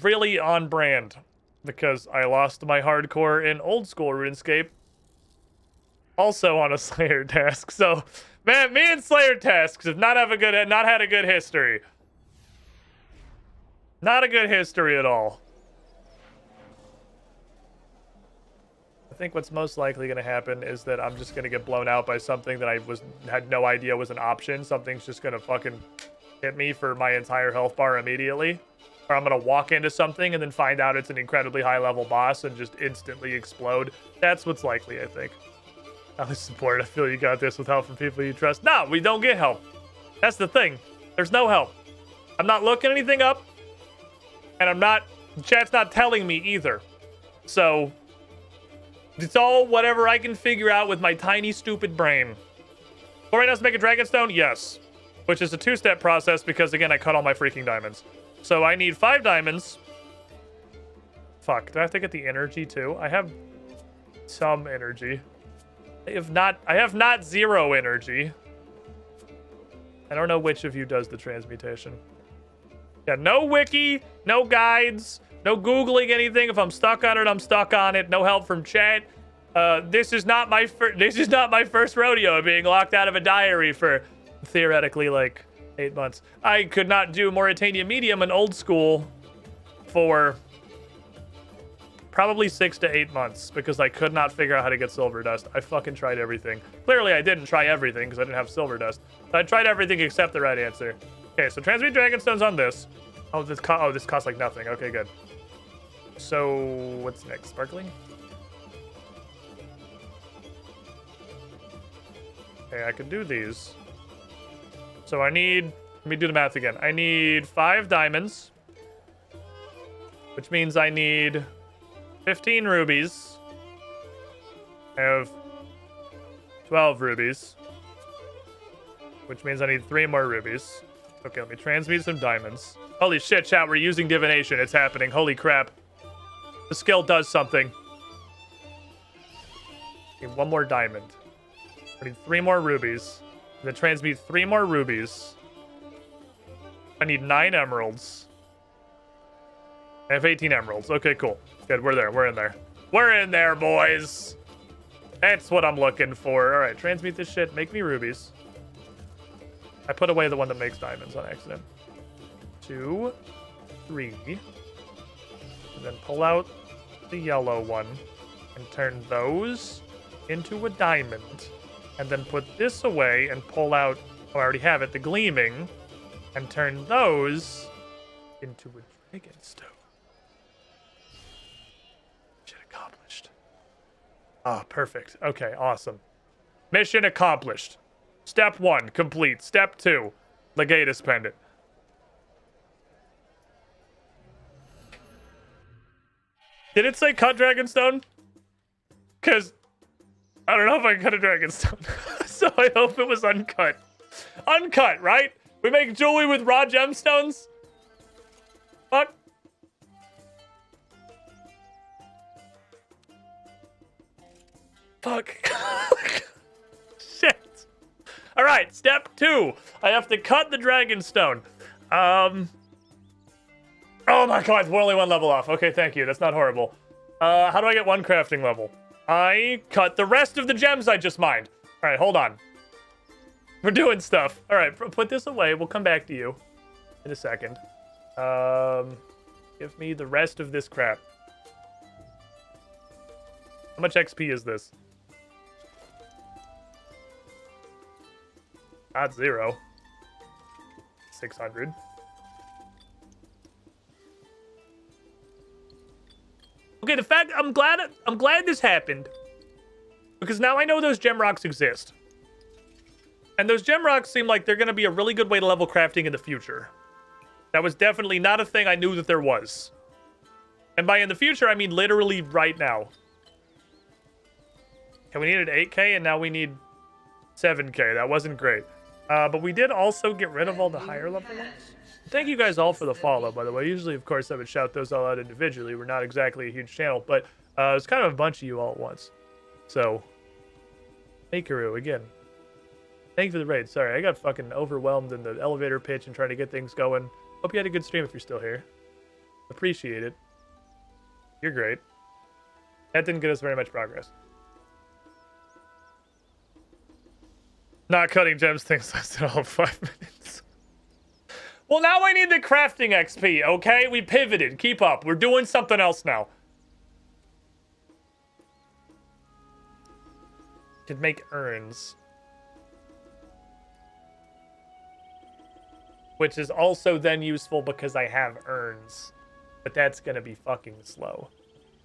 really on brand because I lost my hardcore in old school RuneScape also on a Slayer task. So, man, me and Slayer tasks have not had a good history. Not a good history at all. I think what's most likely going to happen is that I'm just going to get blown out by something that I had no idea was an option. Something's just going to fucking hit me for my entire health bar immediately. Or I'm going to walk into something and then find out it's an incredibly high-level boss and just instantly explode. That's what's likely, I think. Ally support, I feel you got this with help from people you trust. No, we don't get help. That's the thing. There's no help. I'm not looking anything up. And chat's not telling me either. So it's all whatever I can figure out with my tiny, stupid brain. All right, now to make a dragonstone? Yes. Which is a two-step process because, again, I cut all my freaking diamonds. So I need 5 diamonds. Fuck, do I have to get the energy too? I have some energy. I have not 0 energy. I don't know which of you does the transmutation. Yeah, no wiki, no guides, no Googling anything. If I'm stuck on it, I'm stuck on it. No help from chat. This is not my first rodeo being locked out of a diary for theoretically like 8 months. I could not do Mauritania Medium in old school for probably 6 to 8 months because I could not figure out how to get silver dust. I fucking tried everything. Clearly, I didn't try everything because I didn't have silver dust. So I tried everything except the right answer. Okay, so transmute dragonstones on this. Oh, this costs like nothing. Okay, good. So what's next? Sparkling? Okay, I can do these. So I need, let me do the math again. I need 5 diamonds, which means I need 15 rubies. I have 12 rubies, which means I need 3 more rubies. Okay, let me transmute some diamonds. Holy shit, chat, we're using divination. It's happening. Holy crap. The skill does something. Okay, 1 more diamond. I need 3 more rubies. And then transmute 3 more rubies. I need 9 emeralds. I have 18 emeralds. Okay, cool. Good, we're there. We're in there. We're in there, boys. That's what I'm looking for. All right, transmute this shit. Make me rubies. I put away the one that makes diamonds on accident. 2, 3. And then pull out the yellow one and turn those into a diamond. And then put this away and pull out, oh, I already have it, the gleaming, and turn those into a dragonstone. Mission accomplished. Ah, perfect. Okay, awesome. Mission accomplished. Step 1, complete. Step 2, Legatus pendant. Did it say cut dragonstone? Because I don't know if I can cut a dragonstone. So I hope it was uncut. Uncut, right? We make jewelry with raw gemstones? Fuck. Fuck. Shit. All right, step 2. I have to cut the dragonstone. Oh my god, we're only 1 level off. Okay, thank you. That's not horrible. How do I get 1 crafting level? I cut the rest of the gems I just mined. All right, hold on. We're doing stuff. All right, put this away. We'll come back to you in a second. Give me the rest of this crap. How much XP is this? Not 0. 600. Okay, the fact I'm glad this happened because now I know those gem rocks exist. And those gem rocks seem like they're going to be a really good way to level crafting in the future. That was definitely not a thing I knew that there was. And by in the future, I mean literally right now. Okay, we needed 8k and now we need 7k. That wasn't great. But we did also get rid of all the higher level ones. Thank you guys all for the follow, by the way. Usually, of course, I would shout those all out individually. We're not exactly a huge channel, but it's kind of a bunch of you all at once. So, Hikaru, again. Thank you for the raid. Sorry, I got fucking overwhelmed in the elevator pitch and trying to get things going. Hope you had a good stream if you're still here. Appreciate it. You're great. That didn't get us very much progress. Not cutting gems things lasted all 5 minutes. Well, now I need the crafting XP, okay? We pivoted. Keep up. We're doing something else now. Could make urns. Which is also then useful because I have urns. But that's going to be fucking slow.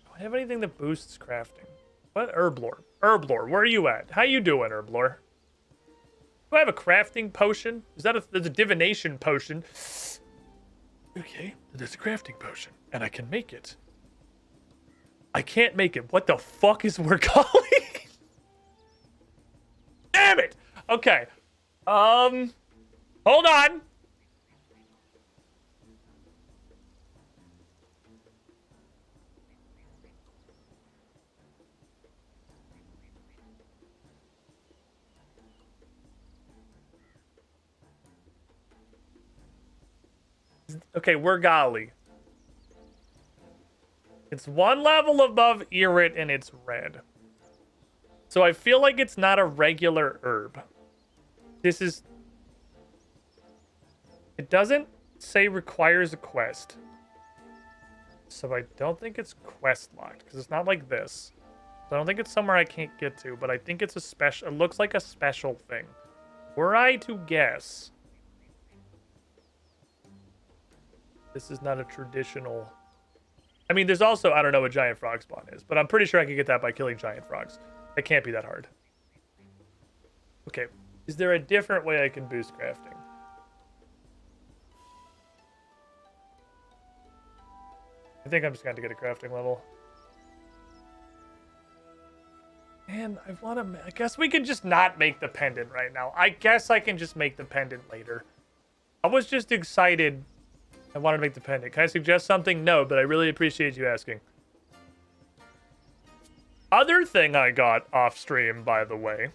Do I have anything that boosts crafting? What? Herblore. Herblore, where are you at? How you doing, Herblore? Do I have a crafting potion? Is that there's a divination potion? Okay, there's a crafting potion, and I can make it. I can't make it. What the fuck is Workali? Damn it! Okay. Hold on. Okay, we're golly. It's 1 level above Irit and it's red. So I feel like it's not a regular herb. This is... It doesn't say requires a quest. So I don't think it's quest locked because it's not like this. So I don't think it's somewhere I can't get to, but I think it's a special. It looks like a special thing. Were I to guess, this is not a traditional. I mean, there's also, I don't know what giant frog spawn is, but I'm pretty sure I could get that by killing giant frogs. It can't be that hard. Okay, is there a different way I can boost crafting? I think I'm just going to get a crafting level. Man, I guess we can just not make the pendant right now. I guess I can just make the pendant later. I was just excited. I wanted to make the pendant. Can I suggest something? No, but I really appreciate you asking. Other thing I got off stream, by the way,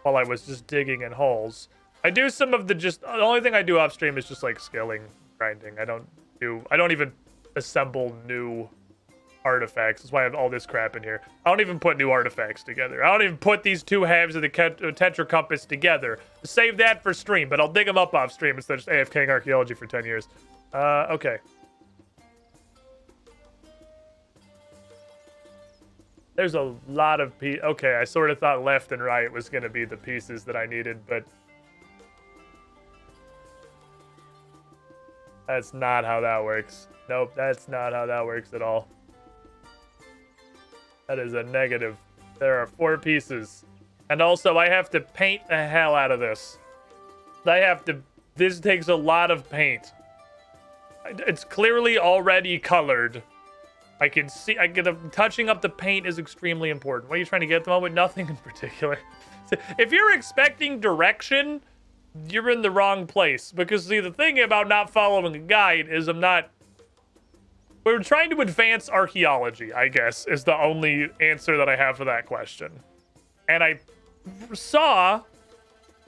while I was just digging in holes. I do some of the only thing I do off stream is just like skilling, grinding. I don't even assemble new artifacts. That's why I have all this crap in here. I don't even put new artifacts together. I don't even put these two halves of the Tetra Compass together. Save that for stream, but I'll dig them up off stream instead of just AFKing archaeology for 10 years. Okay. There's a lot of pieces. Okay, I sort of thought left and right was going to be the pieces that I needed, but that's not how that works. Nope, that's not how that works at all. That is a negative. There are 4 pieces. And also, I have to paint the hell out of this. This takes a lot of paint. It's clearly already colored. I can see, touching up the paint is extremely important. What are you trying to get at the moment? Nothing in particular. If you're expecting direction, you're in the wrong place. Because, see, the thing about not following a guide is we're trying to advance archaeology, I guess, is the only answer that I have for that question. And I saw,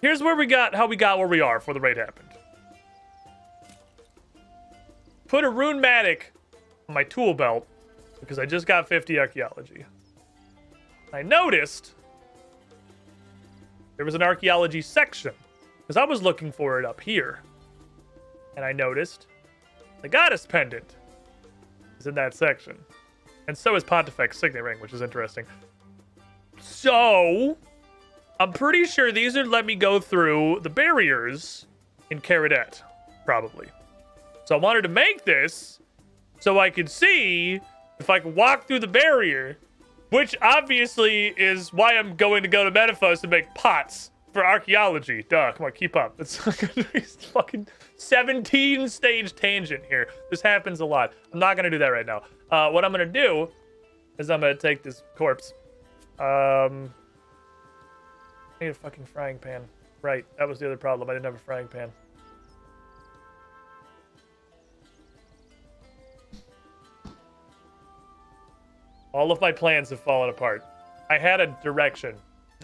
here's how we got where we are before the raid happened. Put a rune-matic on my tool belt, because I just got 50 archaeology. I noticed there was an archaeology section, because I was looking for it up here. And I noticed the goddess pendant is in that section. And so is Pontifex signet ring, which is interesting. So, I'm pretty sure these would let me go through the barriers in Caradet, probably. So I wanted to make this so I could see if I could walk through the barrier, which obviously is why I'm going to Metaphos to make pots for archaeology. Duh, come on, keep up. It's fucking 17-stage tangent here. This happens a lot. I'm not going to do that right now. What I'm going to do is I'm going to take this corpse. I need a fucking frying pan. Right, that was the other problem. I didn't have a frying pan. All of my plans have fallen apart. I had a direction.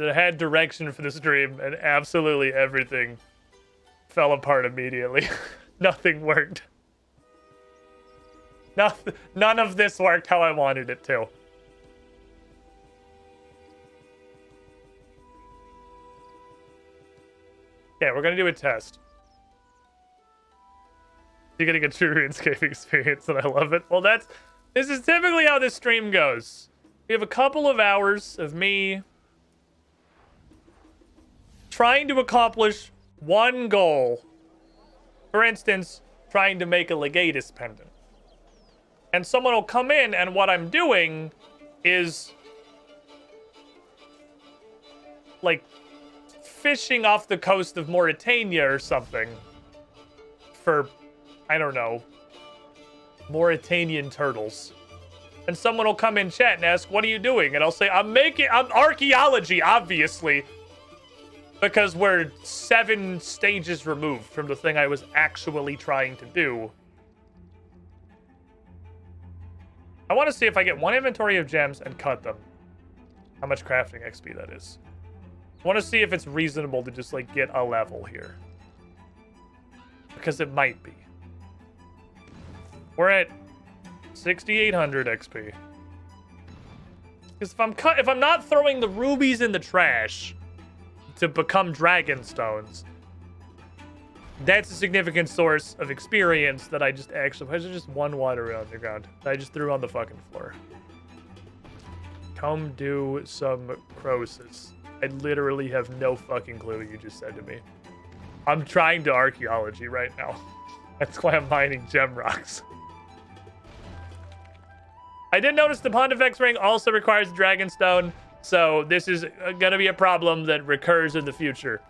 I had direction for this dream, and absolutely everything fell apart immediately. Nothing worked. None of this worked how I wanted it to. Yeah, we're gonna do a test. You're getting a true RuneScape experience, and I love it. Well, this is typically how this stream goes. We have a couple of hours of me trying to accomplish one goal. For instance, trying to make a Legatus pendant. And someone will come in, and what I'm doing is like fishing off the coast of Mauritania or something for, I don't know, Mauritanian turtles. And someone will come in chat and ask, what are you doing? And I'll say, I'm archaeology, obviously. Because we're 7 stages removed from the thing I was actually trying to do. I want to see if I get 1 inventory of gems and cut them. How much crafting XP that is. I want to see if it's reasonable to just, like, get a level here. Because it might be. We're at 6,800 XP. Because if I'm not throwing the rubies in the trash to become dragon stones, That's a significant source of experience that I just actually... Why is there just one water on the ground that I just threw on the fucking floor? Come do some Croesus. I literally have no fucking clue what you just said to me. I'm trying to archaeology right now. That's why I'm mining gem rocks. I did notice the Pontifex ring also requires Dragonstone, so this is going to be a problem that recurs in the future.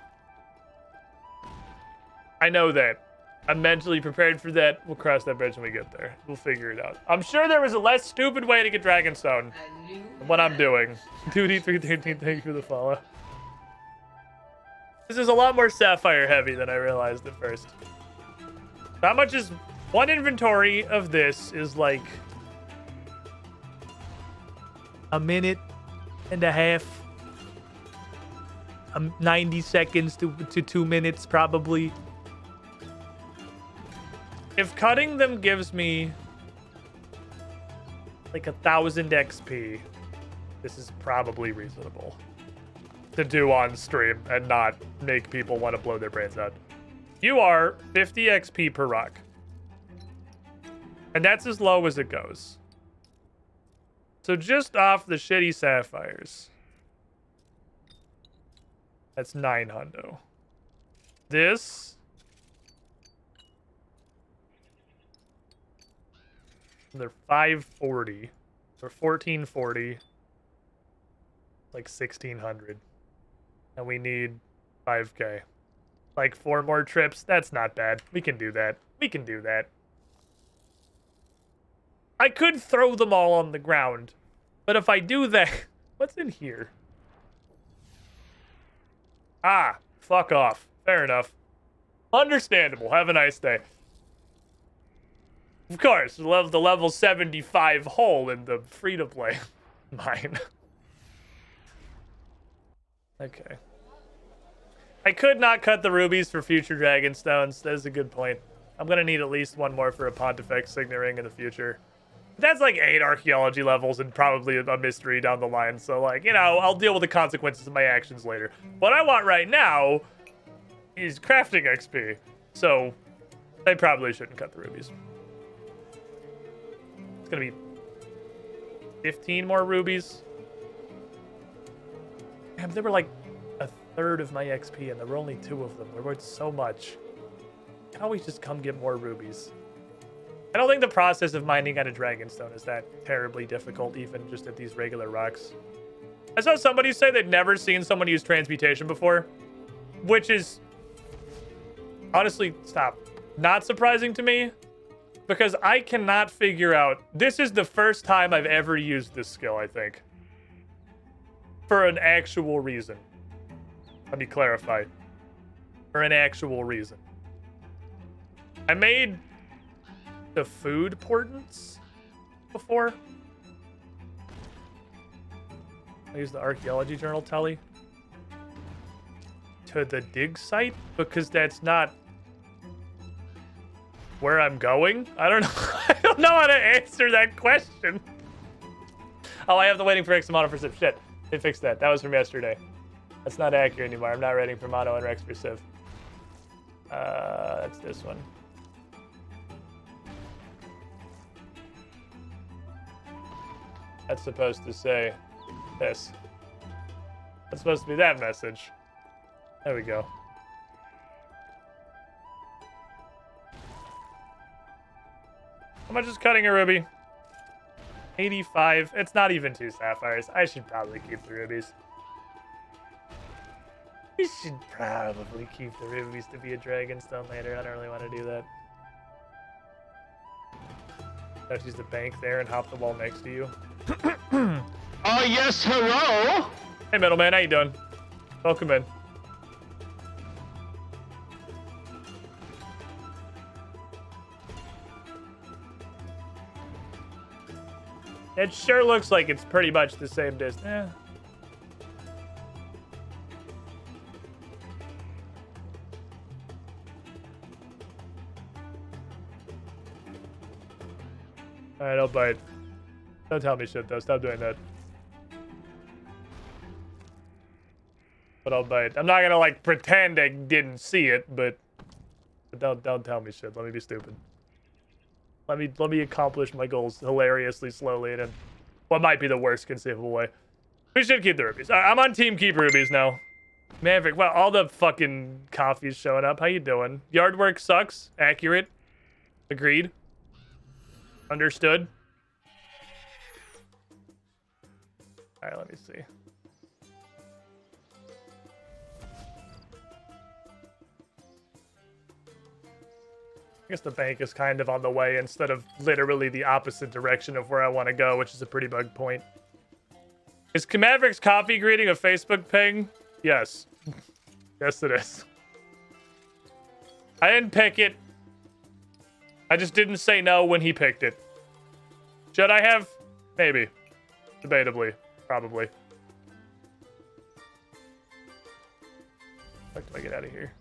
I know that. I'm mentally prepared for that. We'll cross that bridge when we get there. We'll figure it out. I'm sure there was a less stupid way to get Dragonstone than what I'm doing. 2D313, thank you for the follow. This is a lot more Sapphire heavy than I realized at first. How much is one inventory of this is like a minute and a half. 90 seconds to 2 minutes probably. If cutting them gives me like 1,000 XP, this is probably reasonable to do on stream and not make people want to blow their brains out. You are 50 XP per rock. And that's as low as it goes. So just off the shitty sapphires, that's 900. This... They're 540 or 1440, like 1600, and we need 5k. Like 4 more trips. That's not bad. We can do that. We can do that. I could throw them all on the ground, but if I do that, what's in here? Ah, fuck off. Fair enough. Understandable. Have a nice day. Of course, the level 75 hole in the free-to-play mine. Okay. I could not cut the rubies for future Dragonstones. That is a good point. I'm going to need at least one more for a Pontifex Signet Ring in the future. That's like 8 archaeology levels and probably a mystery down the line. So, like, you know, I'll deal with the consequences of my actions later. What I want right now is crafting XP. So, I probably shouldn't cut the rubies. It's gonna be 15 more rubies. Damn, they were like a third of my XP and there were only 2 of them. They're worth so much. You can always just come get more rubies. I don't think the process of mining out a Dragonstone is that terribly difficult, even just at these regular rocks. I saw somebody say they'd never seen someone use transmutation before, which is honestly, not surprising to me. Because I cannot figure out... This is the first time I've ever used this skill, I think. For an actual reason. Let me clarify. For an actual reason. I made the food portents before. I used the archaeology journal tally. To the dig site? Because that's not... where I'm going? I don't know. I don't know how to answer that question. Oh, I have the waiting for X mono for Civ. Shit. They fixed that. That was from yesterday. That's not accurate anymore. I'm not waiting for mono and Rex for Civ. That's this one. That's supposed to say this. That's supposed to be that message. There we go. How much is cutting a ruby? 85. It's not even 2 sapphires. I should probably keep the rubies. We should probably keep the rubies to be a Dragonstone later. I don't really want to do that. Let's use the bank there and hop the wall next to you. Oh, yes, hello! Hey, middleman, how you doing? Welcome in. It sure looks like it's pretty much the same distance. Eh. Alright, I'll bite. Don't tell me shit though. Stop doing that. But I'll bite. I'm not gonna like pretend I didn't see it, but Don't tell me shit. Let me be stupid. Let me accomplish my goals hilariously slowly and in what might be the worst conceivable way. We should keep the rubies. I'm on team keep rubies now. Maverick, well, all the fucking coffee's showing up. How you doing? Yard work sucks. Accurate. Agreed. Understood. All right, let me see. I guess the bank is kind of on the way instead of literally the opposite direction of where I want to go, which is a pretty bug point. Is Maverick's coffee greeting a Facebook ping? Yes. Yes, it is. I didn't pick it. I just didn't say no when he picked it. Should I have? Maybe. Debatably. Probably. How do I get out of here?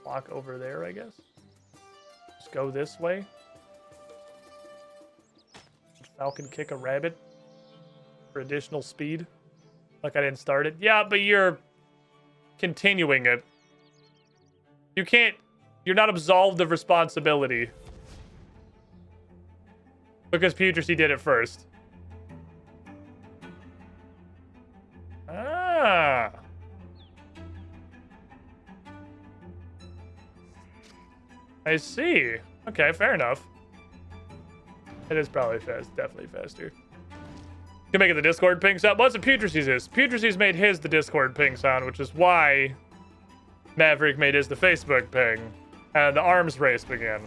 Walk over there, I guess. Just go this way. Falcon kick a rabbit for additional speed. Like I didn't start it. Yeah, but you're continuing it. You can't. You're not absolved of responsibility. Because Putracy did it first. Ah. I see. Okay, fair enough. It is probably fast. Definitely faster. You can make it the Discord ping sound. What's a Putracy's is? Putracy's made his the Discord ping sound, which is why Maverick made his the Facebook ping. And the arms race began.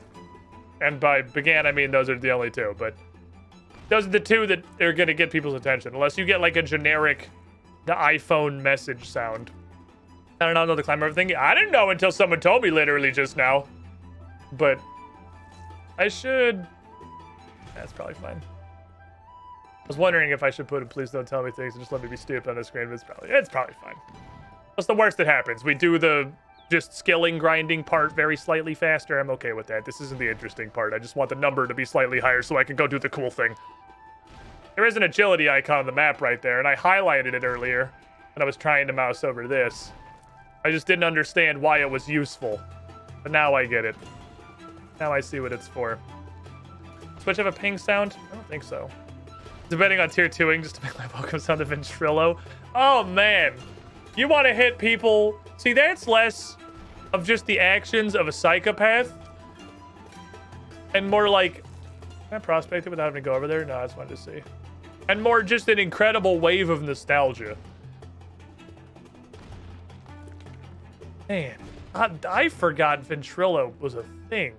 And by began, I mean those are the only two. But those are the two that are going to get people's attention. Unless you get like a generic, the iPhone message sound. I don't know the climber thing. I didn't know until someone told me literally just now. But I should... That's probably fine. I was wondering if I should put a please don't tell me things and just let me be stupid on the screen, but it's probably fine. What's the worst that happens? We do the just skilling, grinding part very slightly faster. I'm okay with that. This isn't the interesting part. I just want the number to be slightly higher so I can go do the cool thing. There is an agility icon on the map right there, and I highlighted it earlier when I was trying to mouse over this. I just didn't understand why it was useful. But now I get it. Now I see what it's for. Switch have a ping sound? I don't think so. Depending on tier 2ing just to make my welcome sound a ventrilo. Oh man. You want to hit people. See, that's less of just the actions of a psychopath. And more like, can I prospect it without having to go over there? No, I just wanted to see. And more just an incredible wave of nostalgia. Man, I forgot ventrilo was a thing.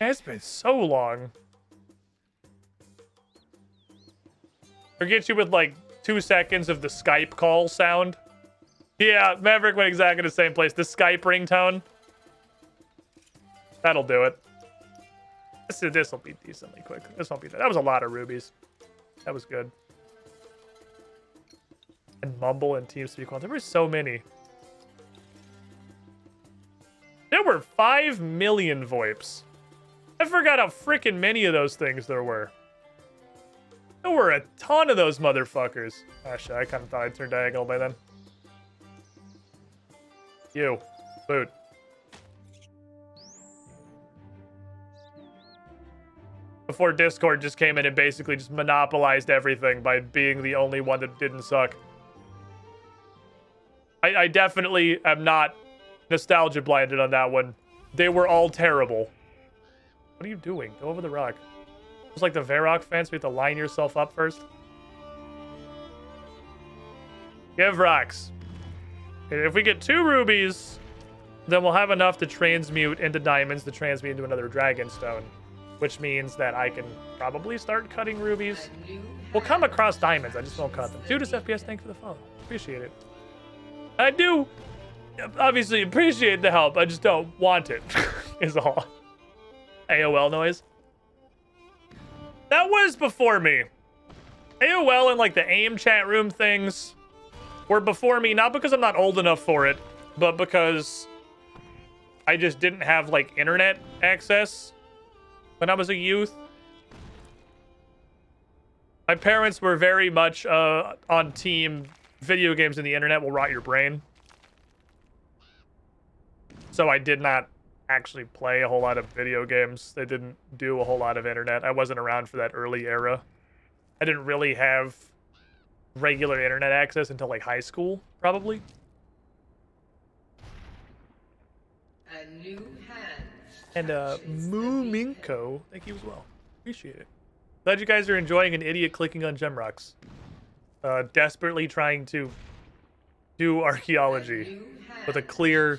It's been so long. Or get you with like 2 seconds of the Skype call sound. Yeah, Maverick went exactly the same place. The Skype ringtone. That'll do it. This will be decently quick. This won't be that. That was a lot of rubies. That was good. And Mumble and TeamSpeak. There were so many. There were 5 million VoIPs. I forgot how freaking many of those things there were. There were a ton of those motherfuckers. Actually, I kind of thought I turned diagonal by then. You. Boot. Before Discord just came in and basically just monopolized everything by being the only one that didn't suck. I definitely am not nostalgia blinded on that one. They were all terrible. What are you doing? Go over the rock. It's like the Varrock fence. We have to line yourself up first. Give rocks. If we get 2 rubies, then we'll have enough to transmute into diamonds to transmute into another dragonstone. Which means that I can probably start cutting rubies. We'll come across diamonds. I just won't cut them. Judas FPS, thank you for the follow. Appreciate it. I do obviously appreciate the help. I just don't want it, is all. AOL noise. That was before me. AOL and like the AIM chat room things were before me, not because I'm not old enough for it, but because I just didn't have like internet access when I was a youth. My parents were very much on team video games and the internet will rot your brain. So I did not actually play a whole lot of video games. They didn't do a whole lot of internet. I wasn't around for that early era. I didn't really have regular internet access until like high school, probably. A new hand. And Moominko, thank you as well. Appreciate it. Glad you guys are enjoying an idiot clicking on gem rocks. Desperately trying to do archaeology with a clear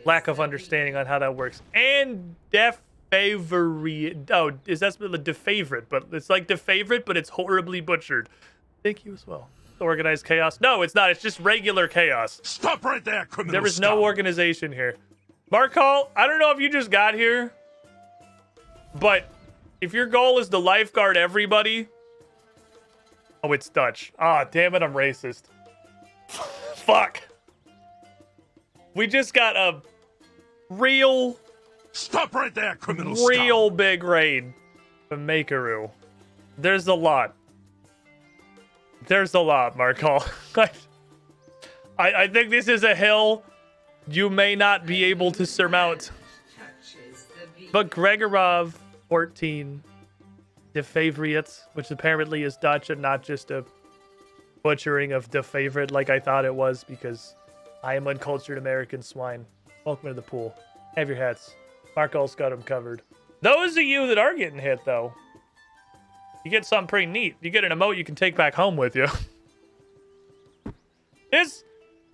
lack of understanding on how that works. And defavorite. Oh, is that the defavorite? But it's like defavorite, but it's horribly butchered. Thank you as well. Organized chaos. No, it's not. It's just regular chaos. Stop right there, criminal. There was no organization here. Mark Hall, I don't know if you just got here, but if your goal is to lifeguard everybody... Oh, it's Dutch. Ah, damn it, I'm racist. Fuck. We just got a real... Stop right there, criminal real big raid from Makeru. There's a lot. There's a lot, Mark Hall. I think this is a hill you may not be able to surmount. But Gregorov 14, the favorite, which apparently is Dutch and not just a butchering of the favorite like I thought it was, because I am uncultured American swine. Welcome to the pool. Have your hats. Mark Hall's got them covered. Those of you that are getting hit, though, you get something pretty neat. You get an emote you can take back home with you. This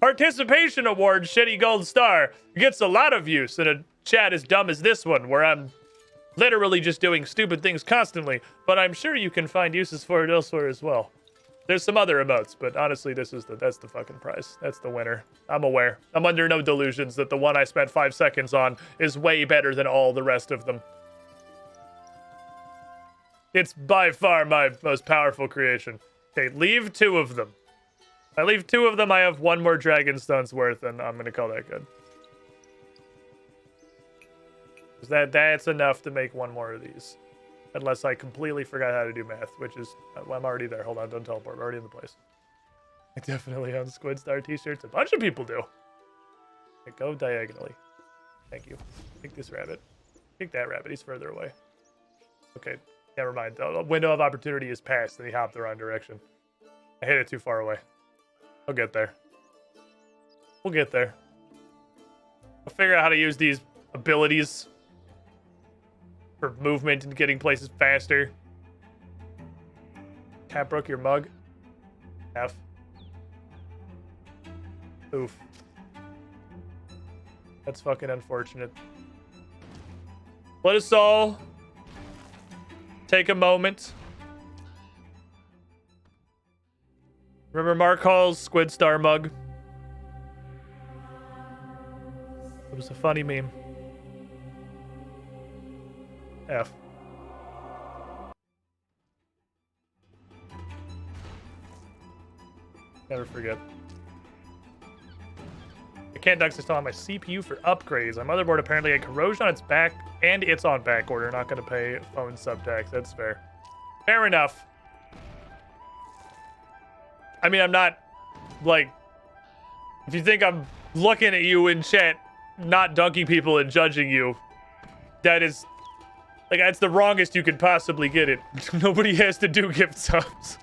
participation award, Shitty Gold Star, gets a lot of use in a chat as dumb as this one, where I'm literally just doing stupid things constantly, but I'm sure you can find uses for it elsewhere as well. There's some other emotes, but honestly, that's the fucking prize. That's the winner. I'm aware. I'm under no delusions that the one I spent 5 seconds on is way better than all the rest of them. It's by far my most powerful creation. Okay, leave 2 of them. If I leave 2 of them, I have 1 more Dragonstone's worth, and I'm gonna call that good. That's enough to make 1 more of these. Unless I completely forgot how to do math, which is... Well, I'm already there. Hold on, don't teleport. I'm already in the place. I definitely own Squid Star t-shirts. A bunch of people do. Okay, go diagonally. Thank you. Take this rabbit. Take that rabbit. He's further away. Okay, never mind. The window of opportunity is passed, and he hopped the wrong direction. I hit it too far away. I'll get there. We'll get there. I'll figure out how to use these abilities for movement and getting places faster. Cat broke your mug. F. Oof. That's fucking unfortunate. Let us all take a moment. Remember Mark Hall's Squid Star mug? It was a funny meme. F. Never forget. I can't ducks install on my CPU for upgrades. My motherboard apparently had corrosion on its back, and it's on back order. Not going to pay phone subtax. That's fair. Fair enough. I mean, I'm not, like, if you think I'm looking at you in chat, not dunking people and judging you, that is, like, that's the wrongest you could possibly get it. Nobody has to do gift subs.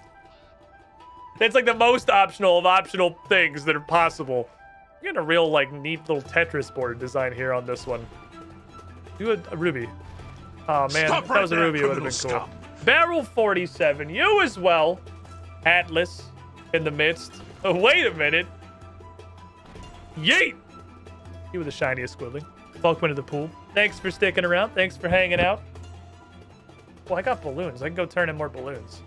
That's like the most optional of optional things that are possible. We're getting a real, like, neat little Tetris board design here on this one. Do a ruby. Oh, man, if that was a ruby, it would have been cool. Barrel 47, you as well. Atlas in the midst. Oh, wait a minute. Yeet! You were the shiniest squibbling. Welcome to the pool. Thanks for sticking around. Thanks for hanging out. Well, I got balloons. I can go turn in more balloons.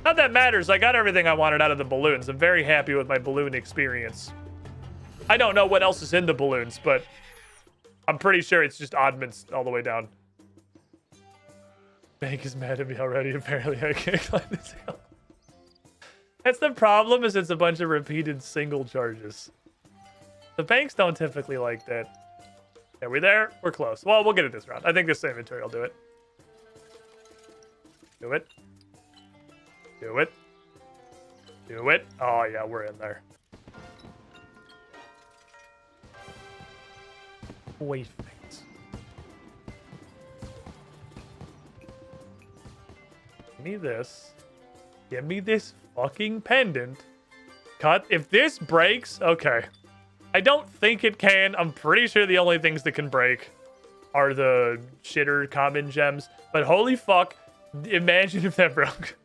Not that matters. I got everything I wanted out of the balloons. I'm very happy with my balloon experience. I don't know what else is in the balloons, but I'm pretty sure it's just oddments all the way down. Bank is mad at me already. Apparently, I can't climb this hill. That's the problem, is it's a bunch of repeated single charges. The banks don't typically like that. Are we there? We're close. Well, we'll get it this round. I think this inventory will do it. Do it. Do it. Do it. Oh, yeah, we're in there. Wait. Give me this. Give me this fucking pendant. Cut. If this breaks, okay. I don't think it can. I'm pretty sure the only things that can break are the shitter common gems. But holy fuck, imagine if that broke.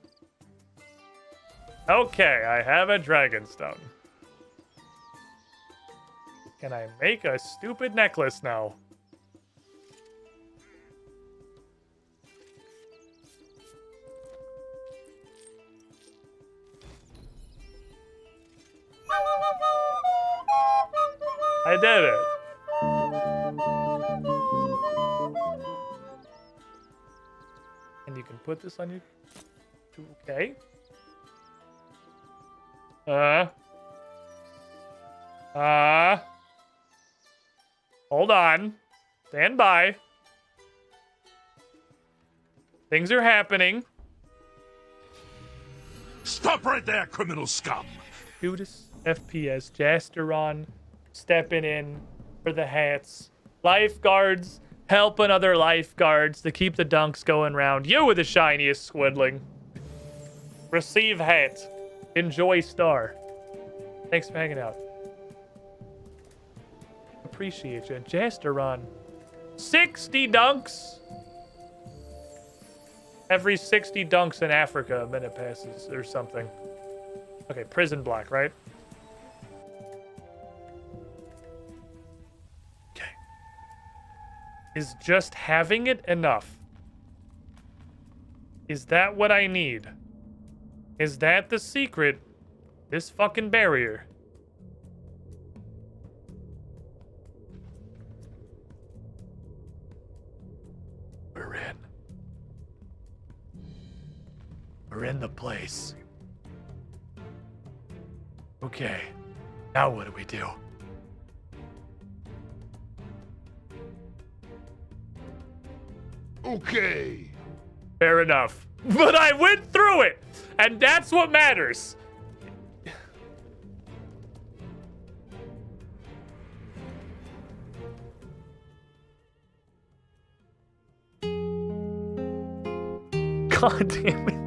Okay, I have a dragonstone. Can I make a stupid necklace now? I did it. And you can put this on your... Okay. Hold on. Stand by. Things are happening. Stop right there, criminal scum! Judas, FPS, Jasteron, stepping in for the hats. Lifeguards, helping other lifeguards to keep the dunks going round. You were the shiniest squidling. Receive hat. Enjoy star. Thanks for hanging out. Appreciate you. Jasteron. 60 dunks. Every 60 dunks in Africa, a minute passes or something. Okay, prison block, right? Okay. Is just having it enough? Is that what I need? Is that the secret? This fucking barrier. We're in. We're in the place. Okay. Now what do we do? Okay. Fair enough. But I went through it! And that's what matters. God damn it.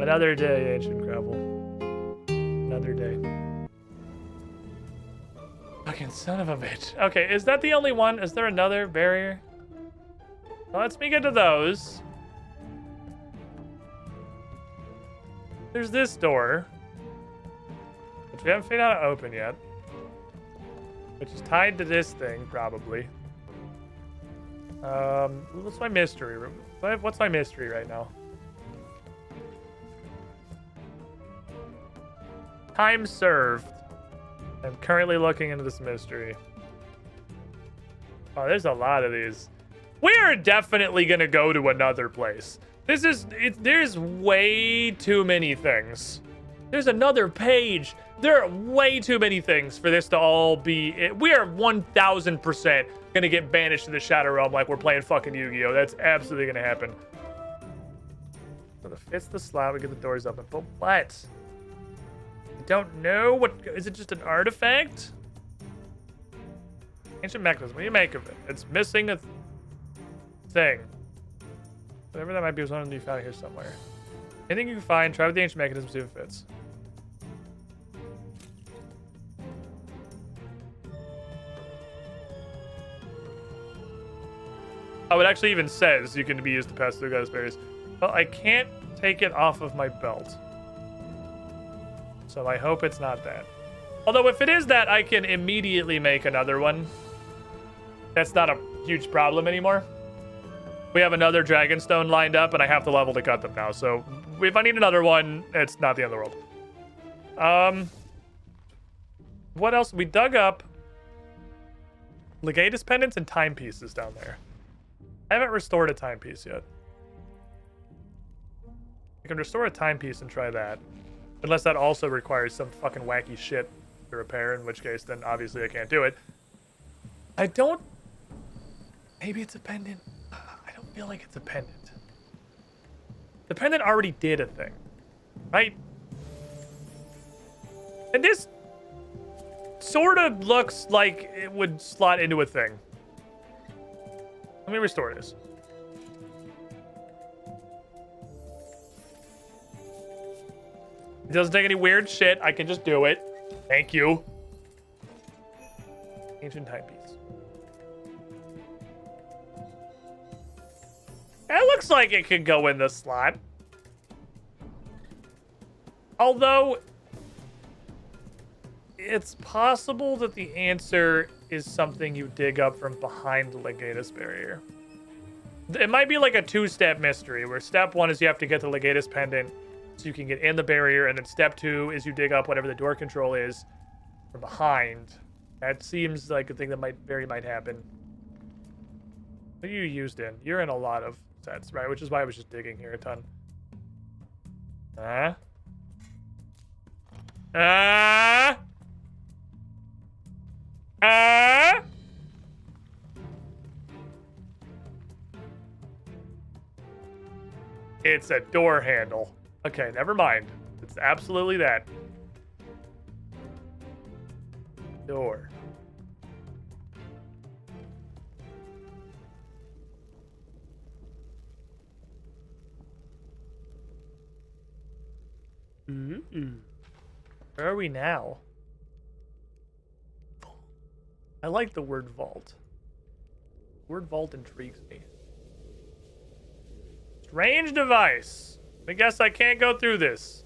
Another day, Ancient Gravel. Another day. Fucking son of a bitch. Okay, is that the only one? Is there another barrier? Well, let's me get to those. There's this door, which we haven't figured out how to open yet. Which is tied to this thing, probably. What's my mystery? What's my mystery right now? Time served. I'm currently looking into this mystery. Oh, there's a lot of these. We are definitely gonna go to another place. There's way too many things. There's another page. There are way too many things for this to all be. We are 1000% gonna get banished to the Shadow Realm like we're playing fucking Yu-Gi-Oh! That's absolutely gonna happen. So it's the slot. We get the doors open. But what? Don't know what is it, just an artifact? Ancient mechanism. What do you make of it? It's missing a thing. Whatever that might be was one to be found here somewhere. Anything you can find, try with the ancient mechanism, see if it fits. Oh, it actually even says you can be used to pass through Goddess barriers. Well, I can't take it off of my belt. So I hope it's not that. Although if it is that, I can immediately make another one. That's not a huge problem anymore. We have another Dragonstone lined up, and I have the level to cut them now. So if I need another one, it's not the end of the world. What else? We dug up Legatus pendants and timepieces down there. I haven't restored a timepiece yet. I can restore a timepiece and try that. Unless that also requires some fucking wacky shit. to repair, in which case then obviously I can't do it. I don't... Maybe it's a pendant. I don't feel like it's a pendant. The pendant already did a thing, right? And this sort of looks like it would slot into a thing. Let me restore this. It doesn't take any weird shit. I can just do it. Thank you. Ancient timepiece. That looks like it could go in the slot. Although, it's possible that the answer is something you dig up from behind the Legatus barrier. It might be like a two-step mystery, where step one is you have to get the Legatus pendant so you can get in the barrier, and then step two is you dig up whatever the door control is from behind. That seems like a thing that might happen. What are you used in? You're in a lot of sets, right? Which is why I was just digging here a ton. It's a door handle. Okay, never mind. It's absolutely that. Door. Where are we now? I like the word vault. The word vault intrigues me. Strange device. I guess I can't go through this.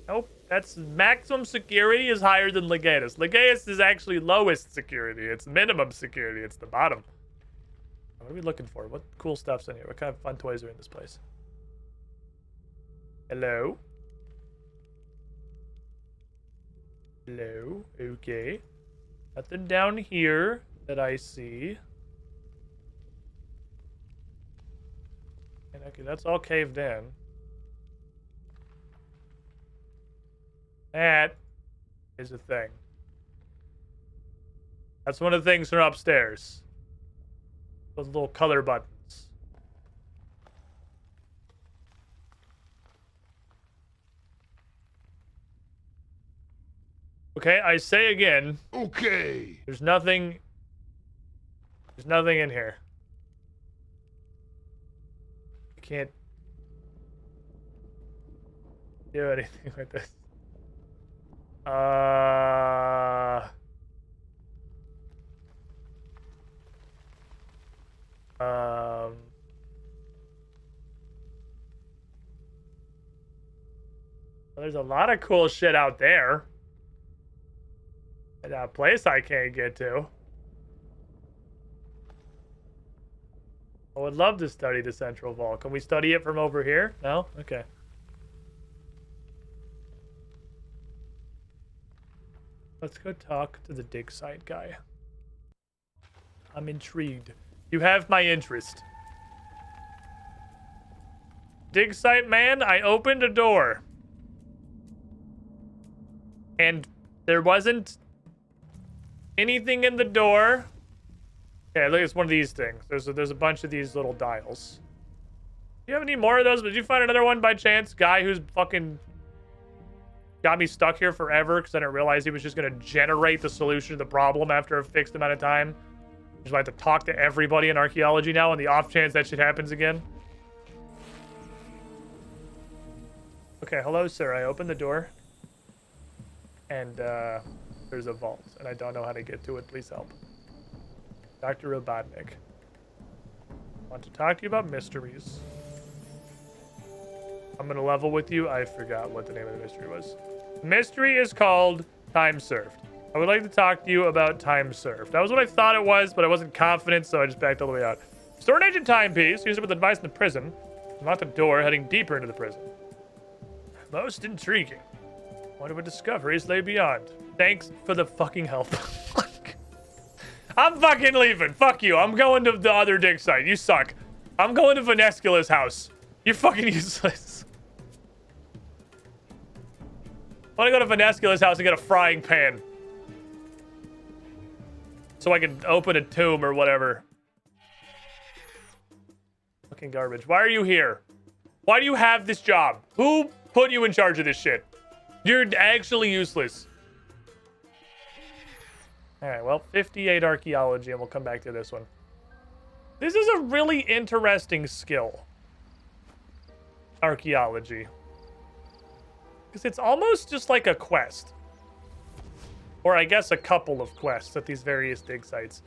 Nope. That's maximum security is higher than Legatus. Legatus is actually lowest security. It's minimum security. It's the bottom. What are we looking for? What cool stuff's in here? What kind of fun toys are in this place? Hello? Hello? Okay. Nothing down here that I see. And okay, that's all caved in. That is a thing. That's one of the things from upstairs. Those little color buttons. Okay, I say again. Okay. There's nothing in here. I can't do anything with this. There's a lot of cool shit out there. And that place I can't get to. I would love to study the central vault. Can we study it from over here? No? Okay. Let's go talk to the dig site guy. I'm intrigued. You have my interest. Dig site man, I opened a door. And there wasn't anything in the door. Okay, look, it's one of these things. There's a bunch of these little dials. Do you have any more of those? Did you find another one by chance? Guy who's fucking got me stuck here forever because I didn't realize he was just going to generate the solution to the problem after a fixed amount of time. Just have to talk to everybody in archaeology now on the off chance that shit happens again. Okay, hello, sir. I opened the door. And, there's a vault, and I don't know how to get to it. Please help. Dr. Robotnik. I want to talk to you about mysteries. I'm going to level with you. I forgot what the name of the mystery was. The mystery is called Time Served. I would like to talk to you about Time Served. That was what I thought it was, but I wasn't confident, so I just backed all the way out. Store an ancient timepiece. Use it with the device in the prison. Unlock the door heading deeper into the prison. Most intriguing. Wonder what discoveries lay beyond. Thanks for the fucking help. I'm fucking leaving. Fuck you. I'm going to the other dig site. You suck. I'm going to Vanescula's house. You're fucking useless. I want to go to Vanescula's house and get a frying pan. So I can open a tomb or whatever. Fucking garbage. Why are you here? Why do you have this job? Who put you in charge of this shit? You're actually useless. Alright, well, 58 archaeology, and we'll come back to this one. This is a really interesting skill. Archaeology. Because it's almost just like a quest. Or I guess a couple of quests at these various dig sites.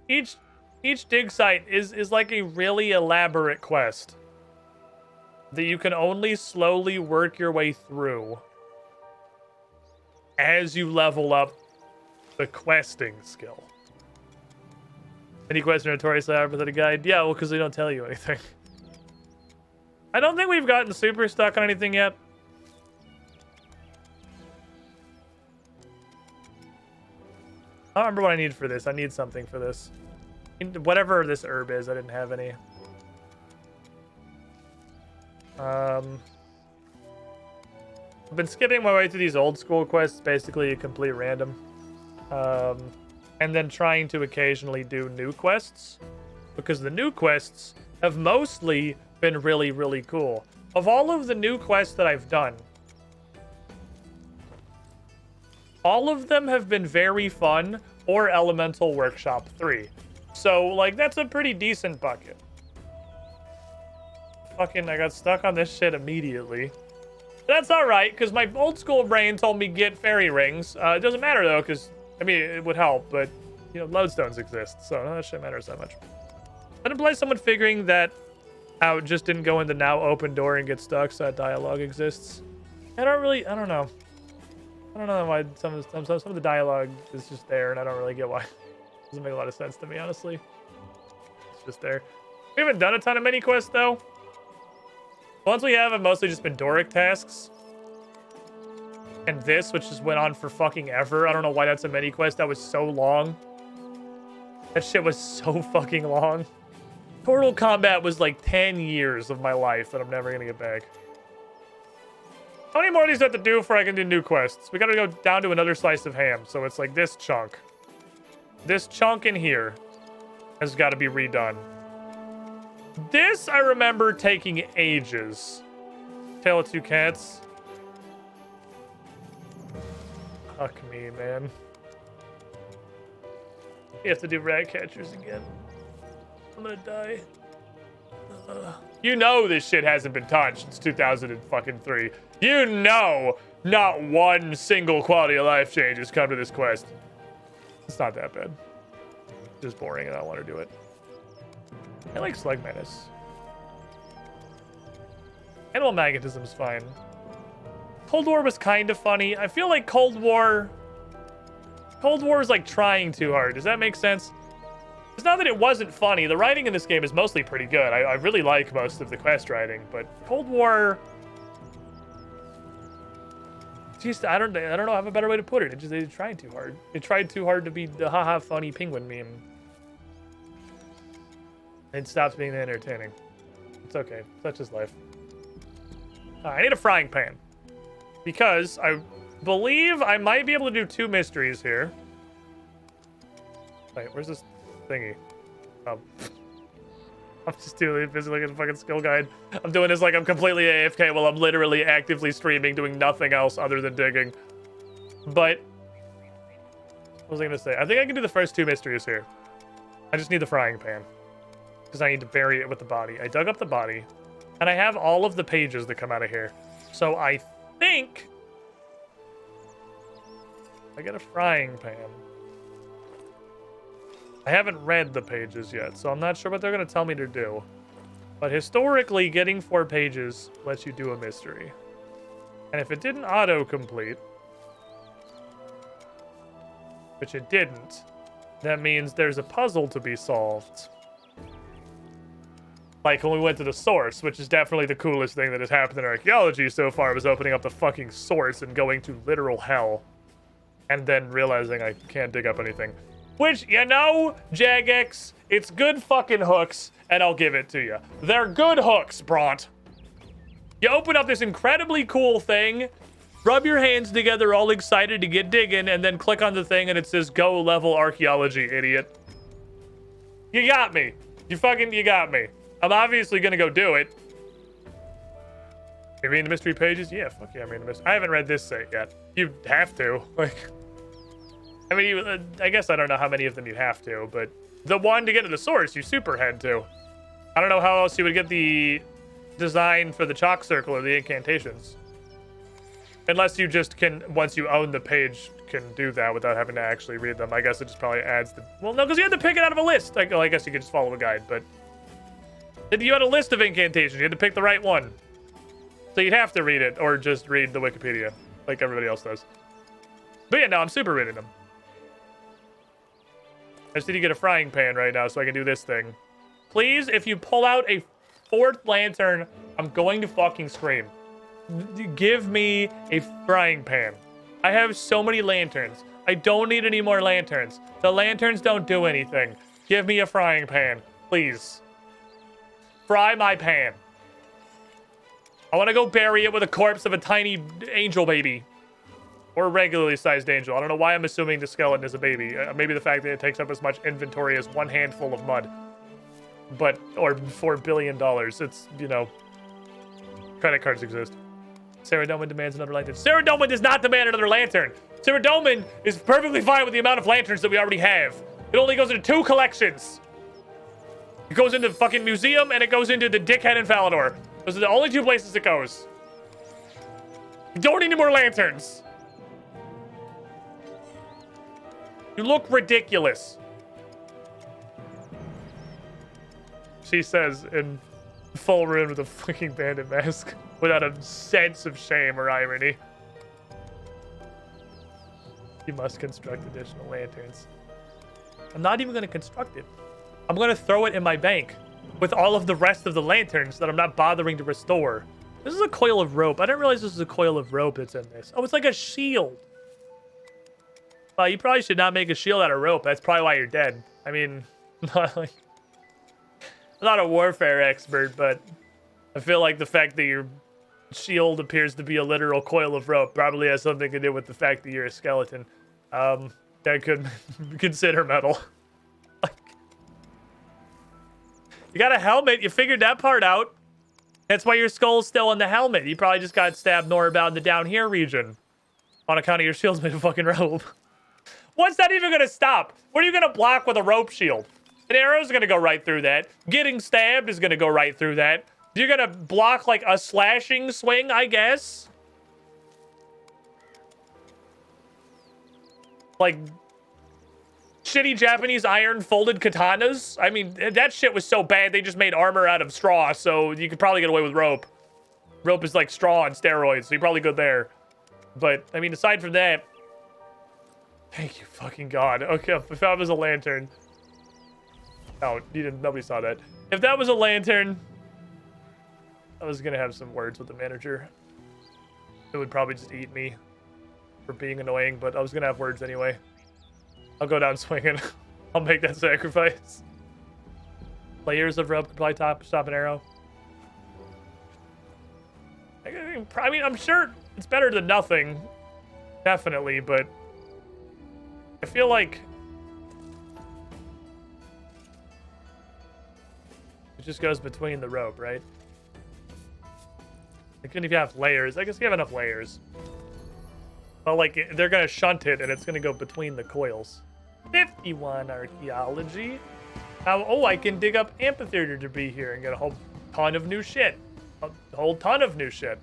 Each dig site is like a really elaborate quest that you can only slowly work your way through as you level up the questing skill. Any question notoriously apathetic guide? Yeah, well, because they don't tell you anything. I don't think we've gotten super stuck on anything yet. I don't remember what I need for this. I need something for this. Whatever this herb is, I didn't have any. I've been skipping my way through these old school quests, basically a complete random. And then trying to occasionally do new quests, because the new quests have mostly been really, really cool. Of all of the new quests that I've done, all of them have been very fun or Elemental Workshop 3. So, like, that's a pretty decent bucket. Fucking, I got stuck on this shit immediately. That's alright, because my old school brain told me get fairy rings. It doesn't matter, though, because, I mean, it would help, but, you know, lodestones exist, so none of that shit matters that much. I didn't play someone figuring that out just didn't go in the now open door and get stuck, so that dialogue exists. I don't know. I don't know why some of the dialogue is just there, and I don't really get why. It doesn't make a lot of sense to me, honestly. It's just there. We haven't done a ton of mini quests, though. The ones we have mostly just been Doric tasks. And this, which just went on for fucking ever. I don't know why that's a mini quest. That was so long. That shit was so fucking long. Portal Combat was like 10 years of my life that I'm never gonna get back. How many more of these do I have to do before I can do new quests? We gotta go down to another slice of ham. So it's like this chunk. This chunk in here has got to be redone. This I remember taking ages. Tale of Two Cats. Fuck me, man. You have to do rat catchers again. I'm gonna die. You know this shit hasn't been touched since 2003. You know not one single quality of life change has come to this quest. It's not that bad. It's just boring and I don't want to do it. I like Slug Menace. Animal Magnetism's fine. Cold War was kind of funny. I feel like Cold War is like trying too hard. Does that make sense? It's not that it wasn't funny. The writing in this game is mostly pretty good. I really like most of the quest writing, but Cold War... Just, I don't know. I have a better way to put it. They tried too hard. They tried too hard to be the haha funny penguin meme. It stops being entertaining. It's okay. Such is life. I need a frying pan. Because I believe I might be able to do 2 mysteries here. Wait, where's this thingy? Oh. I'm just too busy looking at the fucking skill guide. I'm doing this like I'm completely AFK while I'm literally actively streaming, doing nothing else other than digging. But, what was I gonna say? I think I can do the first 2 mysteries here. I just need the frying pan. Because I need to bury it with the body. I dug up the body. And I have all of the pages that come out of here. So I think I get a frying pan. I haven't read the pages yet, so I'm not sure what they're going to tell me to do. But historically, getting 4 pages lets you do a mystery. And if it didn't auto-complete, which it didn't, that means there's a puzzle to be solved. Like when we went to the source, which is definitely the coolest thing that has happened in archaeology so far, was opening up the fucking source and going to literal hell. And then realizing I can't dig up anything. Which, you know, Jagex, it's good fucking hooks, and I'll give it to you. They're good hooks, Bront. You open up this incredibly cool thing, Rub your hands together, all excited to get digging, and then click on the thing and it says go level archaeology, idiot. You got me. You got me. I'm obviously gonna go do it. You reading the mystery pages? Yeah, fuck yeah, I'm reading the mystery. I haven't read this set yet. You have to. Like, I mean, I guess I don't know how many of them you have to, but the one to get to the source, you super had to. I don't know how else you would get the design for the chalk circle or the incantations. Unless you just can, once you own the page, can do that without having to actually read them. I guess it just probably adds the... Well, no, because you had to pick it out of a list. Like, well, I guess you could just follow a guide, but... You had a list of incantations. You had to pick the right one. So you'd have to read it, or just read the Wikipedia, like everybody else does. But yeah, no, I'm super reading them. I just need to get a frying pan right now so I can do this thing. Please, if you pull out a 4th lantern, I'm going to fucking scream. Give me a frying pan. I have so many lanterns. I don't need any more lanterns. The lanterns don't do anything. Give me a frying pan, please. Fry my pan. I want to go bury it with a corpse of a tiny angel baby. Or a regularly sized angel. I don't know why I'm assuming the skeleton is a baby. Maybe the fact that it takes up as much inventory as one handful of mud. But, or $4 billion. It's, you know, credit cards exist. Sarah Doman demands another lantern. Sarah Doman does not demand another lantern. Sarah Doman is perfectly fine with the amount of lanterns that we already have. It only goes into 2 collections. It goes into the fucking museum and it goes into the Dickhead in Falador. Those are the only 2 places it goes. You don't need any more lanterns. You look ridiculous. She says in full rune with a fucking bandit mask without a sense of shame or irony. You must construct additional lanterns. I'm not even going to construct it. I'm going to throw it in my bank with all of the rest of the lanterns that I'm not bothering to restore. This is a coil of rope. I didn't realize this was a coil of rope that's in this. Oh, it's like a shield. Well, you probably should not make a shield out of rope. That's probably why you're dead. I mean, I'm not a warfare expert, but I feel like the fact that your shield appears to be a literal coil of rope probably has something to do with the fact that you're a skeleton. That could consider metal. You got a helmet. You figured that part out. That's why your skull's still in the helmet. You probably just got stabbed more about in the down here region. On account of your shield's made of fucking rope. What's that even gonna stop? What are you gonna block with a rope shield? An arrow's gonna go right through that. Getting stabbed is gonna go right through that. You're gonna block like a slashing swing, I guess? Like shitty Japanese iron folded katanas? I mean, that shit was so bad they just made armor out of straw, so you could probably get away with rope. Rope is like straw on steroids, so you're probably good there. But, I mean, aside from that... Thank you fucking God. Okay, if that was a lantern... Oh, nobody saw that. If that was a lantern... I was gonna have some words with the manager. It would probably just eat me for being annoying, but I was gonna have words anyway. I'll go down swinging. I'll make that sacrifice. Layers of rope could probably stop an arrow. I mean, I'm sure it's better than nothing. Definitely, but... I feel like... it just goes between the rope, right? Like, even if you have layers, I guess you have enough layers. But, like, they're gonna shunt it, and it's gonna go between the coils. 51 archaeology. Now, oh, I can dig up amphitheater debris here and get a whole ton of new shit. A whole ton of new shit.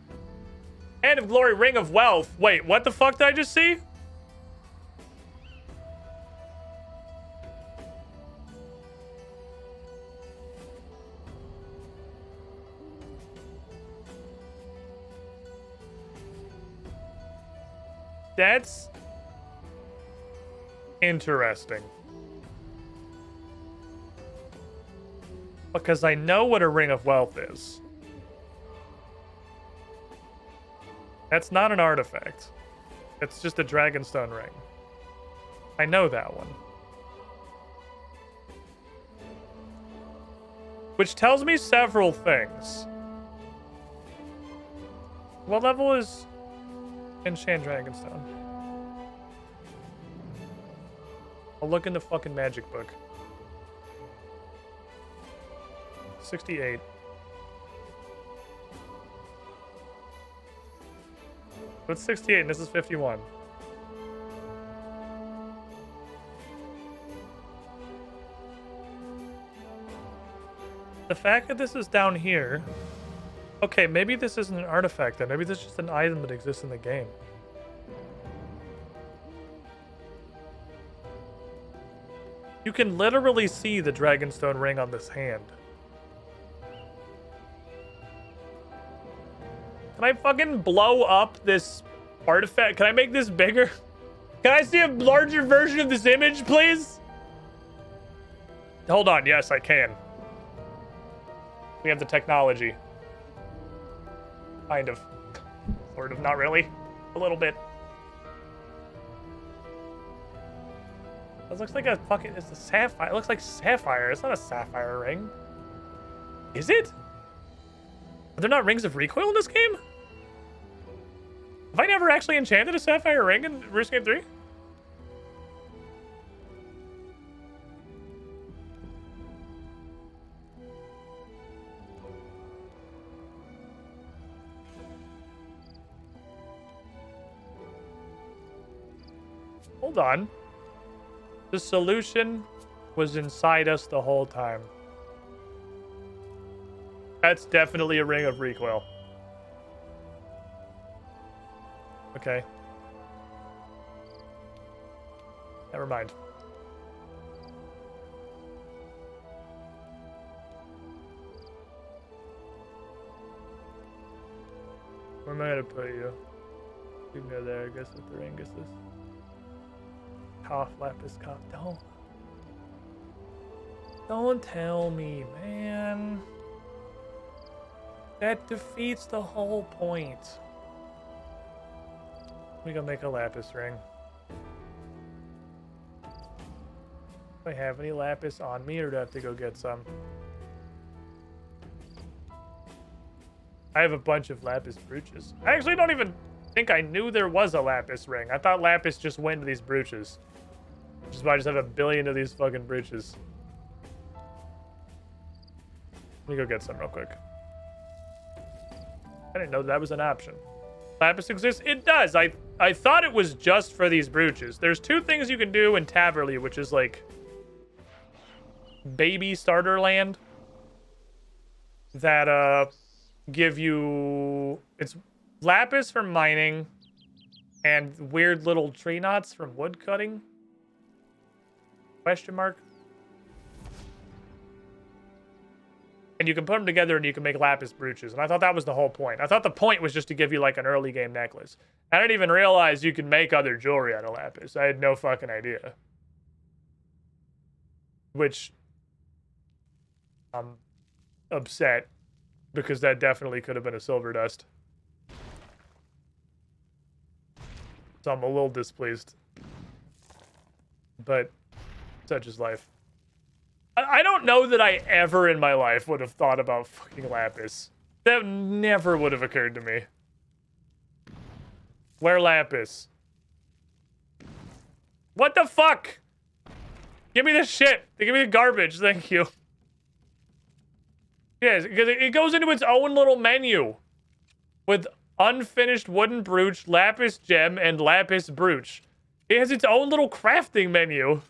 Hand of Glory, Ring of Wealth. Wait, what the fuck did I just see? That's interesting. Because I know what a Ring of Wealth is. That's not an artifact. It's just a Dragonstone ring. I know that one. Which tells me several things. What level is Enchant Dragonstone. I'll look in the fucking magic book. 68. So it's 68 and this is 51. The fact that this is down here... Okay, maybe this isn't an artifact then. Maybe this is just an item that exists in the game. You can literally see the Dragonstone ring on this hand. Can I fucking blow up this artifact? Can I make this bigger? Can I see a larger version of this image, please? Hold on. Yes, I can. We have the technology. Kind of. Sort of. Not really. A little bit. It looks like a fucking... It's a sapphire. It looks like sapphire. It's not a sapphire ring. Is it? Are there not rings of recoil in this game? Have I never actually enchanted a sapphire ring in RuneScape 3? Hold on. The solution was inside us the whole time. That's definitely a ring of recoil. Okay. Never mind. Where am I gonna put you? You can go there, I guess, with the ring. Guess this. Cough, lapis, cough. Don't tell me, man. That defeats the whole point. We gonna make a lapis ring. Do I have any lapis on me, or do I have to go get some? I have a bunch of lapis brooches. I actually don't even think I knew there was a lapis ring. I thought lapis just went to these brooches. Which is why I just have a billion of these fucking brooches. Let me go get some real quick. I didn't know that was an option. Lapis exists? It does. I thought it was just for these brooches. There's two things you can do in Taverley, which is like baby starter land that give you... It's lapis for mining and weird little tree knots from wood cutting. Question mark. And you can put them together and you can make lapis brooches. And I thought that was the whole point. I thought the point was just to give you like an early game necklace. I didn't even realize you can make other jewelry out of lapis. I had no fucking idea. Which I'm upset because that definitely could have been a silver dust. So I'm a little displeased. But such is life. I don't know that I ever in my life would have thought about fucking lapis. That never would have occurred to me. Where lapis? What the fuck? Give me the shit. Give me the garbage. Thank you. Yes, because it goes into its own little menu. With unfinished wooden brooch, lapis gem, and lapis brooch. It has its own little crafting menu.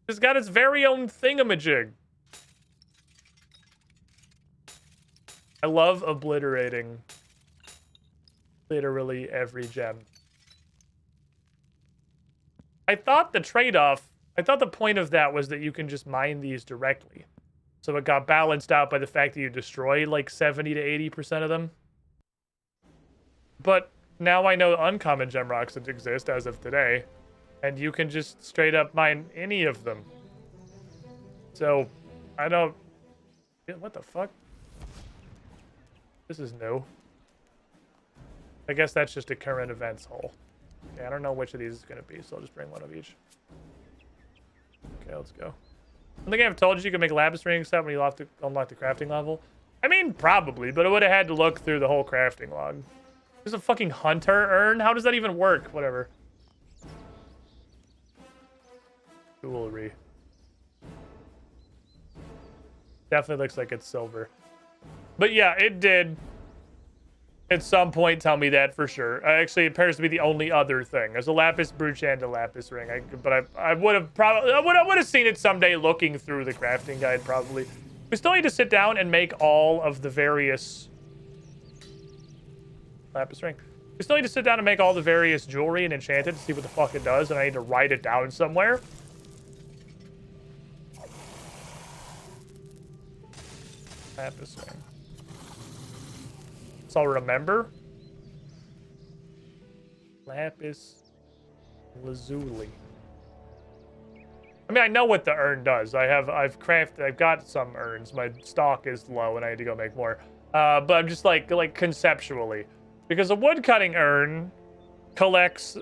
It's got its very own thingamajig. I love obliterating literally every gem. I thought the trade-off, I thought the point of that was that you can just mine these directly. So it got balanced out by the fact that you destroy like 70 to 80% of them. But now I know uncommon gem rocks that exist as of today. And you can just straight up mine any of them. So, I don't... What the fuck? This is new. I guess that's just a current events hole. Okay, I don't know which of these is going to be, so I'll just bring one of each. Okay, let's go. I think I've told you can make lapis rings except when you unlock the crafting level. I mean, probably, but I would have had to look through the whole crafting log. There's a fucking hunter urn? How does that even work? Whatever. Jewelry. Definitely looks like it's silver. But yeah, it did at some point tell me that for sure. Actually, it appears to be the only other thing. There's a lapis brooch and a lapis ring. I would have probably I would have seen it someday looking through the crafting guide probably. We still need to sit down and make all of the various lapis ring. We still need to sit down and make all the various jewelry and enchant it to see what the fuck it does, and I need to write it down somewhere. Lapis ring. So I'll remember. Lapis lazuli. I mean, I know what the urn does. I've got some urns. My stock is low and I need to go make more. But I'm just like conceptually. Because a wood cutting urn collects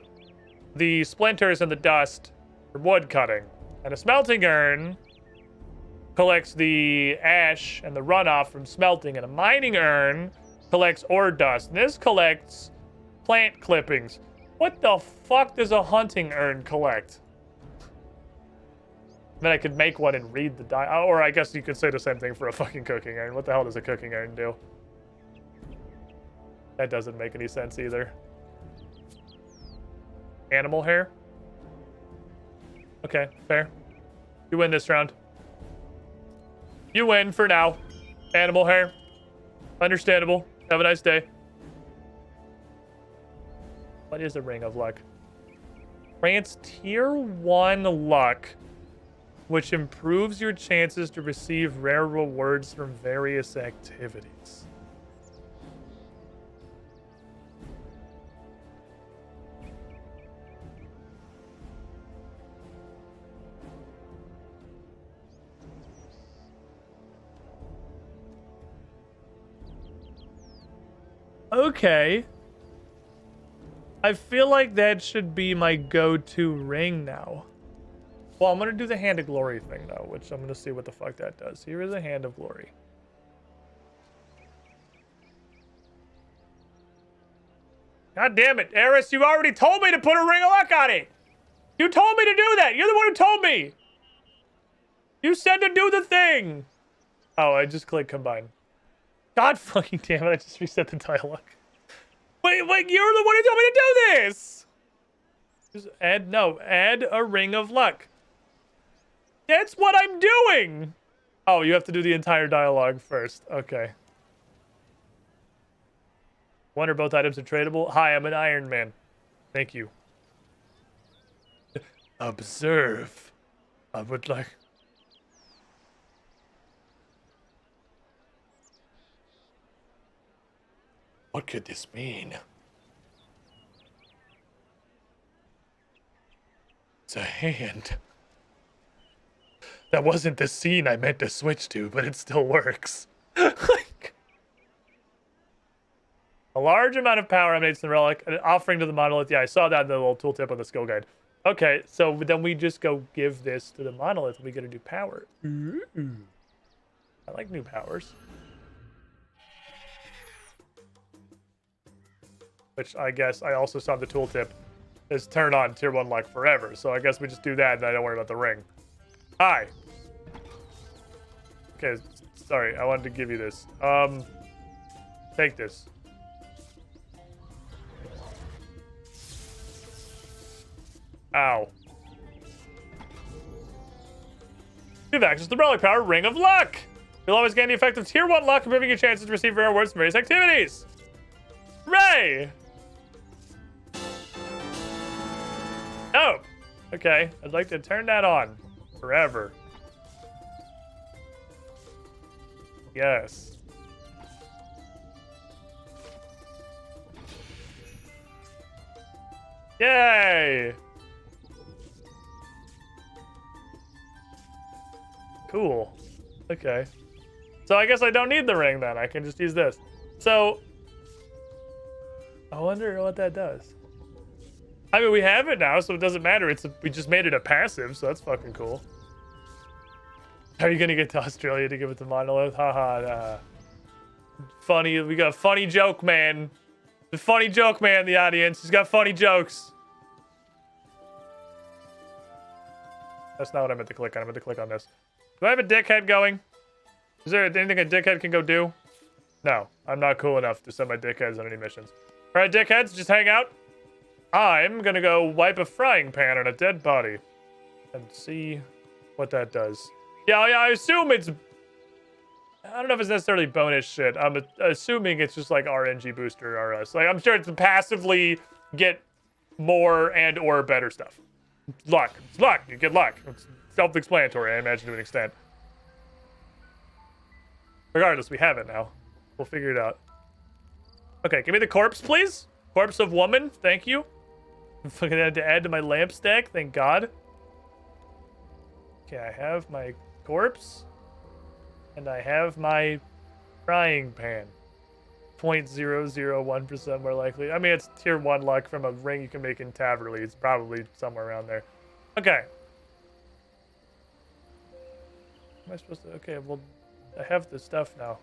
the splinters and the dust from wood cutting. And a smelting urn collects the ash and the runoff from smelting. And a mining urn collects ore dust. And this collects plant clippings. What the fuck does a hunting urn collect? Then I could make one and read the or I guess you could say the same thing for a fucking cooking urn. What the hell does a cooking urn do? That doesn't make any sense either. Animal hair? Okay, fair. You win this round. You win for now. Animal hair. Understandable. Have a nice day. What is a ring of luck? Grants tier 1 luck, which improves your chances to receive rare rewards from various activities. Okay. I feel like that should be my go-to ring now. Well, I'm going to do the Hand of Glory thing, though, which I'm going to see what the fuck that does. Here is a Hand of Glory. God damn it, Eris, you already told me to put a Ring of Luck on it! You told me to do that! You're the one who told me! You said to do the thing! Oh, I just clicked Combine. God fucking damn it, I just reset the dialogue. Wait, you're the one who told me to do this! Just add a Ring of Luck. That's what I'm doing! Oh, you have to do the entire dialogue first. Okay. One or both items are tradable. Hi, I'm an Iron Man. Thank you. Observe. I would like... What could this mean? It's a hand. That wasn't the scene I meant to switch to, but it still works. Like, a large amount of power emanates from the relic, an offering to the monolith. Yeah, I saw that in the little tooltip on the skill guide. Okay, so then we just go give this to the monolith. We get a new power. Ooh. I like new powers. Which I guess I also saw the tooltip is turn on tier 1 luck forever. So I guess we just do that and I don't worry about the ring. Hi. Okay, sorry, I wanted to give you this. Take this. Ow. You have access to the relic power, Ring of Luck. You'll always gain the effect of tier 1 luck, improving your chances to receive rare rewards from various activities. Hooray! Oh, okay. I'd like to turn that on forever. Yes. Yay! Cool. Okay. So I guess I don't need the ring then. I can just use this. So I wonder what that does. I mean, we have it now, so it doesn't matter. We just made it a passive, so that's fucking cool. How are you gonna get to Australia to give it to Monolith? Haha, nah. Funny. We got a funny joke, man. The funny joke, man, in the audience. He's got funny jokes. That's not what I meant to click on. I meant to click on this. Do I have a dickhead going? Is there anything a dickhead can go do? No, I'm not cool enough to send my dickheads on any missions. All right, dickheads, just hang out. I'm gonna go wipe a frying pan on a dead body and see what that does. Yeah, I assume it's... I don't know if it's necessarily bonus shit. I'm assuming it's just like RNG booster RS. Like, I'm sure it's passively get more and or better stuff. Luck. It's luck. You get luck. It's self-explanatory, I imagine, to an extent. Regardless, we have it now. We'll figure it out. Okay, give me the corpse, please. Corpse of woman. Thank you. I'm fucking had to add to my lamp stack. Thank God. Okay, I have my corpse. And I have my frying pan. 0.001% more likely. I mean, it's tier 1 luck from a ring you can make in Taverly. It's probably somewhere around there. Okay. Am I supposed to... Okay, well, I have the stuff now.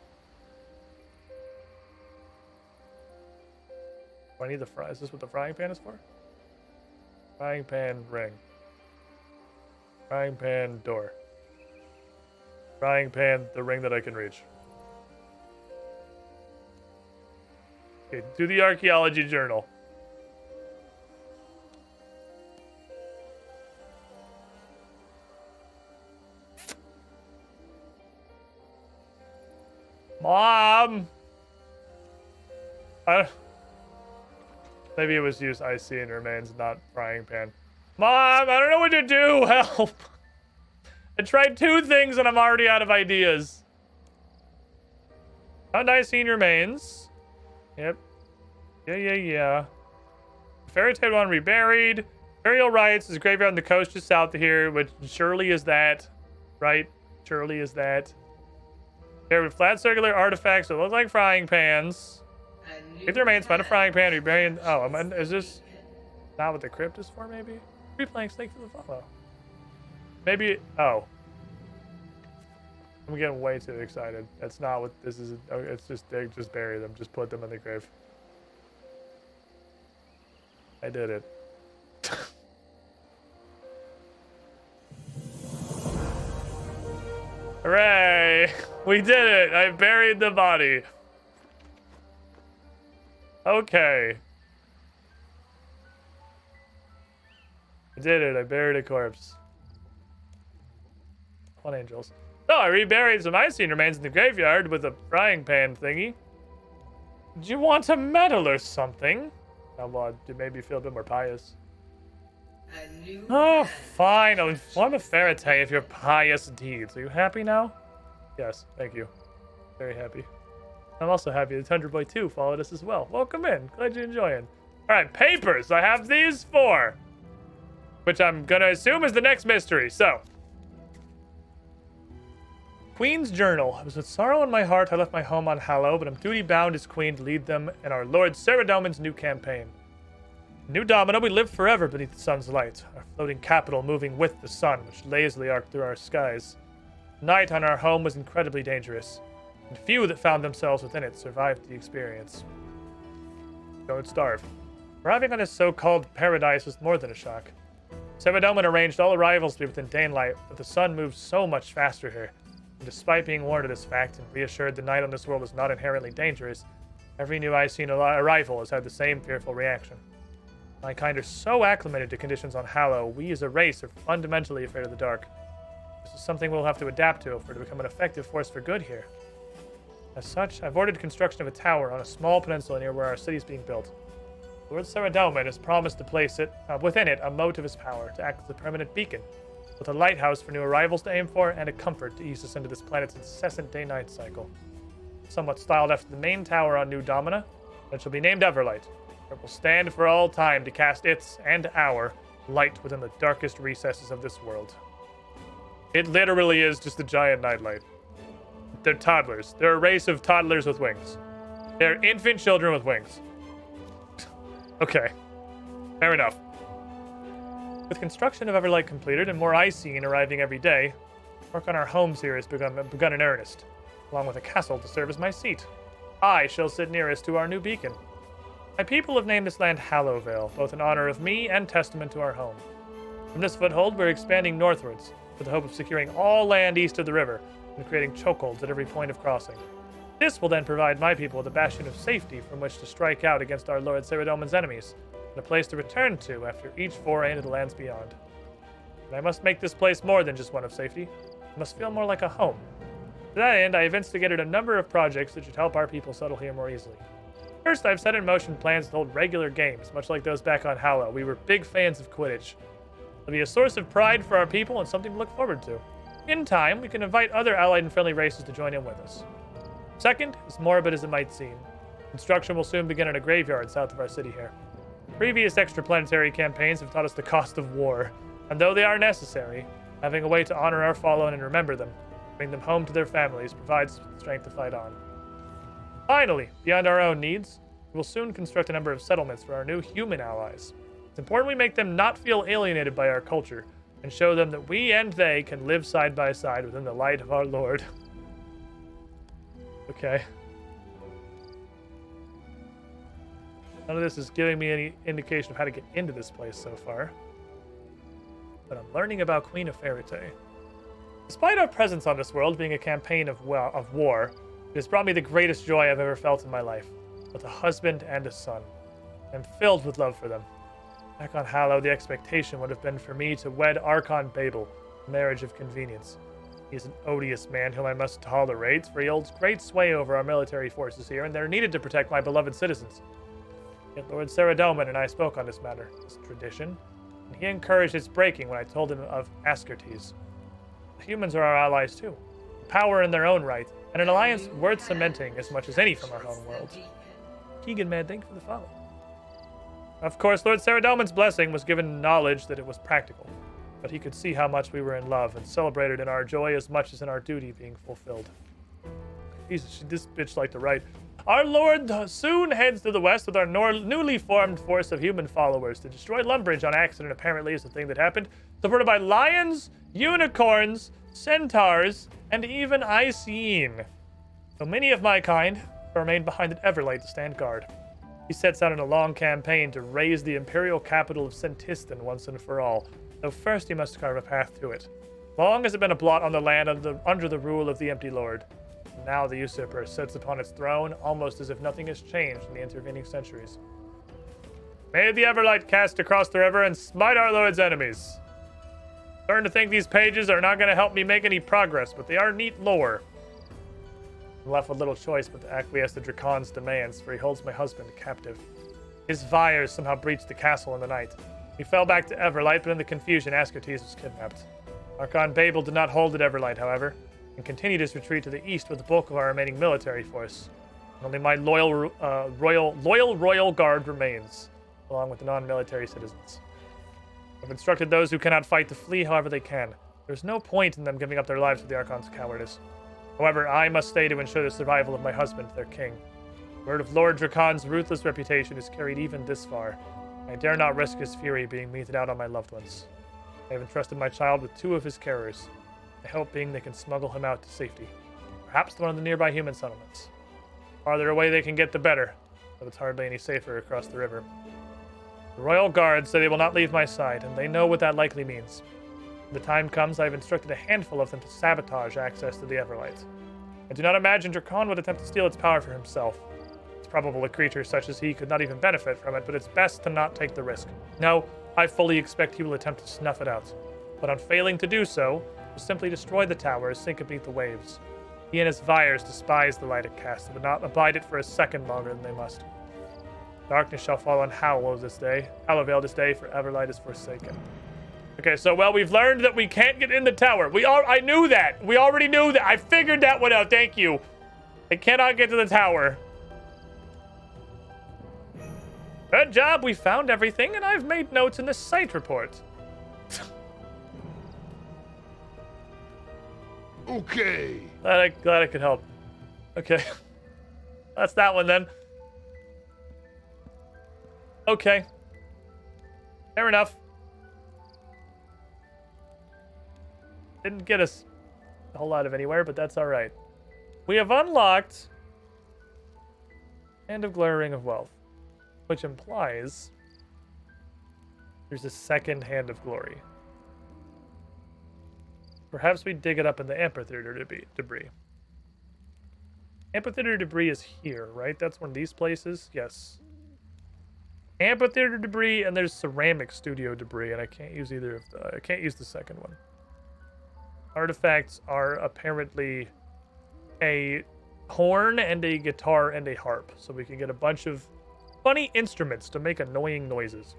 Do I need the fry? Is this what the frying pan is for? Frying pan ring. Frying pan door. Frying pan, the ring that I can reach. Okay, do the archaeology journal. Mom! Maybe it was used IC and remains, not frying pan. Mom, I don't know what to do! Help! I tried 2 things and I'm already out of ideas. Found Icene remains. Yep. Yeah. Fairy tale one reburied. Burial rites is a graveyard on the coast just south of here, which surely is that. Right? Surely is that. There with flat circular artifacts that look like frying pans. If there remains, find a frying pan, reburying. Oh, is this not what the crypt is for, maybe? Replaying Snake for the follow. Maybe, oh. I'm getting way too excited. That's not what this is. It's just, just bury them. Just put them in the grave. I did it. Hooray! We did it! I buried the body. Okay. I did it. I buried a corpse. One angels. So I reburied some Icene remains in the graveyard with a frying pan thingy. Do you want a medal or something? Oh, well, it made me feel a bit more pious. Oh, fine. I'll inform a Faraday of your pious deeds. Are you happy now? Yes, thank you. Very happy. I'm also happy the Tundra Boy 2 followed us as well. Welcome in. Glad you're enjoying. Alright, papers. I have these 4. Which I'm gonna assume is the next mystery. So. Queen's Journal. It was with sorrow in my heart I left my home on Hallow, but I'm duty-bound as queen to lead them in our Lord Saradomin's new campaign. New Domino, we live forever beneath the sun's light, our floating capital moving with the sun, which lazily arced through our skies. Night on our home was incredibly dangerous, and few that found themselves within it survived the experience. Don't starve. Arriving on this so-called paradise was more than a shock. Saradomin arranged all arrivals to be within daylight, but the sun moves so much faster here. And despite being warned of this fact and reassured the night on this world is not inherently dangerous, every new Icene arrival has had the same fearful reaction. Mankind are so acclimated to conditions on Hallow, we as a race are fundamentally afraid of the dark. This is something we'll have to adapt to if we're to become an effective force for good here. As such, I've ordered construction of a tower on a small peninsula near where our city is being built. Lord Saradomin has promised to place within it a moat of his power to act as a permanent beacon, with a lighthouse for new arrivals to aim for and a comfort to ease us into this planet's incessant day-night cycle. Somewhat styled after the main tower on New Domina, it shall be named Everlight. It will stand for all time to cast its, and our, light within the darkest recesses of this world. It literally is just a giant nightlight. They're toddlers. They're a race of toddlers with wings. They're infant children with wings. Okay. Fair enough. With construction of Everlight completed and more Icene arriving every day, work on our homes here has begun in earnest, along with a castle to serve as my seat. I shall sit nearest to our new beacon. My people have named this land Hallowvale, both in honor of me and testament to our home. From this foothold, we're expanding northwards, with the hope of securing all land east of the river and creating chokeholds at every point of crossing. This will then provide my people with a bastion of safety from which to strike out against our Lord Saradomin's enemies, and a place to return to after each foray into the lands beyond. But I must make this place more than just one of safety. It must feel more like a home. To that end, I have instigated a number of projects that should help our people settle here more easily. First, I've set in motion plans to hold regular games, much like those back on Hallow. We were big fans of Quidditch. It'll be a source of pride for our people and something to look forward to. In time, we can invite other allied and friendly races to join in with us. Second, as morbid as it might seem, construction will soon begin in a graveyard south of our city here. Previous extraplanetary campaigns have taught us the cost of war, and though they are necessary, having a way to honor our fallen and remember them, bring them home to their families, provides strength to fight on. Finally, beyond our own needs, we will soon construct a number of settlements for our new human allies. It's important we make them not feel alienated by our culture, and show them that we and they can live side by side within the light of our Lord. Okay. None of this is giving me any indication of how to get into this place so far. But I'm learning about Queen of Fairytale. Despite our presence on this world being a campaign of war, it has brought me the greatest joy I've ever felt in my life. Both a husband and a son. I'm filled with love for them. Back on Hallow, the expectation would have been for me to wed Archon Babel, a marriage of convenience. He is an odious man whom I must tolerate, for he holds great sway over our military forces here, and they're needed to protect my beloved citizens. Yet Lord Saradomin and I spoke on this matter, this tradition, and he encouraged its breaking when I told him of Askertes. The humans are our allies too, power in their own right, and an alliance worth cementing as much as any from our own world. Keegan, man, thank you for the follow. Of course, Lord Saradomin's blessing was given knowledge that it was practical, but he could see how much we were in love and celebrated in our joy as much as in our duty being fulfilled. Jesus, this bitch like to write. Our Lord soon heads to the west with our newly formed force of human followers to destroy Lumbridge on accident, apparently is the thing that happened, supported by lions, unicorns, centaurs, and even Icene. Though many of my kind remain behind at Everlight to stand guard. He sets out in a long campaign to raise the imperial capital of Centistan once and for all, though first he must carve a path to it. Long has it been a blot on the land under the rule of the Empty Lord. Now the usurper sits upon its throne, almost as if nothing has changed in the intervening centuries. May the Everlight cast across the river and smite our Lord's enemies. Starting to think these pages are not going to help me make any progress, but they are neat lore. I'm left with little choice but to acquiesce to Dracon's demands, for he holds my husband captive. His Vyres somehow breached the castle in the night. We fell back to Everlight, but in the confusion, Askertes was kidnapped. Archon Babel did not hold at Everlight, however, and continued his retreat to the east with the bulk of our remaining military force. Only my loyal royal guard remains, along with the non-military citizens. I've instructed those who cannot fight to flee however they can. There's no point in them giving up their lives to the Archon's cowardice. However, I must stay to ensure the survival of my husband, their king. Word of Lord Dracon's ruthless reputation is carried even this far. I dare not risk his fury being meted out on my loved ones. I have entrusted my child with 2 of his carers. My hope being they can smuggle him out to safety. Perhaps to one of the nearby human settlements. The farther away they can get, the better, though it's hardly any safer across the river. The Royal Guard say they will not leave my side, and they know what that likely means. When the time comes, I have instructed a handful of them to sabotage access to the Everlight. I do not imagine Drakon would attempt to steal its power for himself. It's probable a creature such as he could not even benefit from it, but it's best to not take the risk. No, I fully expect he will attempt to snuff it out. But on failing to do so, will simply destroy the tower, sink it beneath the waves. He and his Vyres despise the light it casts, and would not abide it for a second longer than they must. Darkness shall fall on Hallowvale this day, for Everlight is forsaken. Okay, so, well, we've learned that we can't get in the tower. I knew that. We already knew that. I figured that one out. Thank you. I cannot get to the tower. Good job. We found everything, and I've made notes in the site report. Okay. Glad I could help. Okay. That's that one, then. Okay. Fair enough. Didn't get us a whole lot of anywhere, but that's all right. We have unlocked Hand of Glory, Ring of Wealth. Which implies there's a second Hand of Glory. Perhaps we dig it up in the amphitheater debris. Amphitheater debris is here, right? That's one of these places? Yes. Amphitheater debris, and there's ceramic studio debris, and I can't use either of the... I can't use the second one. Artifacts are apparently a horn and a guitar and a harp, so we can get a bunch of funny instruments to make annoying noises.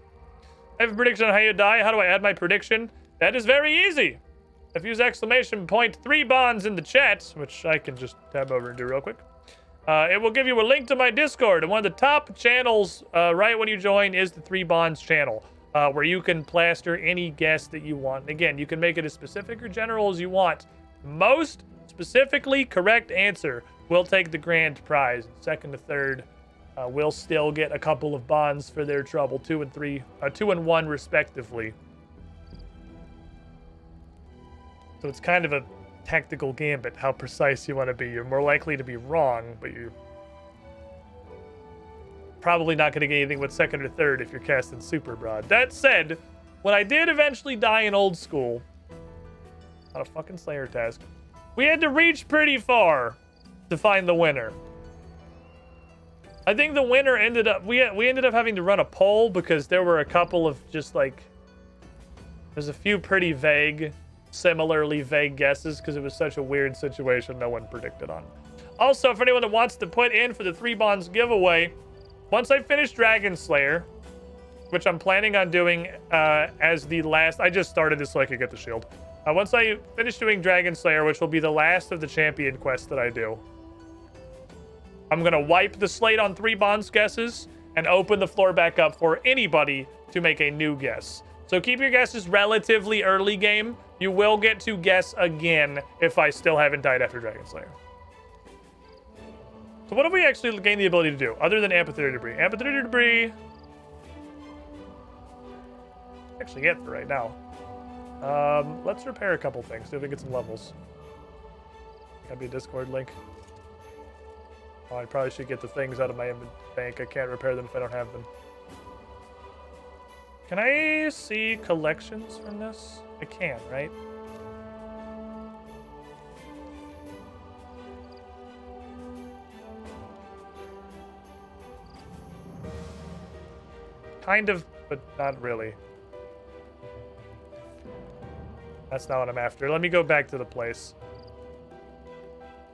I have a prediction on how you die. How do I add my prediction? That is very easy. If you use exclamation point 3 bonds in the chat, which I can just tab over and do real quick, it will give you a link to my Discord. And one of the top channels right when you join is the 3 bonds channel, where you can plaster any guess that you want. And again, you can make it as specific or general as you want. Most specifically correct answer will take the grand prize. Second to third will still get a couple of bonds for their trouble, 2 and 1 respectively. So it's kind of a tactical gambit how precise you want to be. You're more likely to be wrong, but you're probably not going to get anything with second or third if you're casting super broad. That said, when I did eventually die in old school, not a fucking Slayer task, we had to reach pretty far to find the winner. I think the winner ended up, we ended up having to run a poll because there were a couple of just like, there's a few pretty vague, similarly vague guesses because it was such a weird situation no one predicted on. Also, for anyone that wants to put in for the 3 bonds giveaway, once I finish Dragon Slayer, which I'm planning on doing as the last, I just started this so I could get the shield. Once I finish doing Dragon Slayer, which will be the last of the champion quests that I do, I'm going to wipe the slate on 3 bonds guesses and open the floor back up for anybody to make a new guess. So keep your guesses relatively early game. You will get to guess again if I still haven't died after Dragon Slayer. So what have we actually gained the ability to do other than amphitheater debris? Amphitheater debris. Actually it for right now. Let's repair a couple things. See if we get some levels. Gotta be a Discord link. Oh, I probably should get the things out of my bank. I can't repair them if I don't have them. Can I see collections from this? I can, right? Kind of, but not really. That's not what I'm after. Let me go back to the place.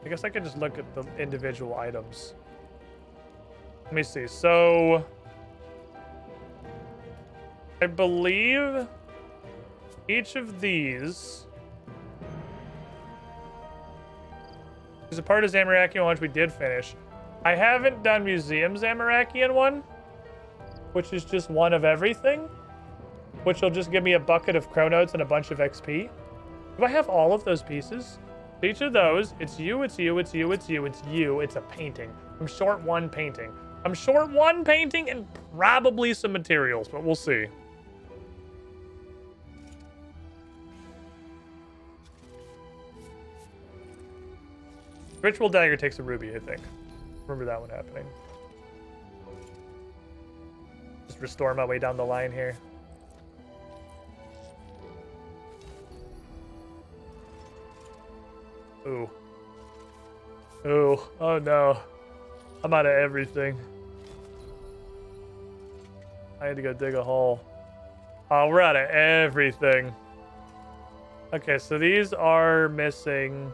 I guess I can just look at the individual items. Let me see. So I believe each of these is a part of Zamorakian one, which we did finish. I haven't done Museum Zamorakian one, which is just one of everything, which will just give me a bucket of Chronotes and a bunch of XP. Do I have all of those pieces? Each of those, it's you, it's you, it's you, it's you, it's you, it's a painting. I'm short 1 painting. I'm short 1 painting and probably some materials, but we'll see. Ritual Dagger takes a ruby, I think. Remember that one happening. Just restore my way down the line here. Ooh. Ooh. Oh no. I'm out of everything. I had to go dig a hole. Oh, we're out of everything. Okay, so these are missing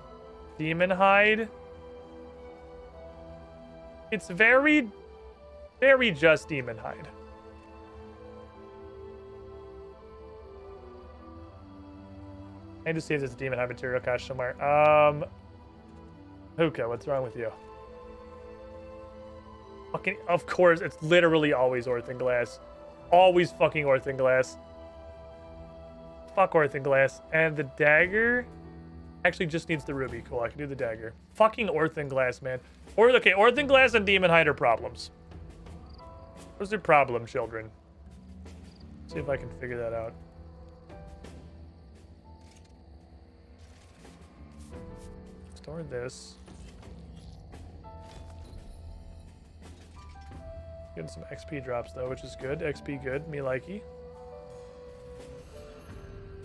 Demon Hide. It's very, very just Demon Hide. I need to see if there's a Demon Hide material cache somewhere. Hookah, what's wrong with you? Fucking, of course, it's literally always Orthinglass. Always fucking Orthinglass. Fuck Orthinglass. And the dagger actually just needs the ruby. Cool, I can do the dagger. Fucking Orthinglass, man. Okay, Orthinglass and Demon Hide are problems. Those are problem children. Let's see if I can figure that out. Store this. Getting some XP drops though, which is good. XP good, me likey.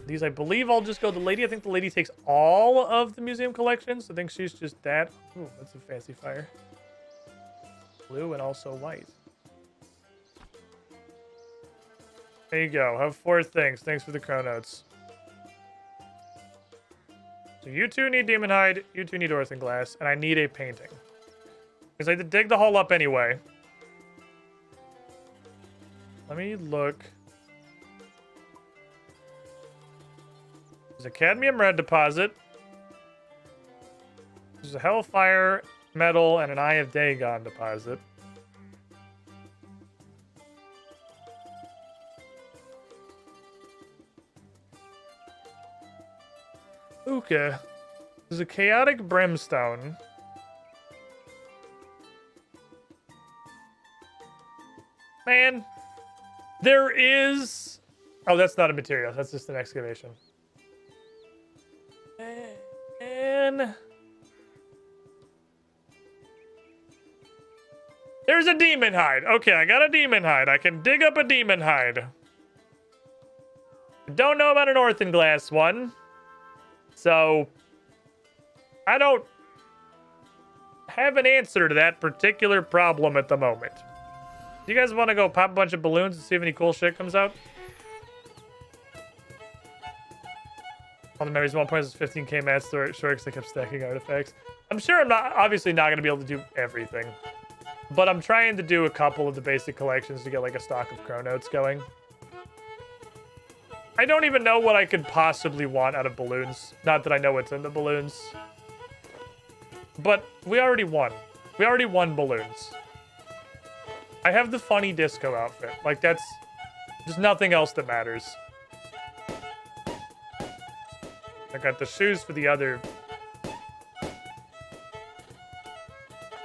These, I believe, I'll just go the lady. I think the lady takes all of the museum collections. I think she's just that. Ooh, that's a fancy fire. Blue and also white. There you go. Have 4 things. Thanks for the chronotes. So you 2 need Demon Hide, you 2 need Earthen Glass, and I need a painting. Because I had to dig the hole up anyway. Let me look. There's a cadmium red deposit. There's a hellfire metal and an Eye of Dagon deposit. Okay. There's a chaotic brimstone. Man, there is... Oh, that's not a material. That's just an excavation. And... There's a demon hide. Okay, I got a demon hide. I can dig up a demon hide. Don't know about an Earthen Glass one. So, I don't have an answer to that particular problem at the moment. Do you guys want to go pop a bunch of balloons and see if any cool shit comes out? All the memories 1 point is 15k mats sure because I kept stacking artifacts. I'm sure I'm not, obviously not going to be able to do everything. But I'm trying to do a couple of the basic collections to get like a stock of chronotes going. I don't even know what I could possibly want out of balloons. Not that I know what's in the balloons. But we already won. We already won balloons. I have the funny disco outfit. Like, that's... There's nothing else that matters. I got the shoes for the other...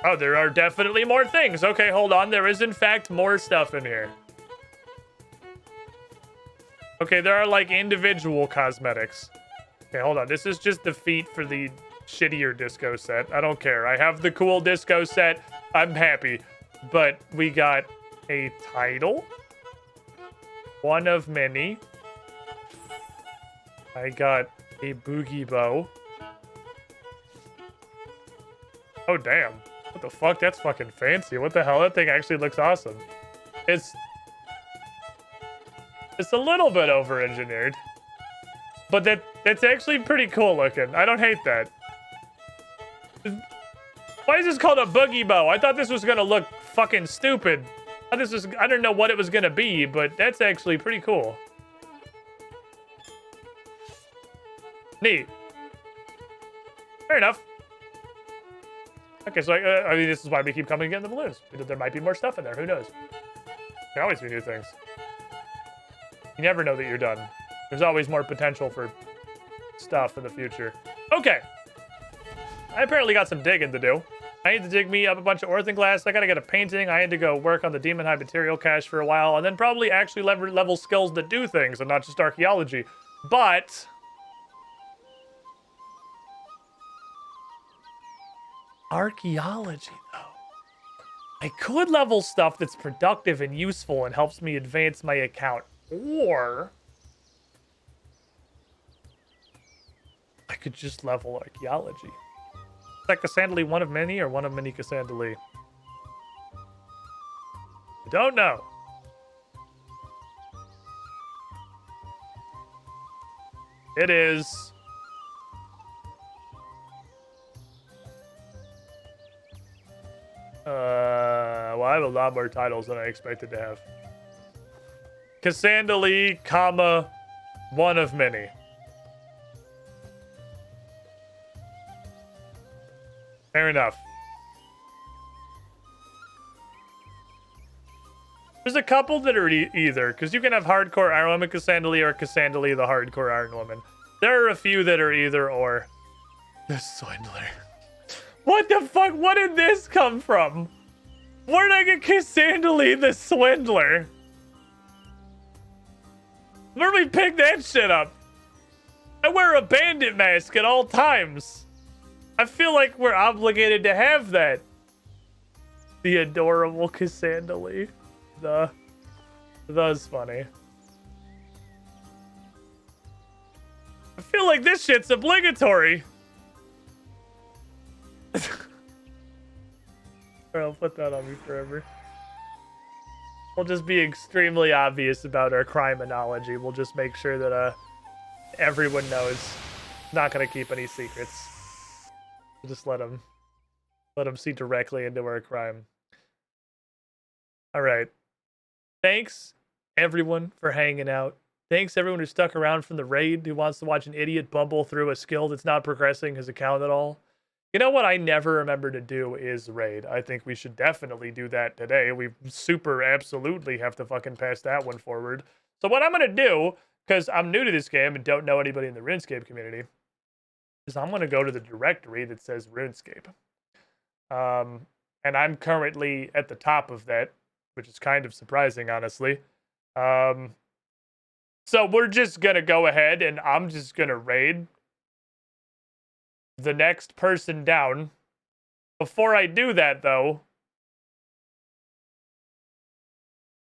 Oh, there are definitely more things. Okay, hold on. There is, in fact, more stuff in here. Okay, there are, like, individual cosmetics. Okay, hold on. This is just the feet for the shittier disco set. I don't care. I have the cool disco set. I'm happy. But we got a title. One of many. I got a boogie bow. Oh, damn. What the fuck? That's fucking fancy. What the hell? That thing actually looks awesome. It's a little bit over-engineered. But that's actually pretty cool looking. I don't hate that. Why is this called a boogie bow? I thought this was gonna look fucking stupid. I don't know what it was gonna be, but that's actually pretty cool. Neat. Fair enough. Okay, so I mean, this is why we keep coming and getting the balloons. There might be more stuff in there. Who knows? There always be new things. You never know that you're done. There's always more potential for stuff in the future. Okay. I apparently got some digging to do. I need to dig me up a bunch of Earthen Glass. I gotta get a painting. I need to go work on the Demon High material cache for a while, and then probably actually level skills that do things and not just archaeology. But archaeology, though. I could level stuff that's productive and useful and helps me advance my account. Or I could just level archaeology. Is that Cassandra one of many or one of many Cassandra? I don't know. It is. Well, I have a lot more titles than I expected to have. Cassandra, comma, one of many. Fair enough. There's a couple that are either, because you can have hardcore Iron Woman Cassandra or Cassandra the hardcore Iron Woman. There are a few that are either or. The Swindler. What the fuck? What did this come from? Where did I get Cassandra the Swindler? Where did we pick that shit up? I wear a bandit mask at all times. I feel like we're obligated to have that. The adorable Cassandra. That's funny. I feel like this shit's obligatory. Or I'll put that on me forever. We'll just be extremely obvious about our criminology. We'll just make sure that everyone knows. Not gonna keep any secrets. We'll just let them see directly into our crime. All right. Thanks everyone for hanging out. Thanks everyone who stuck around from the raid, who wants to watch an idiot bumble through a skill that's not progressing his account at all. You know what I never remember to do is raid. I think we should definitely do that today. We super absolutely have to fucking pass that one forward. So what I'm going to do, because I'm new to this game and don't know anybody in the RuneScape community, is I'm going to go to the directory that says RuneScape. And I'm currently at the top of that, which is kind of surprising, honestly. So we're just going to go ahead and I'm just going to raid the next person down. Before I do that, though,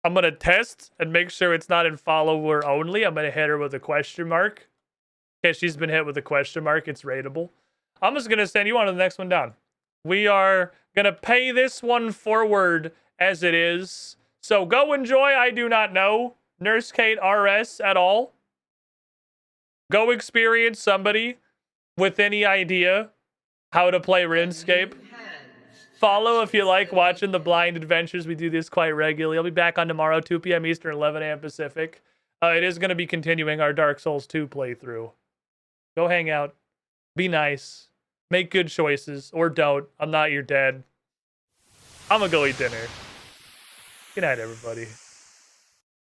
I'm going to test and make sure it's not in follower only. I'm going to hit her with a question mark. Okay, she's been hit with a question mark. It's raidable. I'm just going to send you on to the next one down. We are going to pay this one forward as it is. So go enjoy I Do Not Know Nurse Kate RS at all. Go experience somebody with any idea how to play RuneScape. Follow if you like watching the blind adventures. We do this quite regularly. I'll be back on tomorrow, 2 p.m. Eastern, 11 a.m. Pacific. It is going to be continuing our Dark Souls 2 playthrough. Go hang out. Be nice. Make good choices. Or don't. I'm not your dad. I'm going to go eat dinner. Good night, everybody.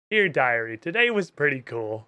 Dear Diary, today was pretty cool.